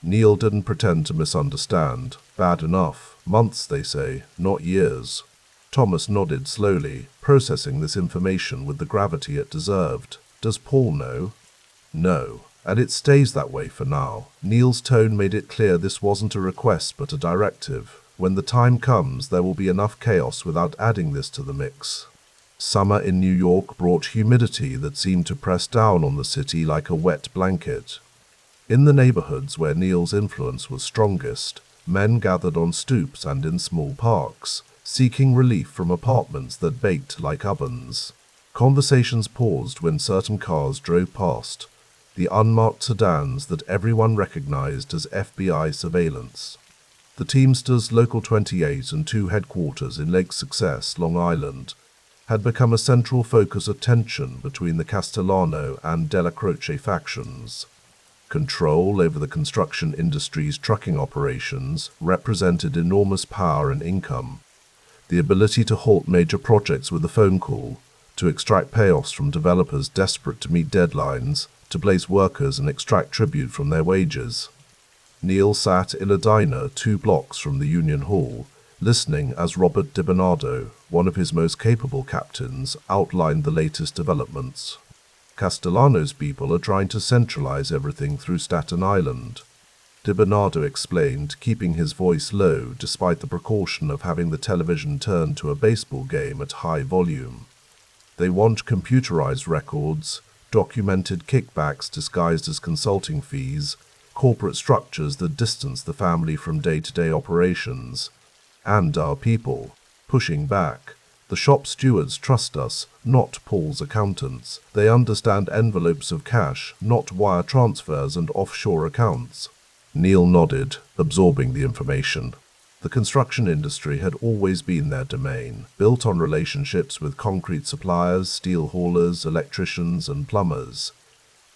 Neil didn't pretend to misunderstand. "Bad enough. Months, they say, not years." Thomas nodded slowly, processing this information with the gravity it deserved. "Does Paul know?" "No, and it stays that way for now." Neil's tone made it clear this wasn't a request but a directive. When the time comes, there will be enough chaos without adding this to the mix. Summer in New York brought humidity that seemed to press down on the city like a wet blanket. In the neighborhoods where Neil's influence was strongest, men gathered on stoops and in small parks, seeking relief from apartments that baked like ovens. Conversations paused when certain cars drove past, the unmarked sedans that everyone recognized as FBI surveillance. The Teamsters Local 28 and 2 headquarters in Lake Success, Long Island, had become a central focus of tension between the Castellano and Dellacroce factions. Control over the construction industry's trucking operations represented enormous power and income. The ability to halt major projects with a phone call, to extract payoffs from developers desperate to meet deadlines, to place workers and extract tribute from their wages. Neil sat in a diner 2 blocks from the Union Hall, listening as Robert DiBernardo, one of his most capable captains, outlined the latest developments. Castellano's people are trying to centralize everything through Staten Island, DiBernardo explained, keeping his voice low despite the precaution of having the television turned to a baseball game at high volume. They want computerized records, documented kickbacks disguised as consulting fees, corporate structures that distance the family from day-to-day operations, and our people, pushing back. The shop stewards trust us, not Paul's accountants. They understand envelopes of cash, not wire transfers and offshore accounts. Neil nodded, absorbing the information. The construction industry had always been their domain, built on relationships with concrete suppliers, steel haulers, electricians, and plumbers.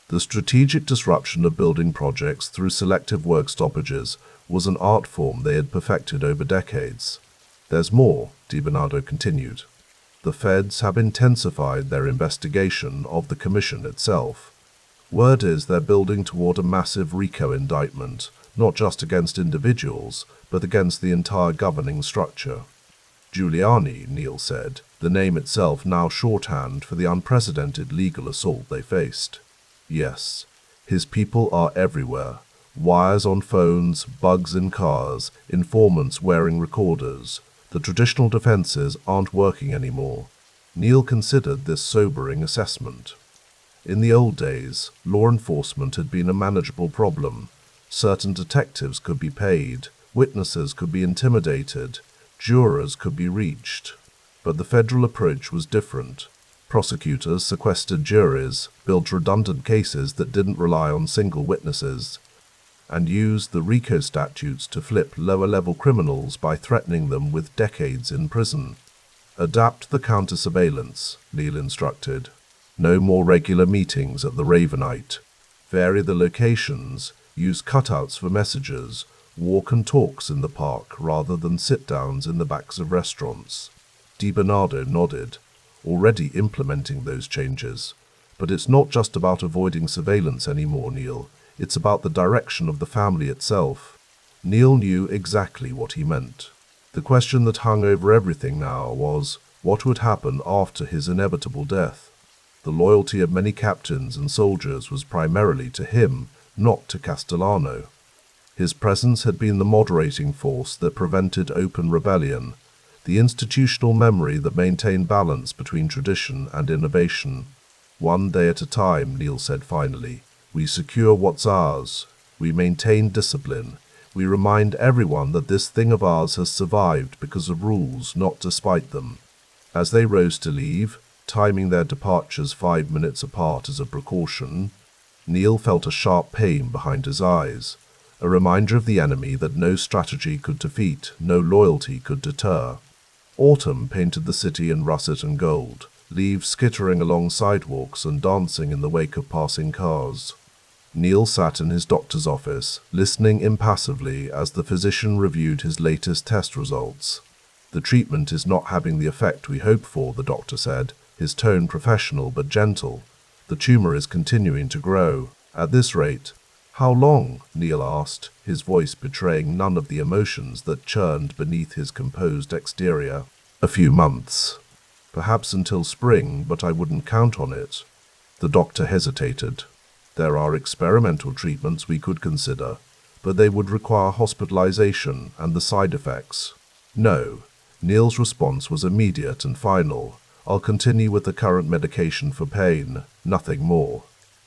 The strategic disruption of building projects through selective work stoppages was an art form they had perfected over decades. "There's more," DiBernardo continued. "The feds have intensified their investigation of the commission itself. Word is they're building toward a massive RICO indictment, not just against individuals, but against the entire governing structure." Giuliani, Neil said, the name itself now shorthand for the unprecedented legal assault they faced. Yes, his people are everywhere. Wires on phones, bugs in cars, informants wearing recorders. The traditional defenses aren't working anymore. Neil considered this sobering assessment. In the old days, law enforcement had been a manageable problem. Certain detectives could be paid, witnesses could be intimidated, jurors could be reached. But the federal approach was different. Prosecutors sequestered juries, built redundant cases that didn't rely on single witnesses, and used the RICO statutes to flip lower-level criminals by threatening them with decades in prison. "Adapt the counter-surveillance," Neil instructed. "No more regular meetings at the Ravenite. Vary the locations, use cutouts for messages, walk and talks in the park rather than sit-downs in the backs of restaurants." DiBernardo nodded, already implementing those changes. "But it's not just about avoiding surveillance anymore, Neil. It's about the direction of the family itself." Neil knew exactly what he meant. The question that hung over everything now was, what would happen after his inevitable death? The loyalty of many captains and soldiers was primarily to him, not to Castellano. His presence had been the moderating force that prevented open rebellion, the institutional memory that maintained balance between tradition and innovation. "One day at a time," Neil said finally. "We secure what's ours. We maintain discipline. We remind everyone that this thing of ours has survived because of rules, not despite them." As they rose to leave, timing their departures 5 minutes apart as a precaution, Neil felt a sharp pain behind his eyes, a reminder of the enemy that no strategy could defeat, no loyalty could deter. Autumn painted the city in russet and gold, leaves skittering along sidewalks and dancing in the wake of passing cars. Neil sat in his doctor's office, listening impassively as the physician reviewed his latest test results. "The treatment is not having the effect we hoped for," the doctor said, his tone professional but gentle. The tumor is continuing to grow. At this rate, how long? Neil asked, his voice betraying none of the emotions that churned beneath his composed exterior. A few months. Perhaps until spring, but I wouldn't count on it. The doctor hesitated. There are experimental treatments we could consider, but they would require hospitalization and the side effects. No. Neil's response was immediate and final. I'll continue with the current medication for pain, nothing more.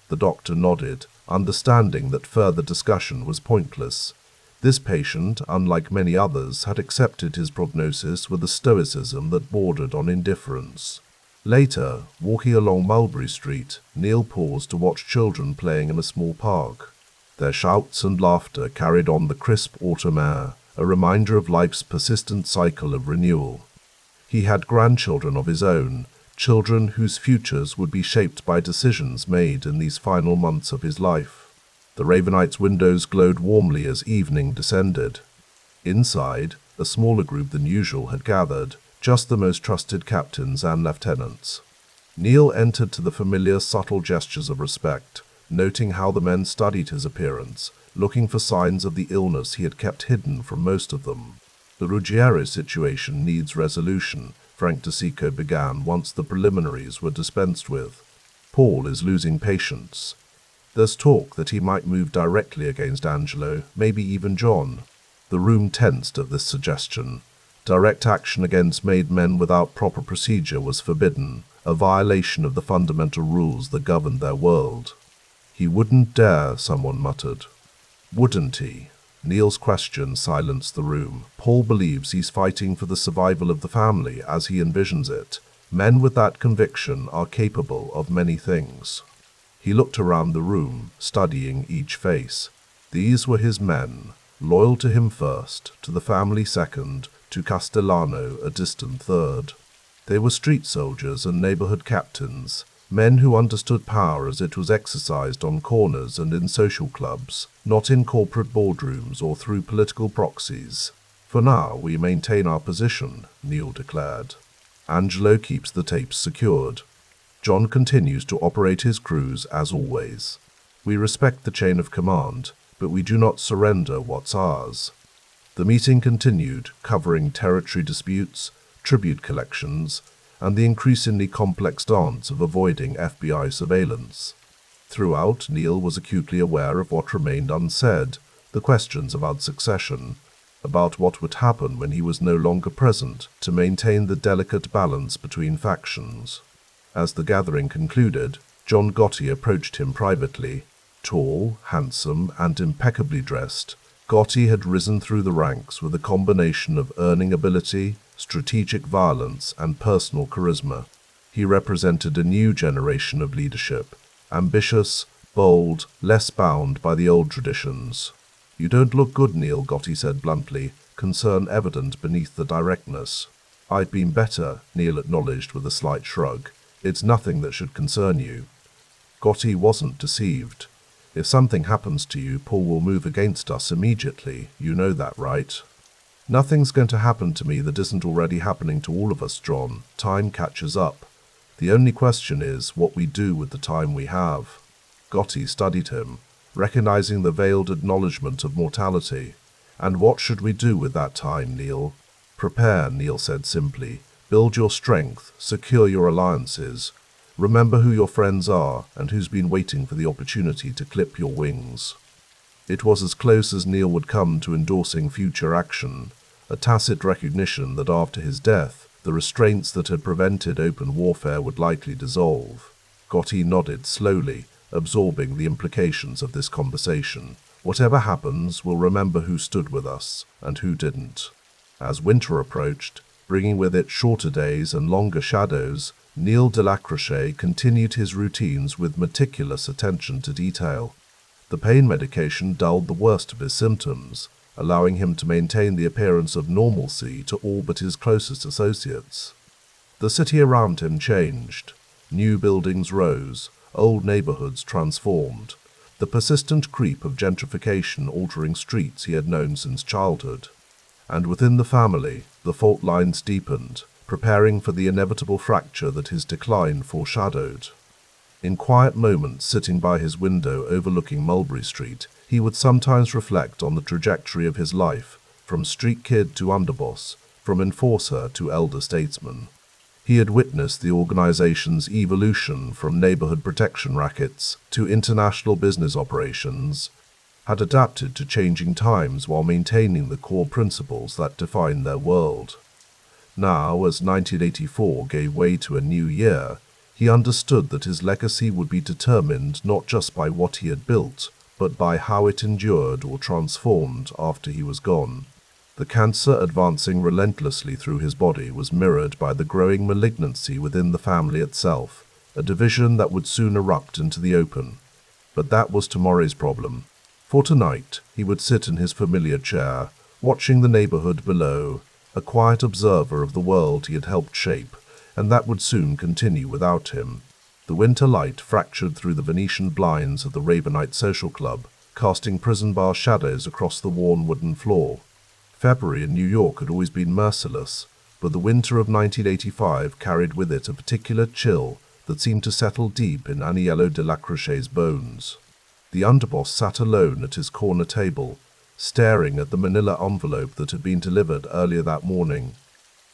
The doctor nodded, understanding that further discussion was pointless. This patient, unlike many others, had accepted his prognosis with a stoicism that bordered on indifference. Later, walking along Mulberry Street, Neil paused to watch children playing in a small park. Their shouts and laughter carried on the crisp autumn air, a reminder of life's persistent cycle of renewal. He had grandchildren of his own, children whose futures would be shaped by decisions made in these final months of his life. The Ravenite's windows glowed warmly as evening descended. Inside, a smaller group than usual had gathered, just the most trusted captains and lieutenants. Neil entered to the familiar subtle gestures of respect, noting how the men studied his appearance, looking for signs of the illness he had kept hidden from most of them. The Ruggiero situation needs resolution, Frank DeSico began once the preliminaries were dispensed with. Paul is losing patience. There's talk that he might move directly against Angelo, maybe even John. The room tensed at this suggestion. Direct action against made men without proper procedure was forbidden, a violation of the fundamental rules that governed their world. He wouldn't dare, someone muttered. Wouldn't he? Neil's question silenced the room. Paul believes he's fighting for the survival of the family as he envisions it. Men with that conviction are capable of many things. He looked around the room, studying each face. These were his men, loyal to him first, to the family second, to Castellano a distant third. They were street soldiers and neighborhood captains, men who understood power as it was exercised on corners and in social clubs, not in corporate boardrooms or through political proxies. For now, we maintain our position, Neil declared. Angelo keeps the tapes secured. John continues to operate his crews as always. We respect the chain of command, but we do not surrender what's ours. The meeting continued, covering territory disputes, tribute collections, and the increasingly complex dance of avoiding FBI surveillance. Throughout, Neil was acutely aware of what remained unsaid, the questions about succession, about what would happen when he was no longer present to maintain the delicate balance between factions. As the gathering concluded, John Gotti approached him privately. Tall, handsome, and impeccably dressed, Gotti had risen through the ranks with a combination of earning ability, strategic violence, and personal charisma. He represented a new generation of leadership, ambitious, bold, less bound by the old traditions. You don't look good, Neil, Gotti said bluntly, concern evident beneath the directness. I'd been better, Neil acknowledged with a slight shrug. It's nothing that should concern you. Gotti wasn't deceived. If something happens to you, Paul will move against us immediately. You know that, right? Nothing's going to happen to me that isn't already happening to all of us, John. Time catches up. The only question is what we do with the time we have. Gotti studied him, recognizing the veiled acknowledgement of mortality. And what should we do with that time, Neil? Prepare, Neil said simply. Build your strength, secure your alliances. Remember who your friends are and who's been waiting for the opportunity to clip your wings. It was as close as Neil would come to endorsing future action, a tacit recognition that after his death, the restraints that had prevented open warfare would likely dissolve. Gotti nodded slowly, absorbing the implications of this conversation. Whatever happens, we'll remember who stood with us and who didn't. As winter approached, bringing with it shorter days and longer shadows, Neil Dellacroce continued his routines with meticulous attention to detail. The pain medication dulled the worst of his symptoms, allowing him to maintain the appearance of normalcy to all but his closest associates. The city around him changed. New buildings rose, old neighborhoods transformed, the persistent creep of gentrification altering streets he had known since childhood. And within the family, the fault lines deepened, preparing for the inevitable fracture that his decline foreshadowed. In quiet moments sitting by his window overlooking Mulberry Street, he would sometimes reflect on the trajectory of his life, from street kid to underboss, from enforcer to elder statesman. He had witnessed the organization's evolution from neighborhood protection rackets to international business operations, had adapted to changing times while maintaining the core principles that defined their world. Now, as 1984 gave way to a new year, he understood that his legacy would be determined not just by what he had built, but by how it endured or transformed after he was gone. The cancer advancing relentlessly through his body was mirrored by the growing malignancy within the family itself, a division that would soon erupt into the open. But that was tomorrow's problem. For tonight, he would sit in his familiar chair, watching the neighborhood below, a quiet observer of the world he had helped shape, and that would soon continue without him. The winter light fractured through the Venetian blinds of the Ravenite social club, casting prison bar shadows across the worn wooden floor. February in New York had always been merciless, but the winter of 1985 carried with it a particular chill that seemed to settle deep in Aniello Dellacroce's bones. The underboss sat alone at his corner table, staring at the manila envelope that had been delivered earlier that morning.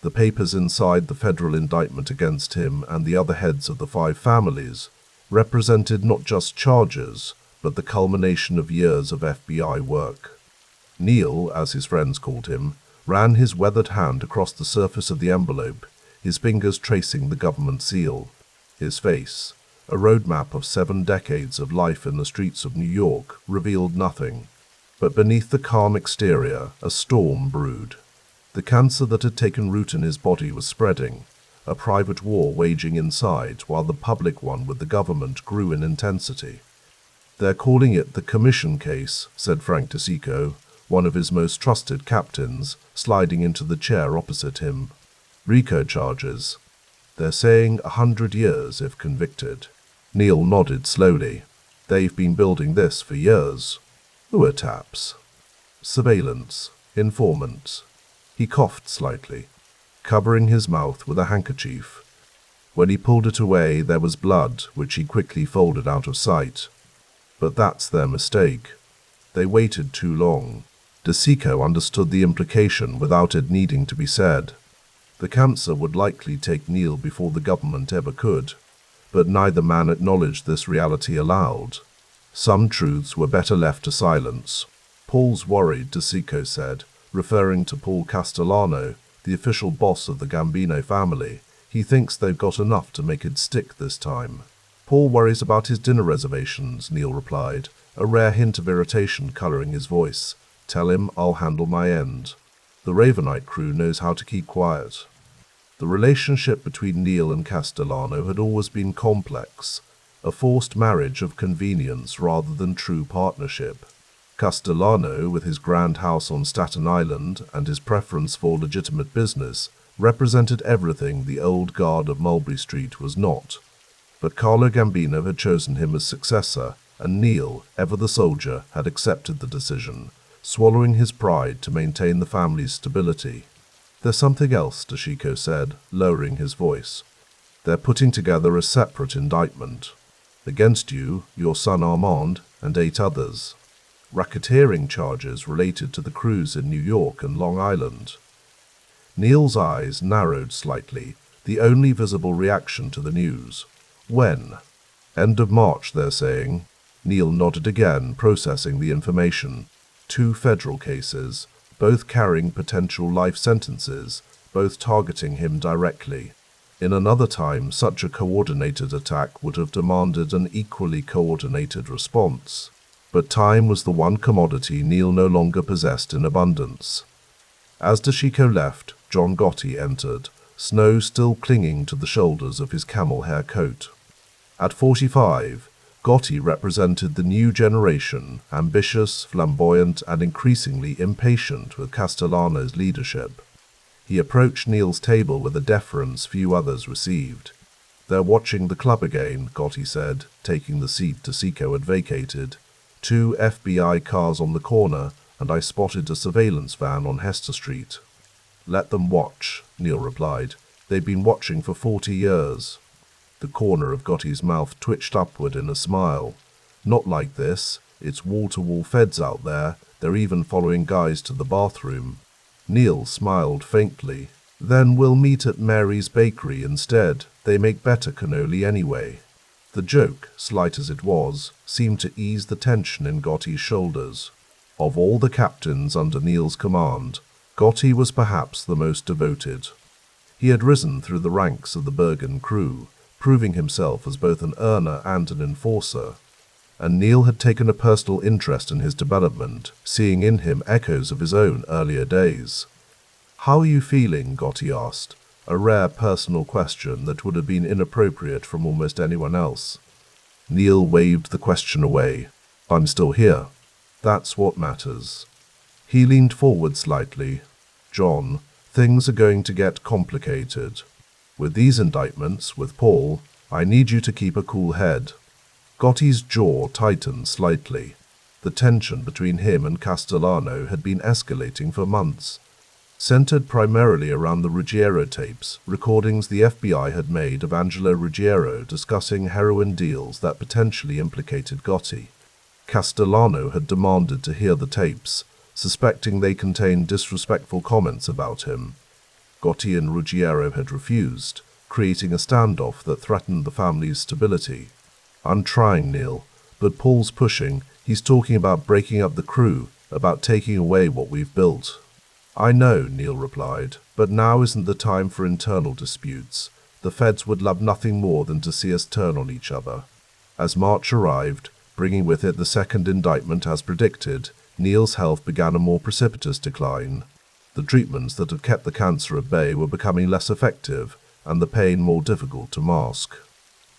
The papers inside the federal indictment against him and the other heads of the 5 families represented not just charges, but the culmination of years of FBI work. Neil, as his friends called him, ran his weathered hand across the surface of the envelope, his fingers tracing the government seal. His face, a roadmap of 7 decades of life in the streets of New York, revealed nothing. But beneath the calm exterior, a storm brewed. The cancer that had taken root in his body was spreading, a private war waging inside while the public one with the government grew in intensity. "They're calling it the commission case," said Frank DeSico, one of his most trusted captains, sliding into the chair opposite him. "RICO charges. They're saying 100 years if convicted." Neil nodded slowly. "They've been building this for years." "Who are taps?" "Surveillance. Informants." He coughed slightly, covering his mouth with a handkerchief. When he pulled it away, there was blood, which he quickly folded out of sight. "But that's their mistake. They waited too long." DeSico understood the implication without it needing to be said. The cancer would likely take Neil before the government ever could, but neither man acknowledged this reality aloud. Some truths were better left to silence. "Paul's worried," DeSico said, referring to Paul Castellano, the official boss of the Gambino family. "He thinks they've got enough to make it stick this time." "Paul worries about his dinner reservations," Neil replied, a rare hint of irritation coloring his voice. "Tell him I'll handle my end. The Ravenite crew knows how to keep quiet." The relationship between Neil and Castellano had always been complex, a forced marriage of convenience rather than true partnership. Castellano, with his grand house on Staten Island and his preference for legitimate business, represented everything the old guard of Mulberry Street was not. But Carlo Gambino had chosen him as successor, and Neil, ever the soldier, had accepted the decision, swallowing his pride to maintain the family's stability. "There's something else," DeSico said, lowering his voice. "They're putting together a separate indictment. Against you, your son Armand, and 8 others. Racketeering charges related to the crews in New York and Long Island." Neil's eyes narrowed slightly, the only visible reaction to the news. "When?" "End of March, they're saying." Neil nodded again, processing the information. 2 federal cases, both carrying potential life sentences, both targeting him directly. In another time, such a coordinated attack would have demanded an equally coordinated response. But time was the one commodity Neil no longer possessed in abundance. As DeSico left, John Gotti entered, snow still clinging to the shoulders of his camel hair coat. At 45, Gotti represented the new generation, ambitious, flamboyant, and increasingly impatient with Castellano's leadership. He approached Neil's table with a deference few others received. "They're watching the club again," Gotti said, taking the seat DeSico had vacated. 2 FBI cars on the corner, and I spotted a surveillance van on Hester Street." "Let them watch," Neil replied. "They've been watching for 40 years. The corner of Gotti's mouth twitched upward in a smile. Not like this. It's wall-to-wall feds out there. They're even following guys to the bathroom. Neil smiled faintly. Then we'll meet at Mary's Bakery instead. They make better cannoli anyway. The joke, slight as it was, seemed to ease the tension in Gotti's shoulders. Of all the captains under Neil's command, Gotti was perhaps the most devoted. He had risen through the ranks of the Bergen crew, proving himself as both an earner and an enforcer. And Neil had taken a personal interest in his development, seeing in him echoes of his own earlier days. "How are you feeling?" Gotti asked, a rare personal question that would have been inappropriate from almost anyone else. Neil waved the question away. "I'm still here. That's what matters." He leaned forward slightly. "John, things are going to get complicated. With these indictments, with Paul, I need you to keep a cool head." Gotti's jaw tightened slightly. The tension between him and Castellano had been escalating for months, centered primarily around the Ruggiero tapes, recordings the FBI had made of Angelo Ruggiero discussing heroin deals that potentially implicated Gotti. Castellano had demanded to hear the tapes, suspecting they contained disrespectful comments about him. Gotti and Ruggiero had refused, creating a standoff that threatened the family's stability. "I'm trying, Neil, but Paul's pushing. He's talking about breaking up the crew, about taking away what we've built." "I know," Neil replied, "but now isn't the time for internal disputes. The feds would love nothing more than to see us turn on each other." As March arrived, bringing with it the second indictment as predicted, Neil's health began a more precipitous decline. The treatments that had kept the cancer at bay were becoming less effective, and the pain more difficult to mask.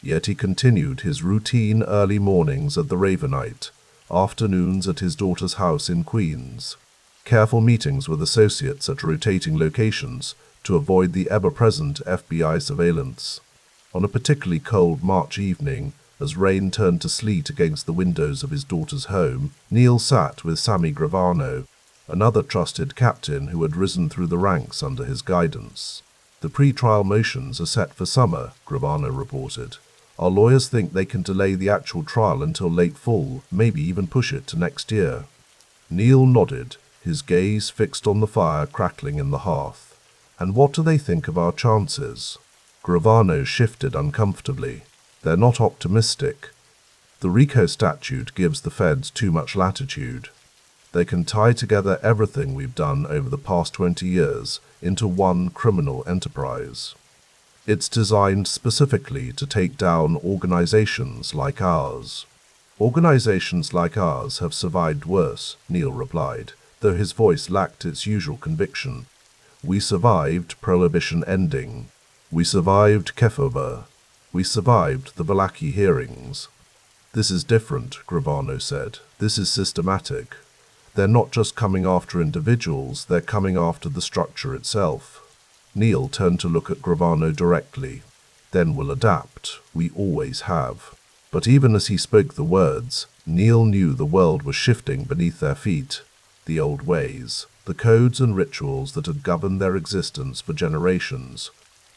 Yet he continued his routine early mornings at the Ravenite, afternoons at his daughter's house in Queens, careful meetings with associates at rotating locations to avoid the ever-present FBI surveillance. On a particularly cold March evening, as rain turned to sleet against the windows of his daughter's home, Neil sat with Sammy Gravano, another trusted captain who had risen through the ranks under his guidance. "The pre-trial motions are set for summer," Gravano reported. "Our lawyers think they can delay the actual trial until late fall, maybe even push it to next year." Neil nodded, his gaze fixed on the fire crackling in the hearth. "And what do they think of our chances?" Gravano shifted uncomfortably. "They're not optimistic. The RICO statute gives the feds too much latitude. They can tie together everything we've done over the past 20 years into one criminal enterprise. It's designed specifically to take down organizations like ours." "Organizations like ours have survived worse," Neil replied, though his voice lacked its usual conviction. "We survived Prohibition ending. We survived Kefoba. We survived the Valaki hearings." "This is different," Gravano said. "This is systematic. They're not just coming after individuals, they're coming after the structure itself." Neil turned to look at Gravano directly. "Then we'll adapt. We always have." But even as he spoke the words, Neil knew the world was shifting beneath their feet. The old ways, the codes and rituals that had governed their existence for generations,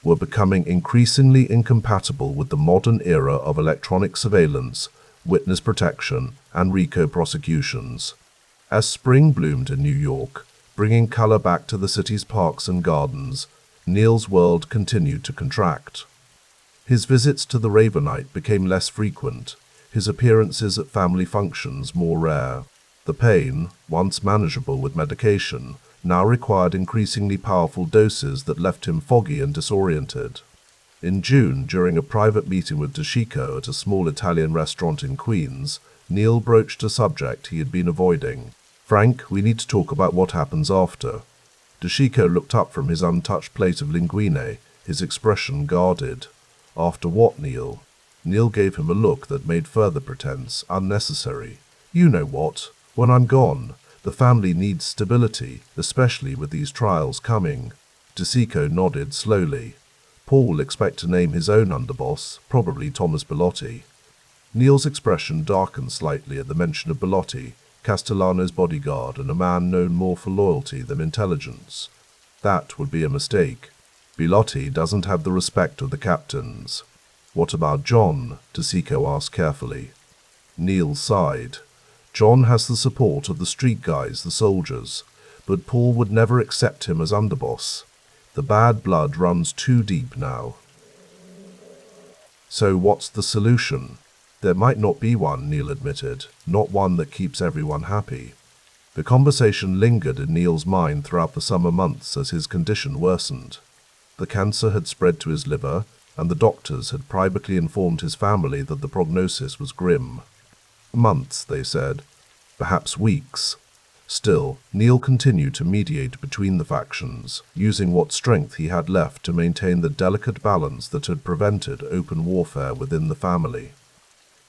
were becoming increasingly incompatible with the modern era of electronic surveillance, witness protection, and RICO prosecutions. As spring bloomed in New York, bringing color back to the city's parks and gardens, Neil's world continued to contract. His visits to the Ravenite became less frequent, his appearances at family functions more rare. The pain, once manageable with medication, now required increasingly powerful doses that left him foggy and disoriented. In June, during a private meeting with Deshiko at a small Italian restaurant in Queens, Neil broached a subject he had been avoiding. "Frank, we need to talk about what happens after." Deshiko looked up from his untouched plate of linguine, his expression guarded. "After what, Neil?" Neil gave him a look that made further pretense unnecessary. "You know what. When I'm gone. The family needs stability, especially with these trials coming." Deshiko nodded slowly. "Paul will expect to name his own underboss, probably Thomas Bellotti." Neil's expression darkened slightly at the mention of Bellotti, Castellano's bodyguard and a man known more for loyalty than intelligence. That would be a mistake. Bellotti doesn't have the respect of the captains. What about John? Tasico asked carefully. Neil sighed. John has the support of the street guys, the soldiers, but Paul would never accept him as underboss. The bad blood runs too deep now. So what's the solution? There might not be one, Neil admitted, not one that keeps everyone happy. The conversation lingered in Neil's mind throughout the summer months as his condition worsened. The cancer had spread to his liver, and the doctors had privately informed his family that the prognosis was grim. Months, they said, perhaps weeks. Still, Neil continued to mediate between the factions, using what strength he had left to maintain the delicate balance that had prevented open warfare within the family.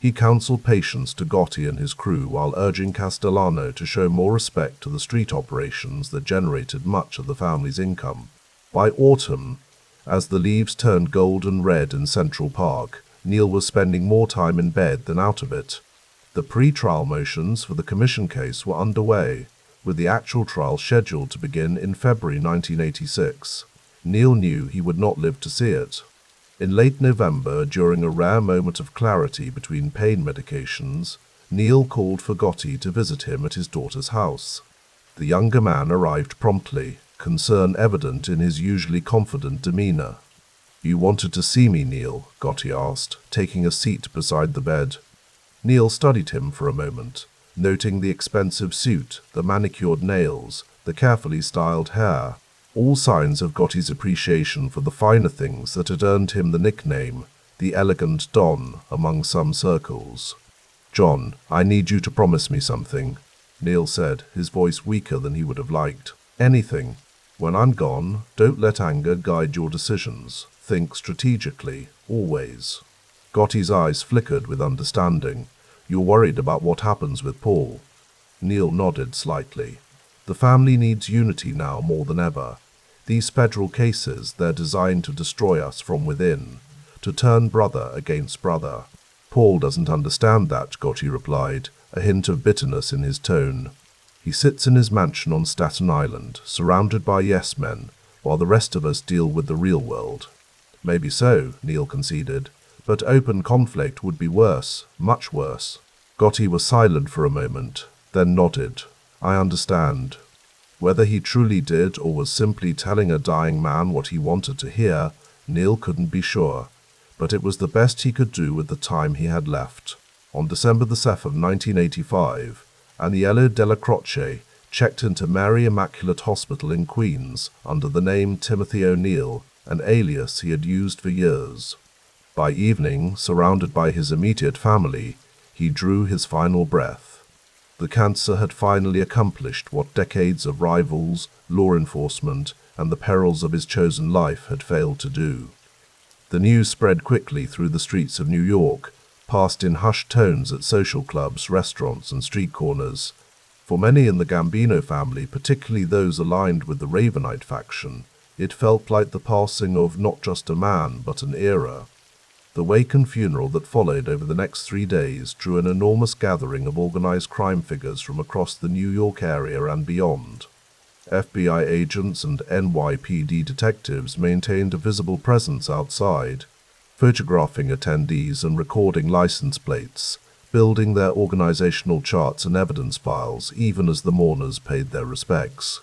He counseled patience to Gotti and his crew while urging Castellano to show more respect to the street operations that generated much of the family's income. By autumn, as the leaves turned golden red in Central Park, Neil was spending more time in bed than out of it. The pre-trial motions for the commission case were underway, with the actual trial scheduled to begin in February 1986. Neil knew he would not live to see it. In late November, during a rare moment of clarity between pain medications, Neil called for Gotti to visit him at his daughter's house. The younger man arrived promptly, concern evident in his usually confident demeanor. "You wanted to see me, Neil?" Gotti asked, taking a seat beside the bed. Neil studied him for a moment, noting the expensive suit, the manicured nails, the carefully styled hair, all signs of Gotti's appreciation for the finer things that had earned him the nickname, the elegant Don, among some circles. "John, I need you to promise me something," Neil said, his voice weaker than he would have liked. "Anything. When I'm gone, don't let anger guide your decisions. Think strategically, always." Gotti's eyes flickered with understanding. "You're worried about what happens with Paul?" Neil nodded slightly. "The family needs unity now more than ever. These federal cases, they're designed to destroy us from within, to turn brother against brother." "Paul doesn't understand that," Gotti replied, a hint of bitterness in his tone. "He sits in his mansion on Staten Island, surrounded by yes-men, while the rest of us deal with the real world." "Maybe so," Neil conceded, "but open conflict would be worse, much worse." Gotti was silent for a moment, then nodded. "I understand." Whether he truly did or was simply telling a dying man what he wanted to hear, Neil couldn't be sure, but it was the best he could do with the time he had left. On December the 7th, 1985, Aniello Dellacroce checked into Mary Immaculate Hospital in Queens under the name Timothy O'Neill, an alias he had used for years. By evening, surrounded by his immediate family, he drew his final breath. The cancer had finally accomplished what decades of rivals, law enforcement, and the perils of his chosen life had failed to do. The news spread quickly through the streets of New York, passed in hushed tones at social clubs, restaurants, and street corners. For many in the Gambino family, particularly those aligned with the Ravenite faction, it felt like the passing of not just a man, but an era. The wake and funeral that followed over the next 3 days drew an enormous gathering of organized crime figures from across the New York area and beyond. FBI agents and NYPD detectives maintained a visible presence outside, photographing attendees and recording license plates, building their organizational charts and evidence files even as the mourners paid their respects.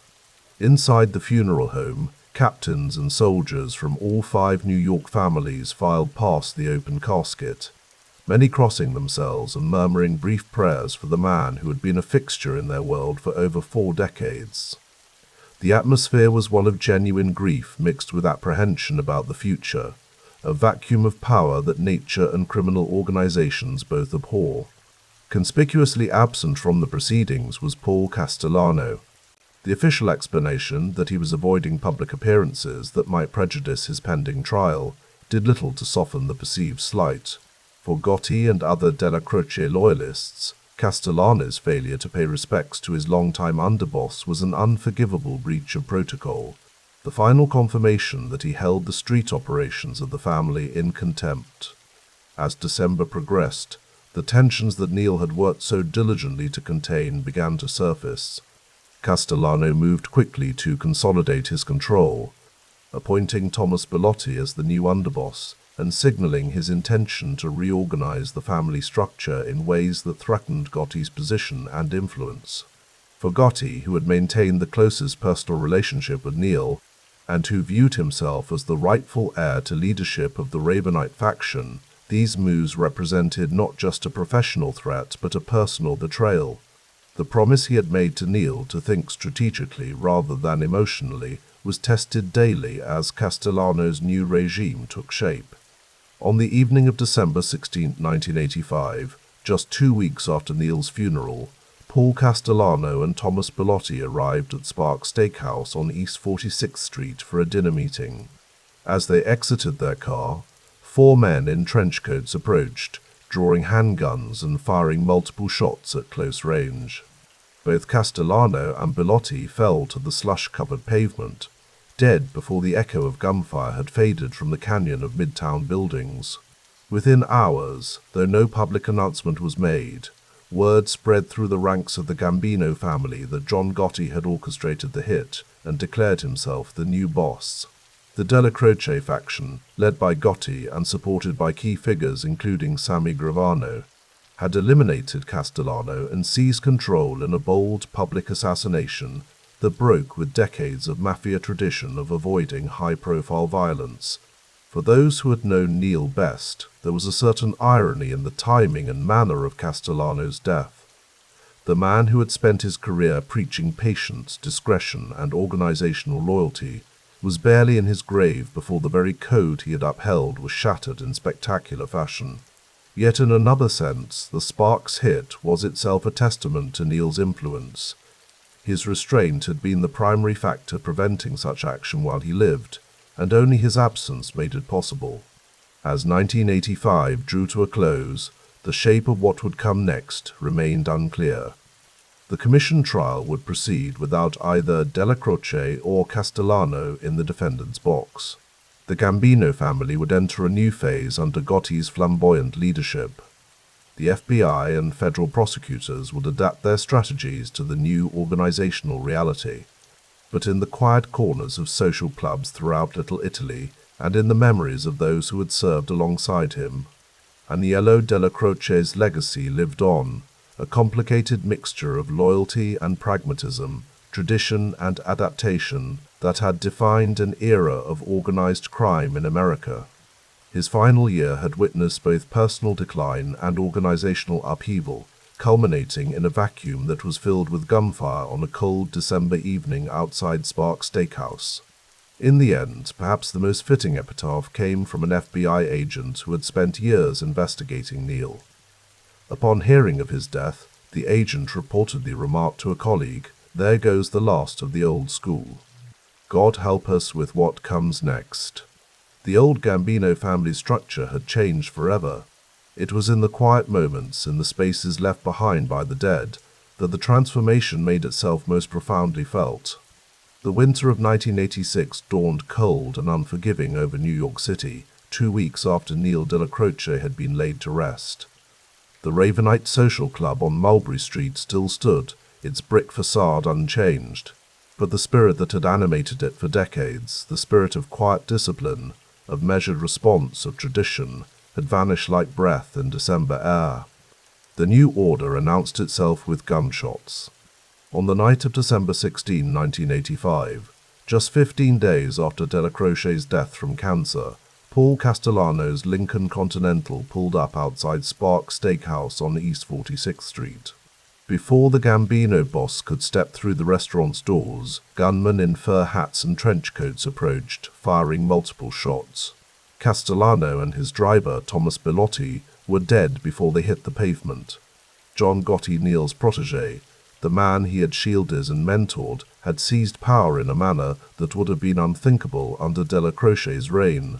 Inside the funeral home, captains and soldiers from all 5 New York families filed past the open casket, many crossing themselves and murmuring brief prayers for the man who had been a fixture in their world for over 4 decades. The atmosphere was one of genuine grief mixed with apprehension about the future, a vacuum of power that nature and criminal organizations both abhor. Conspicuously absent from the proceedings was Paul Castellano. The official explanation that he was avoiding public appearances that might prejudice his pending trial did little to soften the perceived slight. For Gotti and other Dellacroce loyalists, Castellano's failure to pay respects to his longtime underboss was an unforgivable breach of protocol, the final confirmation that he held the street operations of the family in contempt. As December progressed, the tensions that Neil had worked so diligently to contain began to surface. Castellano moved quickly to consolidate his control, appointing Thomas Bellotti as the new underboss and signaling his intention to reorganize the family structure in ways that threatened Gotti's position and influence. For Gotti, who had maintained the closest personal relationship with Neil, and who viewed himself as the rightful heir to leadership of the Ravenite faction, these moves represented not just a professional threat but a personal betrayal. The promise he had made to Neil to think strategically rather than emotionally was tested daily as Castellano's new regime took shape. On the evening of December 16, 1985, just 2 weeks after Neil's funeral, Paul Castellano and Thomas Bellotti arrived at Spark Steakhouse on East 46th Street for a dinner meeting. As they exited their car, 4 men in trench coats approached, drawing handguns and firing multiple shots at close range. Both Castellano and Bellotti fell to the slush-covered pavement, dead before the echo of gunfire had faded from the canyon of Midtown buildings. Within hours, though no public announcement was made, word spread through the ranks of the Gambino family that John Gotti had orchestrated the hit and declared himself the new boss. The Dellacroce faction, led by Gotti and supported by key figures including Sammy Gravano, had eliminated Castellano and seized control in a bold public assassination that broke with decades of Mafia tradition of avoiding high-profile violence. For those who had known Neil best, there was a certain irony in the timing and manner of Castellano's death. The man who had spent his career preaching patience, discretion, and organizational loyalty was barely in his grave before the very code he had upheld was shattered in spectacular fashion. Yet in another sense, the Sparks hit was itself a testament to Neil's influence. His restraint had been the primary factor preventing such action while he lived, and only his absence made it possible. As 1985 drew to a close, the shape of what would come next remained unclear. The commission trial would proceed without either Dellacroce or Castellano in the defendant's box. The Gambino family would enter a new phase under Gotti's flamboyant leadership. The FBI and federal prosecutors would adapt their strategies to the new organizational reality. But in the quiet corners of social clubs throughout Little Italy, and in the memories of those who had served alongside him, Aniello Dellacroce's legacy lived on, a complicated mixture of loyalty and pragmatism, tradition and adaptation that had defined an era of organized crime in America. His final year had witnessed both personal decline and organizational upheaval, culminating in a vacuum that was filled with gunfire on a cold December evening outside Spark Steakhouse. In the end, perhaps the most fitting epitaph came from an FBI agent who had spent years investigating Neil. Upon hearing of his death, the agent reportedly remarked to a colleague, "There goes the last of the old school. God help us with what comes next." The old Gambino family structure had changed forever. It was in the quiet moments, in the spaces left behind by the dead, that the transformation made itself most profoundly felt. The winter of 1986 dawned cold and unforgiving over New York City, 2 weeks after Neil Dellacroce had been laid to rest. The Ravenite Social Club on Mulberry Street still stood, its brick facade unchanged, but the spirit that had animated it for decades, the spirit of quiet discipline, of measured response, of tradition, had vanished like breath in December air. The new order announced itself with gunshots. On the night of December 16, 1985, just 15 days after Dellacroce's death from cancer, Paul Castellano's Lincoln Continental pulled up outside Spark Steakhouse on East 46th Street. Before the Gambino boss could step through the restaurant's doors, gunmen in fur hats and trench coats approached, firing multiple shots. Castellano and his driver, Thomas Bellotti, were dead before they hit the pavement. John Gotti, Neil's protege, the man he had shielded and mentored, had seized power in a manner that would have been unthinkable under Dellacroce's reign.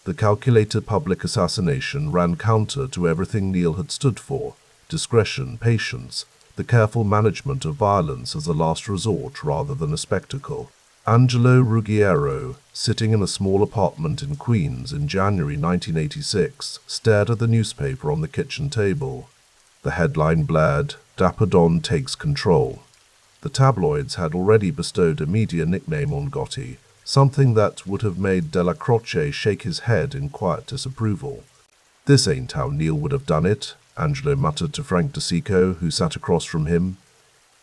The calculated public assassination ran counter to everything Neil had stood for: discretion, patience, the careful management of violence as a last resort rather than a spectacle. Angelo Ruggiero, sitting in a small apartment in Queens in January 1986, stared at the newspaper on the kitchen table. The headline blared, "Dapper Don takes control." The tabloids had already bestowed a media nickname on Gotti, something that would have made Dellacroce shake his head in quiet disapproval. "This ain't how Neil would have done it," Angelo muttered to Frank DeCicco, who sat across from him.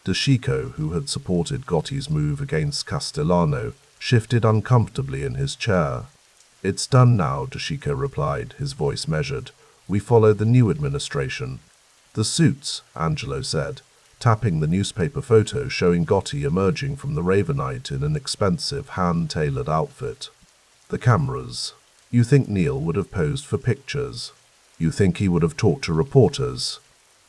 DeCicco, who had supported Gotti's move against Castellano, shifted uncomfortably in his chair. "It's done now," DeCicco replied, his voice measured. "We follow the new administration." "The suits," Angelo said, tapping the newspaper photo showing Gotti emerging from the Ravenite in an expensive, hand-tailored outfit. "The cameras. You think Neil would have posed for pictures? You think he would have talked to reporters?"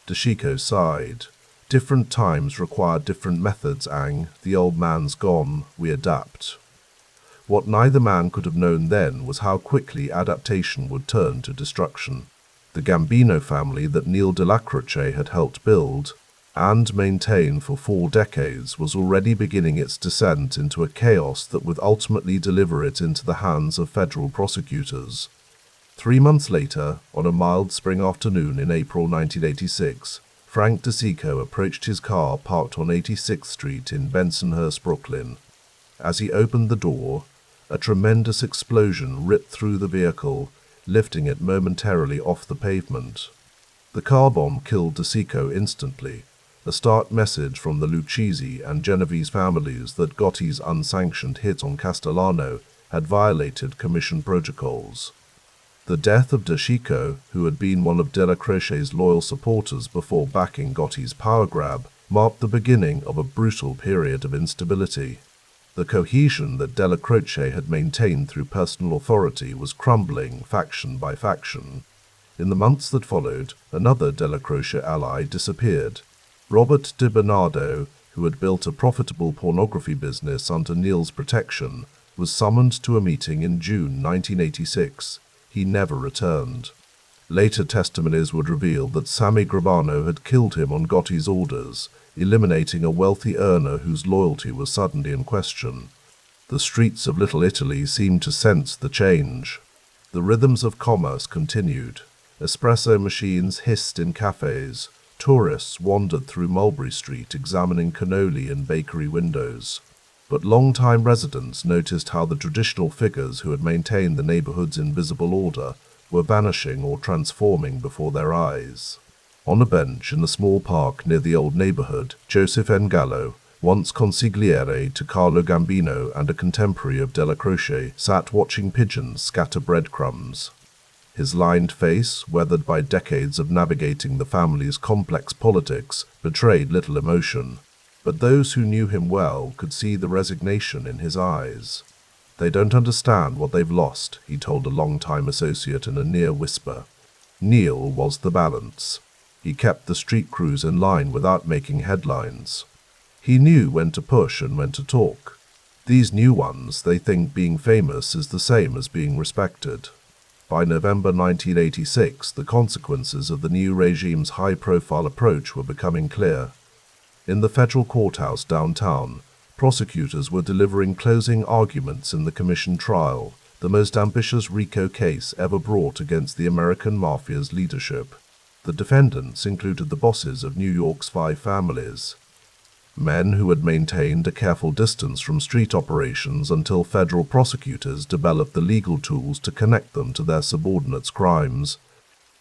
DeCicco sighed. "Different times require different methods, Ang. The old man's gone. We adapt." What neither man could have known then was how quickly adaptation would turn to destruction. The Gambino family that Neil Dellacroce had helped build and maintain for 4 decades was already beginning its descent into a chaos that would ultimately deliver it into the hands of federal prosecutors. 3 months later, on a mild spring afternoon in April 1986, Frank DeCicco approached his car parked on 86th Street in Bensonhurst, Brooklyn. As he opened the door, a tremendous explosion ripped through the vehicle, lifting it momentarily off the pavement. The car bomb killed DeCicco instantly, a stark message from the Lucchese and Genovese families that Gotti's unsanctioned hit on Castellano had violated commission protocols. The death of DeCicco, who had been one of Dellacroce's loyal supporters before backing Gotti's power grab, marked the beginning of a brutal period of instability. The cohesion that Dellacroce had maintained through personal authority was crumbling faction by faction. In the months that followed, another Dellacroce ally disappeared. Robert Di Bernardo, who had built a profitable pornography business under Neil's protection, was summoned to a meeting in June 1986. He never returned. Later testimonies would reveal that Sammy Gravano had killed him on Gotti's orders, eliminating a wealthy earner whose loyalty was suddenly in question. The streets of Little Italy seemed to sense the change. The rhythms of commerce continued. Espresso machines hissed in cafes. Tourists wandered through Mulberry Street examining cannoli in bakery windows. But long-time residents noticed how the traditional figures who had maintained the neighborhood's invisible order were vanishing or transforming before their eyes. On a bench in a small park near the old neighborhood, Joseph N. Gallo, once consigliere to Carlo Gambino and a contemporary of Dellacroce, sat watching pigeons scatter breadcrumbs. His lined face, weathered by decades of navigating the family's complex politics, betrayed little emotion. But those who knew him well could see the resignation in his eyes. "They don't understand what they've lost," he told a long-time associate in a near whisper. Neil was the balance. He kept the street crews in line without making headlines. He knew when to push and when to talk. These new ones, they think being famous is the same as being respected. By November 1986, the consequences of the new regime's high-profile approach were becoming clear. In the federal courthouse downtown, prosecutors were delivering closing arguments in the commission trial, the most ambitious RICO case ever brought against the American Mafia's leadership. The defendants included the bosses of New York's 5 families, men who had maintained a careful distance from street operations until federal prosecutors developed the legal tools to connect them to their subordinates' crimes.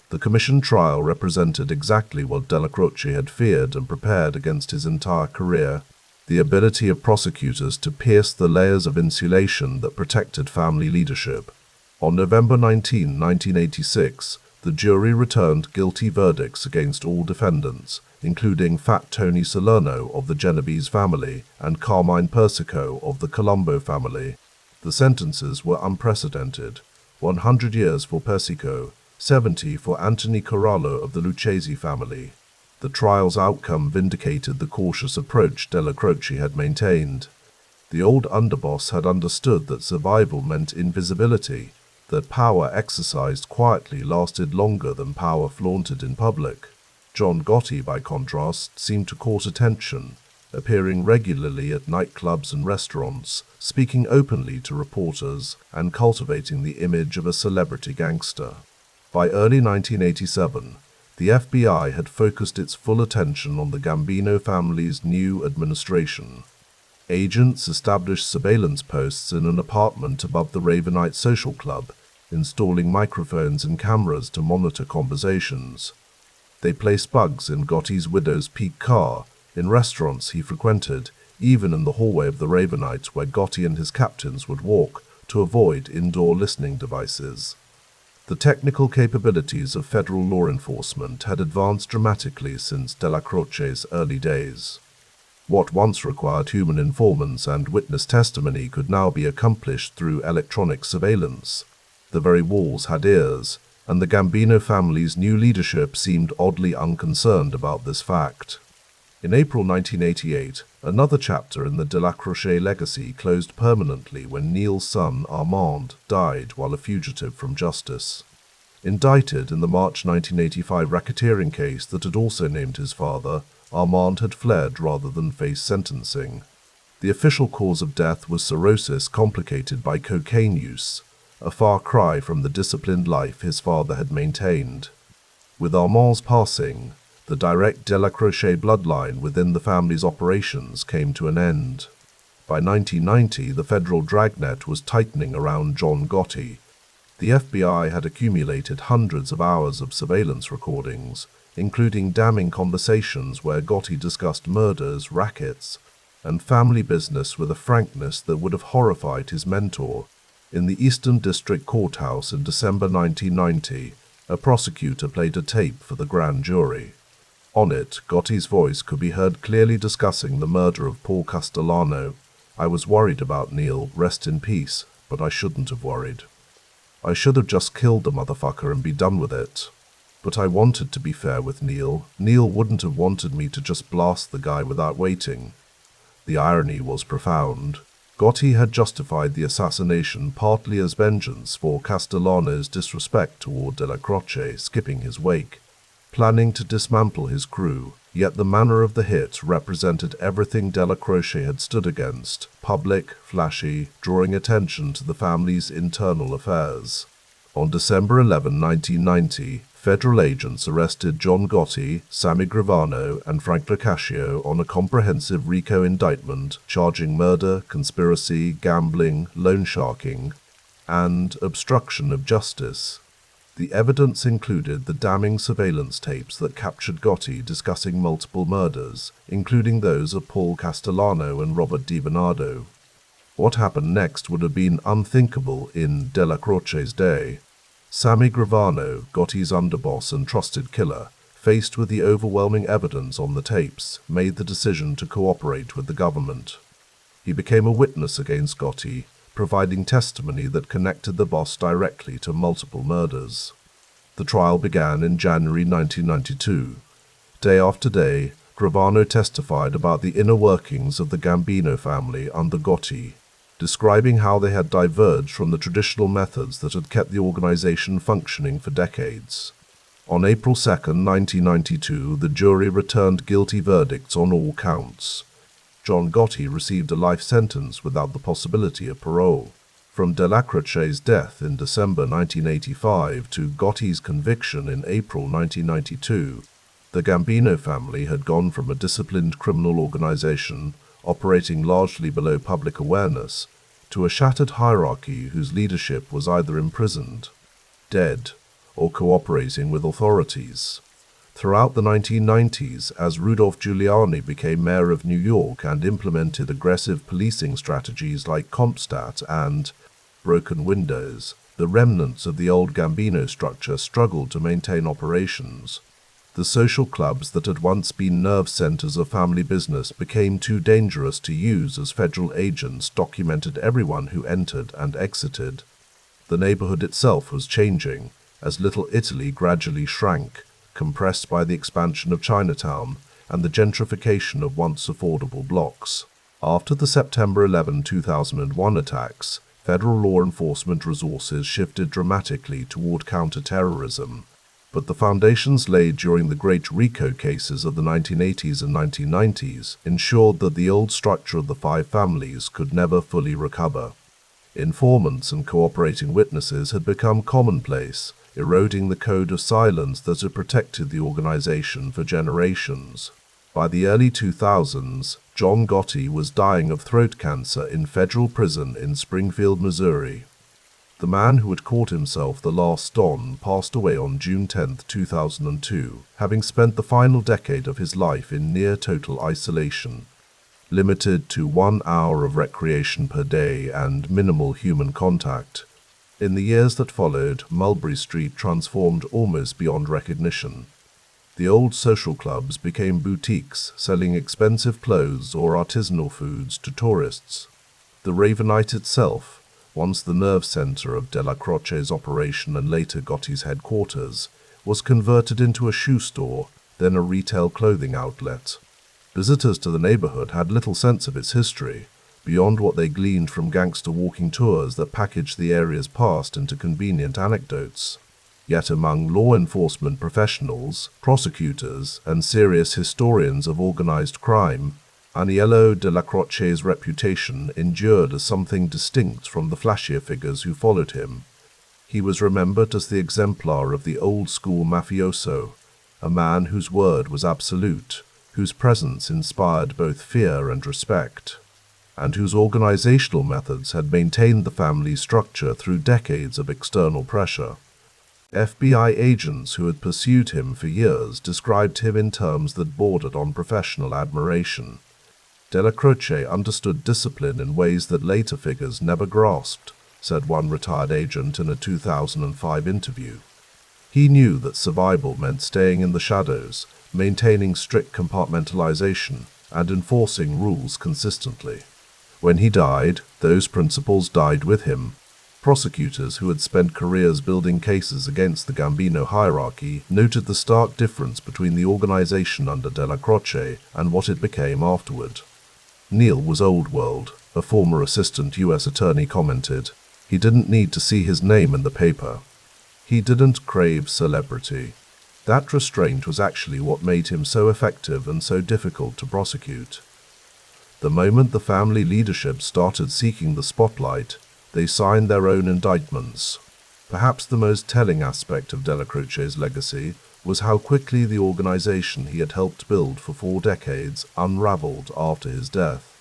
The commission trial represented exactly what Dellacroce had feared and prepared against his entire career: the ability of prosecutors to pierce the layers of insulation that protected family leadership. On November 19, 1986, the jury returned guilty verdicts against all defendants, including Fat Tony Salerno of the Genovese family and Carmine Persico of the Colombo family. The sentences were unprecedented: 100 years for Persico, 70 for Anthony Corallo of the Lucchese family. The trial's outcome vindicated the cautious approach Dellacroce had maintained. The old underboss had understood that survival meant invisibility, that power exercised quietly lasted longer than power flaunted in public. John Gotti, by contrast, seemed to court attention, appearing regularly at nightclubs and restaurants, speaking openly to reporters, and cultivating the image of a celebrity gangster. By early 1987, the FBI had focused its full attention on the Gambino family's new administration. Agents established surveillance posts in an apartment above the Ravenite social club, installing microphones and cameras to monitor conversations. They placed bugs in Gotti's widow's peak car, in restaurants he frequented, even in the hallway of the Ravenite where Gotti and his captains would walk to avoid indoor listening devices. The technical capabilities of federal law enforcement had advanced dramatically since Dellacroce's early days. What once required human informants and witness testimony could now be accomplished through electronic surveillance. The very walls had ears, and the Gambino family's new leadership seemed oddly unconcerned about this fact. In April 1988, another chapter in the Dellacroce legacy closed permanently when Neil's son, Armand, died while a fugitive from justice. Indicted in the March 1985 racketeering case that had also named his father, Armand had fled rather than face sentencing. The official cause of death was cirrhosis complicated by cocaine use, a far cry from the disciplined life his father had maintained. With Armand's passing, the direct Dellacroce bloodline within the family's operations came to an end. By 1990, the federal dragnet was tightening around John Gotti. The FBI had accumulated hundreds of hours of surveillance recordings, including damning conversations where Gotti discussed murders, rackets, and family business with a frankness that would have horrified his mentor. In the Eastern District Courthouse in December 1990, a prosecutor played a tape for the grand jury. On it, Gotti's voice could be heard clearly discussing the murder of Paul Castellano. "I was worried about Neil, rest in peace, but I shouldn't have worried. I should have just killed the motherfucker and be done with it. But I wanted to be fair with Neil. Neil wouldn't have wanted me to just blast the guy without waiting." The irony was profound. Gotti had justified the assassination partly as vengeance for Castellano's disrespect toward Dellacroce skipping his wake, planning to dismantle his crew, yet the manner of the hit represented everything Dellacroce had stood against: public, flashy, drawing attention to the family's internal affairs. On December 11, 1990, federal agents arrested John Gotti, Sammy Gravano, and Frank Locascio on a comprehensive RICO indictment charging murder, conspiracy, gambling, loan sharking, and obstruction of justice. The evidence included the damning surveillance tapes that captured Gotti discussing multiple murders, including those of Paul Castellano and Robert DiBernardo. What happened next would have been unthinkable in Dellacroce's day. Sammy Gravano, Gotti's underboss and trusted killer, faced with the overwhelming evidence on the tapes, made the decision to cooperate with the government. He became a witness against Gotti, providing testimony that connected the boss directly to multiple murders. The trial began in January 1992. Day after day, Gravano testified about the inner workings of the Gambino family under Gotti, describing how they had diverged from the traditional methods that had kept the organization functioning for decades. On April 2, 1992, the jury returned guilty verdicts on all counts. John Gotti received a life sentence without the possibility of parole. From Dellacroce's death in December 1985 to Gotti's conviction in April 1992, the Gambino family had gone from a disciplined criminal organization operating largely below public awareness to a shattered hierarchy whose leadership was either imprisoned, dead, or cooperating with authorities. Throughout the 1990s, as Rudolph Giuliani became mayor of New York and implemented aggressive policing strategies like CompStat and broken windows, the remnants of the old Gambino structure struggled to maintain operations. The social clubs that had once been nerve centers of family business became too dangerous to use as federal agents documented everyone who entered and exited. The neighborhood itself was changing, as Little Italy gradually shrank, compressed by the expansion of Chinatown and the gentrification of once affordable blocks. After the September 11, 2001 attacks, federal law enforcement resources shifted dramatically toward counter-terrorism, but the foundations laid during the great RICO cases of the 1980s and 1990s ensured that the old structure of the five families could never fully recover. Informants and cooperating witnesses had become commonplace, eroding the code of silence that had protected the organization for generations. By the early 2000s, John Gotti was dying of throat cancer in federal prison in Springfield, Missouri. The man who had caught himself the last Don passed away on June 10, 2002, having spent the final decade of his life in near-total isolation, limited to 1 hour of recreation per day and minimal human contact. In the years that followed, Mulberry Street transformed almost beyond recognition. The old social clubs became boutiques selling expensive clothes or artisanal foods to tourists. The Ravenite itself, once the nerve center of Dellacroce's operation and later Gotti's headquarters, was converted into a shoe store, then a retail clothing outlet. Visitors to the neighborhood had little sense of its history, beyond what they gleaned from gangster walking tours that packaged the area's past into convenient anecdotes. Yet among law enforcement professionals, prosecutors, and serious historians of organized crime, Aniello Dellacroce's reputation endured as something distinct from the flashier figures who followed him. He was remembered as the exemplar of the old-school mafioso, a man whose word was absolute, whose presence inspired both fear and respect, and whose organizational methods had maintained the family's structure through decades of external pressure. FBI agents who had pursued him for years described him in terms that bordered on professional admiration. Dellacroce understood discipline in ways that later figures never grasped, said one retired agent in a 2005 interview. He knew that survival meant staying in the shadows, maintaining strict compartmentalization, and enforcing rules consistently. When he died, those principles died with him. Prosecutors who had spent careers building cases against the Gambino hierarchy noted the stark difference between the organization under Dellacroce and what it became afterward. Neil was old world, a former assistant U.S. attorney commented. He didn't need to see his name in the paper. He didn't crave celebrity. That restraint was actually what made him so effective and so difficult to prosecute. The moment the family leadership started seeking the spotlight, they signed their own indictments. Perhaps the most telling aspect of Dellacroce's legacy was how quickly the organization he had helped build for 4 decades unraveled after his death.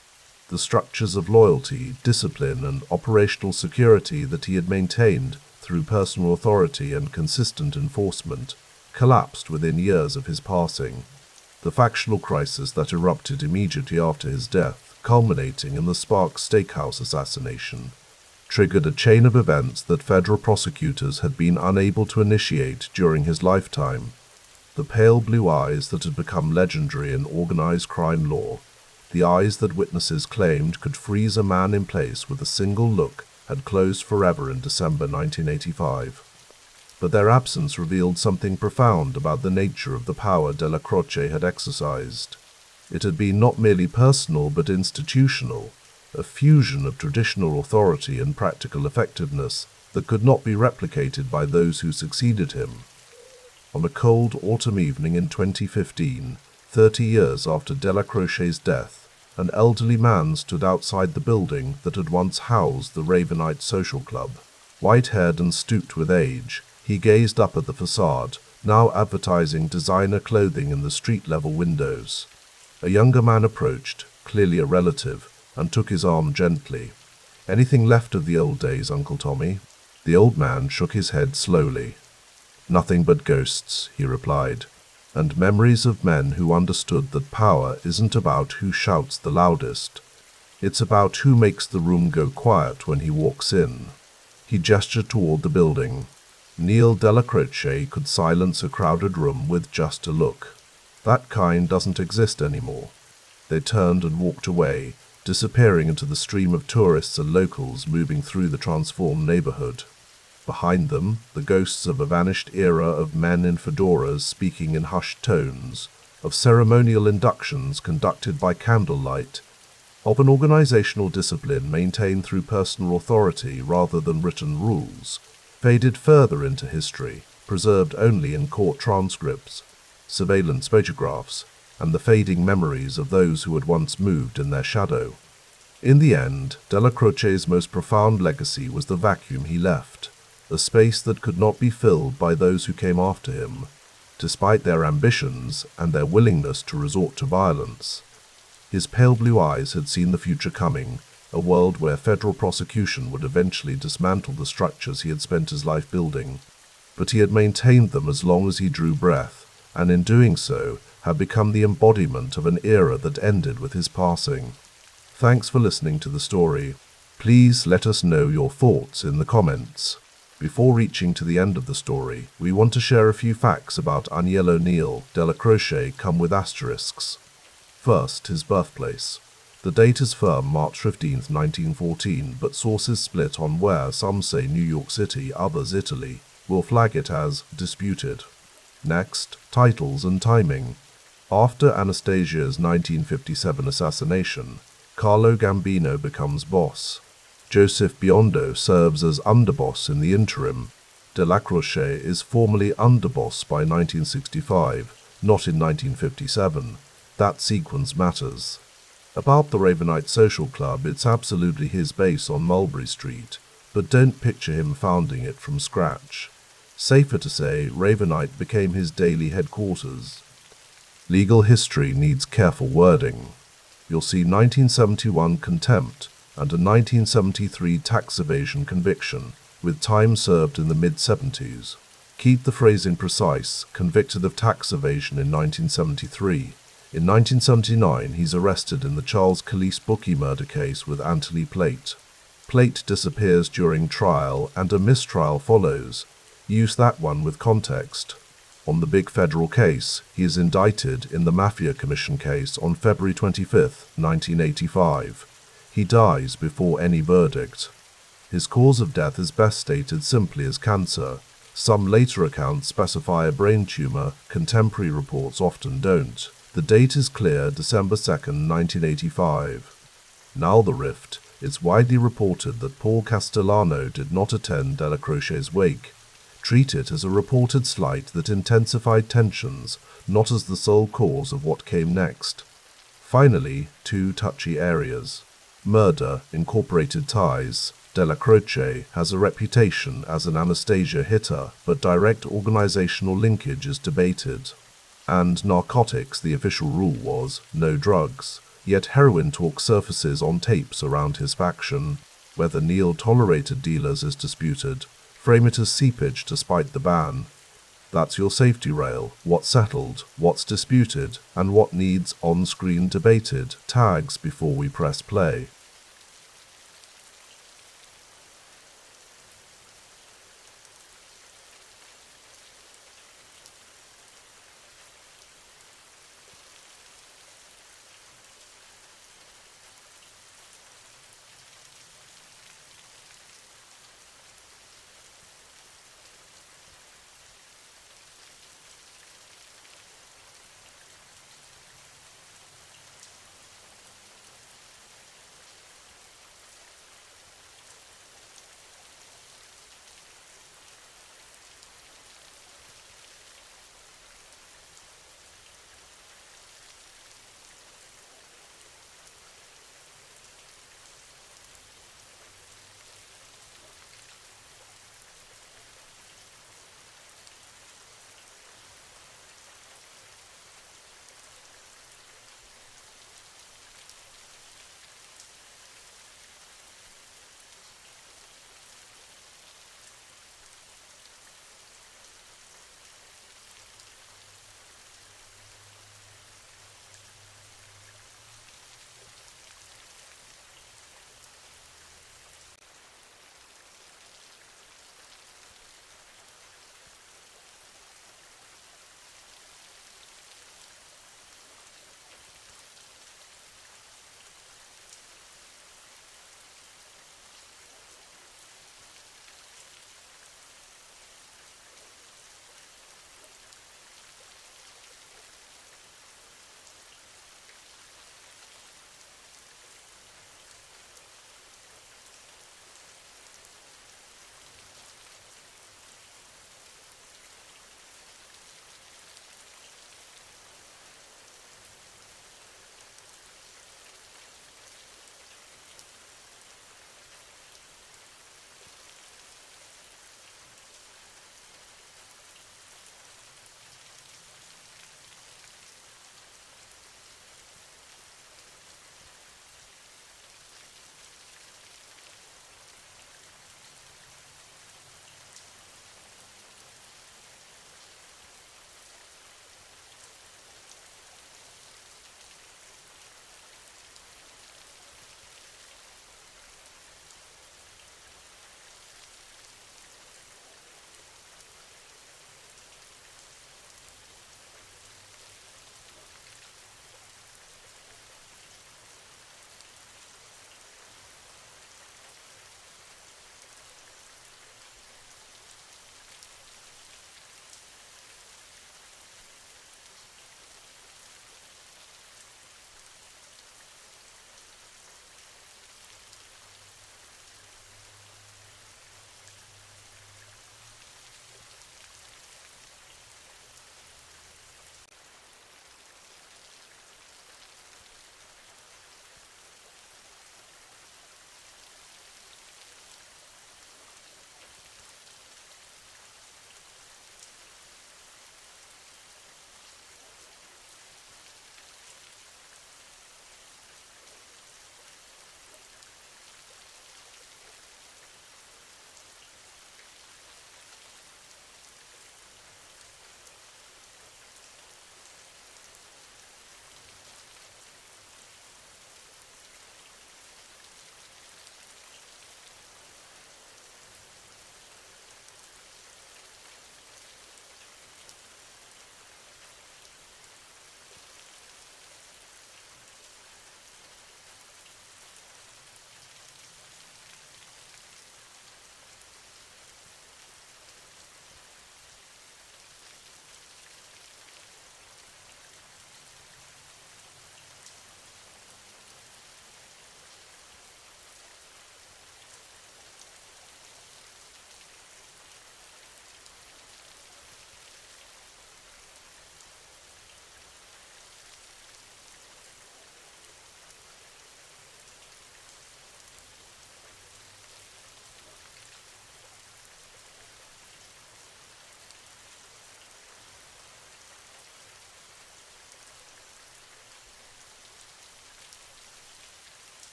The structures of loyalty, discipline, and operational security that he had maintained through personal authority and consistent enforcement collapsed within years of his passing. The factional crisis that erupted immediately after his death, culminating in the Sparks Steakhouse assassination, triggered a chain of events that federal prosecutors had been unable to initiate during his lifetime. The pale blue eyes that had become legendary in organized crime law, the eyes that witnesses claimed could freeze a man in place with a single look, had closed forever in December 1985. But their absence revealed something profound about the nature of the power Dellacroce had exercised. It had been not merely personal but institutional, a fusion of traditional authority and practical effectiveness that could not be replicated by those who succeeded him. On a cold autumn evening in 2015, 30 years after Dellacroce's death, an elderly man stood outside the building that had once housed the Ravenite social club. White-haired and stooped with age, he gazed up at the facade, now advertising designer clothing in the street-level windows. A younger man approached, clearly a relative, and took his arm gently. "Anything left of the old days, Uncle Tommy?" The old man shook his head slowly. "Nothing but ghosts," he replied, "and memories of men who understood that power isn't about who shouts the loudest. It's about who makes the room go quiet when he walks in." He gestured toward the building. Neil Dellacroce could silence a crowded room with just a look. That kind doesn't exist anymore. They turned and walked away, disappearing into the stream of tourists and locals moving through the transformed neighborhood. Behind them, the ghosts of a vanished era of men in fedoras speaking in hushed tones, of ceremonial inductions conducted by candlelight, of an organizational discipline maintained through personal authority rather than written rules, faded further into history, preserved only in court transcripts, surveillance photographs, and the fading memories of those who had once moved in their shadow. In the end, Dellacroce's most profound legacy was the vacuum he left, a space that could not be filled by those who came after him, despite their ambitions and their willingness to resort to violence. His pale blue eyes had seen the future coming, a world where federal prosecution would eventually dismantle the structures he had spent his life building. But he had maintained them as long as he drew breath, and in doing so, had become the embodiment of an era that ended with his passing. Thanks for listening to the story. Please let us know your thoughts in the comments. Before reaching to the end of the story, we want to share a few facts about Aniello Dellacroce come with asterisks. First, his birthplace. The date is firm March 15, 1914, but sources split on where some say New York City, others Italy. We'll flag it as disputed. Next, titles and timing. After Anastasia's 1957 assassination, Carlo Gambino becomes boss. Joseph Biondo serves as underboss in the interim. Dellacroce is formally underboss by 1965, not in 1957. That sequence matters. About the Ravenite social club, it's absolutely his base on Mulberry Street, but don't picture him founding it from scratch. Safer to say, Ravenite became his daily headquarters. Legal history needs careful wording. You'll see 1971 contempt and a 1973 tax evasion conviction, with time served in the mid-70s. Keep the phrasing precise, convicted of tax evasion in 1973. In 1979, he's arrested in the Charles Calise bookie murder case with Anthony Plate. Plate disappears during trial and a mistrial follows. Use that one with context. On the big federal case, he is indicted in the Mafia Commission case on February 25, 1985. He dies before any verdict. His cause of death is best stated simply as cancer. Some later accounts specify a brain tumor, contemporary reports often don't. The date is clear, December 2, 1985. Now the rift. It's widely reported that Paul Castellano did not attend Dellacroce's wake. Treat it as a reported slight that intensified tensions, not as the sole cause of what came next. Finally, two touchy areas. Murder, incorporated ties. Dellacroce has a reputation as an Anastasia hitter, but direct organizational linkage is debated. And narcotics, the official rule was no drugs. Yet heroin talk surfaces on tapes around his faction. Whether Neil tolerated dealers is disputed. Frame it as seepage to spite the ban. That's your safety rail. What's settled, what's disputed, and what needs on-screen debated tags before we press play.